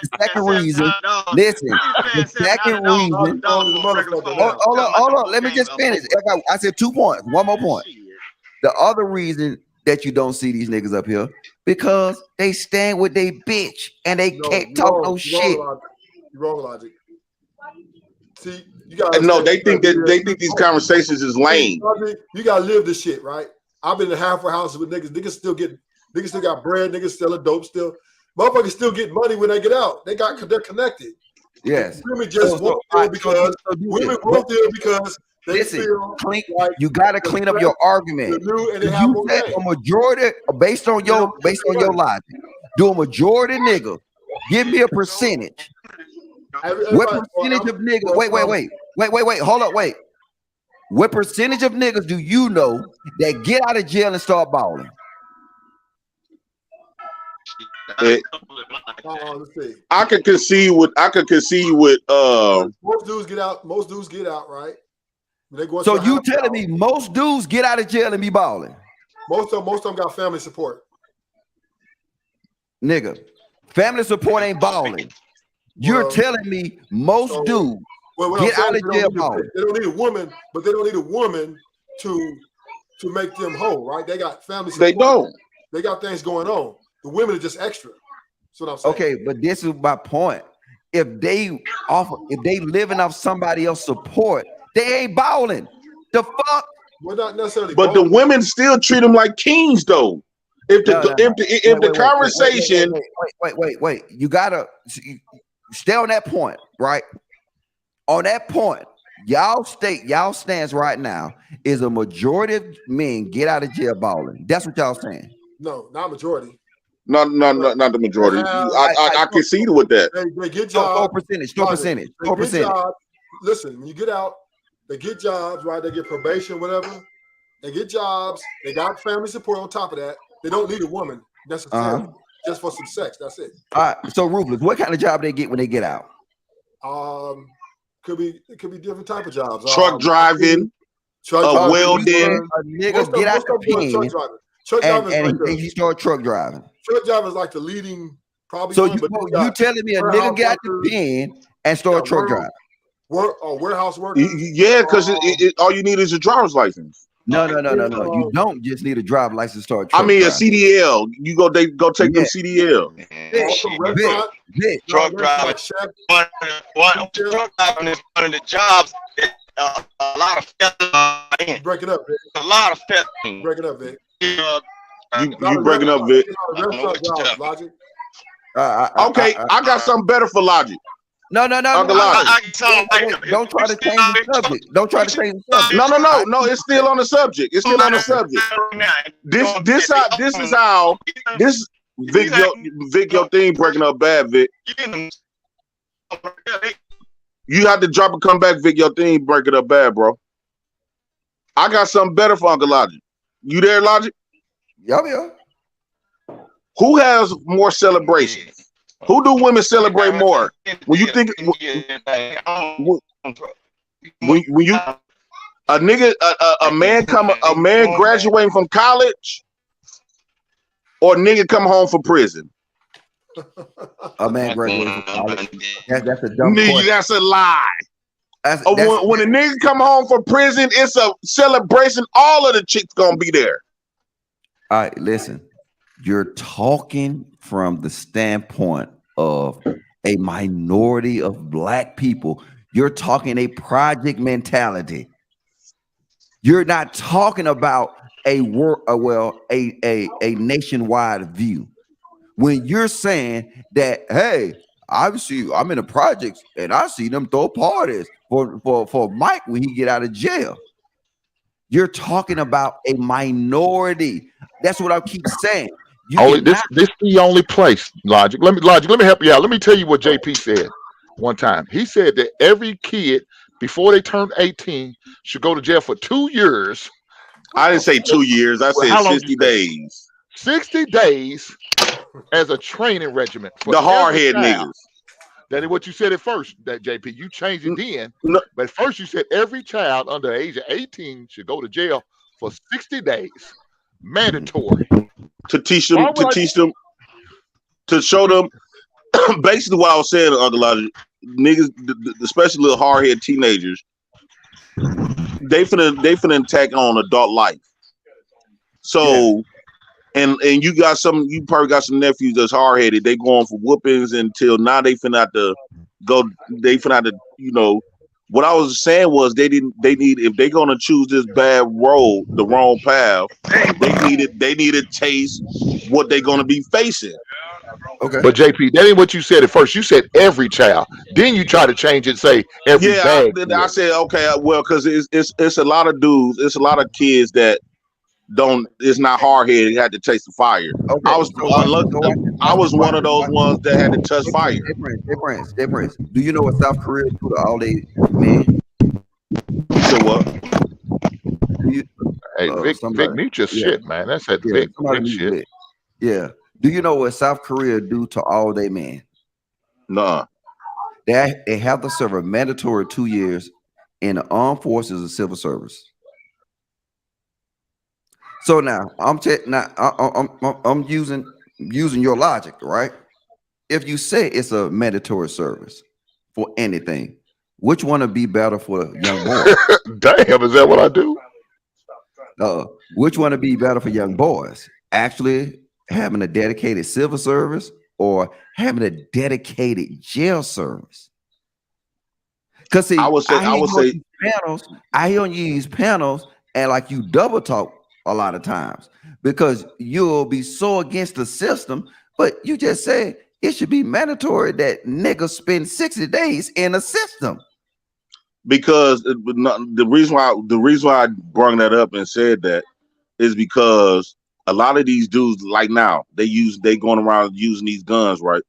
The second reason, listen. The second reason. Hold on. Let me just finish. I said 2 points. One more point. The other reason that you don't see these niggas up here, because they stand with they bitch and they can't talk no shit. You're wrong, Logic. See, you they think these conversations is lame. You gotta live this shit, right? I've been in halfway houses with niggas. Niggas still got bread. Niggas selling dope still. Motherfuckers still get money when they get out. They're connected. Yes. Women just won't there because women won't there because they feel like you gotta clean up your argument. And they have you said a majority based on your logic. Do a majority nigga give me a percentage. What percentage of niggas? Wait. Hold up, wait. What percentage of niggas do you know that get out of jail and start balling? I could concede with most dudes get out, right? So you telling me most dudes get out of jail and be balling? Most of them got family support. Nigga, family support ain't balling. You're telling me most dudes get out of jail balling. They don't need a woman, but they don't need a woman to make them whole, right? They got family support. They don't. They got things going on. The women are just extra. That's what I'm saying. Okay, but this is my point. If they living off somebody else's support, they ain't balling. The fuck? Well, not necessarily. But the women still treat them like kings, though. If the conversation. Wait. You gotta stay on that point, right? On that point, y'all stance right now is a majority of men get out of jail balling. That's what y'all saying. No, not majority. Not the majority. I concede with that. They get jobs. Percentage. Listen, when you get out, they get jobs, right? They get probation, whatever. They get jobs. They got family support on top of that. They don't need a woman necessarily, just for some sex. That's it. All right. So Ruthless, what kind of job they get when they get out? Could be different type of jobs. Truck driving, welding. A nigga get out the pen and he start truck driving. Truck driving is like the leading, probably. So you telling me a nigga get out the pen and start truck driving? Warehouse worker. Yeah, because all you need is a driver's license. No. You don't just need a driver's license to start. I mean, a CDL. You go take them CDL. Truck driving. Truck driving is one of the jobs. A lot of fellas. Break it up, Vic. A lot of fellas. Break it up, Vic. You breaking up, Vic. Logic. Okay, I got something better for Logic. No. Don't try to change the subject. Don't try to change the subject. No. It's still on the subject. It's still on the subject. This is how Vic, your thing breaking up bad, Vic. You have to drop and come back, Vic. Your thing breaking up bad, bro. I got something better for Uncle Logic. You there, Logic? Yeah. Who has more celebrations? Who do women celebrate more? When you think when you a man graduating from college, or a nigga come home from prison? A man graduating from college. That's a dumb question. That's a lie. When a nigga come home from prison, it's a celebration. All of the chicks gonna be there. All right, listen. You're talking from the standpoint of a minority of black people. You're talking a project mentality. You're not talking about a nationwide view. When you're saying that, hey, obviously I'm in the projects and I see them throw parties for Mike when he get out of jail. You're talking about a minority. That's what I keep saying. This the only place, Logic. Let me help you out. Let me tell you what JP said one time. He said that every kid before they turn 18 should go to jail for 2 years. I didn't say 2 years. I said 60 days. 60 days as a training regimen. For the hardhead niggas. That is what you said at first, that JP. You changed it then. But first you said every child under the age of 18 should go to jail for 60 days. Mandatory. To teach them, to show them basically what I was saying, Uncle Logic, niggas, especially little hard-headed teenagers, they finna attack on adult life. So, and you probably got some nephews that's hard-headed. They going for whoopings until now they finna have to go, what I was saying was they need, if they're gonna choose this bad road, the wrong path, they need to taste what they're gonna be facing. Okay. But JP, that ain't what you said at first. You said every child. Then you try to change it, say every bag. I said, okay, well, because it's a lot of dudes, it's a lot of kids that it's not hard-headed, had to taste the fire. Okay. I was one of those ones that had to touch fire. Difference. Do you know what South Korea do to all they men? So what? Hey, Vic, mute your shit, man. That's that Vic shit. Yeah. Do you know what South Korea do to all they men? Nah. They have to serve a mandatory 2 years in the armed forces and civil service. So now I'm using your logic, right? If you say it's a mandatory service for anything, which one would be better for young boys? Damn, is that what I do? Which one would be better for young boys? Actually having a dedicated civil service or having a dedicated jail service? Because see, I hear you on these panels and like you double talk a lot of times because you'll be so against the system, but you just say it should be mandatory that niggas spend 60 days in a system. Because the reason why I brought that up and said that is because a lot of these dudes, like now, they going around using these guns, right?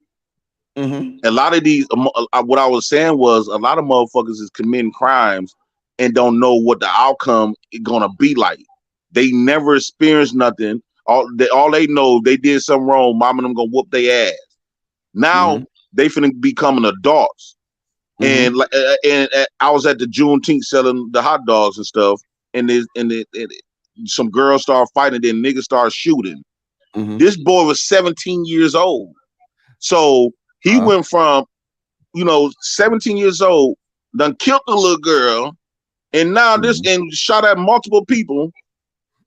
Mm-hmm. A lot of these, what I was saying was a lot of motherfuckers is committing crimes and don't know what the outcome is gonna be like. They never experienced nothing. All they know, they did something wrong. Mom and them gonna whoop their ass. Now they finna becoming adults. And I was at the Juneteenth selling the hot dogs and stuff, and some girls started fighting, then niggas started shooting. This boy was 17 years old, so he went from 17 years old, done killed the little girl, and now and shot at multiple people.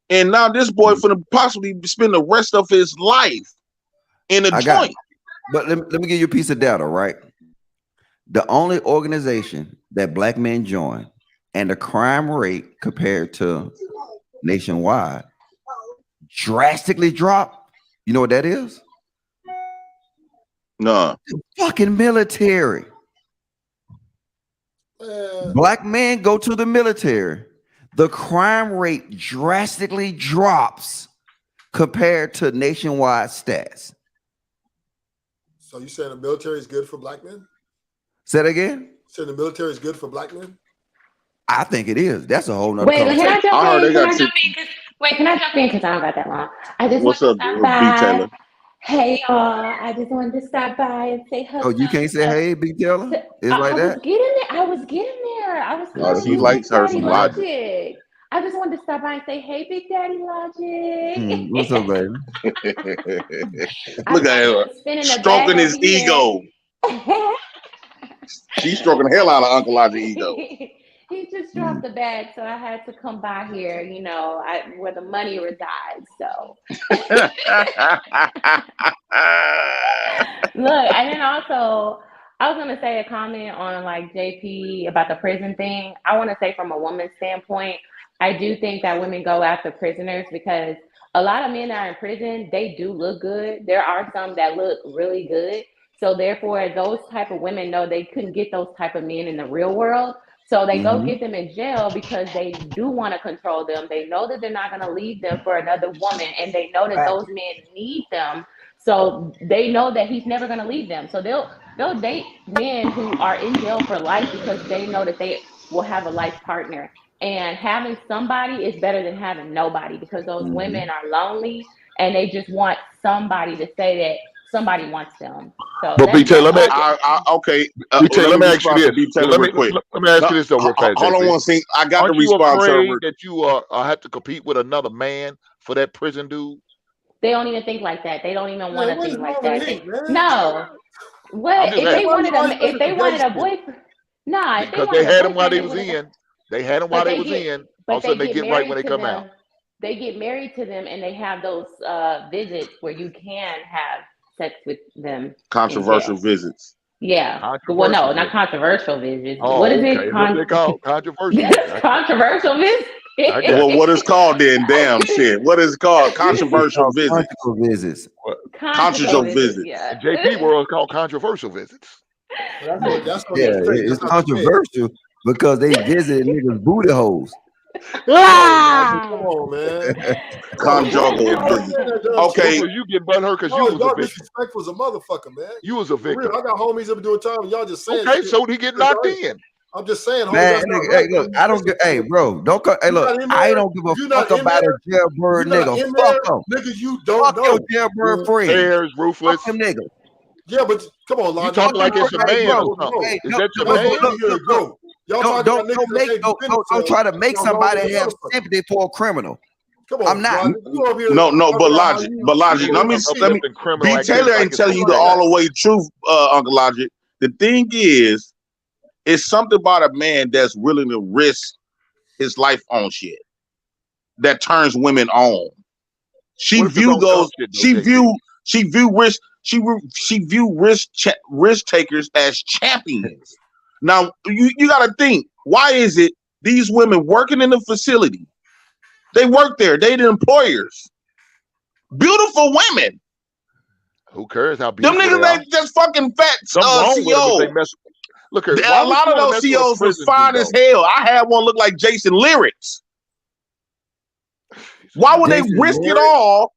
And now this boy finna possibly spend the rest of his life in a joint. But let me give you a piece of data, right? The only organization that black men join and the crime rate compared to nationwide drastically dropped. You know what that is? No. The fucking military. Black men go to the military. The crime rate drastically drops compared to nationwide stats. So you saying the military is good for black men? Say that again? Saying the military is good for black men? I think it is. That's a whole nother Wait, can I jump in? Can I conversation. jump in? Can I jump in? Because I don't got that long. I just What's want up, to B. stop by. Taylor? Hey, y'all. I just wanted to stop by and say hello. Oh, you can't say hey, Big Taylor? It's like I that? was getting there. I was getting there. I was Oh, she Big likes her Daddy some Logic. Logic. I just wanted to stop by and say, hey, Big Daddy Logic. What's up, baby? Look at her Spinning the stroking bag his over here. ego. She's stroking the hell out of Uncle Logic ego. He just dropped the bag, so I had to come by here, you know, where the money resides. So look, and then also I was gonna say a comment on like JP about the prison thing. I want to say from a woman's standpoint, I do think that women go after prisoners because a lot of men that are in prison, they do look good. There are some that look really good. So therefore, those type of women know they couldn't get those type of men in the real world. So they go get them in jail because they do want to control them. They know that they're not going to leave them for another woman, and they know that those men need them. So they know that he's never going to leave them. So they'll date men who are in jail for life because they know that they will have a life partner. And having somebody is better than having nobody because those women are lonely and they just want somebody to say that somebody wants them. So But B. Taylor, let me okay. B. Taylor, let me ask you this. B. Taylor Let me real quick. let me ask you this though, real fast. Hold on JP. one second. I got Aren't the you response afraid server. that you have to compete with another man for that prison dude? They don't even think like that. They don't even want to what is think like wrong with that. me, man? No. I'm What just if they asking. wanted a boyfriend? Nah, if they Because they wanted a had him while boyfriend, they they was would've- in. They had him But while they they was get- in. All but of a sudden they they get get right when married they to come out. them. They get married to them and they have those visits where you can have sex with them. in Controversial jail. visits. Yeah. Well, no, not controversial visits. Oh, What is okay. it? That's what they call controversial. Controversial visits. Well, what is called then? Damn shit. What is it called? Controversial visits. Conjugal visits. Controversial visits. Yeah. In JP world it's called controversial visits. That's what Yeah, they say. it's That's not the controversial because they visit niggas' booty holes. Come on, man. Conjugal visits. Okay. So you get butthurt because you was a y'all victim. disrespectful as a motherfucker, man. You was a For real, victim. I got homies up doing time, and y'all just saying. Okay, shit. so he get knocked in. I'm just saying, homies. Man, That's not nigga, right. hey, look, I don't get. Hey, bro, don't. Hey, You look, not in I there? don't give You a not fuck in about there? a jailbird You not nigga. in Fuck there? them. Nigga, you don't Fuck know. your jailbird friend. Bears, ruthless. Fuck them niggas. Yeah, but come on, You Logic. talking like it's your Hey, man bro, or something. hey, Is no, that your no, man? look, look, look. Y'all Don't talking about don't niggas that make can't don't defend don't themselves. try to make Y'all wrong somebody as a have motherfucker. sympathy for a criminal. Come on, I'm not. Logic. You over here No, talking but about how Logic, you- but Logic. Let me. B. Taylor ain't telling you the all the way truth, Uncle Logic. The thing is, it's something about a man that's willing to risk his life on shit that turns women on. She What if it's view on those. dumb shit, though, She view risk. She view risk takers as champions. Now you got to think. Why is it these women working in the facility? They work there. They the employers. Beautiful women. Who cares how Them beautiful niggas they are? ain't just fucking fat Something wrong with them if CEOs. they mess. Look, here, A why would lot you of wanna those mess with a CEOs was prison fine dude, as hell. I had one look like Jason Lyrics. Why would they Jason risk it Lyrics? all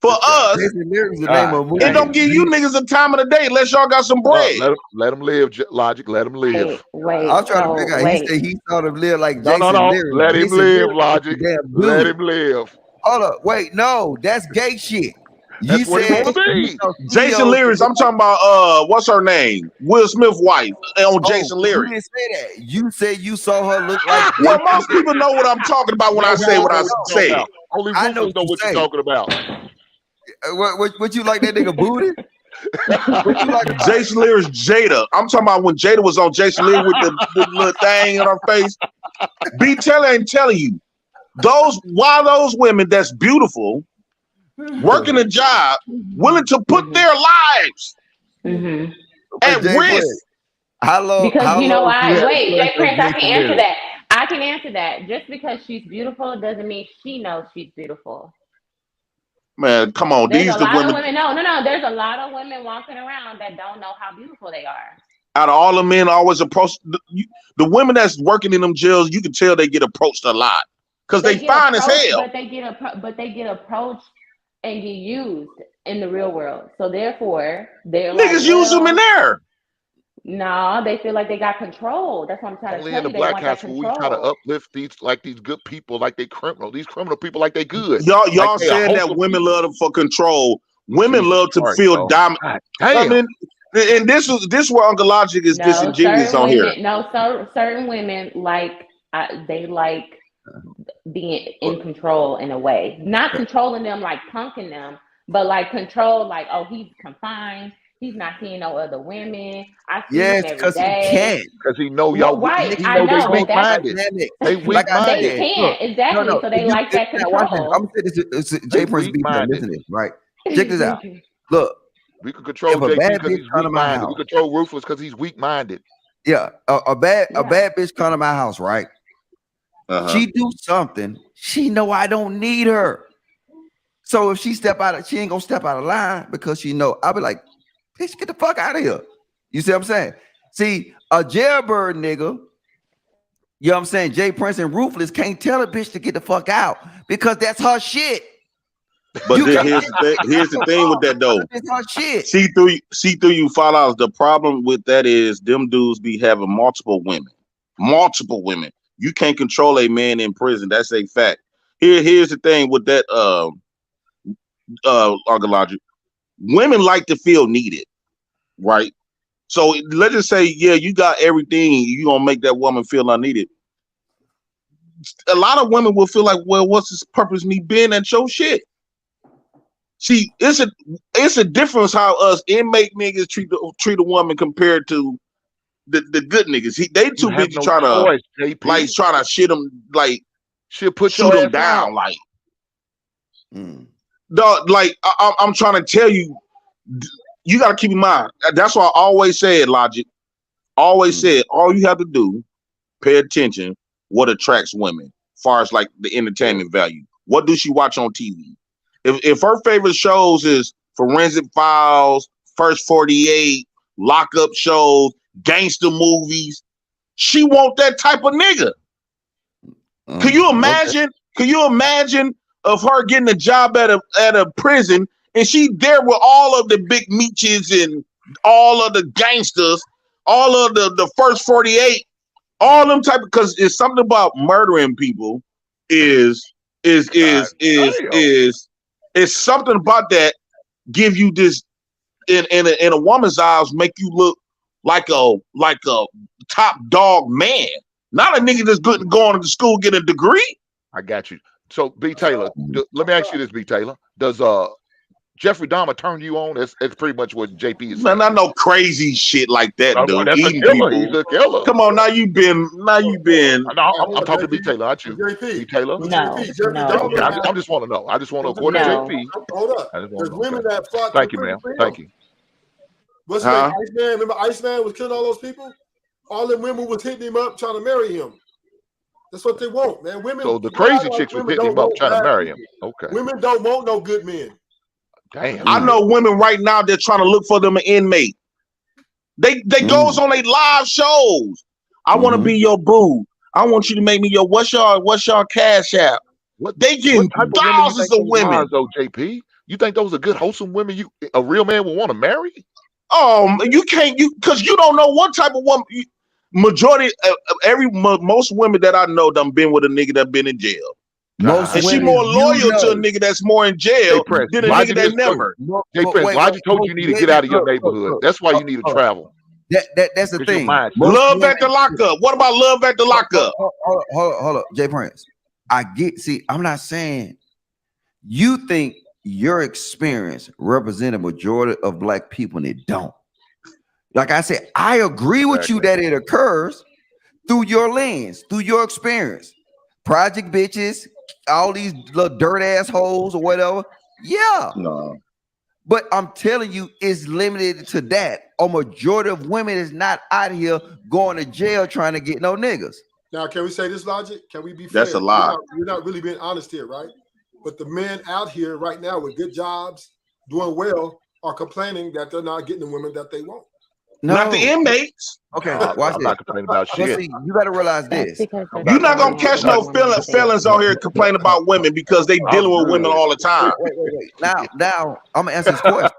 for us? Jason Lyrics is the name of a movie. It don't give you niggas the time of the day unless y'all got some bread. Let him live, Logic. Let him live. I'm trying to figure out. He said he thought of live like No, Jason no. Lyrics. Let him Jason live, Lyrics is Logic. a damn Let dude. him live. Hold up, wait, no, that's gay shit. That's what he wanna be. Jason Lyrics, I'm talking about what's her name? Will Smith's wife on Jason You Lyrics. didn't say that. You said you saw her look like. Well, most people know what I'm talking about when I say what I say. Only I know ruthless know what you're talking about. What you like that nigga booty? What you like about Jason Lyrics, Jada. I'm talking about when Jada was on Jason Lyrics with the little thing on her face. B. Taylor ain't telling you. those women that's beautiful, working a job, willing to put their lives at risk. Because you know why? Wait, Jay Prince, I can answer that. I can answer that. Just because she's beautiful doesn't mean she knows she's beautiful. Man, come on. There's These a the lot women. of women. No. There's a lot of women walking around that don't know how beautiful they are. Out of all the men, always approach the women that's working in them jails. You can tell they get approached a lot because they fine as hell. But they get approached and get used in the real world. So therefore, they're niggas use them in there. No, they feel like they got control. That's what I'm trying Only to tell in the you. They black want house that where we try to control. uplift these good people like they criminal. These criminal people like they good. Y'all like saying that women love them for control. Women love to Christ, feel bro. dominant. Damn. I mean, and this where Uncle Logic is disingenuous on here. Certain women they like being in control in a way. Not controlling them like punking them, but like control, like, oh, he's confined. He's not seeing no other women. I see him every day. He can't. Because he know y'all. Right, He I know know, they but that's weak-minded. They weak-minded. they can't exactly. So they like that control. I'm gonna say this. Jay Prince be listening, right? Check this out. Look, we can control if a JP bad because bitch he's come to my weak-minded. We house, control Ruthless because he's weak-minded. yeah, a bad bitch come to my house, right? She do something. She know I don't need her. So if she ain't gonna step out of line because she know. I'll be like, bitch, get the fuck out of here. You see what I'm saying? See, a jailbird nigga, you know what I'm saying? Jay Prince and Ruthless can't tell a bitch to get the fuck out because that's her shit. But here's the thing with that though. It's her shit. See through you $5. The problem with that is them dudes be having multiple women. You can't control a man in prison. That's a fact. Here's the thing with that Uncle Logic. Women like to feel needed, right? So let's just say, yeah, you got everything, you gonna make that woman feel unneeded. A lot of women will feel like, well, what's this purpose me being at your shit? See, it's a difference how us inmate niggas treat a woman compared to the good niggas. They too busy trying to shit them, like she'll put shoot them down, like. Dog, like I'm trying to tell you, you got to keep in mind. That's why I always said, Logic. Always said, all you have to do, pay attention. What attracts women, as far as like the entertainment value. What does she watch on TV? If her favorite shows is Forensic Files, First 48, lockup shows, gangster movies, she want that type of nigga. Can you imagine? Okay. Can you imagine of her getting a job at a prison and she there with all of the big meaches and all of the gangsters, all of the First 48, all them type, because it's something about murdering people is something about that give you this in a woman's eyes, make you look like a top dog man, not a nigga that's good going to school get a degree. I got you. So B Taylor, let me ask you this, B Taylor. Does Jeffrey Dahmer turn you on? That's pretty much what JP is saying. Man, not no crazy shit like that, dude. That's a killer. He's a killer. Come on, now you've been. No, I'm talking to B Taylor, not you. B Taylor. No. Okay, I just want to know. I just want to according to JP. Hold up. There's women that fought. Thank you, ma'am. Thank you. What's his name? Iceman? Remember Iceman was killing all those people? All them women was hitting him up trying to marry him. That's what they want, man. Women. So the crazy chicks was hitting him up trying to marry him. Okay. Women don't want no good men. Damn. I know women right now they're trying to look for them an inmate. They goes on their live shows. I want to be your boo. I want you to make me your what's your cash app. They getting thousands of women. Though, JP, you think those are good wholesome women? A real man would want to marry? You can't because you don't know what type of woman. Majority most women that I know done been with a nigga that been in jail. And she more loyal to a nigga that's more in jail than a nigga that never. Jay Prince, Logic told you need to get out of your neighborhood. That's why you need to travel. That's the thing. Love at the lockup. What about love at the lockup? Hold up, Jay Prince. I'm not saying you think your experience represents a majority of black people, and it don't. Like I said, I agree with you that it occurs through your lens, through your experience. Project bitches, all these little dirt assholes or whatever. Yeah. No. But I'm telling you, it's limited to that. A majority of women is not out here going to jail trying to get no niggas. Now, can we say this, Logic? Can we be fair? That's a lie. You're not really being honest here, right? But the men out here right now with good jobs, doing well, are complaining that they're not getting the women that they want. No. Not the inmates. Okay, I'm watch not this. complaining about But shit. see, you got to realize this. You're not gonna catch no felons out here complaining about women because they dealing with women all the time. Wait. Now I'm gonna answer this question.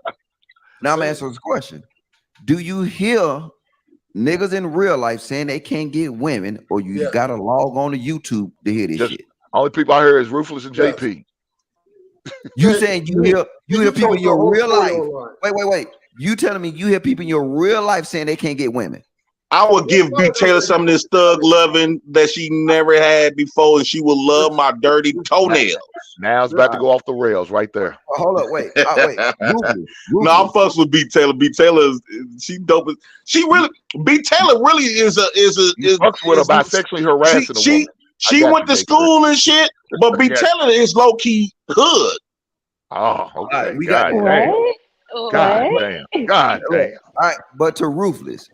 Now I'm gonna answer this question. Do you hear niggas in real life saying they can't get women, or you gotta log on to YouTube to hear this shit? Only people out here is Ruthless and JP. You saying you hear people in your real life? Wait. You telling me you hear people in your real life saying they can't get women? I would give B. Taylor some of this thug loving that she never had before, and she will love my dirty toenails. Now it's about to go off the rails right there. Hold up, wait. Ruthless. No, I'm fucks with B. Taylor. B. Taylor she dope. She really B. Taylor really is fucks with her by sexually harassing a woman. She went to school and shit, but B. Taylor is low key hood. Oh, okay. We got God damn. All right, but to Ruthless.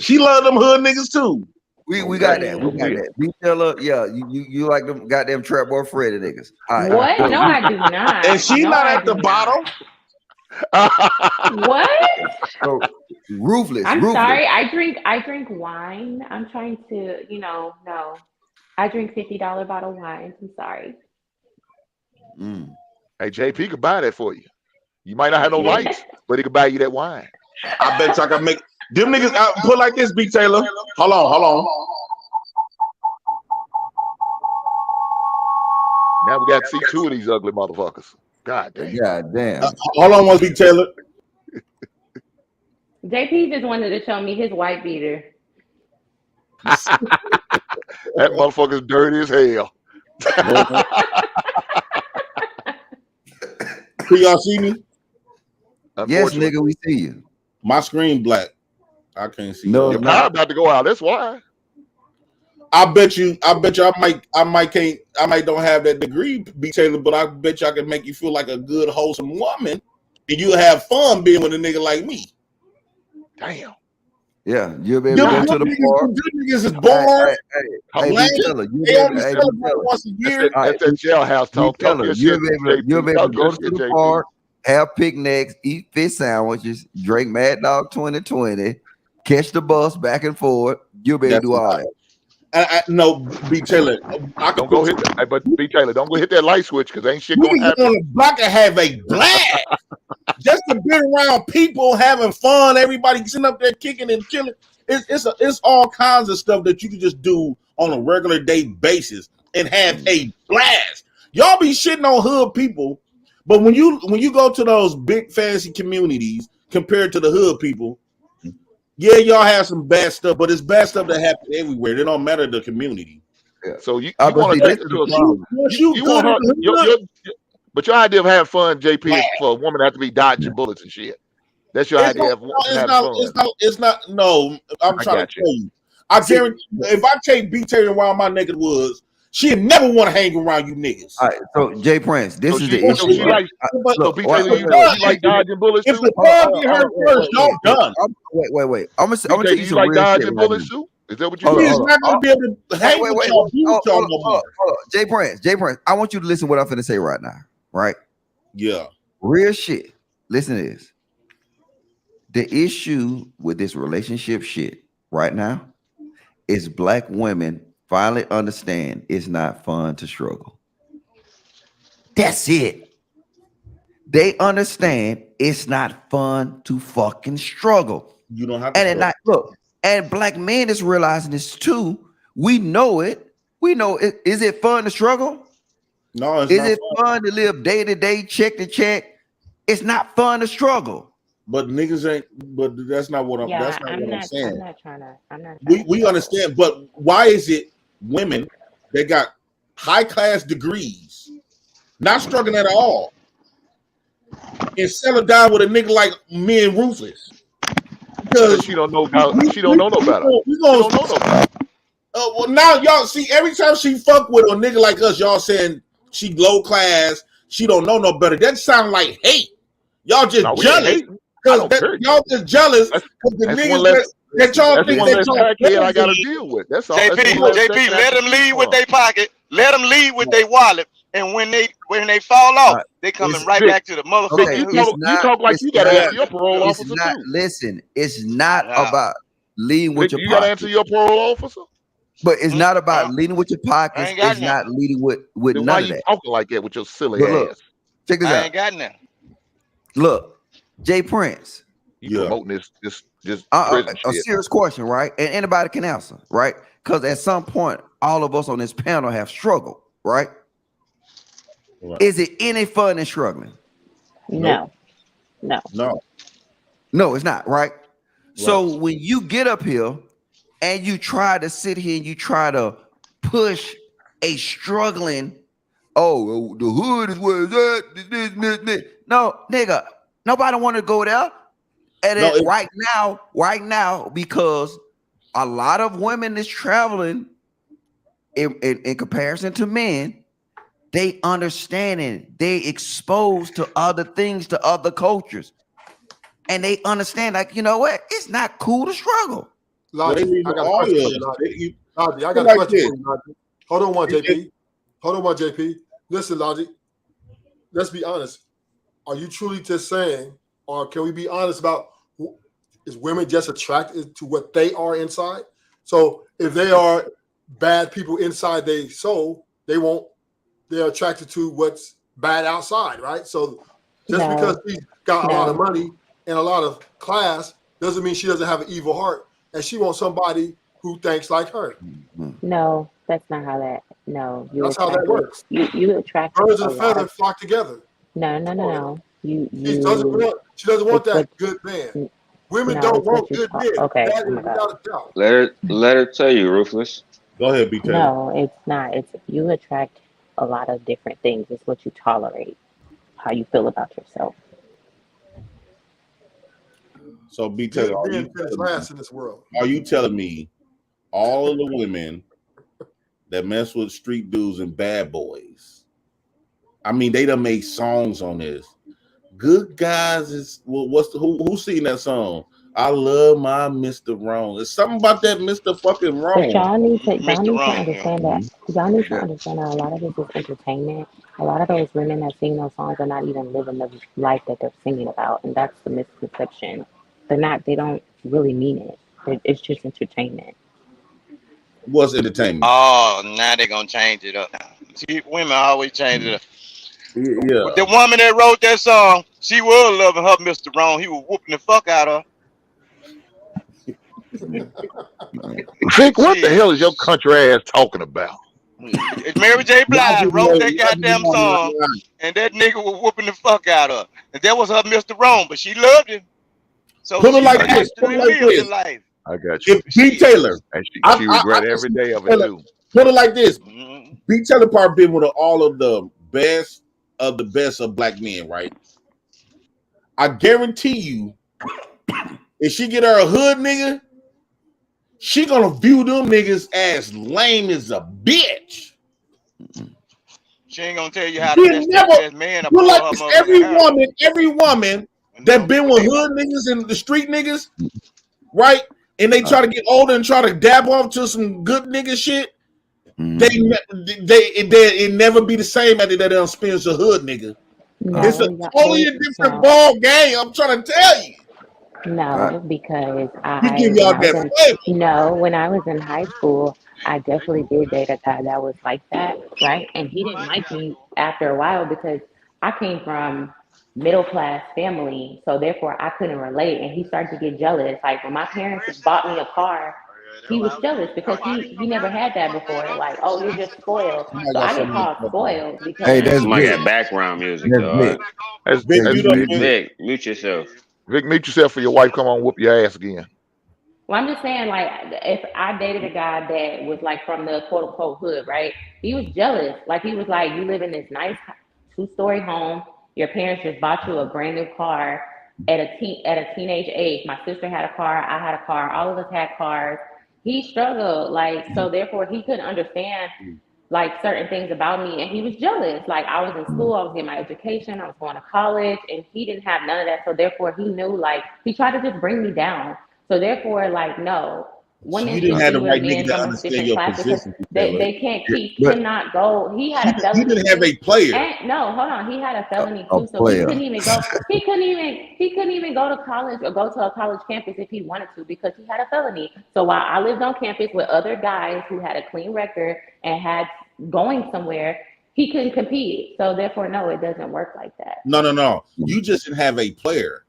She love them hood niggas too. We got that. We got that. B. Taylor, yeah, you like them goddamn trap boy Freddy niggas. All right. What? No, I do not. And she No, not I at the do bottom. What? So, Ruthless. I'm Ruthless. sorry. I drink wine. I'm trying to, no. I drink $50 bottle wines. I'm sorry. Hey, JP could buy that for you. You might not have no rights, but he could buy you that wine. I bet you I can make them niggas out put like this, B. Taylor. Hold on. Now we got to see two of these ugly motherfuckers. God damn. God damn. Hold on, one B. Taylor. JP just wanted to show me his white beater. That motherfucker's dirty as hell. Can y'all see me? Yes, nigga, we see you. My screen black. I can't see. No, Your power about to go out. That's why. I bet you I might don't have that degree, B. Taylor, but I bet you I can make you feel like a good, wholesome woman, and you'll have fun being with a nigga like me. Damn. Yeah, you'll be able to go to the park. Niggas is born. Hey, B. Taylor, They only celebrate once a year. That's that jailhouse talk. You'll be able to go to the park, have picnics, eat fish sandwiches, drink Mad Dog 2020, catch the bus back and forth. You'll be able to do all that. No, B. Taylor. Don't go hit that. But B. Taylor, don't go hit that light switch because ain't shit You gonna can happen. on the block and have a blast. Just to be around people having fun, everybody sitting up there kicking and chilling. It's all kinds of stuff that you can just do on a regular day basis and have a blast. Y'all be shitting on hood people, but when you go to those big fancy communities compared to the hood people, yeah, y'all have some bad stuff, but it's bad stuff that happens everywhere. It don't matter the community. Yeah. So you want to take it to a you want her, but your idea of having fun, JP, is for a woman to have to be dodging bullets and shit. That's your idea of having fun. It's not. No, I'm trying to tell you. I guarantee if I take B. Taylor around my neck of the woods, she'd never want to hang around you niggas. All right, so Jay Prince, this is the issue. B. Taylor, you like dodging bullets too? If the dog get hurt first, y'all done. Wait. I'm gonna tell you some like real dodging shit bullets too? Is that what you He's not gonna be able to hang with y'all. Hold on. Jay Prince, I want you to listen to what I'm finna say right now. Right? Yeah. Real shit. Listen to this. The issue with this relationship shit right now is black women finally understand it's not fun to struggle. That's it. They understand it's not fun to fucking struggle. You don't have to. And it not look. And black men is realizing this too. We know it. We know it. Is it fun to struggle? No, it's is not it fun to live day to day, check to check? It's not fun to struggle. But niggas ain't. But that's not what I'm. Yeah, that's not what I'm saying. I'm not. We understand, but why is it women that got high class degrees, not struggling at all, and settle down with a nigga like me and Ruthless? Because she don't know she don't know no better. Well, now y'all see every time she fuck with a nigga like us, y'all saying, She low class. She don't know no better. That sound like hate. Y'all just No, we ain't jealous hating. I because don't care. y'all just jealous because the That's one niggas less. that y'all That's think one that less y'all crackhead I friends got to with. deal with. That's all. That's JP, one less JP, second let after them leave with from. their pocket. Let them leave with their wallet, and when they fall off, they coming It's right Vic, back to the Vic, motherfucking you hood. talk like It's you got to not, answer your parole it's officer not, too. listen, it's not Yeah. about leading with Vic, your you got to answer pocket. your parole officer. But it's not about leading with your I pockets. ain't got It's none. not leading with Then why none of you that. talking like that with your silly But look, ass? check this I out. ain't got none. Look, Jay Prince. You promoting this prison A shit. serious question, right? And anybody can answer, right? Because at some point, all of us on this panel have struggled, right? Is it any fun in struggling? No. No, it's not, right? So when you get up here and you try to sit here and you try to push a struggling, oh, the hood is where it's at. This. No, nigga, nobody want to go there. And right now, because a lot of women is traveling in comparison to men, they understanding, they exposed to other things, to other cultures. And they understand, like, you know what? It's not cool to struggle. Logic, I got a question for you, Logic. Logic, I got a question for you, Logic. Hold on one, JP. Listen, Logic. Let's be honest. Are you truly just saying, or can we be honest about, is women just attracted to what they are inside? So if they are bad people inside their soul, they're attracted to what's bad outside, right? So just because she's got a lot of money and a lot of class doesn't mean she doesn't have an evil heart, and she wants somebody who thinks like her. No, that's not how that. No, That's how that works. You attract Birds a of a lot feather of. flock together. No. She doesn't want It's that what. good man. Women No, don't it's what want you good talk. men. Okay. That Oh is my God. without a doubt. Let her tell you, Ruthless. Go ahead, B. Taylor. No, it's not. It's you attract a lot of different things. It's what you tolerate, how you feel about yourself. So B. Taylor, Good men finish last in this world. are you telling me all of the women that mess with street dudes and bad boys? I mean, they done made songs on this. Good guys is who's seen that song? I love my Mr. Wrong. There's something about that Mr. fucking But Wrong. y'all need to Wrong, understand that a lot of this is entertainment. A lot of those women that sing those songs are not even living the life that they're singing about, and that's the misconception. They don't really mean it. It's just entertainment. What's entertainment? Oh, now they gonna change it up. See, women always change it up. Yeah. The woman that wrote that song, she was loving her Mr. Wrong. He was whooping the fuck out of her. Vic, what the hell is your country ass talking about? Mary J. Blige wrote that goddamn song, and that nigga was whooping the fuck out of her. And that was her Mr. Wrong, but she loved him. So Put it she like this. actually lived the life. I got you. B. Taylor. And she regret every day of it too. Put it like this. B. Taylor probably been with all of the best of black men, right? I guarantee you, if she get her a hood nigga, she gonna view them niggas as lame as a bitch. She ain't gonna tell you how to best man or pull like her this, motherfucking hair. every woman that been with hood niggas and the street niggas, right? And they try to get older and try to dab off to some good nigga shit. It never be the same after that they don't experience a hood nigga. No, It's a totally different no. ball game. I'm trying to tell you. No, because give y'all that flavor. when I was in high school, I definitely did date a guy that was like that, right? And he didn't like me after a while because I came from middle class family, so therefore I couldn't relate. And he started to get jealous. Like when my parents bought me a car, he was jealous because he never had that before. Like, oh, you're just spoiled. So I get called spoiled because Hey, that's somebody Vic. got background music, That's dog. Vic. That's Vic, that's you don't Vic. Vic, mute yourself. Vic, mute yourself for your wife come on whoop your ass again. Well, I'm just saying, like, if I dated a guy that was like from the quote unquote hood, right? He was jealous. Like, he was like, you live in this nice 2-story home. Your parents just bought you a brand new car at a teenage age. My sister had a car. I had a car. All of us had cars. He struggled, like, so therefore he couldn't understand like certain things about me, and he was jealous. Like I was in school, I was getting my education, I was going to college, and he didn't have none of that. So therefore, he knew, like, he tried to just bring me down. So therefore, like, no, So women you should didn't have be the with right men nigga to from a understand different your class because position. they can't, he But cannot go. He had a You felony didn't have too. a player. And no, hold on, he had a felony a too, so he player. couldn't even go. He couldn't even go to college or go to a college campus if he wanted to because he had a felony. So while I lived on campus with other guys who had a clean record and had going somewhere, he couldn't compete. So therefore, no, it doesn't work like that. No. You just didn't have a player.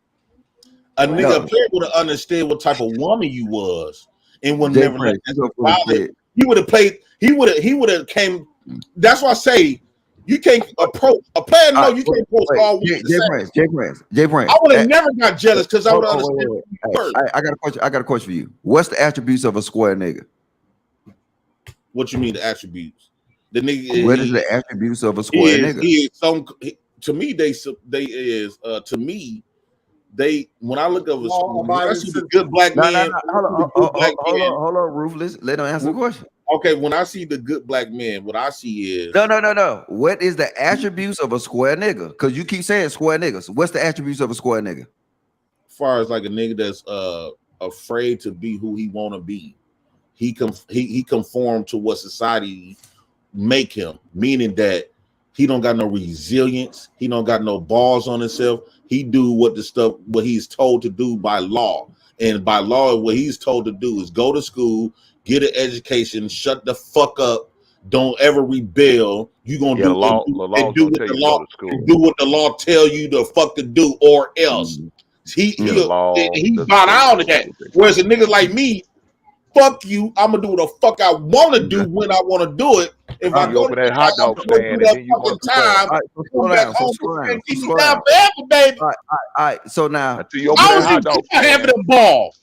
A Right. nigga No. player would have understood what type of woman you was and would Jay never let Prince, that you bother. said, He would have played. He would have came. That's why I say you can't approach a player. No, you can't approach all women the same. Jay Prince. I would have never got jealous because I would have wait, understood wait. you Hey, first. I got a question. I got a question for you. What's the attributes of a square nigga? What you mean the attributes? The nigga. What is the attributes of a square nigga? He is some. To me, they is. To me, they. When I look over, when I see the good black No, man. Hold on, Ruthless. Let him answer the question. Okay, when I see the good black man, what I see is No. What is the attributes of a square nigga? Because you keep saying square niggas. What's the attributes of a square nigga? as far as like a nigga that's afraid to be who he want to be. He conform to what society make him, meaning that he don't got no resilience, he don't got no balls on himself. He do what he's told to do by law. And by law, what he's told to do is go to school, get an education, shut the fuck up, don't ever rebel. You gonna do what the law tell you to fuck to do, or else. He bought out of that. Whereas a nigga like me, fuck you, I'm gonna do what the fuck I want to do when I want to do it. If I go to that hot dog stand and then you work time, come back home and keep me down forever, baby. All right. So now, I was having a ball.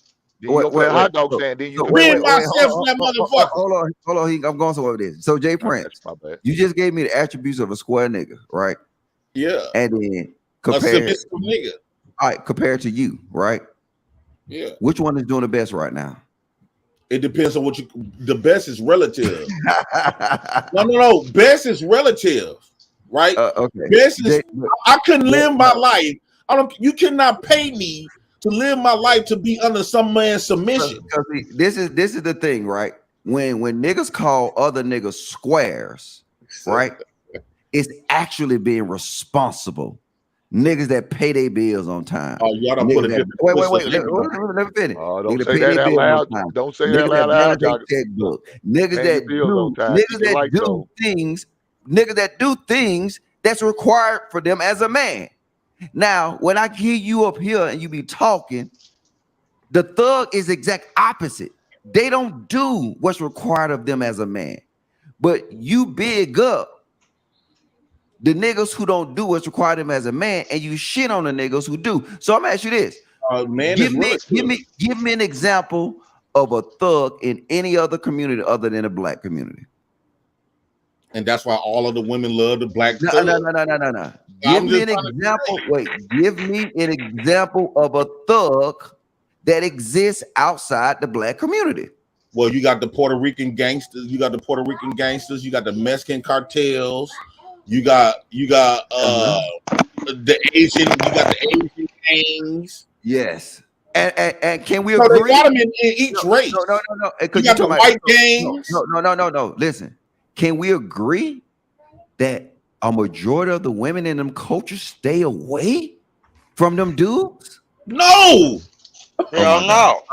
Hot dog stand. Then you being myself, that motherfucker. Hold on. I'm going somewhere with this. So Jay Prince, you just gave me the attributes of a square nigga, right? Yeah. And then compared to you, right? Yeah. Which one is doing the best right now? It depends on what the best is relative. No. Best is relative, right? Okay. Best is, I couldn't live my life. You cannot pay me to live my life to be under some man's submission. This is the thing, right? When niggas call other niggas squares, right? It's actually being responsible. Niggas that pay their bills on time. Oh, y'all don't put a different. Wait. Let me finish. Don't say that out loud. Don't say that out loud. Niggas that do things that's required for them as a man. Now, when I hear you up here and you be talking, the thug is exact opposite. They don't do what's required of them as a man, but you big up the niggas who don't do what's required of them as a man, and you shit on the niggas who do. So I'm gonna ask you this: give me an example of a thug in any other community other than the black community. And that's why all of the women love the black thug. No. Give me an example. Give me an example of a thug that exists outside the black community. Well, you got the Puerto Rican gangsters. You got the Mexican cartels. You got the Asian. You got the Asian gangs. Yes. And can we agree? They got them in each race. No. You got the white gangs. No. Listen, can we agree that a majority of the women in them cultures stay away from them dudes? No. Hell no.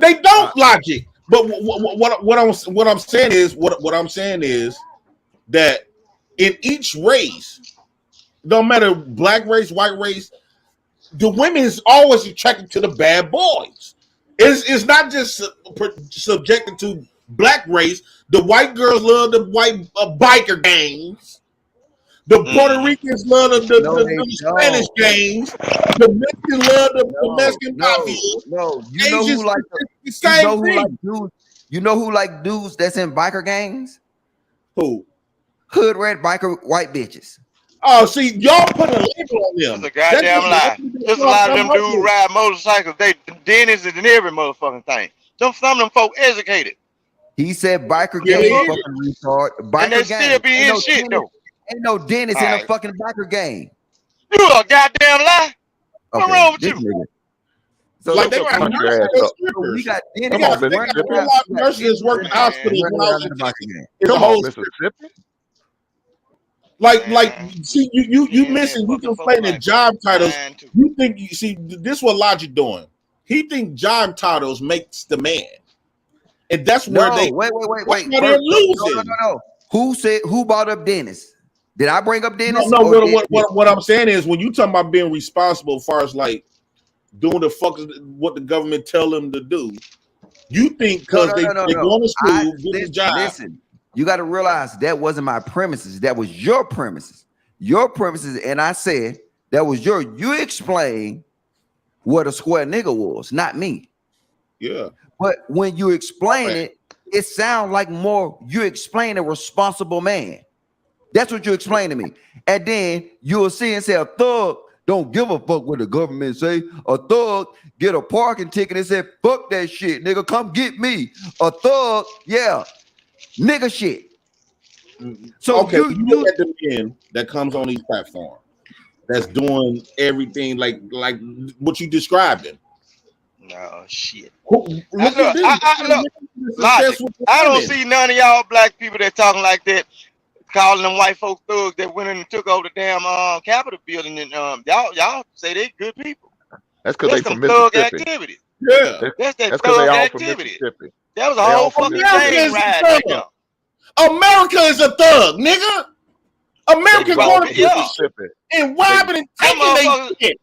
They don't logic. But what I'm saying is that in each race, no matter black race, white race, the women is always attracted to the bad boys. It's not just subjected to black race. The white girls love the white biker gangs. The Puerto Ricans love the Spanish gangs. The Mexicans love the Mexican mafia. No, you know who like the same thing. You know who like dudes that's in biker gangs? Who? Hood red biker white bitches. Oh, see, y'all put a label on them. That's a goddamn lie. There's a lot of them dudes ride motorcycles. They dentists and every motherfucking thing. Some of them folk educated. He said biker Yeah, gang, he fucking retard. Biker And they gang. still be in shit though. Ain't no Dennis All in a right. fucking biker gang. You a goddamn lie. What's wrong with this you? nigga. So Like they they got got we got They Dennis got running a around. lot of nurses working in hospitals when I was in the biker gang. It's a Come whole on, Mississippi. like see you missing you complaining job titles. You think you see this what Logic doing. He think job titles makes the man. And that's where No, they wait. that's where they're losing. No. Who brought up Dennis? Did I bring up Dennis? No, what I'm saying is when you talking about being responsible as far as like doing the fuck what the government tell them to do, you think because they going to school, get a job. Listen, you got to realize that wasn't my premises. That was your premises. Your premises, and I said that was you explained what a square nigga was, not me. Yeah. But when you explain it sounds like more you explain a responsible man. That's what you explain to me. And then you'll see and say a thug don't give a fuck what the government say. A thug get a parking ticket and say, fuck that shit, nigga, come get me. A thug, yeah, nigga shit. So okay, you look at the men that comes on these platforms that's doing everything like what you describing. No shit. Look Logic. I don't see none of y'all black people that talking like that, calling them white folk thugs that went in and took over the damn Capitol building. And y'all say they good people. That's because they from thug Mississippi. activity. Yeah, that's that because they thug all from activity. Mississippi. That was a They whole all from fucking Mississippi. train ride right there. America is a thug, nigga. America going to Mississippi. and robbing and taking their shit.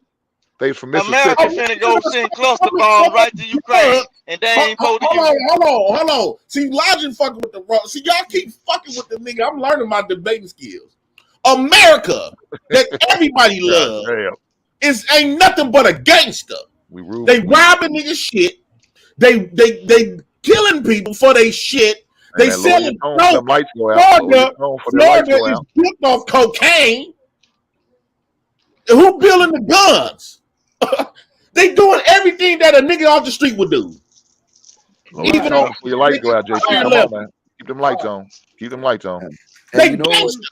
They from America Mississippi. finna go send cluster bombs right to Ukraine, and they ain't supposed to use. Hold on. See, Logic fucking with the wrong. See, y'all keep fucking with the nigga. I'm learning my debating skills. America, that everybody loves, ain't nothing but a gangster. They robbing nigga shit. They killing people for their shit. They selling Florida is built off cocaine. Who building the guns? They doing everything that a nigga off the street would do. Even on before your lights go out, JP. Come on, man. Keep them lights on. Keep them lights on. They gangsters.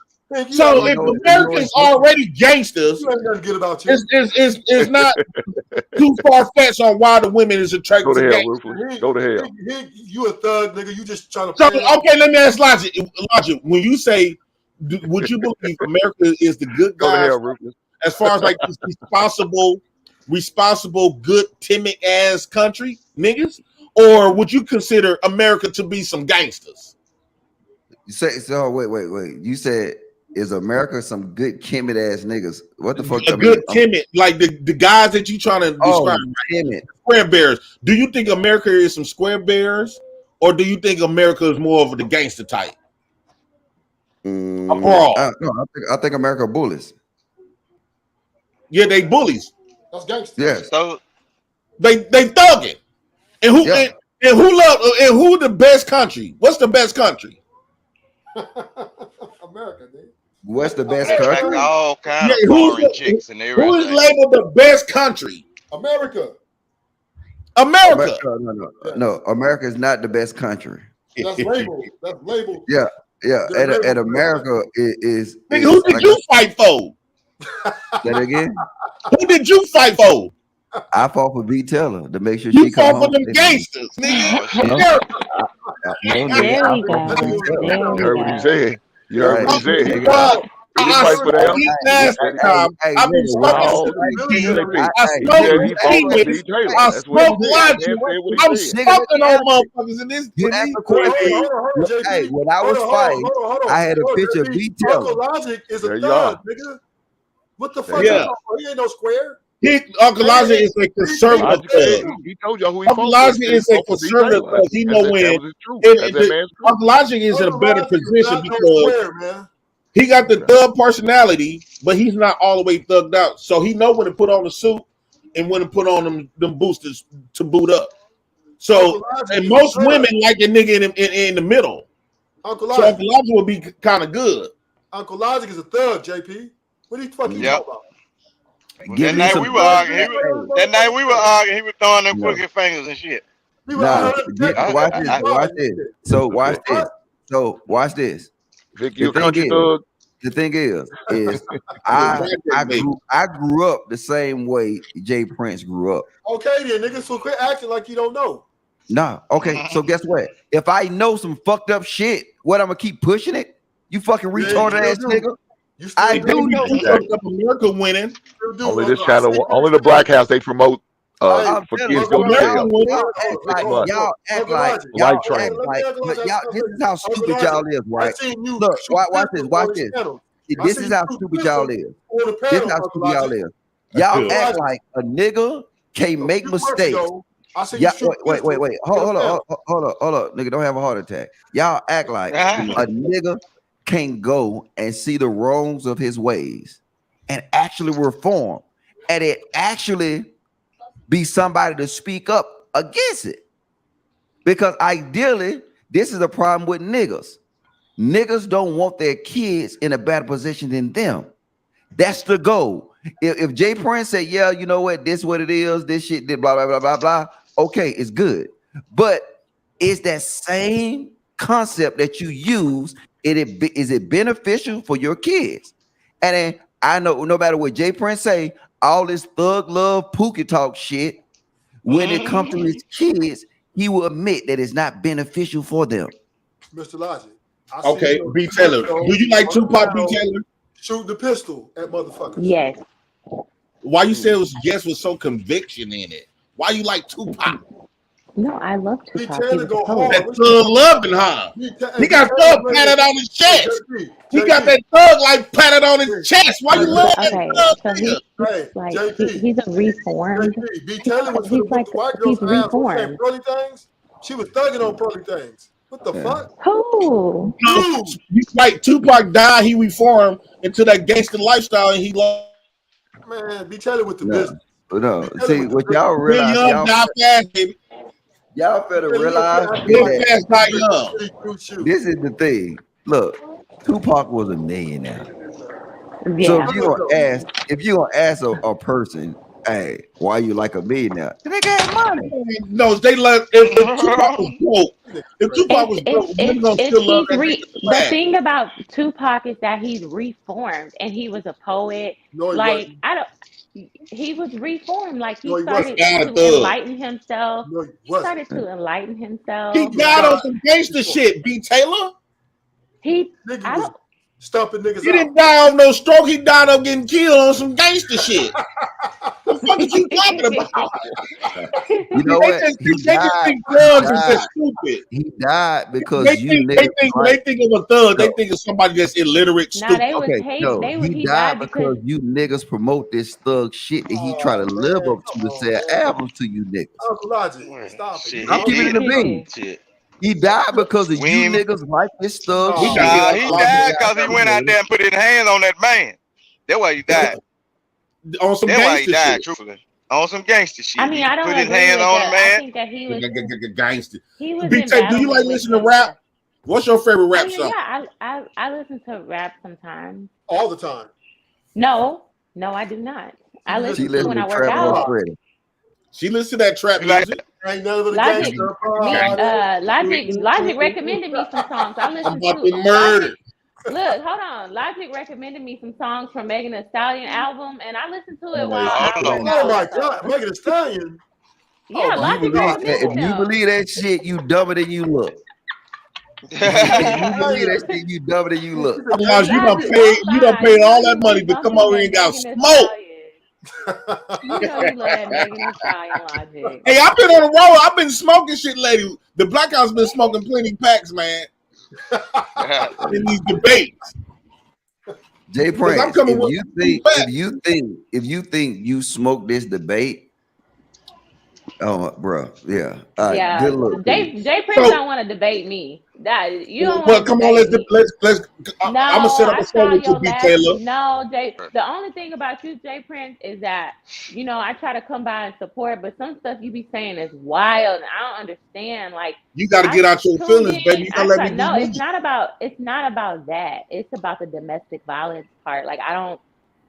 So if Americans already gangsters, it's not too far fetched on why the women is attracted Go to to hell, gangsters. Rufus. Go to hell. You a thug, nigga. You just trying to. So okay, let me ask Logic. Logic, when you say, would you believe America is the good Go to guys hell, Rufus. as far as like this responsible, good, timid ass country niggas, or would you consider America to be some gangsters? You say so. Wait. You said is America some good timid ass niggas? What the fuck? A good timid, like the guys that you trying to describe. Timid. Square bears. Do you think America is some square bears, or do you think America is more of the gangster type? I think America bullies. Yeah, they bullies. That's gangster. Yes. So they thugging. And who the best country? What's the best country? America, dude. What's the best attract country? all kind of who's foreign chicks and everything. Who is labeled the best country? America. America. No. America is not the best country. That's labeled. That's labeled. Yeah. And America is. Nigga, who did you fight for? That again? Who did you fight for? I fought for B. Taylor to make sure You she come fought for home. them gangsters, nigga. No. America. You heard what he said. You heard what he said. I smoked Logic. I'm smoking on motherfuckers in this. Hey, when I was fighting, I had a picture of B. Taylor. Uncle Logic is a thug, nigga. What the fuck? Yeah. He ain't no square. Uncle Logic is a conservative thug. He told y'all who he Uncle Logic is a conservative thug. He know when. Uncle Logic is in a better position because he got the thug personality, but he's not all the way thugged out. So he know when to put on the suit and when to put on them boosters to boot up. So and most women like a nigga in the middle. Uncle So Uncle Logic would be kind of good. Uncle Logic is a thug, JP. What the fuck you talking about? That night we were arguing, he was throwing them crooked fingers and shit. Nah, watch this. Watch this. So watch this. So watch this. Vic, you a country thug? The thing is I grew up the same way Jay Prince grew up. Okay, then niggas, so quit acting like you don't know. Nah, okay. So guess what? If I know some fucked up shit, what I'm gonna keep pushing it? You fucking retarded ass nigga. I do know America winning. Only this channel, only the Black House they promote. For kids go to jail. Y'all act like, but y'all, this is how stupid y'all is, right? Look, watch this, watch this. This is how stupid y'all is. This is how stupid y'all is. Y'all act like a nigga can't make mistakes. Yeah, wait. Hold up, nigga. Don't have a heart attack. Y'all act like a nigga can't go and see the wrongs of his ways and actually reform, and it actually be somebody to speak up against it. Because ideally, this is a problem with niggas. Niggas don't want their kids in a better position than them. That's the goal. If Jay Prince said, yeah, you know what, this is what it is, this shit did blah, blah, blah, blah, blah, okay, it's good. But it's that same concept that you use. Is it beneficial for your kids? And then I know no matter what Jay Prince say, all this thug love Pookie talk shit, when it comes to his kids, he will admit that it's not beneficial for them. Mr. Logic. Okay, B. Taylor. Do you like Tupac, B. Taylor? Shoot the pistol at motherfuckers. Yes. Why you say it was yes with so conviction in it? Why you like Tupac? No, I love Tupac. That thug loving her. He got thug patted on his chest. He got that thug like patted on his chest. Why you love that thug? So he's a reformed. He's reformed. Pearly things. She was thugging on pearly things. What the fuck? Who? No, like Tupac died, he reformed into that gangster lifestyle, and he lost. Man, be telling with the business. No, see what y'all realize. Young, die fast, baby. Y'all better realize that this is the thing. Look, Tupac was a millionaire. Yeah. So if you gonna ask a person, hey, why you like a millionaire? They got money. No, they love if Tupac was broke. If Tupac was broke, they're gonna still love that nigga. The thing about Tupac is that he's reformed and he was a poet. He was reformed. Like he started to enlighten himself. He started to enlighten himself. He died on some gangster shit, B. Taylor. Stumping niggas. He didn't die of no stroke. He died of getting killed on some gangster shit. What the fuck are you talking about? You know what? He died because they think of a thug. They think of somebody that's illiterate, stupid. He died because you niggas promote this thug shit that he try to live up to sell albums to you niggas. Logic. Stop it. I'm keeping it a bean. He died because of you niggas like this thug shit. He died because he went out there and put his hands on that man. That's why he died. On some That's why he gangster died, shit. truthfully. On some gangster shit. I mean, I don't put his agree hands with on that. the man. I think that he was gangster. He was B. Taylor, do you like listening to rap? What's your favorite rap song? Yeah, I listen to rap sometimes. All the time. No, I do not. I listen to when I work out. She listens to that trap music. Ain't none of the Logic recommended me some songs. I listened I'm about to to murder. Look, hold on. Logic recommended me some songs from Megan Thee Stallion album, and I listened to it while I Oh my God, Megan Thee Stallion. Yeah, Logic If you believe that shit, you dumber than you look. If you believe that shit, you dumber than you look. Otherwise, you done paid all that money to come over here and got smoke. You know you love that Megan Thee Stallion, Logic. Hey, I've been on the road. I've been smoking shit lately. The Black House been smoking plenty packs, man. In these debates. Jay Prince, if you think you smoke this debate, oh, bro, yeah, Yeah, good look. Jay Prince don't want to debate me. That you don't. Well, come on, let's. I'm gonna set up a show with you, B. Taylor. No, Jay. The only thing about you, Jay Prince, is that I try to come by and support, but some stuff you be saying is wild, and I don't understand. Like you got to get out your feelings, baby. You gotta let me it's not about that. It's about the domestic violence part. Like I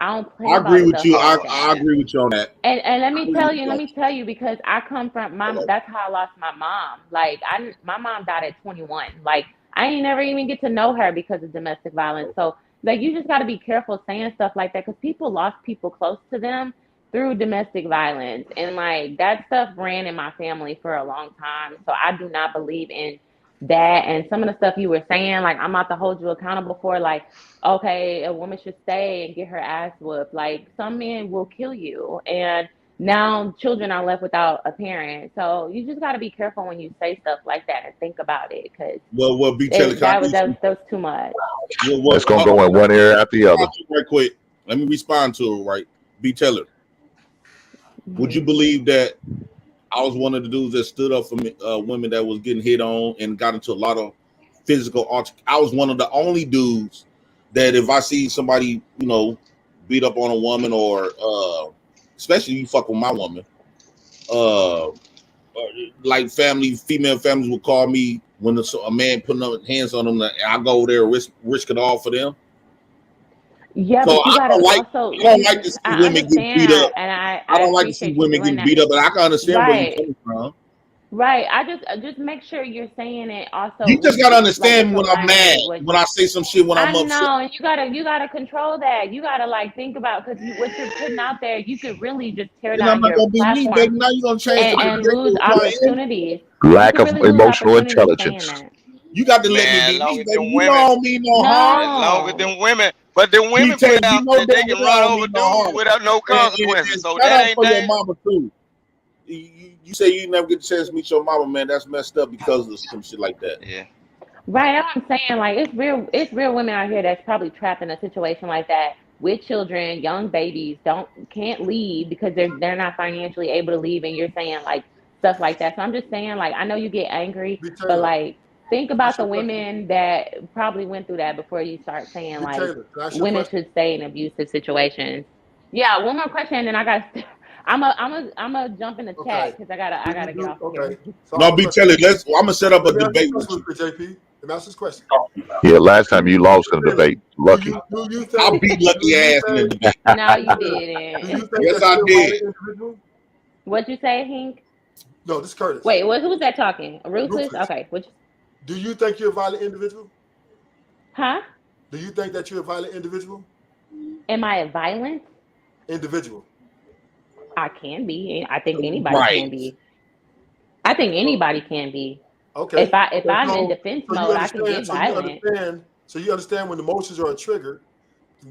I don't play I about agree with stuff you. like I that. agree with you on that. And let me tell you, that. because I come from that's how I lost my mom. Like my mom died at 21. Like I ain't never even get to know her because of domestic violence. So like you just got to be careful saying stuff like that because people lost people close to them through domestic violence, and like that stuff ran in my family for a long time. So I do not believe in that. And some of the stuff you were saying, like I'm not to hold you accountable for, like, okay, a woman should stay and get her ass whooped. Like some men will kill you, and now children are left without a parent. So you just got to be careful when you say stuff like that and think about it, because that was too much. It's gonna go in one ear after the other. Right quick, let me respond to it. Right, B. Taylor. Would you believe that I was one of the dudes that stood up for women that was getting hit on and got into a lot of physical I was one of the only dudes that if I see somebody, beat up on a woman or especially you fuck with my woman, like female families would call me when a man putting up hands on them, I go over there and risk it all for them. Yeah, so but you gotta also. I don't like to see women get beat up. And I don't like to see women getting beat up, but I can understand where you're coming from. Right. I just make sure you're saying it also. You just gotta understand when I'm mad, when I say some shit, when I'm upset. I know, and you gotta control that. You gotta like think about, because what you're putting out there, you could really just tear down your platform baby. Now you're gonna change and lose opportunities. Lack of emotional intelligence. You got to let me be me, baby. You don't mean no harm. As long as them women, but the women put out that they can run over dudes without no consequences. So that ain't your mama too. You say you never get a chance to meet your mama, man. That's messed up because of some shit like that. Yeah. Right. That's what I'm saying. Like it's real women out here that's probably trapped in a situation like that with children, young babies, can't leave because they're not financially able to leave, and you're saying like stuff like that. So I'm just saying, like, I know you get angry, but like think about the women that probably went through that before you start saying like women should stay in abusive situations. Yeah, one more question, and then I got. I'm a jump in the chat because I gotta get off here. So no, be telling. I'm gonna set up a debate with you, JP, and that's his question. Yeah, last time you lost in the debate, Lucky. I beat Lucky ass in the debate. No, you didn't. Yes, I did. What'd you say, Hink? No, this is Curtis. Wait, who's that talking? Ruthless? Okay. Do you think you're a violent individual? Huh? Do you think that you're a violent individual? Am I a violent individual? I can be. I think anybody can be. I think anybody can be. Okay. If I'm in defense mode, I can get violent. So you understand when emotions are triggered,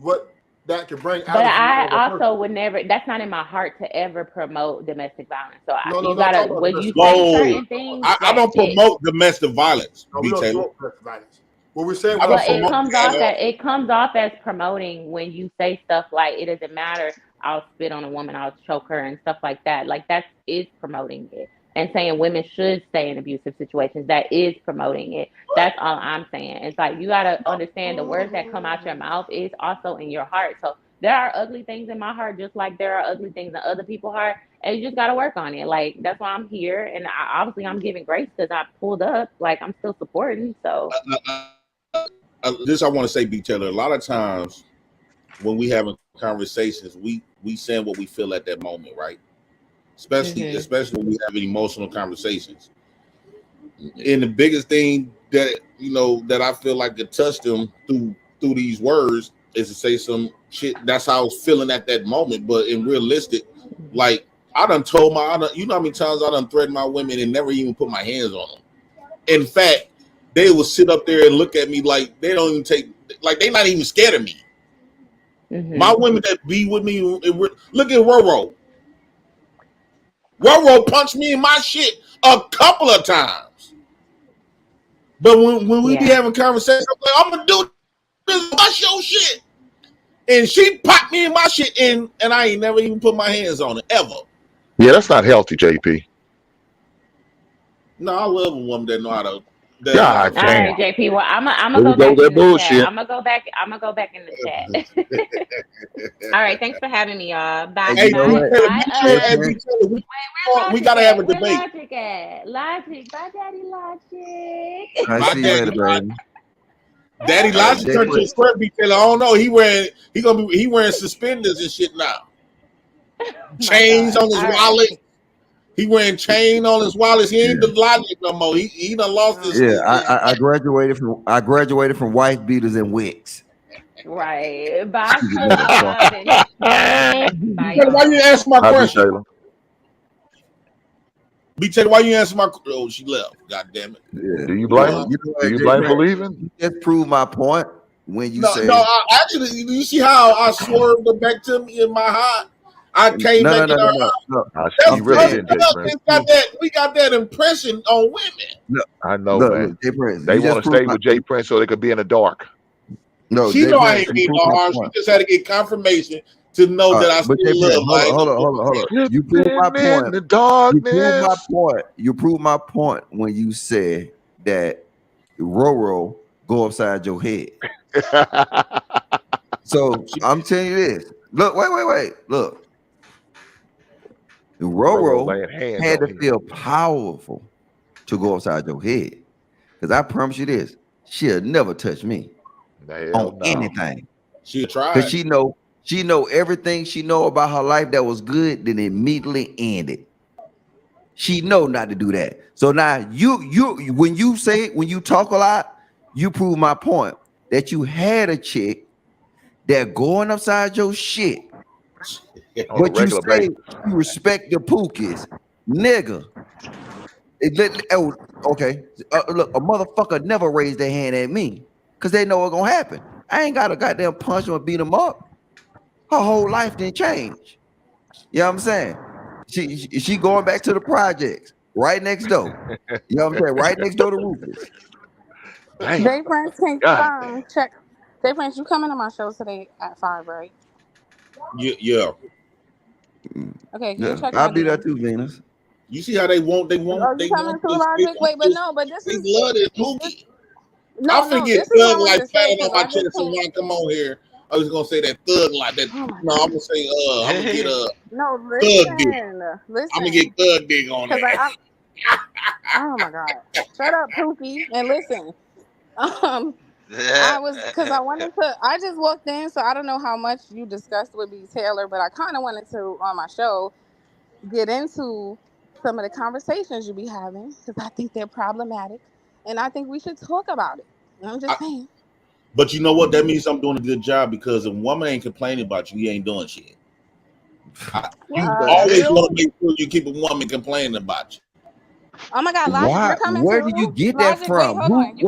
what that can bring out. But I also would never. That's not in my heart to ever promote domestic violence. So you gotta. When you say certain things, I don't promote domestic violence. No, we don't promote domestic violence. What we're saying, it comes off as promoting when you say stuff like it doesn't matter. I'll spit on a woman, I'll choke her, and stuff like that. Like that is promoting it, and saying women should stay in abusive situations. That is promoting it. That's all I'm saying. It's like you gotta understand the words that come out your mouth is also in your heart. So there are ugly things in my heart, just like there are ugly things in other people's heart, and you just gotta work on it. Like that's why I'm here, and obviously I'm giving grace because I pulled up. Like I'm still supporting. So this I want to say, B. Taylor. A lot of times when we having conversations, we saying what we feel at that moment, right? Especially when we having emotional conversations. And the biggest thing that that I feel like could touch them through these words is to say some shit. That's how I was feeling at that moment. But in realistic, like I done told how many times I done threatened my women and never even put my hands on them. In fact, they will sit up there and look at me like they don't even they're not even scared of me. My women that be with me, look at Roro. Roro punched me in my shit a couple of times. But when we be having conversations, I'm like, I'm gonna do this, bust your shit. And she popped me in my shit, and I ain't never even put my hands on it, ever. Yeah, that's not healthy, JP. No, I love a woman that know how to. God damn. All right, JP. Well, I'm gonna go back in the chat. I'm gonna go back in the chat. All right, thanks for having me, y'all. Bye. Hey, we gotta have a debate. Where Logic at? Logic. Bye, Daddy Logic. I see you later, baby. Daddy Elijah turned to a square beat tailor. I don't know. He wearing suspenders and shit now. Chains on his wallet. Right. He wearing chain on his wallet. He ain't the Logic no more. He done lost his. I graduated from wife beaters and wigs. Right. Bye. Why you answer my question? B-Taylor, why you answer my? Oh, she left. God damn it. Yeah. Do you blame? Do you blame believing? You just prove my point when you say. No. Actually, you see how I swerved her back to me in my heart. I came back in her heart. We got that impression on women. No, I know, man. They want to stay with Jay Prince so they could be in the dark. No, she know I ain't being no hard. She just had to get confirmation to know that I still love her. Hold on. You prove my point. The darkness. You prove my point when you said that Roro go upside your head. So I'm telling you this. Look, wait. Look. Roro had to feel powerful to go upside your head. Because I promise you this, she'll never touch me on anything. She tried. Because she know everything she know about her life that was good, then immediately ended. She know not to do that. So now when you talk a lot, you prove my point that you had a chick that going upside your shit. But you say you respect the pookies, nigga. Okay. Look, a motherfucker never raised their hand at me because they know what's gonna happen. I ain't got to goddamn punch them or beat them up. Her whole life didn't change. You know what I'm saying? She going back to the projects right next door. You know what I'm saying? Right next door to Rufus. Jay Prince, can check. Jay Prince, you coming to my show today at 5, right? Yeah. Okay, can you check I'll be there too, Venus. You see how they want. Are you coming to Logic? Wait, but this is love this Pookie. No, I'm finna get thug like patting on my chest and want to come on here. I was gonna say that thug like that. I'm gonna say I'm gonna get no. Thug dick. Listen. I'm gonna get thug dick on that. Oh my god! Shut up, Pookie, and listen. I just walked in, so I don't know how much you discussed with B. Taylor, but I kind of wanted to on my show get into some of the conversations you be having because I think they're problematic, and I think we should talk about it. I'm just saying. But you know what? That means I'm doing a good job because if a woman ain't complaining about you, you ain't doing shit. You always want to make sure you keep a woman complaining about you. Oh my God, Logic, you're coming Where to did you get that from? Who told you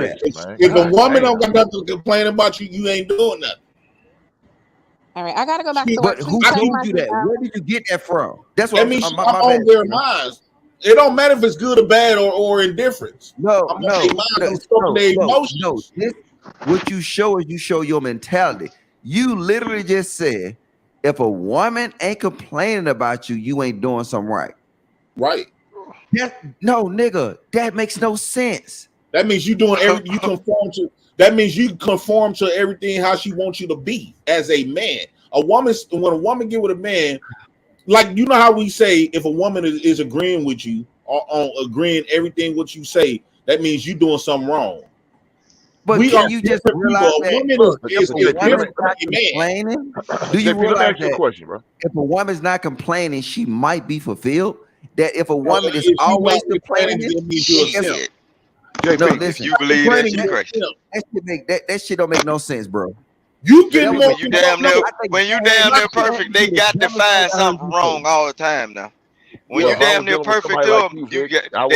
that? If a woman don't got nothing to complain about you, you ain't doing nothing. All right, I gotta go back to work. But who told you that? Where did you get that from? That's what that means I'm on their minds. It don't matter if it's good or bad or indifference. No. What you show is you show your mentality. You literally just said, if a woman ain't complaining about you, you ain't doing something right. Right. No, nigga, that makes no sense. That means you doing everything you conform to. That means you conform to everything how she wants you to be as a man. When a woman get with a man, like you know how we say if a woman is agreeing with you on agreeing everything what you say, that means you doing something wrong. But can you just realize that do you realize that if a woman's not complaining, she might be fulfilled? That if a woman is always complaining, no, listen. You believe that she's crazy. That shit don't make no sense, bro. You get when you damn near perfect, they got to find something wrong all the time now. When you damn near perfect to them, they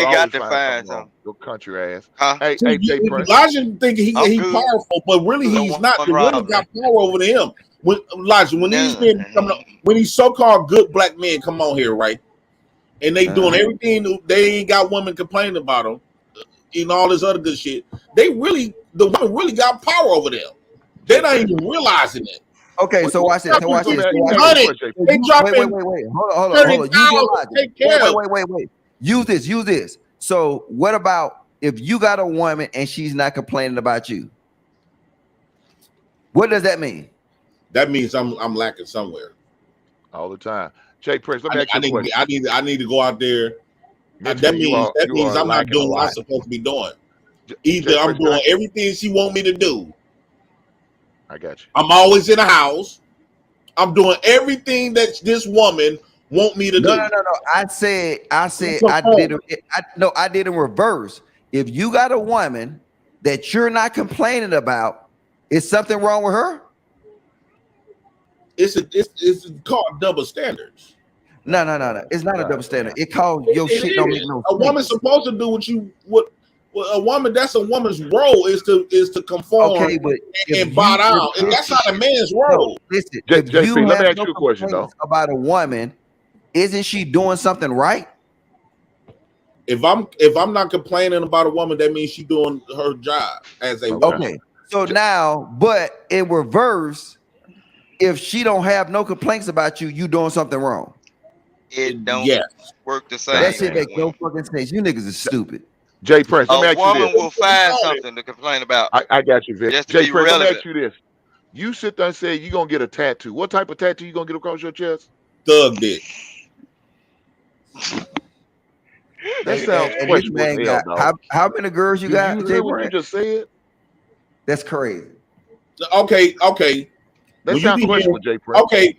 got to find something. Your country ass. Hey, Elijah thinking he's powerful, but really he's not. The women got power over him. When these men coming up, when these so-called good black men come on here, right, and they doing everything, they ain't got women complaining about them, and all this other good shit. The women really got power over them. They're not even realizing it. Okay, so watch this. Wait. Hold on. Wait. Use this. So what about if you got a woman and she's not complaining about you? What does that mean? That means I'm lacking somewhere. All the time. Jay Prince, let me ask you a question. I need to go out there. That means I'm not doing what I'm supposed to be doing. Either I'm doing everything she want me to do. I got you. I'm always in the house. I'm doing everything that this woman want me to do. No. I said I did it. I did in reverse. If you got a woman that you're not complaining about, is something wrong with her? It's called double standards. No. It's not a double standard. It calls your shit don't make no sense. A woman's supposed to do what a woman. That's a woman's role is to conform. Okay, but and bot out, and that's not a man's role. Listen, J- if JP, you let me have ask no you a question, complaints about a woman, isn't she doing something right? If I'm not complaining about a woman, that means she's doing her job as a woman. Okay. So now, but in reverse, if she don't have no complaints about you, you doing something wrong. It don't work the same. That shit makes no fucking sense. You niggas is stupid. Jay Prince, let me A ask you woman this. will find something to complain about. I got you, Vic. Just to Jay be Prince, let me relevant. ask you this. You sit there and say you're gonna get a tattoo. What type of tattoo you gonna get across your chest? Thug dick. That sounds And this questionable man as hell, got dog. how many girls you Did got? you Jay hear what you Brand? just said? That's crazy. Okay. That When you sounds be questionable, hearing- Jay Prince. Okay,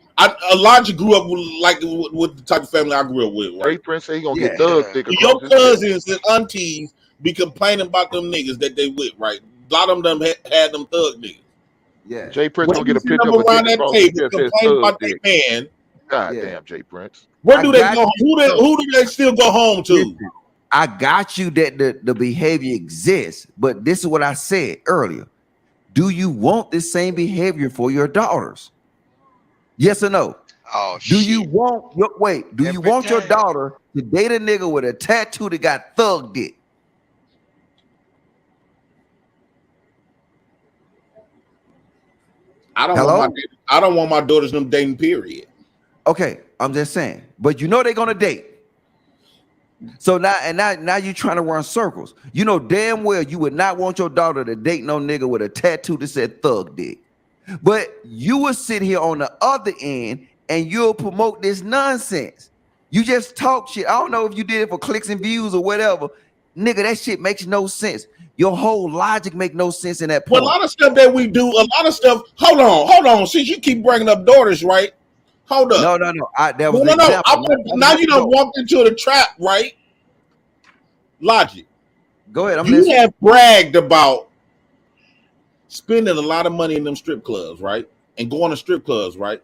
Elijah grew up with the type of family I grew up with. Right? Jay Prince say he gonna get thug dick Your across his chest. cousins and aunties be complaining about them niggas that they with, right? A lot of them had them thug niggas. Yeah. Jay Prince When gonna you get a see picture them of a around dick that across his table chest says complaining thug about their dick. man, God Yeah. damn, Jay Prince. where do I they got go? you. Who do they still go home to? Listen, I got you that the behavior exists, but this is what I said earlier. Do you want this same behavior for your daughters? Yes or no? Oh Do shit. you want Do you want your daughter to date a nigga with a tattoo that got thug dick? I don't Hello? want my daughters them dating. Period. Okay, I'm just saying. But you know they're gonna date. So now you trying to run circles. You know damn well you would not want your daughter to date no nigga with a tattoo that said thug dick. But you will sit here on the other end and you'll promote this nonsense. You just talk shit. I don't know if you did it for clicks and views or whatever. Nigga, that shit makes no sense. Your whole logic make no sense in that point. Well, a lot of stuff that we do, a lot of stuff. Hold on. Since you keep bringing up daughters, right? Hold up. No. That was No. an example. Now you done walked into the trap, right? Logic. Go ahead. I'm You listening. have bragged about spending a lot of money in them strip clubs, right? And going to strip clubs, right?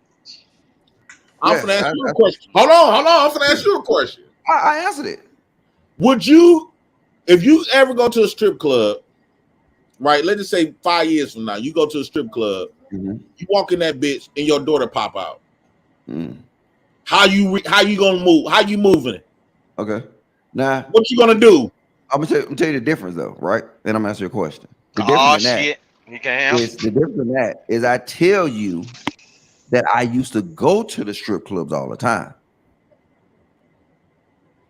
I'm gonna ask you a question. Hold on. I'm gonna ask you a question. I answered it. Would you, if you ever go to a strip club, right? Let's just say 5 years from now, you go to a strip club, you walk in that bitch, and your daughter pop out. How you gonna move? How you moving? Okay. Now, what you gonna do? I'm gonna tell you the difference though, right? And I'm gonna answer your question. The Oh difference in that shit. He can't is the difference in that is I tell you that I used to go to the strip clubs all the time.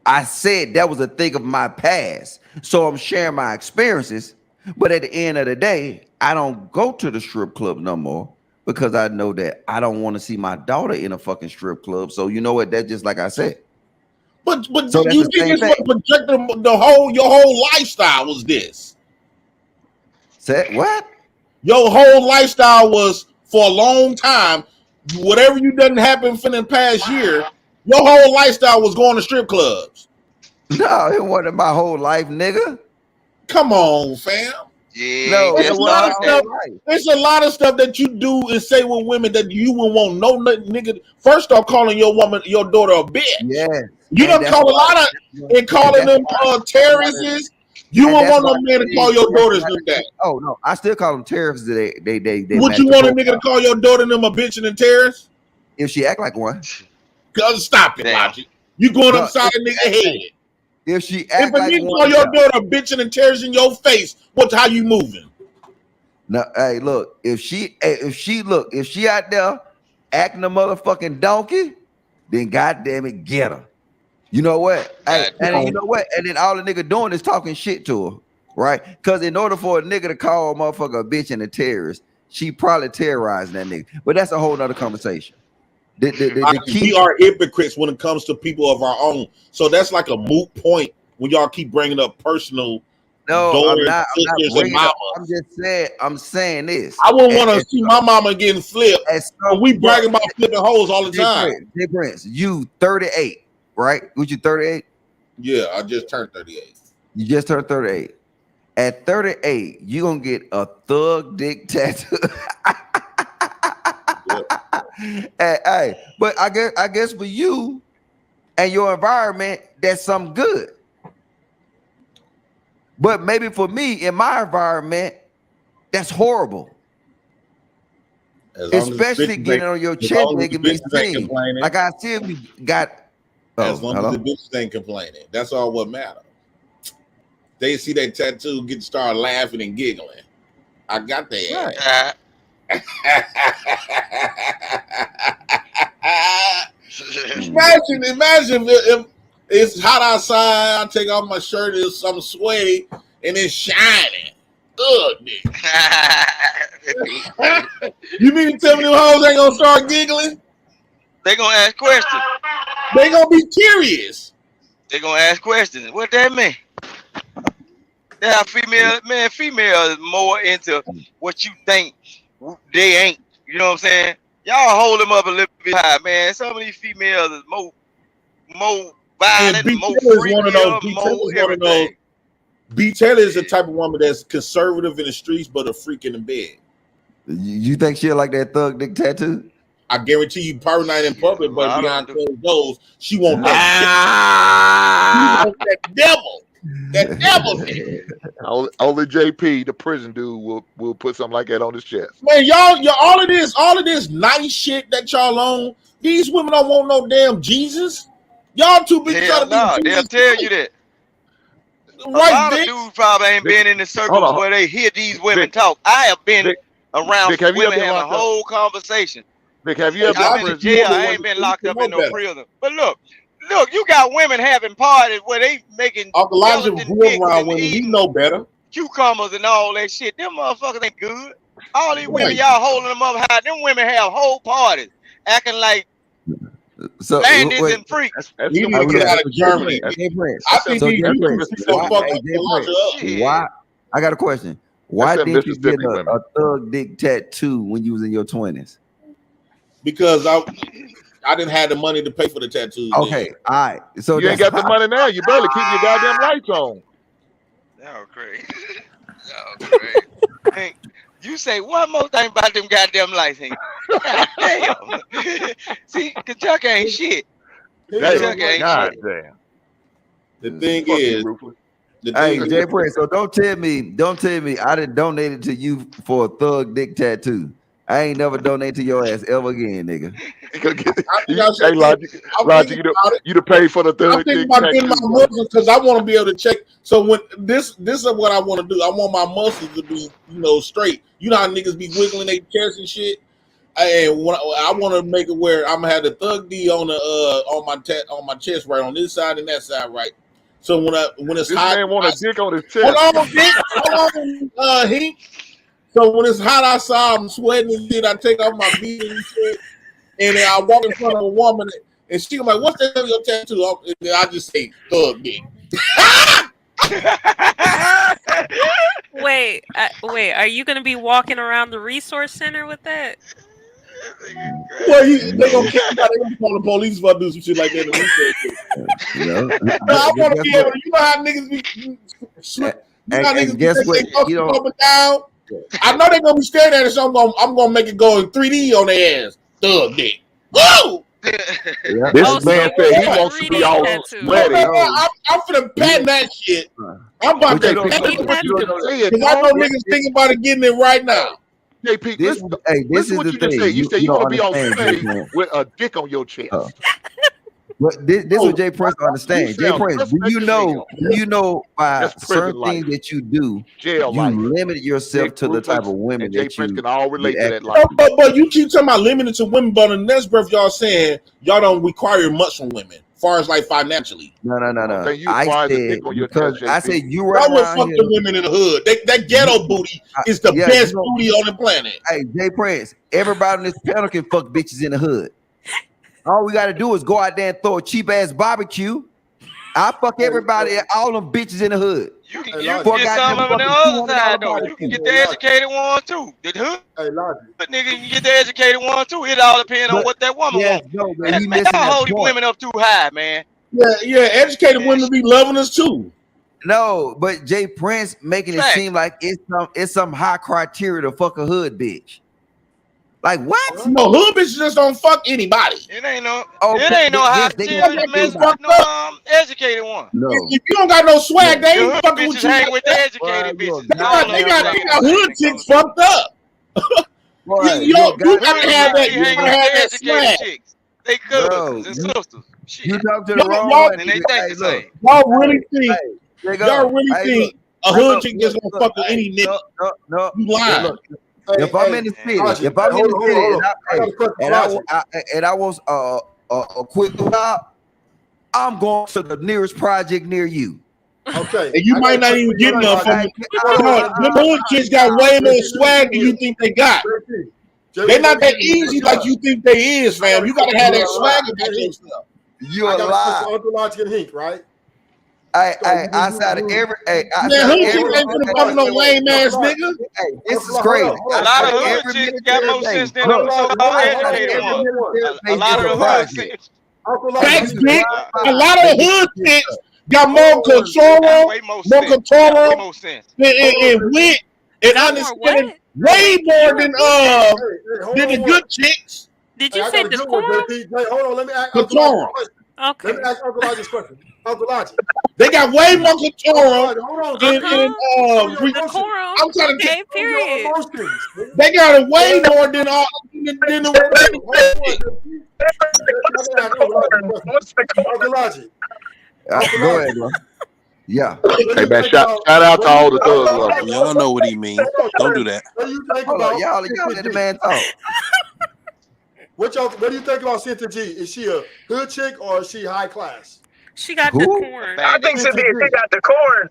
I said that was a thing of my past. So I'm sharing my experiences. But at the end of the day, I don't go to the strip club no more because I know that I don't want to see my daughter in a fucking strip club. So you know what? That's just like I said. But So that's you the think same this thing. what projected your whole lifestyle was this? Say what? Your whole lifestyle was for a long time. Whatever you done happen for the past year, your whole lifestyle was going to strip clubs. No, it wasn't my whole life, nigga. Come on, fam. Yeah. No, There's it a lot of wasn't my stuff. whole life. There's a lot of stuff that you do and say with women that you would want no nigga. First off, calling your daughter a bitch. Yeah. You And done that's call a why- lot of and calling them terrorists. You and won't that's want no why- man to call your daughters them that. Oh no, I still call them terrorists. They Would you match want a the nigga to call your daughter them a bitch and a terrorist? if she act like one. Cause stop it, Damn. Logic. You going No, upside a nigga head. If she If act a like nigga one, call your no. daughter a bitch and a terrorist in your face, how you moving? No, hey, look, if she out there acting a motherfucking donkey, then goddamn it, get her. You know what? Hey, and then you know what? And then all the nigga doing is talking shit to her, right? Because in order for a nigga to call a motherfucker a bitch and a terrorist, she probably terrorizing that nigga. But that's a whole nother conversation. The key, We are hypocrites when it comes to people of our own. So that's like a moot point when y'all keep bringing up personal No, I'm not sisters and bringing it up. mamas. I'm saying this. I wouldn't want to see my mama getting flipped. But we bragging about flipping hoes all the time. Jay Prince, you 38, right? Was you 38? Yeah, I just turned 38. You just turned 38. At 38, you gonna get a thug dick tattoo. Hey, but I guess for you and your environment, that's something good. But maybe for me, in my environment, that's horrible. Especially getting on your chest, making me sing. Like I still got. As long as the bitches ain't complaining, that's all what matters. They see that tattoo, get to start laughing and giggling. I got that. Imagine if it's hot outside, I take off my shirt, I'm sweaty, and it's shining. Ugh, you mean to tell me them hoes ain't gonna start giggling? They gonna ask questions. They gonna be curious. They gonna ask questions. What that mean? Yeah, female is more into what you think they ain't. You know what I'm saying? Y'all hold them up a little bit high, man. Some of these females is more violent, more freaky, more everything. B. Taylor is the type of woman that's conservative in the streets, but a freak in the bed. You think she'll like that thug dick tattoo? I guarantee you, probably not in public, but behind closed doors, she won't that. She wants that devil. That devil. Only JP, the prison dude, will put something like that on his chest. Man, y'all, all of this nice shit that y'all on. These women don't want no damn Jesus. Y'all too big trying to be Jesus. They'll tell you that. Right, a lot of dudes probably ain't been in the circles where they hear these women talk. I have been around women having a whole conversation. Vic, have you ever been in jail? I ain't been locked up in no prison. But look, you got women having parties where they making Uncle Elijah grew around women. He know better. Cucumbers and all that shit. Them motherfuckers ain't good. All these women, y'all holding them up high. Them women have whole parties acting like bandits and freaks. He need to get out of Germany. I think why? I got a question. Why didn't you get a thug dick tattoo when you was in your 20s? Because I didn't have the money to pay for the tattoos. Okay, all right. So you ain't got the money now. You better keep your goddamn lights on. That was crazy. Hey, you say one more thing about them goddamn lights, ain't you? Damn. See, Kentucky ain't shit. Kentucky ain't shit. Damn. The thing is, hey, Jay Prince, so don't tell me I didn't donate it to you for a thug dick tattoo. I ain't never donate to your ass ever again, nigga. Logic, you to pay for the thug. I'm thinking about getting my muscles because I want to be able to check. So when this is what I want to do. I want my muscles to be, straight. You know how niggas be wiggling their chest and shit. And I want to make it where I'm gonna have the thug D on the on my chest right on this side and that side right. So when it's this hot, man want a dick on his chest. Hold on, Dick. Hold on, Heat. So when it's hot outside, I'm sweating and shit. I take off my beard and shit, and then I walk in front of a woman, and she like, "What's the hell of your tattoo?" And then I just say, "Thug dick." Wait, are you gonna be walking around the resource center with that? Well, they gonna kick me out. They gonna call the police if I do some shit like that in the research. I want to be able to. You know how niggas be. And guess what? You know. Down. I know they're gonna be staring at it, so I'm gonna make it go in 3D on their ass. Thug dick. Woo! This man said he wants to be all sweaty. I'm finna patent that shit. I'm about to patent it because I know niggas thinking about it getting it right now. JP, this is what you just said. You said you want to be all sweaty with a dick on your chest. But this is what Jay Prince understands. Jay Prince, do you know by certain things that you do, you limit yourself to the type of women that you can all relate to that life. But you keep talking about limited to women, but in the next breath, y'all saying y'all don't require much from women, as far as like financially. No. I said you right around fuck the women in the hood. That ghetto booty is the best booty on the planet. Hey, Jay Prince, everybody on this panel can fuck bitches in the hood. All we got to do is go out there and throw a cheap ass barbecue. I fuck everybody, all them bitches in the hood. You can get some of them on the other side though. You can get the educated one too. The hood, but nigga, you can get the educated one too. It all depends on what that woman wants. No, Man, y'all hold these women up too high, man. Yeah, educated women be loving us too. No, but Jay Prince making it seem like it's some high criteria to fuck a hood bitch. Like what? No, hood bitches just don't fuck anybody. It ain't no high criteria to mess with no educated one. No. If you don't got no swag, they ain't fucking with you. Hang with the educated bitches. They got hood chicks fucked up. You gotta have that. You gotta have that swag. Chicks. They cousins and sisters. You talk to the wrong one, and they think the same. Y'all really think a hood chick just gonna fuck with any nigga? No. You lying. If I'm in the city, and I was a quick job, I'm going to the nearest project near you. Okay. And you might not even get enough from them. Them hood chicks got way more swag than you think they got. They're not that easy like you think they is, fam. You gotta have that swag about yourself. You a lie. Uncle Logic and Hink, right? Outside of every, man, who you ain't gonna fuck no lame ass nigga? Hey, this is crazy. A lot of hood chicks got more sense than them educated ones. A lot of the hood chicks. Facts, Nick. A lot of hood chicks got more control, and wit and understanding way more than the good chicks. Did you say decorum? Hold on, let me ask Control. Okay. Let me ask Uncle Logic's question. Uncle Logic. They got way more control. Decorum. I'm trying to period. They got it way more than Uncle Logic. Go ahead, bro. Yeah. Hey man, shout out to all the thugs. Y'all know what he means. Don't do that. What do you think Hold about on, y'all let the man talk. What do you think about Cynthia G? Is she a hood chick or is she high class? She got the corn. I think Cynthia G got the corn.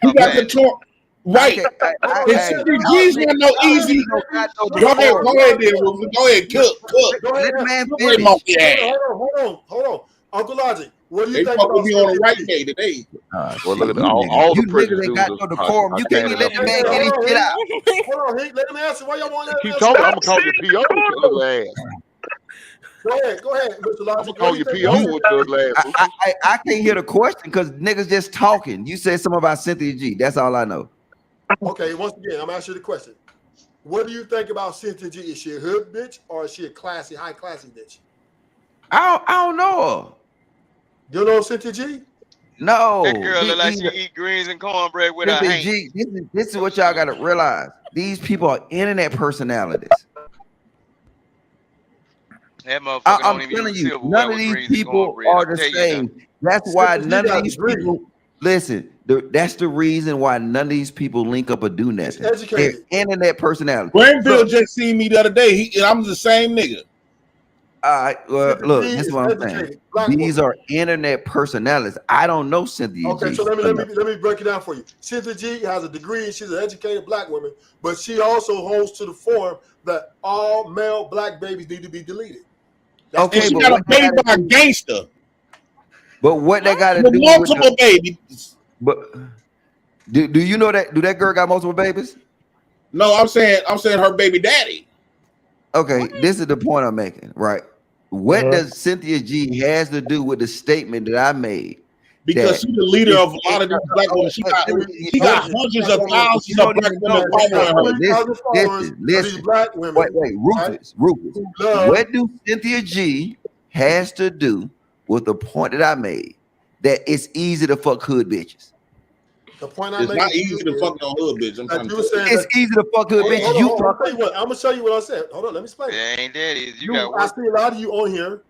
He got the corn. Right. And Cynthia G's not no easy. Go ahead, then. Go ahead, cook. Let the man finish. Hold on. Uncle Logic, what do you think about me on the right day today? Well, look at all the niggas ain't got no decorum. You can't even let the man get his shit out. Hold on, Hank, let him answer. Why y'all want to Keep talking. I'm gonna call you P.O. with your little ass. Go ahead, Mr. Logic. I'm gonna call you P.O. with your little ass. I can't hear the question because niggas just talking. You said something about Cynthia G. That's all I know. Okay, once again, I'm gonna ask you the question. What do you think about Cynthia G? Is she a hood bitch or is she a high classy bitch? I don't know her. You know Cynthia G? No. That girl look like she eat greens and cornbread with her hand. This is what y'all gotta realize. These people are internet personalities. That motherfucker I'm telling you, none of these people are the same. That's why none of these people listen. That's the reason why none of these people link up or do nothing. They're internet personalities. Granville just seen me the other day. I'm the same nigga. All right, well, look, this is what I'm saying. These are internet personalities. I don't know Cynthia G. Okay, so let me break it down for you. Cynthia G has a degree. She's an educated black woman, but she also holds to the form that all male black babies need to be deleted. Okay, she got a baby by a gangster. But what they got to do multiple babies? But do you know that? Do that girl got multiple babies? No, I'm saying her baby daddy. Okay, this is the point I'm making, right? What does Cynthia G has to do with the statement that I made? Because she's the leader of a lot of these black women. She got hundreds of thousands of black women following her. Listen. Wait, Rufus. What do Cynthia G has to do with the point that I made? That it's easy to fuck hood bitches. The point it's not easy to fuck no hood bitch. It's easy to fuck hood bitches. I'm gonna show you what I said. Hold on, let me explain. It ain't that easy. I see a lot of you on here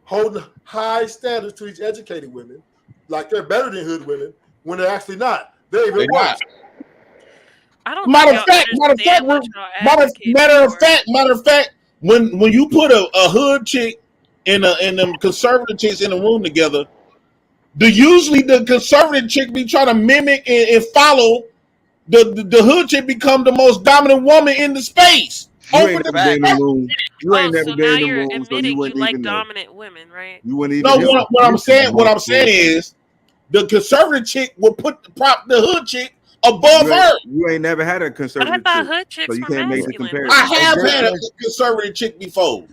holding high standards to these educated women, like they're better than hood women, when they're actually not. They're even worse. Matter of fact, when you put a hood chick and them conservative chicks in a room together, usually the conservative chick be trying to mimic and follow the hood chick, become the most dominant woman in the space. You Open ain't the never been in the room. You ain't Oh, never so been now in the you're room, so you admitting you wouldn't like even know. dominant women, right? You wouldn't No, even know. what I'm saying is the conservative chick will put the hood chick above her. You ain't never had a But I conservative thought chick, hood so chicks you were can't make the masculine. comparison. I have Jay had a Prince, conservative chick before.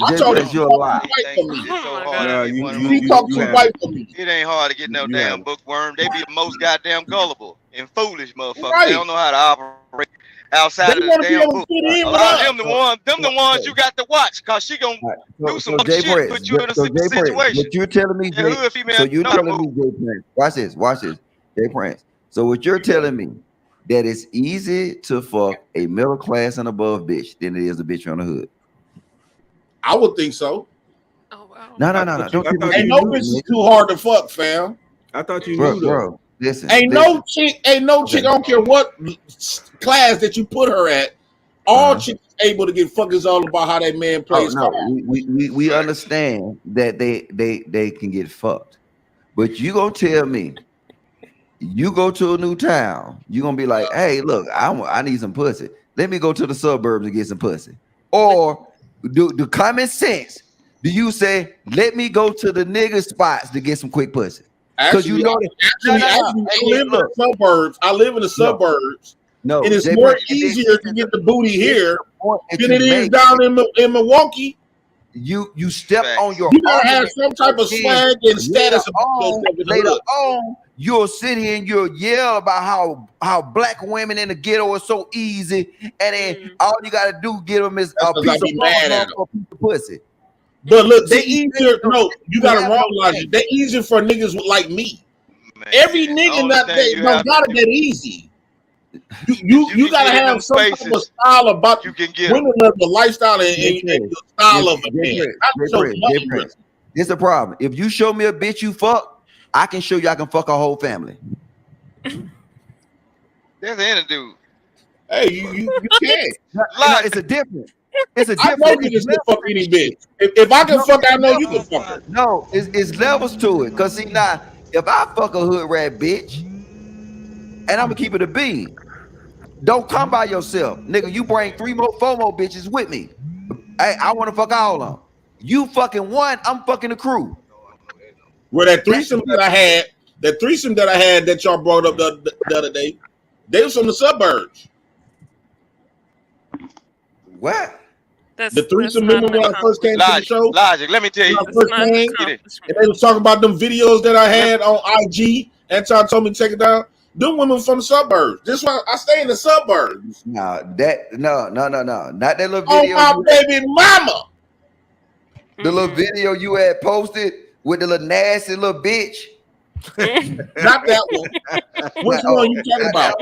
I Jay told her Prince, she you're a talk lie. too white for me. It's so Oh my hard to No, god. get one of She them. talk you too haven't. white for me. It ain't hard to get no You damn haven't. bookworm. They be the most goddamn gullible and foolish motherfuckers. Right. They don't know how to operate outside They of the want to be damn able to book. fit A in with lot of us. them the ones you got to watch, cause she gonna All right. do So some Jay shit, Prince, put you in a so Jay Prince, situation. what you're telling me, Yeah, Jay, hood female so you're know how to telling move. me, Jay Prince, watch this, Jay Prince. So what you're telling me that it's easy to fuck a middle class and above bitch than it is a bitch on the hood. I would think so. Oh wow. No. I Don't thought give me Ain't you no knew. bitch is too hard to fuck, fam. I thought you bro, knew though. bro. Listen, Ain't no chick. I don't care what class that you put her at. All chicks able to get fucked. Is all about how that man Oh plays no, cards. we understand that they can get fucked, but you gonna tell me you go to a new town, you gonna be like, hey, look, I need some pussy. Let me go to the suburbs and get some pussy. Or do common sense? Do you say, let me go to the nigga spots to get some quick pussy? Because you know that. I live in the suburbs. I live in the suburbs. No, and it's Jay more Prince, easier to get the booty here that than you it is make. down in Milwaukee. You step on your You gotta have argument, some type of then swag and status about yourself in the later hood. on, you'll sit here and you'll yell about how black women in the ghetto are so easy, and then all you gotta do get them is a 'cause I piece be of mad at bum or a piece of pussy. But look, they See, easier. No, you got you it have wrong, no Logic. They easier for niggas like me. Man, Every the nigga only not thing they you don't have got to it do, that easy. if You you gotta can get in them have some type of spaces, style about you can get them. women love the lifestyle and Jay your Prince, style of a Jay man. Prince, Not Jay so Prince, much. Jay Prince. Here's the problem. If you show me a bitch you fuck, I can show you I can fuck a whole family. There's the end dude. Hey, you can. It's a difference. It's a I know difference. niggas can fuck any bitch. If I can fuck, I know you can fuck her. No, it's levels to it. Cause see now, if I fuck a hood rat bitch, and I'm gonna keep it a bean, don't come by yourself, nigga. You bring 4 more bitches with me. Hey, I want to fuck all of them. You fucking one, I'm fucking the crew. Where that threesome that I had, that y'all brought up the other day, they was from the suburbs. What? The threesome, remember when I first came to the show? Logic, let me tell you. When I first came, Get it. and they was talking about them videos that I had on IG. Anton told me to take it down. Them women from the suburbs. This why I stay in the suburbs. No, not that little Oh video. my baby mama. The little video you had posted with the little nasty little bitch. Not that one. Which one you talking about?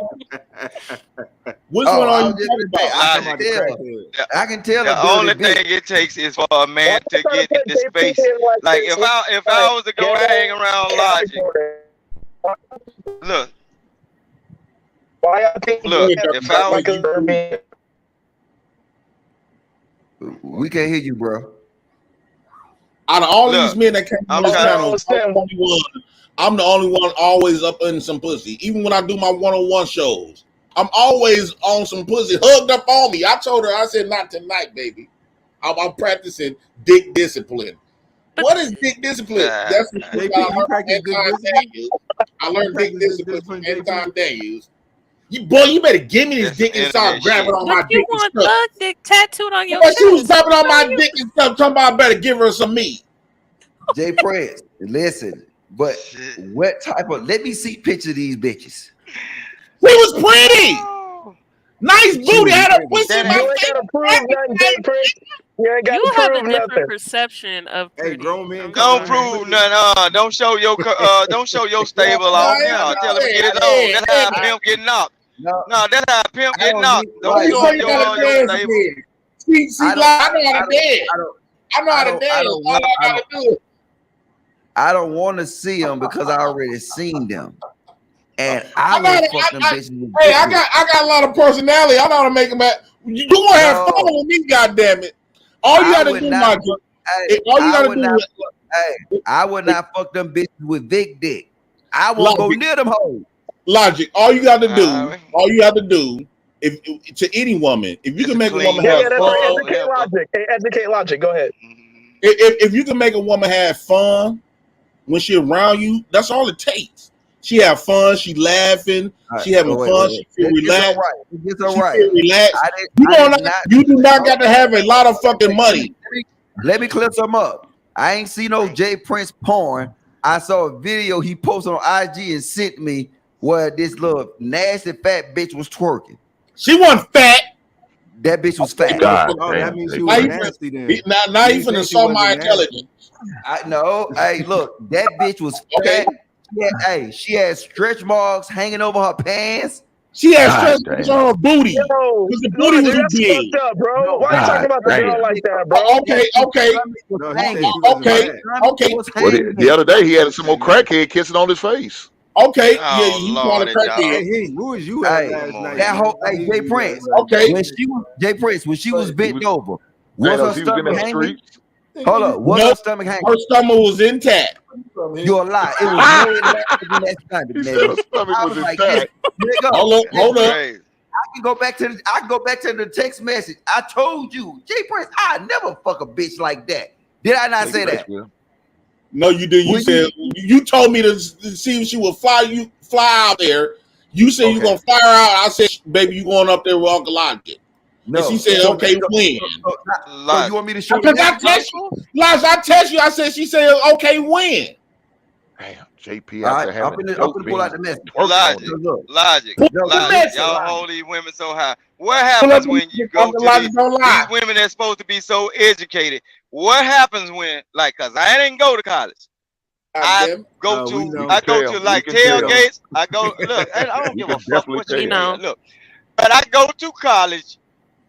Which one are you talking about? I can tell. The only thing it takes is for a man to get in the space. Like if I was to go hang around Logic, look, if I was we can't hear you, bro. Out of all these men that came on this channel, I'm the only one always up in some pussy. Even when I do my one-on-one shows, I'm always on some pussy, hugged up on me. I told her, I said, not tonight, baby. I'm practicing dick discipline. What is dick discipline? That's what I learned dick discipline from Anton Daniels. You better give me this dick and start grabbing on my But you dick and want stuff. thug dick tattooed on your But chest. she was grabbing on my dick and stuff, talking about I better give her some meat. Jay Prince, listen, but what type of? Let me see picture of these bitches. She was pretty. Nice booty. Had a pussy in my You ain't face. gotta prove nothing, Jay Prince. You ain't gotta You have a prove different nothing. perception of pretty. Grown men. don't prove nothing. Don't show your stable off now. Tell him to get it on. That's how a pimp get knocked. No, that's how a pimp get knocked. Don't show him your stable. See, I know how to dance. I know how to dance. All I gotta do. I don't want to see them because I already seen them, and I want to fuck them bitches. Hey, I got a lot of personality. I know how to make them at. You gonna have fun with me, goddammit. All you gotta do, my girl. All you gotta do is. Hey, I would not fuck them bitches with big dick. I won't go near them hoes. Logic. All you got to do if to any woman, if you can make a woman Yeah, have that's fun, right. Educate logic. Hey, educate logic. Go ahead. if you can make a woman have fun when she around you, that's all it takes. She have fun, she laughing, she having fun, she feel relaxed. It's all right. She feel relaxed. I You do not got to have a lot of fucking money. Let me clear some up. I ain't seen no Jay Prince porn. I saw a video he posted on IG and sent me where this little nasty fat bitch was twerking. She wasn't fat. That bitch was fat. That means she was nasty then. Now you finna show my intelligence. No, hey, look, that bitch was fat. She had stretch marks hanging over her pants. She had stretch marks on her booty. Yo, the booty was that's big. fucked up, bro. Why are you talking about the girl like that, bro? Okay. Well, the other day he had some more crackhead kissing on his face. Okay, you called a crackhead. Hey, who was you at last night? That whole Jay Prince. Okay. When she was bent over, was her stomach hanging? Hold up, her stomach hanging? Her stomach was intact. You're a lie. It was more than that stomach, nigga. Her stomach was intact. Hold up. I can go back to the text message. I told you, Jay Prince, I never fuck a bitch like that. Did I not say that? No, you didn't. You said you told me to see if she would fly out there. You said you gonna fly her out. I said, baby, you going up there with Uncle Logic. No. And she said, okay, when? So you want me to show you? Because I text you, Lodge, I text you. I said, she said, okay, when? Damn, JP. I'm gonna pull out the message. Logic. Y'all hold these women so high. What happens when you go to these women that's supposed to be so educated? What happens when, like, cause I didn't go to college. I go to like tailgates. I go look. I don't give a fuck what you know. Look, but I go to college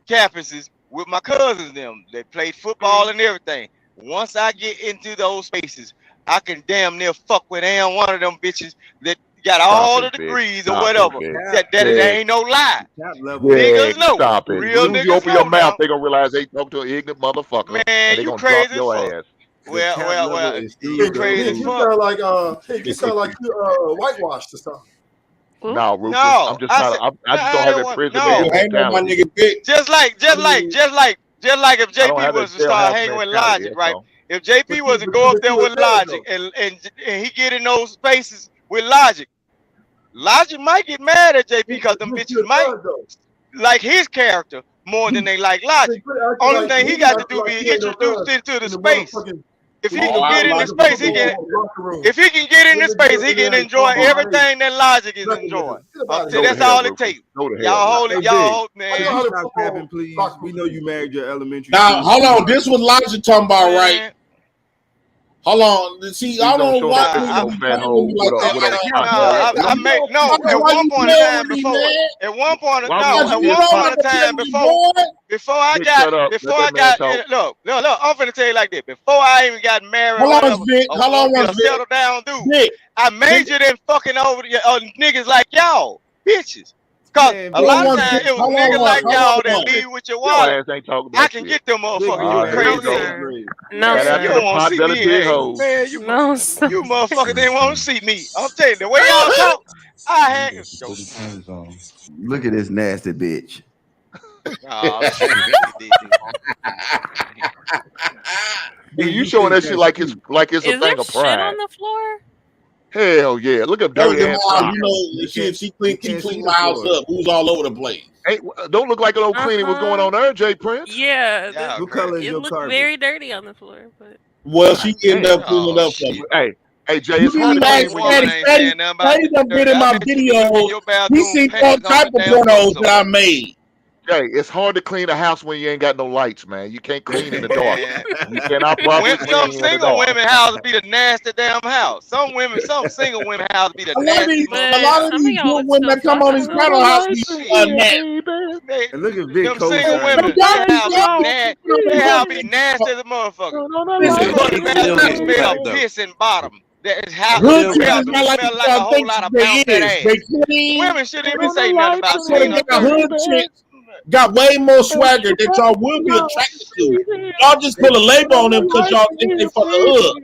campuses with my cousins. Them they played football and everything. Once I get into those spaces, I can damn near fuck with one of them bitches that got all the degrees or whatever. That ain't no lie. Niggas know. Stop it. Real niggas you open know your mouth, now. they gonna realize they talk to an ignorant motherfucker. Man, and they you gonna crazy drop your as fuck. ass. Well, you crazy as You fuck. sound like you sound like you whitewashed or something. No, Rufus, No, I'm just not. I just don't have that prison no. mentality. Just like if JP was to start hanging with Logic, right? If JP was to go up there with Logic and he get in those spaces with Logic might get mad at JP because them bitches might like his character more than they like Logic. Only thing he got to do be introduced into the space. If he can get in the space, if he can get in the space, he can enjoy everything that Logic is enjoying. That's all it takes. Y'all hold it, man. Stop capping, please. We know you married your elementary. Now, hold on. This was Logic talking about, right? Hold on. See, I don't know why. I made at one point in time before. At one point in time before I got. Look. I'm finna tell you like this. Before I even got married, settle down, dude. I majored in fucking over niggas like y'all, bitches. Cause a lot of times it was niggas like y'all that leave with your water. I can get them motherfuckers. You crazy? No, sir. You don't want to see me. Man, you motherfuckers didn't want to see me. I'm telling you, the way y'all talk, I had. Look at this nasty bitch. You showing that shit like it's a thing of shit pride. on the floor? Hell yeah! Look at dirty ass. You know, she cleaned my house up. Who's all over the place? Hey, don't look like an old cleaning was going on there, Jay Prince. Yeah, what color is it your looked carpet? very dirty on the floor, but Well, she ended up cleaning up for me. Hey, Jay, it's hard to clean when you Freddie done been in my videos. He seen all type of pornos that I made. Jay, it's hard to clean a house when you ain't got no lights, man. You can't clean in the dark. You cannot properly clean Some in the single dark. women house be the nasty damn house. Some single women house be the nasty. A lot of these good women that come on this channel house be nasty. And look at Vic Them single women, they have be nasty as a motherfucker. Smell piss and bottom. That is how Good smell chicks like like a whole lot of bounce that ass. They clean. Women shouldn't even say nothing about saying hood chicks got way more swagger that y'all will be attracted to. Y'all just put a label on them because y'all think they from the hood.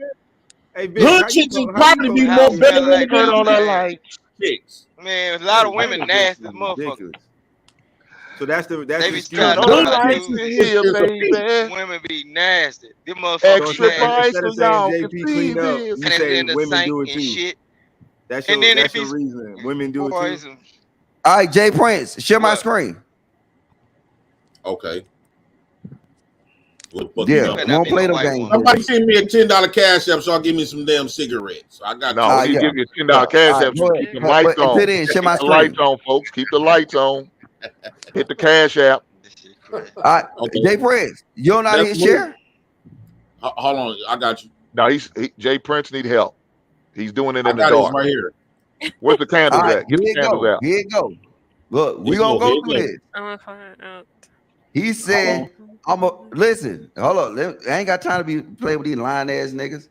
Hey, Vic, Hood chicks will probably be more better than the Turn on that light. chicks. Man, a lot of women nasty as motherfuckers. So that's They the be excuse. trying to Good talk lights to in here, baby. women be nasty. Them motherfuckers Extra nasty. price Instead so of saying y'all can JP see clean up, this. you And say in the women sink do it and too. shit. That's And your then if that's your he's reason. Women do it too. poison, All right, Jay Prince, share my what? screen. Okay. What the fuck Yeah, you we know? Better not don't be play no them white games. woman. Somebody send me a $10 cash app so I'll give me some damn cigarettes. I got No, we Yeah. need to give you a $10 Yeah. cash All right, app. go You ahead. keep the lights But on. until then, share my Keep the lights screen. on, folks. Keep the lights on. Hit the cash app. This shit crazy. All right, Okay. Jay Prince, you don't know how to That's hit me. share? Hold on, I got you. No, Jay Prince need help. He's doing it I in the got it dark. right here. Where's the All candles right, at? Get here the it candles go. out. Here it go. Look, we Here gonna you go Here through you this. I'm gonna find out. He Hold said, on. "I'm a listen. Hold on, I ain't got time to be playing with these lying ass niggas."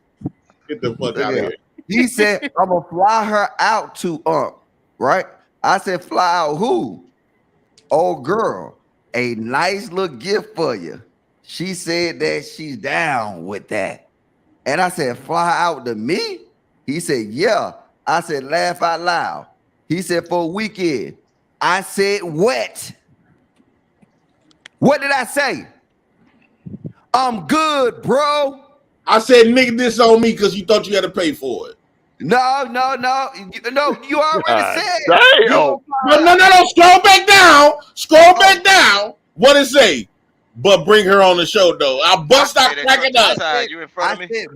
Get the fuck Look out of here. here. He said, "I'm gonna fly her out to right?" I said, "Fly out who?" Oh, girl, a nice little gift for you. She said that she's down with that, and I said, "Fly out to me?" He said, "Yeah." I said, "Laugh out loud." He said, "For a weekend." I said, "What?" What did I say? I'm good, bro. I said, nigga, this on me because you thought you had to pay for it. No. You already God said. damn. No. Scroll back down. Scroll back down. What it say? But bring her on the show, though. I bust out cracking up. You in front of me? Said,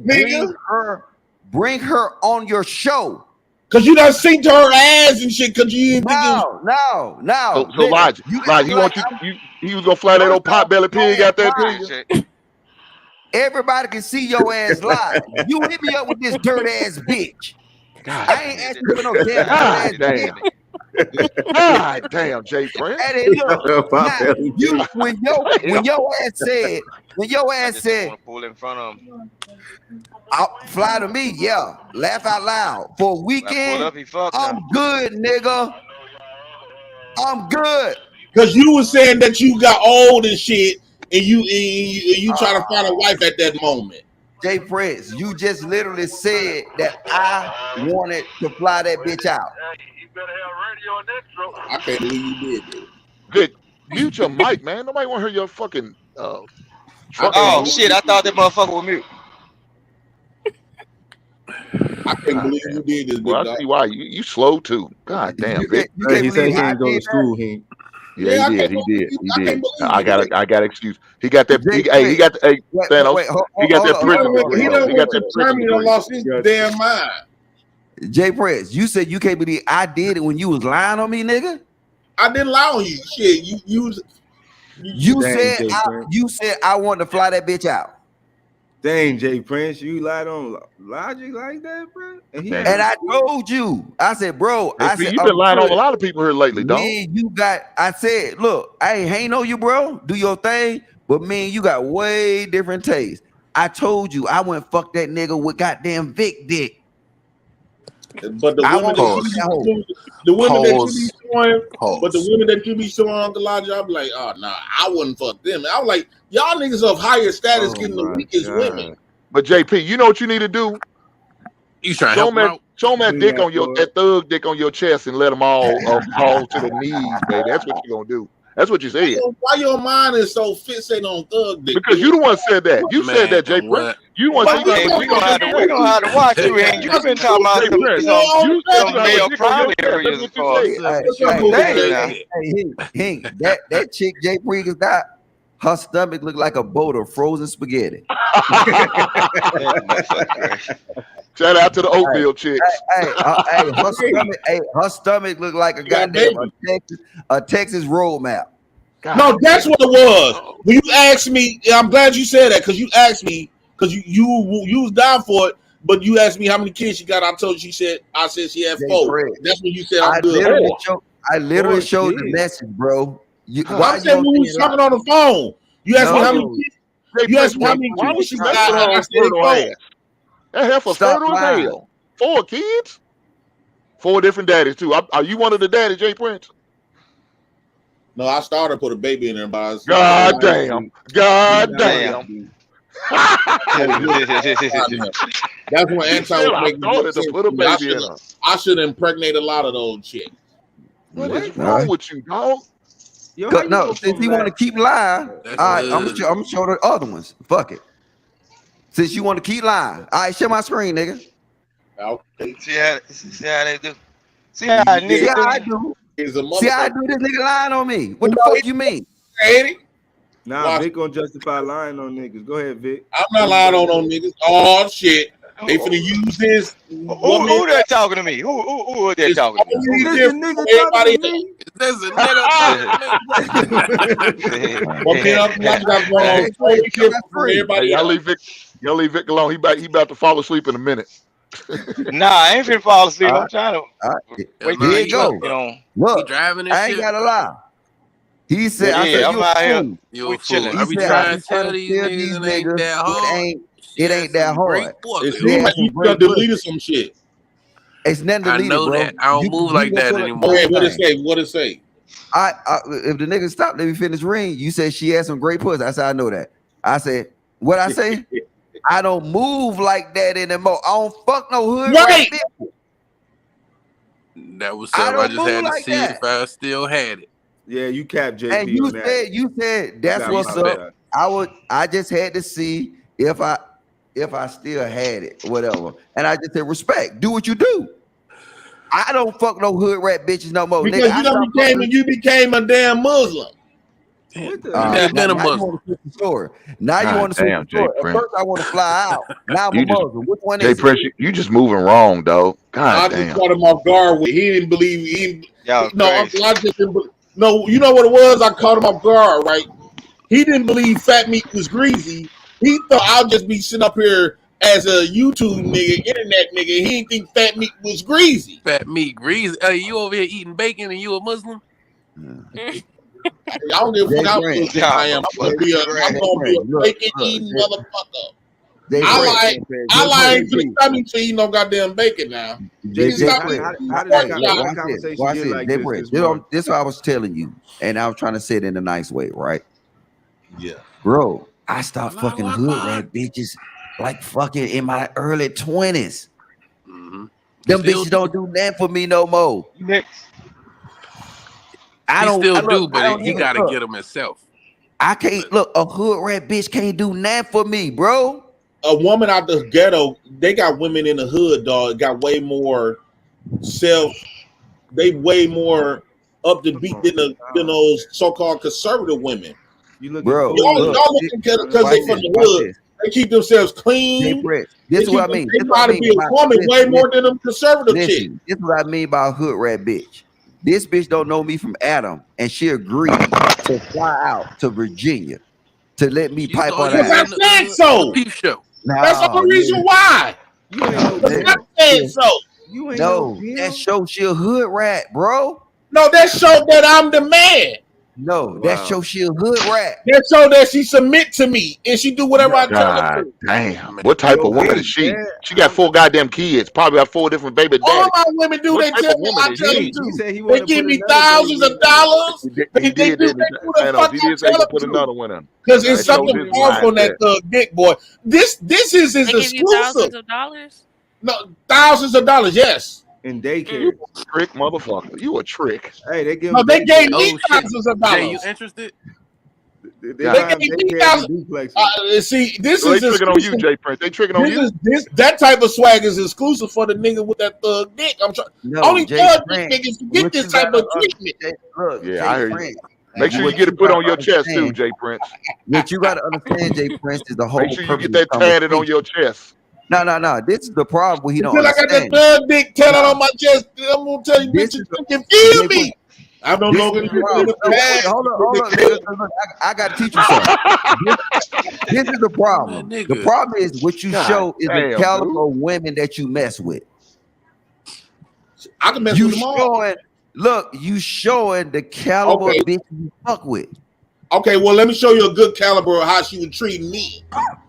bring her on your show. Because you done seen to her ass and shit because you didn't think it was... No. So Lodge, he want he was gonna fly that old pot-bellied pig out there to you? Everybody can see your ass live. You hit me up with this dirt ass bitch. God, I ain't asking for no damn dirt ass bitch. God damn, Jay Prince. And then look, now, when your ass said, pull in front of him. Fly to me, yeah. Laugh out loud. For a weekend, I'm good, nigga. I'm good. Because you was saying that you got old and shit, and you trying to find a wife at that moment. Jay Prince, you just literally said that I wanted to fly that bitch out. I can't believe you did that. Good. Mute your mic, man. Nobody want to hear your fucking Oh shit, I thought that motherfucker was mute. I can't believe you did this. Well, I see why. You slow too. God damn, Vic. He said he didn't go to school. Yeah, he did. I got excuse. He got that. He got Thanos. He got that prison degree. He don't want to determine he lost his damn mind. Jay Prince, you said you can't believe I did it when you was lying on me, nigga. I didn't lie on you. Shit, you said I wanted to fly that bitch out. Dang, Jay Prince, you lied on Logic like that, bro? And I told you, I said, bro, I said you've been lying on a lot of people here lately, dog. I said, look, I ain't know you, bro. Do your thing, but man, you got way different taste. I told you I went fuck that nigga with goddamn Vic dick. But the women that you be showing Uncle Elijah, I'm like, oh no, I wouldn't fuck them. I was like, y'all niggas of higher status getting the weakest women. But JP, you know what you need to do? You trying to help him out? Show him that dick on that thug dick on your chest and let them all fall to the knees, baby. That's what you're gonna do. That's what you said. Why your mind is so fixated on thug dick? Because you the one said that. You said that, Jay Prince. You want to we're gonna have to watch you, and you've been talking about some male problem areas for that chick Jay Prince got. Her stomach looked like a boat of frozen spaghetti. Shout out to the Oakville chicks. Her stomach looked like a goddamn a Texas road map. No, that's what it was. When you asked me, I'm glad you said that because you asked me because you was down for it, but you asked me how many kids she got. I told you I said she had 4. That's when you said I'm good. I literally showed the message, bro. I said we was talking on the phone. You asked me how many kids. You asked me how many kids she got. I said 4. That heifer fertile as hell. 4 kids, 4 different daddies too. Are you one of the daddies, Jay Prince? No, I started to put a baby in there, but God damn. That's when Anti was making to put a baby in her. I should impregnate a lot of those chicks. What is wrong with you, dog? Yo, how you No, go since from he want to black? keep lying, all That's right, I'm good. gonna show the other ones. Fuck it. Since you want to keep lying, all right, share my screen, nigga. Okay. See how they do. See how See niggas how I do. do. He's a See how I motherfucker. do. This nigga lying on me. What the No, fuck you mean? Nah, Watch. Vic gonna justify lying on niggas. Go ahead, Vic. I'm not lying on no niggas. Oh shit. They finna use this woman. Who that talking to me? Who that talking to me? Only different from everybody else. There's a nigga. Well, man, I'm like I'm wrong. Totally different from Hey, everybody y'all else. leave Vic alone. He about to fall asleep in a minute. Nah, I ain't finna fall asleep. I'm trying to wait till Here he you go. get on. Look, driving I ain't gotta lie. He said, Yeah, I said, I'm you a out here. fool. You We a fool. chilling. I He be said, trying I to be trying tell to these tell niggas these it ain't niggas that hard. it ain't that hard. It She seems had like some you great done pussy. deleted some shit. It's nothing I deleted, know bro. that. I don't move like gonna that pull up anymore. Okay, what it everything. say? What it say? I if the nigga stop, let me finish ring. You said she had some great pussy. I said, I know that. I said, what I say? I don't move like that anymore. I don't fuck no hood Right. rat bitch. That was I something I don't just had move to like see that. if I still had it. Yeah, you capped JP And you on that. said that's gotta what's apologize. up. I just had to see if I still had it, whatever. And I just said, respect. Do what you do. I don't fuck no hood rat bitches no more, Because nigga. I you done stopped became fucking. you became a damn Muslim. What the You never been a now you Muslim. want to switch the story. Now you God want to switch damn, the Jay story. At Prince. first I want to fly out. Now I'm a You just Muslim. Which one Jay is it? Prince, you just moving wrong, dog. God I just damn. caught him off guard with he didn't believe Y'all no, I crazy. just didn't believe, no, you know what it was? I caught him off guard, right? He didn't believe fat meat was greasy. He thought I'll just be sitting up here as a YouTube nigga, internet nigga. He didn't think fat meat was greasy. Fat meat greasy. Hey, you over here eating bacon and you a Muslim? I don't give a fuck how Jay Muslim I am. I'm gonna be a bacon eating motherfucker. I lied to the coming to eat no goddamn bacon now. Jay Stop Prince. eating How did pork that chops. conversation Watch get this. like Jay this Prince. morning? This is what I was telling you, and I was trying to say it in a nice way, right? Yeah. Bro, I stopped fucking hood rat bitches like fucking in my early 20s. Them bitches don't do that for me no more. Next. I He don't still I look, do, I but don't he even got to look. get them himself. I can't look. A hood rat bitch can't do that for me, bro. A woman out the ghetto, they got women in the hood, dog. Got way more they way more up to beat than those so-called conservative women. You look Bro, Y'all look, looking because they from the watch hood. this. They keep themselves Jay clean. Prince. This is what I mean. They This know what how I to mean be a by- woman way listen, more than them conservative chicks. Listen, this is what I mean by a hood rat bitch. This bitch don't know me from Adam, and she agreed to fly out to Virginia to let me pipe saw on you that. in I said so. Peep show. That's the only reason why. You ain't no Because Jim. I said so. You ain't no No, Jim. that show she a hood rat, bro. No, that showed that I'm the man. No, that show she a hood rat. That showed that she submit to me and she do whatever I tell her God to. damn. What type of woman is she? Dad, She got 4 goddamn kids. Probably got 4 different baby All daddies. my women do, What they type tell of me woman I is tell them she? to. he said he They wanted to give put me another thousands baby of dollars. He They did, do didn't he? who the I know. fuck He I did say he tell gonna them put to. another one in. Because That it's shows something his off on that mindset. dick boy. This is They give you exclusive. thousands of dollars? No, thousands of dollars, yes. in daycare. Trick motherfucker. You a trick. Hey, they give No, him they gave daycare. me Oh shit. thousands of Jay, you dollars. interested? They They buy him gave me daycare thousands. and duplexes. See, this So they is tricking on you, exclusive. Jay Prince. They tricking on This you. is that type of swag is exclusive for the nigga with that thug dick. I'm trying. No, Only Jay thug dick Prince. niggas can get What this you type gotta of treatment. look, Yeah, Jay I hear you. Prince. Make sure you What get it put gotta on your chest too, understand- Jay Prince. What you gotta understand, Jay Prince, is the whole Make sure you purpose get that of tatted on conversation. your chest. No. This is the problem where he don't Until I got that understand. thug dick tatted on my chest, I'm gonna tell you This bitches, is you confuse Jay me. Prince, I don't this know is if the it's in problem. the No, wait, bag. hold on, nigga. Look, I gotta teach you something. This is the problem. Man, The nigga. problem is what you God show is the damn, caliber dude. of women that you mess with. I can mess You with them all. showing, look, you showing the caliber Okay. of bitch you fuck with. Okay, well, let me show you a good caliber of how she would treat me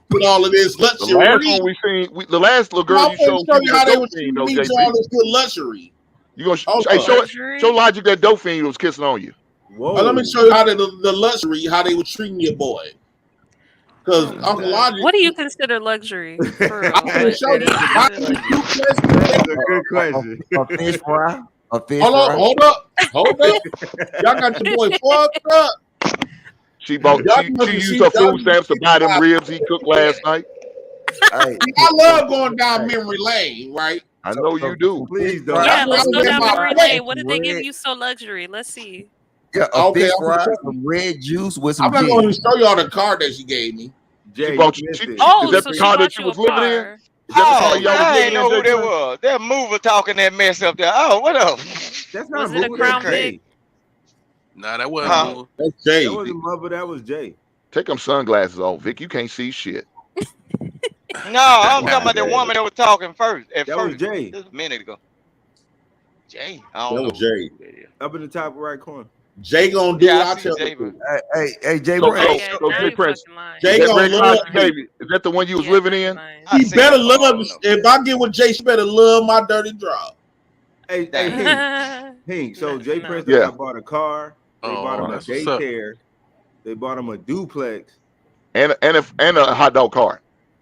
with all of this The luxury. last one we seen, the last little girl I'm you gonna showed, show she you was how a they dope would treat fiend, though, me to JP. all this good luxury. You gonna Hold hey, on. show Logic that dope fiend was kissing on you. Whoa. Let me show you how the luxury, how they would treat me, a boy. Because Uncle Logic, What do you consider luxury? For real? I'm gonna What show do you. you Buy consider me luxury? duplex. That is a good question. A fish fry. A fish Hold fry. on, hold up. Y'all got your boy fucked up. She used her food stamps to buy them ribs he cooked last night. Hey, I love going down memory lane, right? I know you do. Please don't. Yeah, let's go down memory lane. Red- What did they give you so luxury? Let's see. Yeah, a Okay, fish I'm fry, gonna- some red juice with some I'm not going to cheese. show y'all the card that she gave me. Jay, She bought you you. missed it. Oh, Is that so the she car that bought you you a was living in? car. Is that the car Oh, y'all was I living ain't know in? who that was. That mover talking that mess up there. Oh, what up? That's Was not it a Moo, Crown that's Vic? Jay. Nah, that wasn't Huh? Moo. That's Jay. That wasn't Mother, that was Jay. Take them sunglasses off, Vic. You can't see shit. No, I'm talking about the woman that was talking first. At That was first, Jay. just a minute ago. Jay, I That don't know. was Jay. who that is. Up in the top right corner. Jay gonna do Yeah, what I I see tell Jay, him. but Hey, Jay So, Prince. Yeah, so now Jay you Prince, fucking lying. Jay that gonna red car love she gave you, is that the one you was Yeah, living now you in? lying. I He seen better that before, I love don't me. know. If I get with Jay, she better love my dirty draw. Hey, Damn. Hink. So Jay No. Prince Yeah. got bought a car. They bought Oh, him a that's what's up. daycare. They bought him a duplex. And a hot dog cart.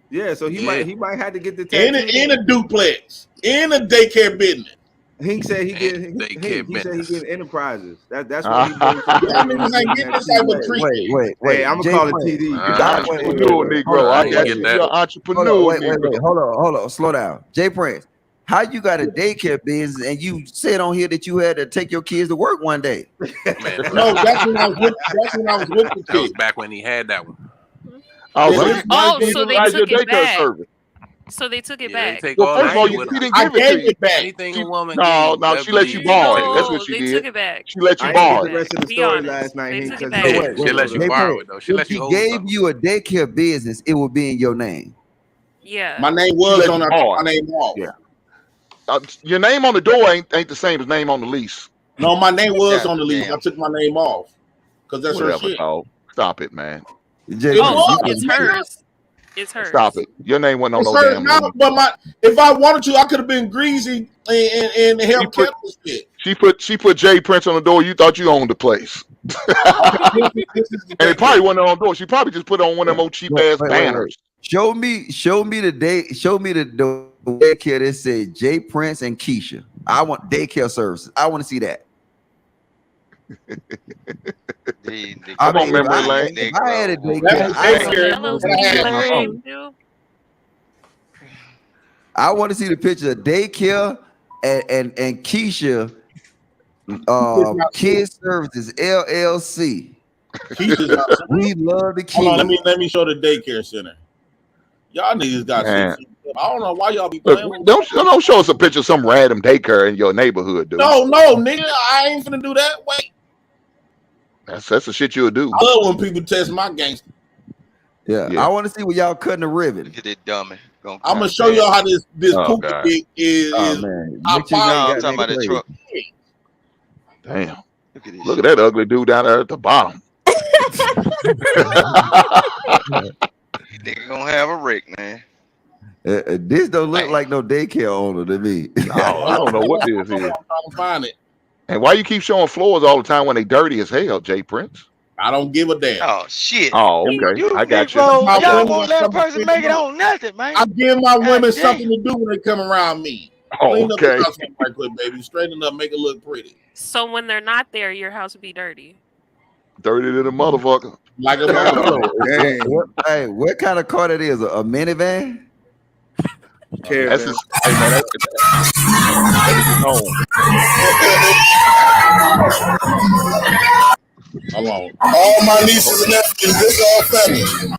Yeah, so he Yeah. might have to get the In tattoo. a duplex. In a daycare business. Hink said he get. They Hink, can't he said he business. get enterprises. That's what he brings to Y'all the niggas ain't getting this type of treatment. Hey, I'm gonna Jay call it Prince. TD. Nah, Wait, Entrepreneur Hold Negro. on, I ain't got get you. that. You're an entrepreneur wait, Negro. hold on, slow down. Jay Prince, how you got a daycare business and you said on here that you had to take your kids to work one day? Man, No, that's when I was with the that was kid. back when he had that one. Oh, Yeah, so this- you Oh, didn't so they utilize your took it daycare back. service. So they took it Yeah, they back. take Well, all first that of all, shit she with them. didn't I give it to gave you. it back. Anything She, a woman no, give, no, that she let bitch you take borrow it. all That's No, what she they did. took it back. She let you I They ain't took get borrow the it it. rest of the Be story honest. last night, They Hink, took it because back. Yeah, Wait, she let you Jay borrow Prince, it though. She let if you he hold gave something. you a daycare business, it would be in your name. Yeah. My name She was let on you I took borrow my it. name off. Yeah. Your name on the door ain't the same as name on the lease. No, my name was God on the lease. I damn. took my name off. Because that's her Whatever, shit. dog. Stop it, man. Jay It Prince, Oh, you was, it's nigga. hers. It's hers. Stop it. Your name wasn't on It's no her damn now, lease. but if I wanted to, I could have been greasy and helped put- kept this shit. She put Jay Prince on the door. You thought you owned the place. Okay, this is the And it thing. probably wasn't on the door. She probably just put on one of them old cheap ass wait. banners. Show me the daycare that said Jay Prince and Keisha. I want daycare services. I want to see that. I'm on if memory I, lane. if I had a daycare, That was I So want, the daycare. LLC That I had got my your own. name too? I want to see the picture of daycare and Keisha Kids Services LLC. Keisha's not. We love the Hold on, kids. let me show the daycare center. Y'all niggas got Man. shit. I don't know why y'all be Look, playing with don't show us a picture of some random daycare in your neighborhood, dude. No, nigga, I ain't finna do that. Wait, That's the shit you'll do. I love when people test my gangster. Yeah, I want to see where y'all cutting the ribbon. Look at that dummy. I'm gonna show y'all how this Oh, poopy God. dick is. Oh is man, I make sure you find- No, I'm ain't got talking about that plate. truck. Damn. Look at this. Look at that ugly dude down there at the bottom. They gonna have a wreck, man. This don't look like no daycare owner to me. Oh, I don't know what this is. I'm trying to find it. And why you keep showing floors all the time when they dirty as hell, Jay Prince? I don't give a damn. Oh shit. Oh, okay. You I got you. Negro, My y'all women won't are let a something person to make it do. on nothing, man. I give my women damn. something to do when they come around me. Oh, Clean up the okay. house right quick, baby. Straighten it up, make it look pretty. So when they're not there, your house would be dirty. Dirty to the motherfucker. Like a motherfucker. Hey, what kind of car that is? A minivan? That's his, hey man, that's his home. Hold on. All my nieces and nephews, this all family.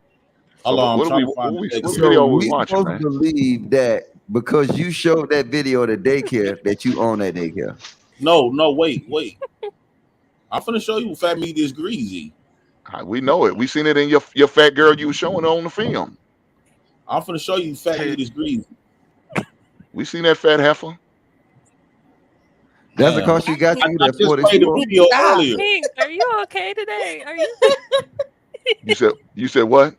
Hold on, I'm What trying to find the what picture. video are we we watching, supposed man? to believe that because you showed that video of the daycare that you own that daycare. No, wait. I'm finna show you fat meat is greasy. We know it. We seen it in your fat girl you was showing on the film. I'm finna show you fat meat is greasy. We seen that fat heifer. That's the car she got you. I That just played the video earlier. Pink, are you okay today? Are you? You said what?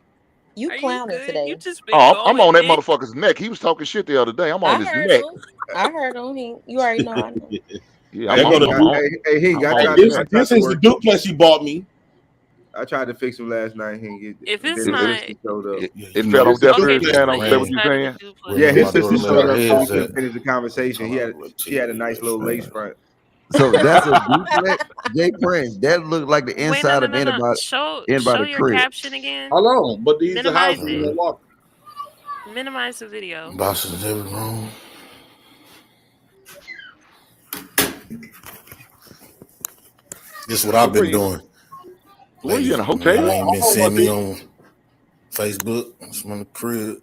You Are you clowning good? today. You just been Oh, I'm on that going in. motherfucker's neck. He was talking shit the other day. I'm on I his heard neck. him. I heard him. You already know. I know. Yeah, They I'm go to on- Hey, Hink, I I'm tried on to- his I neck. tried This to is the work. duplex he bought me. I tried to fix him last night. Hink. If it's Then not- his sister showed up. It fell on deaf Okay, ears, just man. put Is you that what you inside of saying? the duplex. Yeah, his My sister daughter showed let up her so we headset. couldn't finish the conversation. She had a nice little lace front. So that's a duplex. Jay Prince, that looked like the Wait, no, inside no, of no, no. anybody Show crib. your caption again. Hold on, but these are Minimize houses in it. Milwaukee. Minimize the video. Boss's living room. This is what I've been doing. What are you in a I hotel? ain't been seeing me on Facebook. I'm in the crib.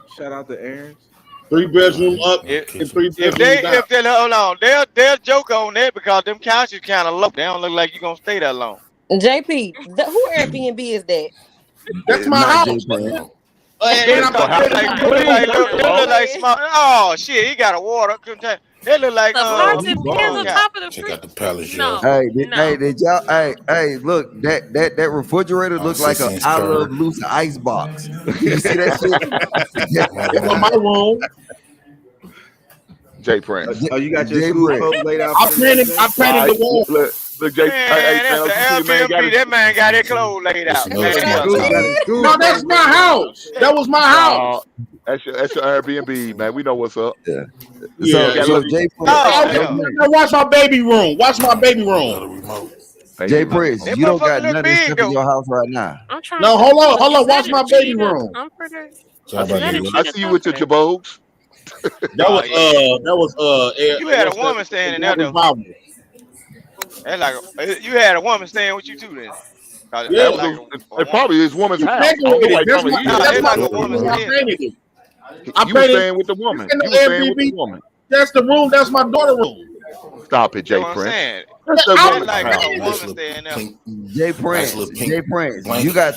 Shout out to Aaron's. 3-bedroom up and 3-bedroom down. If they hold on, they'll joke on that because them couches kind of low. They don't look like you're gonna stay that long. JP, who Airbnb is that? That's my Not house. Jay Prince. They look like small. Oh shit, he got a water container. They look like The pots and pans on top of the Check out the palace, No. Hey, did y'all? Hey, look, that refrigerator looked like a I Love Lucy ice box. You see that shit? It's on my room. Jay Prince. Oh, you got your Jay school Prince. clothes laid out. I painted the wall. Look, Jay. Man, that's the Airbnb. That man got his clothes laid out. No, that's my house. That was my house. That's your Airbnb, man. We know what's up. Yeah. Yeah. So Jay Prince. Now watch my baby room. Watch my baby room. Jay Prince, you don't got none of this stuff in your house right now. I'm trying. No, to hold on. Watch my baby room. I see you with your jabogs. That was You had a woman staying in there though. That's like you had a woman staying with you too then. Yeah, it probably is woman's house. That's my woman's I painted it. You were staying with the woman. You were staying with the woman. That's the room. That's my daughter's room. Stop it, Jay Prince. That's the woman's house. Jay Prince, you got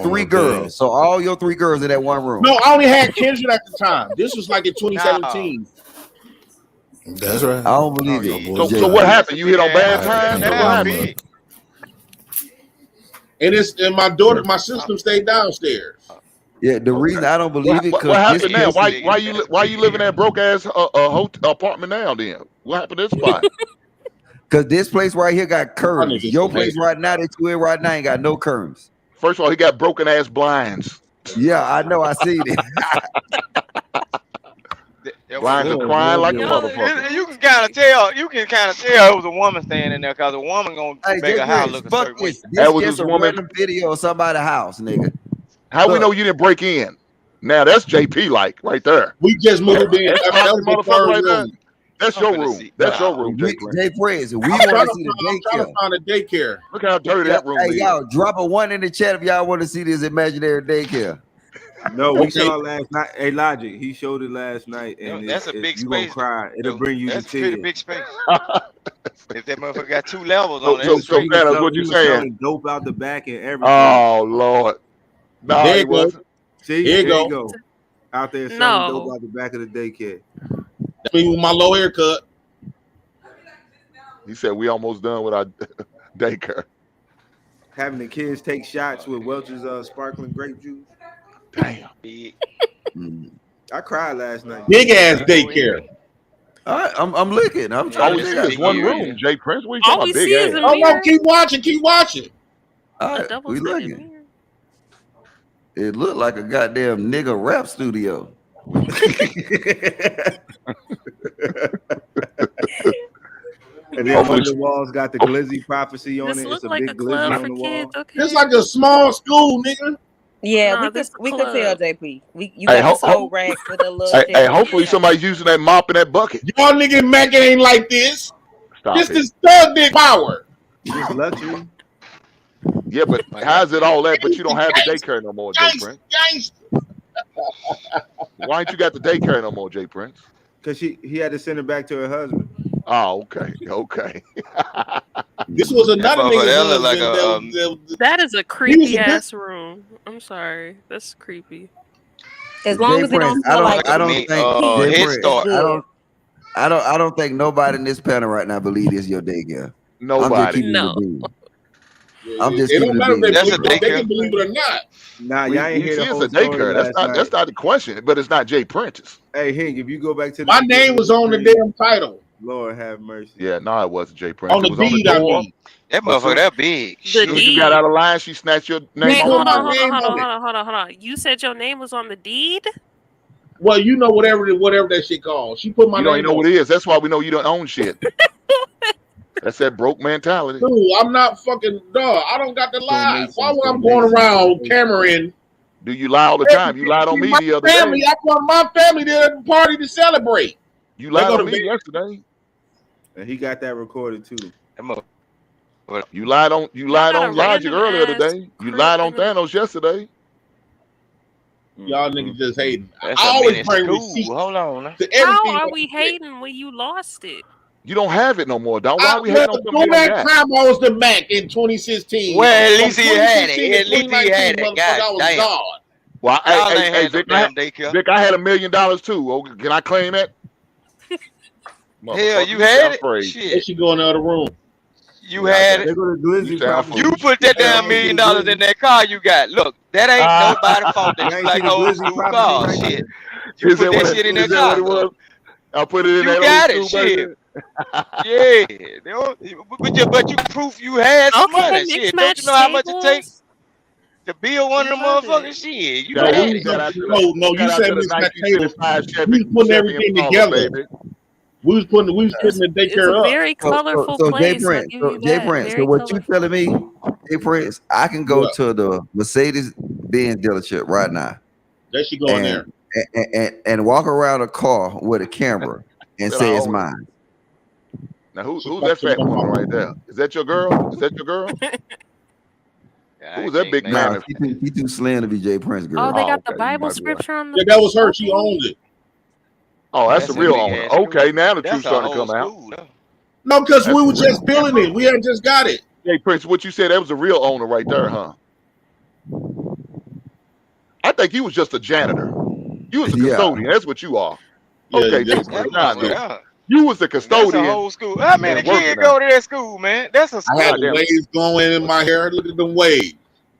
three girls. So all your 3 girls in that one room. No, I only had Kendra at the time. This was like in 2017. That's right. I don't believe it. So what happened? You hit on bad times? What happened? And my sister stayed downstairs. Yeah, the reason I don't believe it because what happened now? Why you living in that broke ass apartment now? Then what happened to this spot? Because this place right here got curtains. Your place right now that you in right now ain't got no curtains. First of all, he got broken ass blinds. Yeah, I know. I seen it. Blinds are crying like a motherfucker. You can kind of tell. You can kind of tell it was a woman staying in there because a woman gonna make a house look a certain way. That was just a woman video of somebody's house, nigga. How we know you didn't break in? Now that's JP like right there. We just moved in. That's your room. That's your room, Jay Prince. We I'm want trying to see the to find a daycare. Look how dirty that room Hey, is. y'all, drop a 1 in the chat if y'all want to see this imaginary daycare. No, we saw last night. Hey, Logic, he showed it last night, and that's a big you gonna space. cry. It'll bring you That's to a pretty tears. big space. If that motherfucker got 2 levels on it, So that's what you saying? Dope out the back and everything. Oh Lord. No, There it you go. wasn't. See, There you there you go. go. Out there selling No. dope out the back of the daycare. I mean, with my low haircut. He said we almost done with our daycare. Having the kids take shots with Welch's sparkling grape juice. Damn. I cried last night. Big ass daycare. All right, I'm looking. I'm All trying we to see figure is out. one room, Jay Prince. What are you All talking we about? see Big is ass. a Oh no, mirror. keep watching. Keep watching. All A right, double we sided looking. mirror. It looked like a goddamn nigga rap studio. And then one of the walls got the glizzy prophecy on This it. look It's a like big a glizzy club on for the wall. kids. Okay. It's like a small school, nigga. Yeah, Nah, this we could club. tell, JP. You Hey, got the ho- soul rack with a little shit. Hey, hopefully somebody's using that mop in that bucket. Y'all niggas Mac ain't like this. Stop This it. is thug dick power. This luxury. Yeah, but how's it all that? But you don't have the daycare no more, Jay Prince. Why ain't you got the daycare no more, Jay Prince? Because he had to send it back to her husband. Oh, okay, okay. This was another That nigga. look like a That is a creepy ass room. I'm sorry. That's creepy. As long as it don't smell like I don't think Head Prince, Start. I don't think nobody in this panel right now believe this your daycare. Nobody. I'm just It keeping don't matter if they That's a believe, they daycare. can believe it or not. Nah, y'all ain't hear the It's whole a story daycare. last That's not the question, but it's not Jay Prince's. Hey, Hink, if you go back to the My name was on the damn title. Lord have mercy. Yeah, no, it wasn't Jay Prince. On the It was on the deed, I door. mean. That motherfucker that big. The As soon as you deed. got out of line, she snatched your name Wait, off hold the on, door. hold on, hold on, hold on, hold on, hold on. You said your name was on the deed? Well, you know whatever that shit called. She put my You name don't even know on what it is. That's why we know you don't own shit. That's that broke mentality. Dude, I'm not fucking dog. I don't got to lie. Why would I'm Mason. going around Cameron? Do you lie all the time? You lied on me the other family, day. I want my family to the party to celebrate. You lied on me yesterday. And he got that recorded too. You lied on Logic earlier today. You lied on Thanos yesterday. Y'all niggas just hating. I That's a always minute bring school. receipts Hold on. Now. to How everything. are we hating when you lost it? You don't have it no more, dog. Why are we hating on something During you that don't got? time I was the Mac in 2016. Well, at From least he had 2016 it. to At least he had 2019, it. motherfucker, God I was damn. God. Well, Y'all hey, ain't had no Vic, damn daycare. Vic, I had $1 million too. Oh, can I claim that? Hell, you had it. They Shit, should go in the other room. you had They it. go to Glizzy You sound property. You put that damn $1 million in that car you got. Look, that ain't nobody's fault that You you ain't like seen the old Glizzy school property cars. right Shit, there? you Is put that that what shit in is that that car. what it was? I put it in You that got old it. school, Shit. baby. Yeah, but you proof you had some Okay, money. mix Shit, don't you match know how much it takes tables. to build one We of them love motherfuckers? it. Shit, you Shout No, out, had it. shout out to no, the, you shout out said to the mix that table. 1975 We was putting Chevy everything Impala, together. baby. We was It's putting the it's a daycare up. very colorful So Jay place. I'll Prince, give so you Jay that. Prince. So Very what you telling colorful. me, Jay Prince? I can go Yeah, to the Mercedes-Benz dealership right now they should go in there. and walk around a car with a camera and Said I say it's own it. mine. Now who's that fat woman right there? Is that your girl? Is that your girl? Who's that big Nah, mammoth? she too slim to be Jay Prince girl. Oh, they got the Okay, you Bible might be right. scripture on Yeah, the. that was her. She Okay. owned it. Oh, that's the That's a real big owner. ass school. Okay, now the truth's That's a starting to whole come out. school. Though. No, because That's we the were real. just building it. We had just got it. Hey, Prince, what you said, that was the real owner right there, huh? I think he was just a janitor. You was a Yeah. custodian. That's what you are. Yeah, Okay, that's Jay, That's now I what, know. yeah. You was the That's a custodian whole school. How many and working kids there. go to that school, man? That's a I school. had the Goddamn, waves going in my hair. Look at them waves.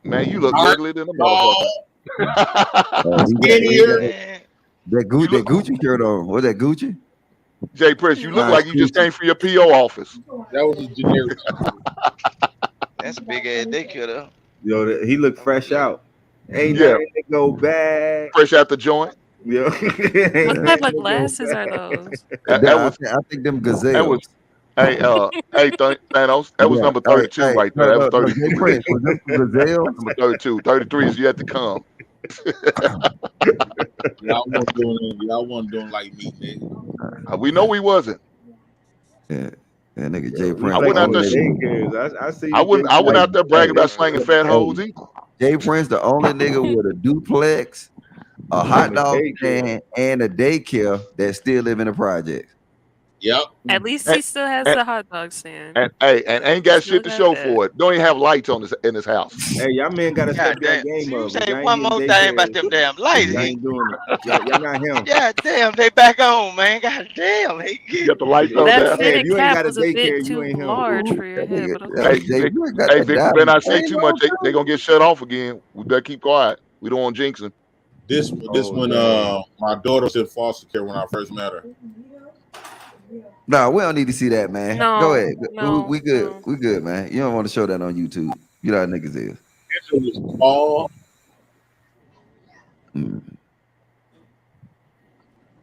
man, you look Dark, ugly than a tall, motherfucker. He got skinnier. Man. that Gucci shirt on. What's that Gucci? Jay Prince, you look Nah, like you just Gucci. came from your PO office. That was a generic. That's a big ass daycare though. Yo, he looked fresh out. Ain't Yeah, nothing to go back. fresh out the joint. Yo. What type of glasses are those? I think them gazelles. Hey, Thanos, that was Yeah. number 32 right there. That was No, 30. Jay Prince, was them gazelles? Number 32. 33 is yet to come. Y'all wasn't doing like me, nigga. We know we wasn't. Yeah, that nigga Jay Prince. I went out there. I see. I went out there bragging about slanging fat hoes either. Jay Prince, the only nigga with a duplex, a hot dog stand, and a daycare that still live in the project. Yep. At least he still has the hot dog stand. And ain't got Still shit to got show that. for it. Don't even have lights on in his house. Hey, y'all man gotta step God that damn. game You up. say Y'all one ain't more getting thing about daycares. them damn lights. Y'all ain't doing it. Y'all not him. Yeah, damn, they back on, man. God damn. You got the lights on That there. fitted If you ain't cap got a was a bit daycare, you too ain't him. large for your head, but okay. Hey, Jay Vic, Prince got hey, that Vic, you diamond better not say chain too on, much. They gonna get shut off again. We better keep quiet. We don't want jinxing. This when my daughter was in foster care when I first met her. No, we don't need to see that, man. No, Go ahead. no, We good. no. We good, man. You don't want to show that on YouTube. You know how niggas is. It was small.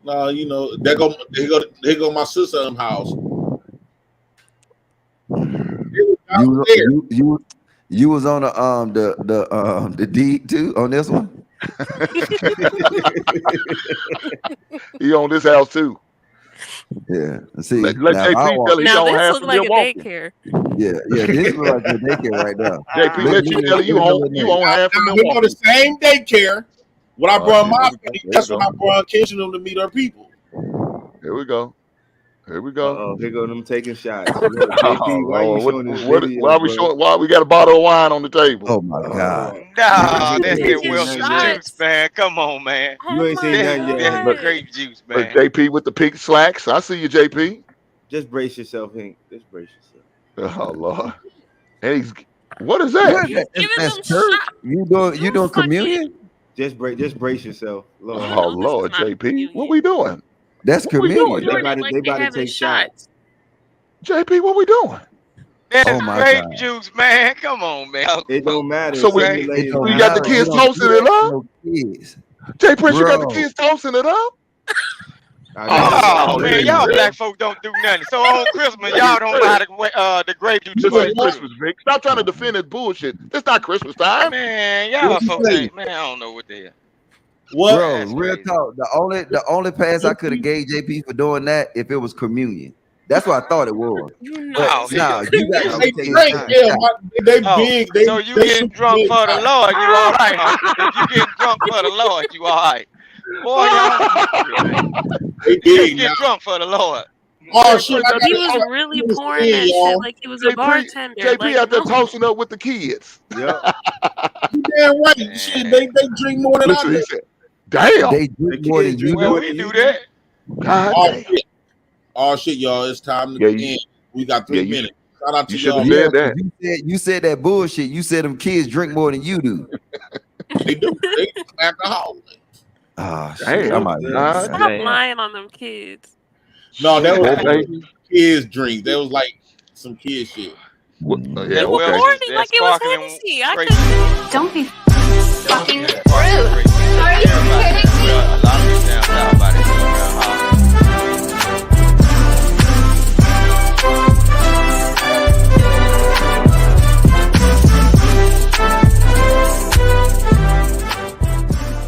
No, you know, there go my sister in house. You was on the deed too on this one. He on this house too. Yeah. See, Let now, JP tell you he Now don't this have look to like be a walking. daycare. Yeah, this look like your daycare right now. JP, let you tell you own half from We go to Milwaukee. the same daycare. When I Oh, brought shit. my Here family, we that's go. when I brought Keisha them to meet her people. Here we go. Here we go. Oh, here go them taking shots. Oh, JP, why you Lord. showing this What, video? why we bro? showing? Why we got a bottle of wine on the table? Oh my God. Nah, that's You that ain't Wilson seen nothing yet. juice, man. Come on, man. You ain't seen nothing yet. That's Hank. grape juice, Look, man. JP with the pink slacks. I see you, JP. Just brace yourself, Hank. Just brace yourself. Oh Lord. And he's what is that? What is that? That's church? You doing communion? Just brace yourself. Lord. Oh Lord, JP. What we doing? That's What we communion. doing? They about to take shots. JP, what we doing? That's Oh my grape God. juice, man. Come on, man. It don't matter. So we got the kids toasting it up? No kids. Jay Prince, you got the Bro. kids toasting it up? Oh man, y'all black folk don't do nothing. So on Christmas, y'all don't buy the grape juice. This ain't Christmas, Vic. Stop trying to defend this bullshit. It's not Christmas time. Man, y'all folks ain't, man, I don't know what the hell. What? Bro, real talk. The only pass I could have gave JP for doing that if it was communion. That's what I thought it was. No, Nah, you got They to drink, yeah, they big. They, so you they getting super drunk big. for the Lord, you all right, huh? If you getting drunk for the Lord, you all right. Boy, y'all They just big get now. drunk for the Lord. Oh shit! I He got was really pouring that shit like he was a bartender. JP Like, out there no. toasting up with the kids. Yeah. You damn right. Shit, they drink more than I Listen, he do. said, damn. They drink more than you Well, do. we do that. God Oh damn. shit! Oh shit, y'all! It's time to end. We got 3 minutes. Shout out to You should y'all. have said that. You said that bullshit. You said them kids drink more than you do. They do. They alcohol. Ah, shit. Damn. I'm out God Stop here. lying on them kids. No, that was Well, like kids drink. That was like some kid shit. Yeah, They were okay. pouring it like it was sparkling Hennessy. I grape couldn't. Don't be fucking rude. Sparkling grape. Are you kidding me?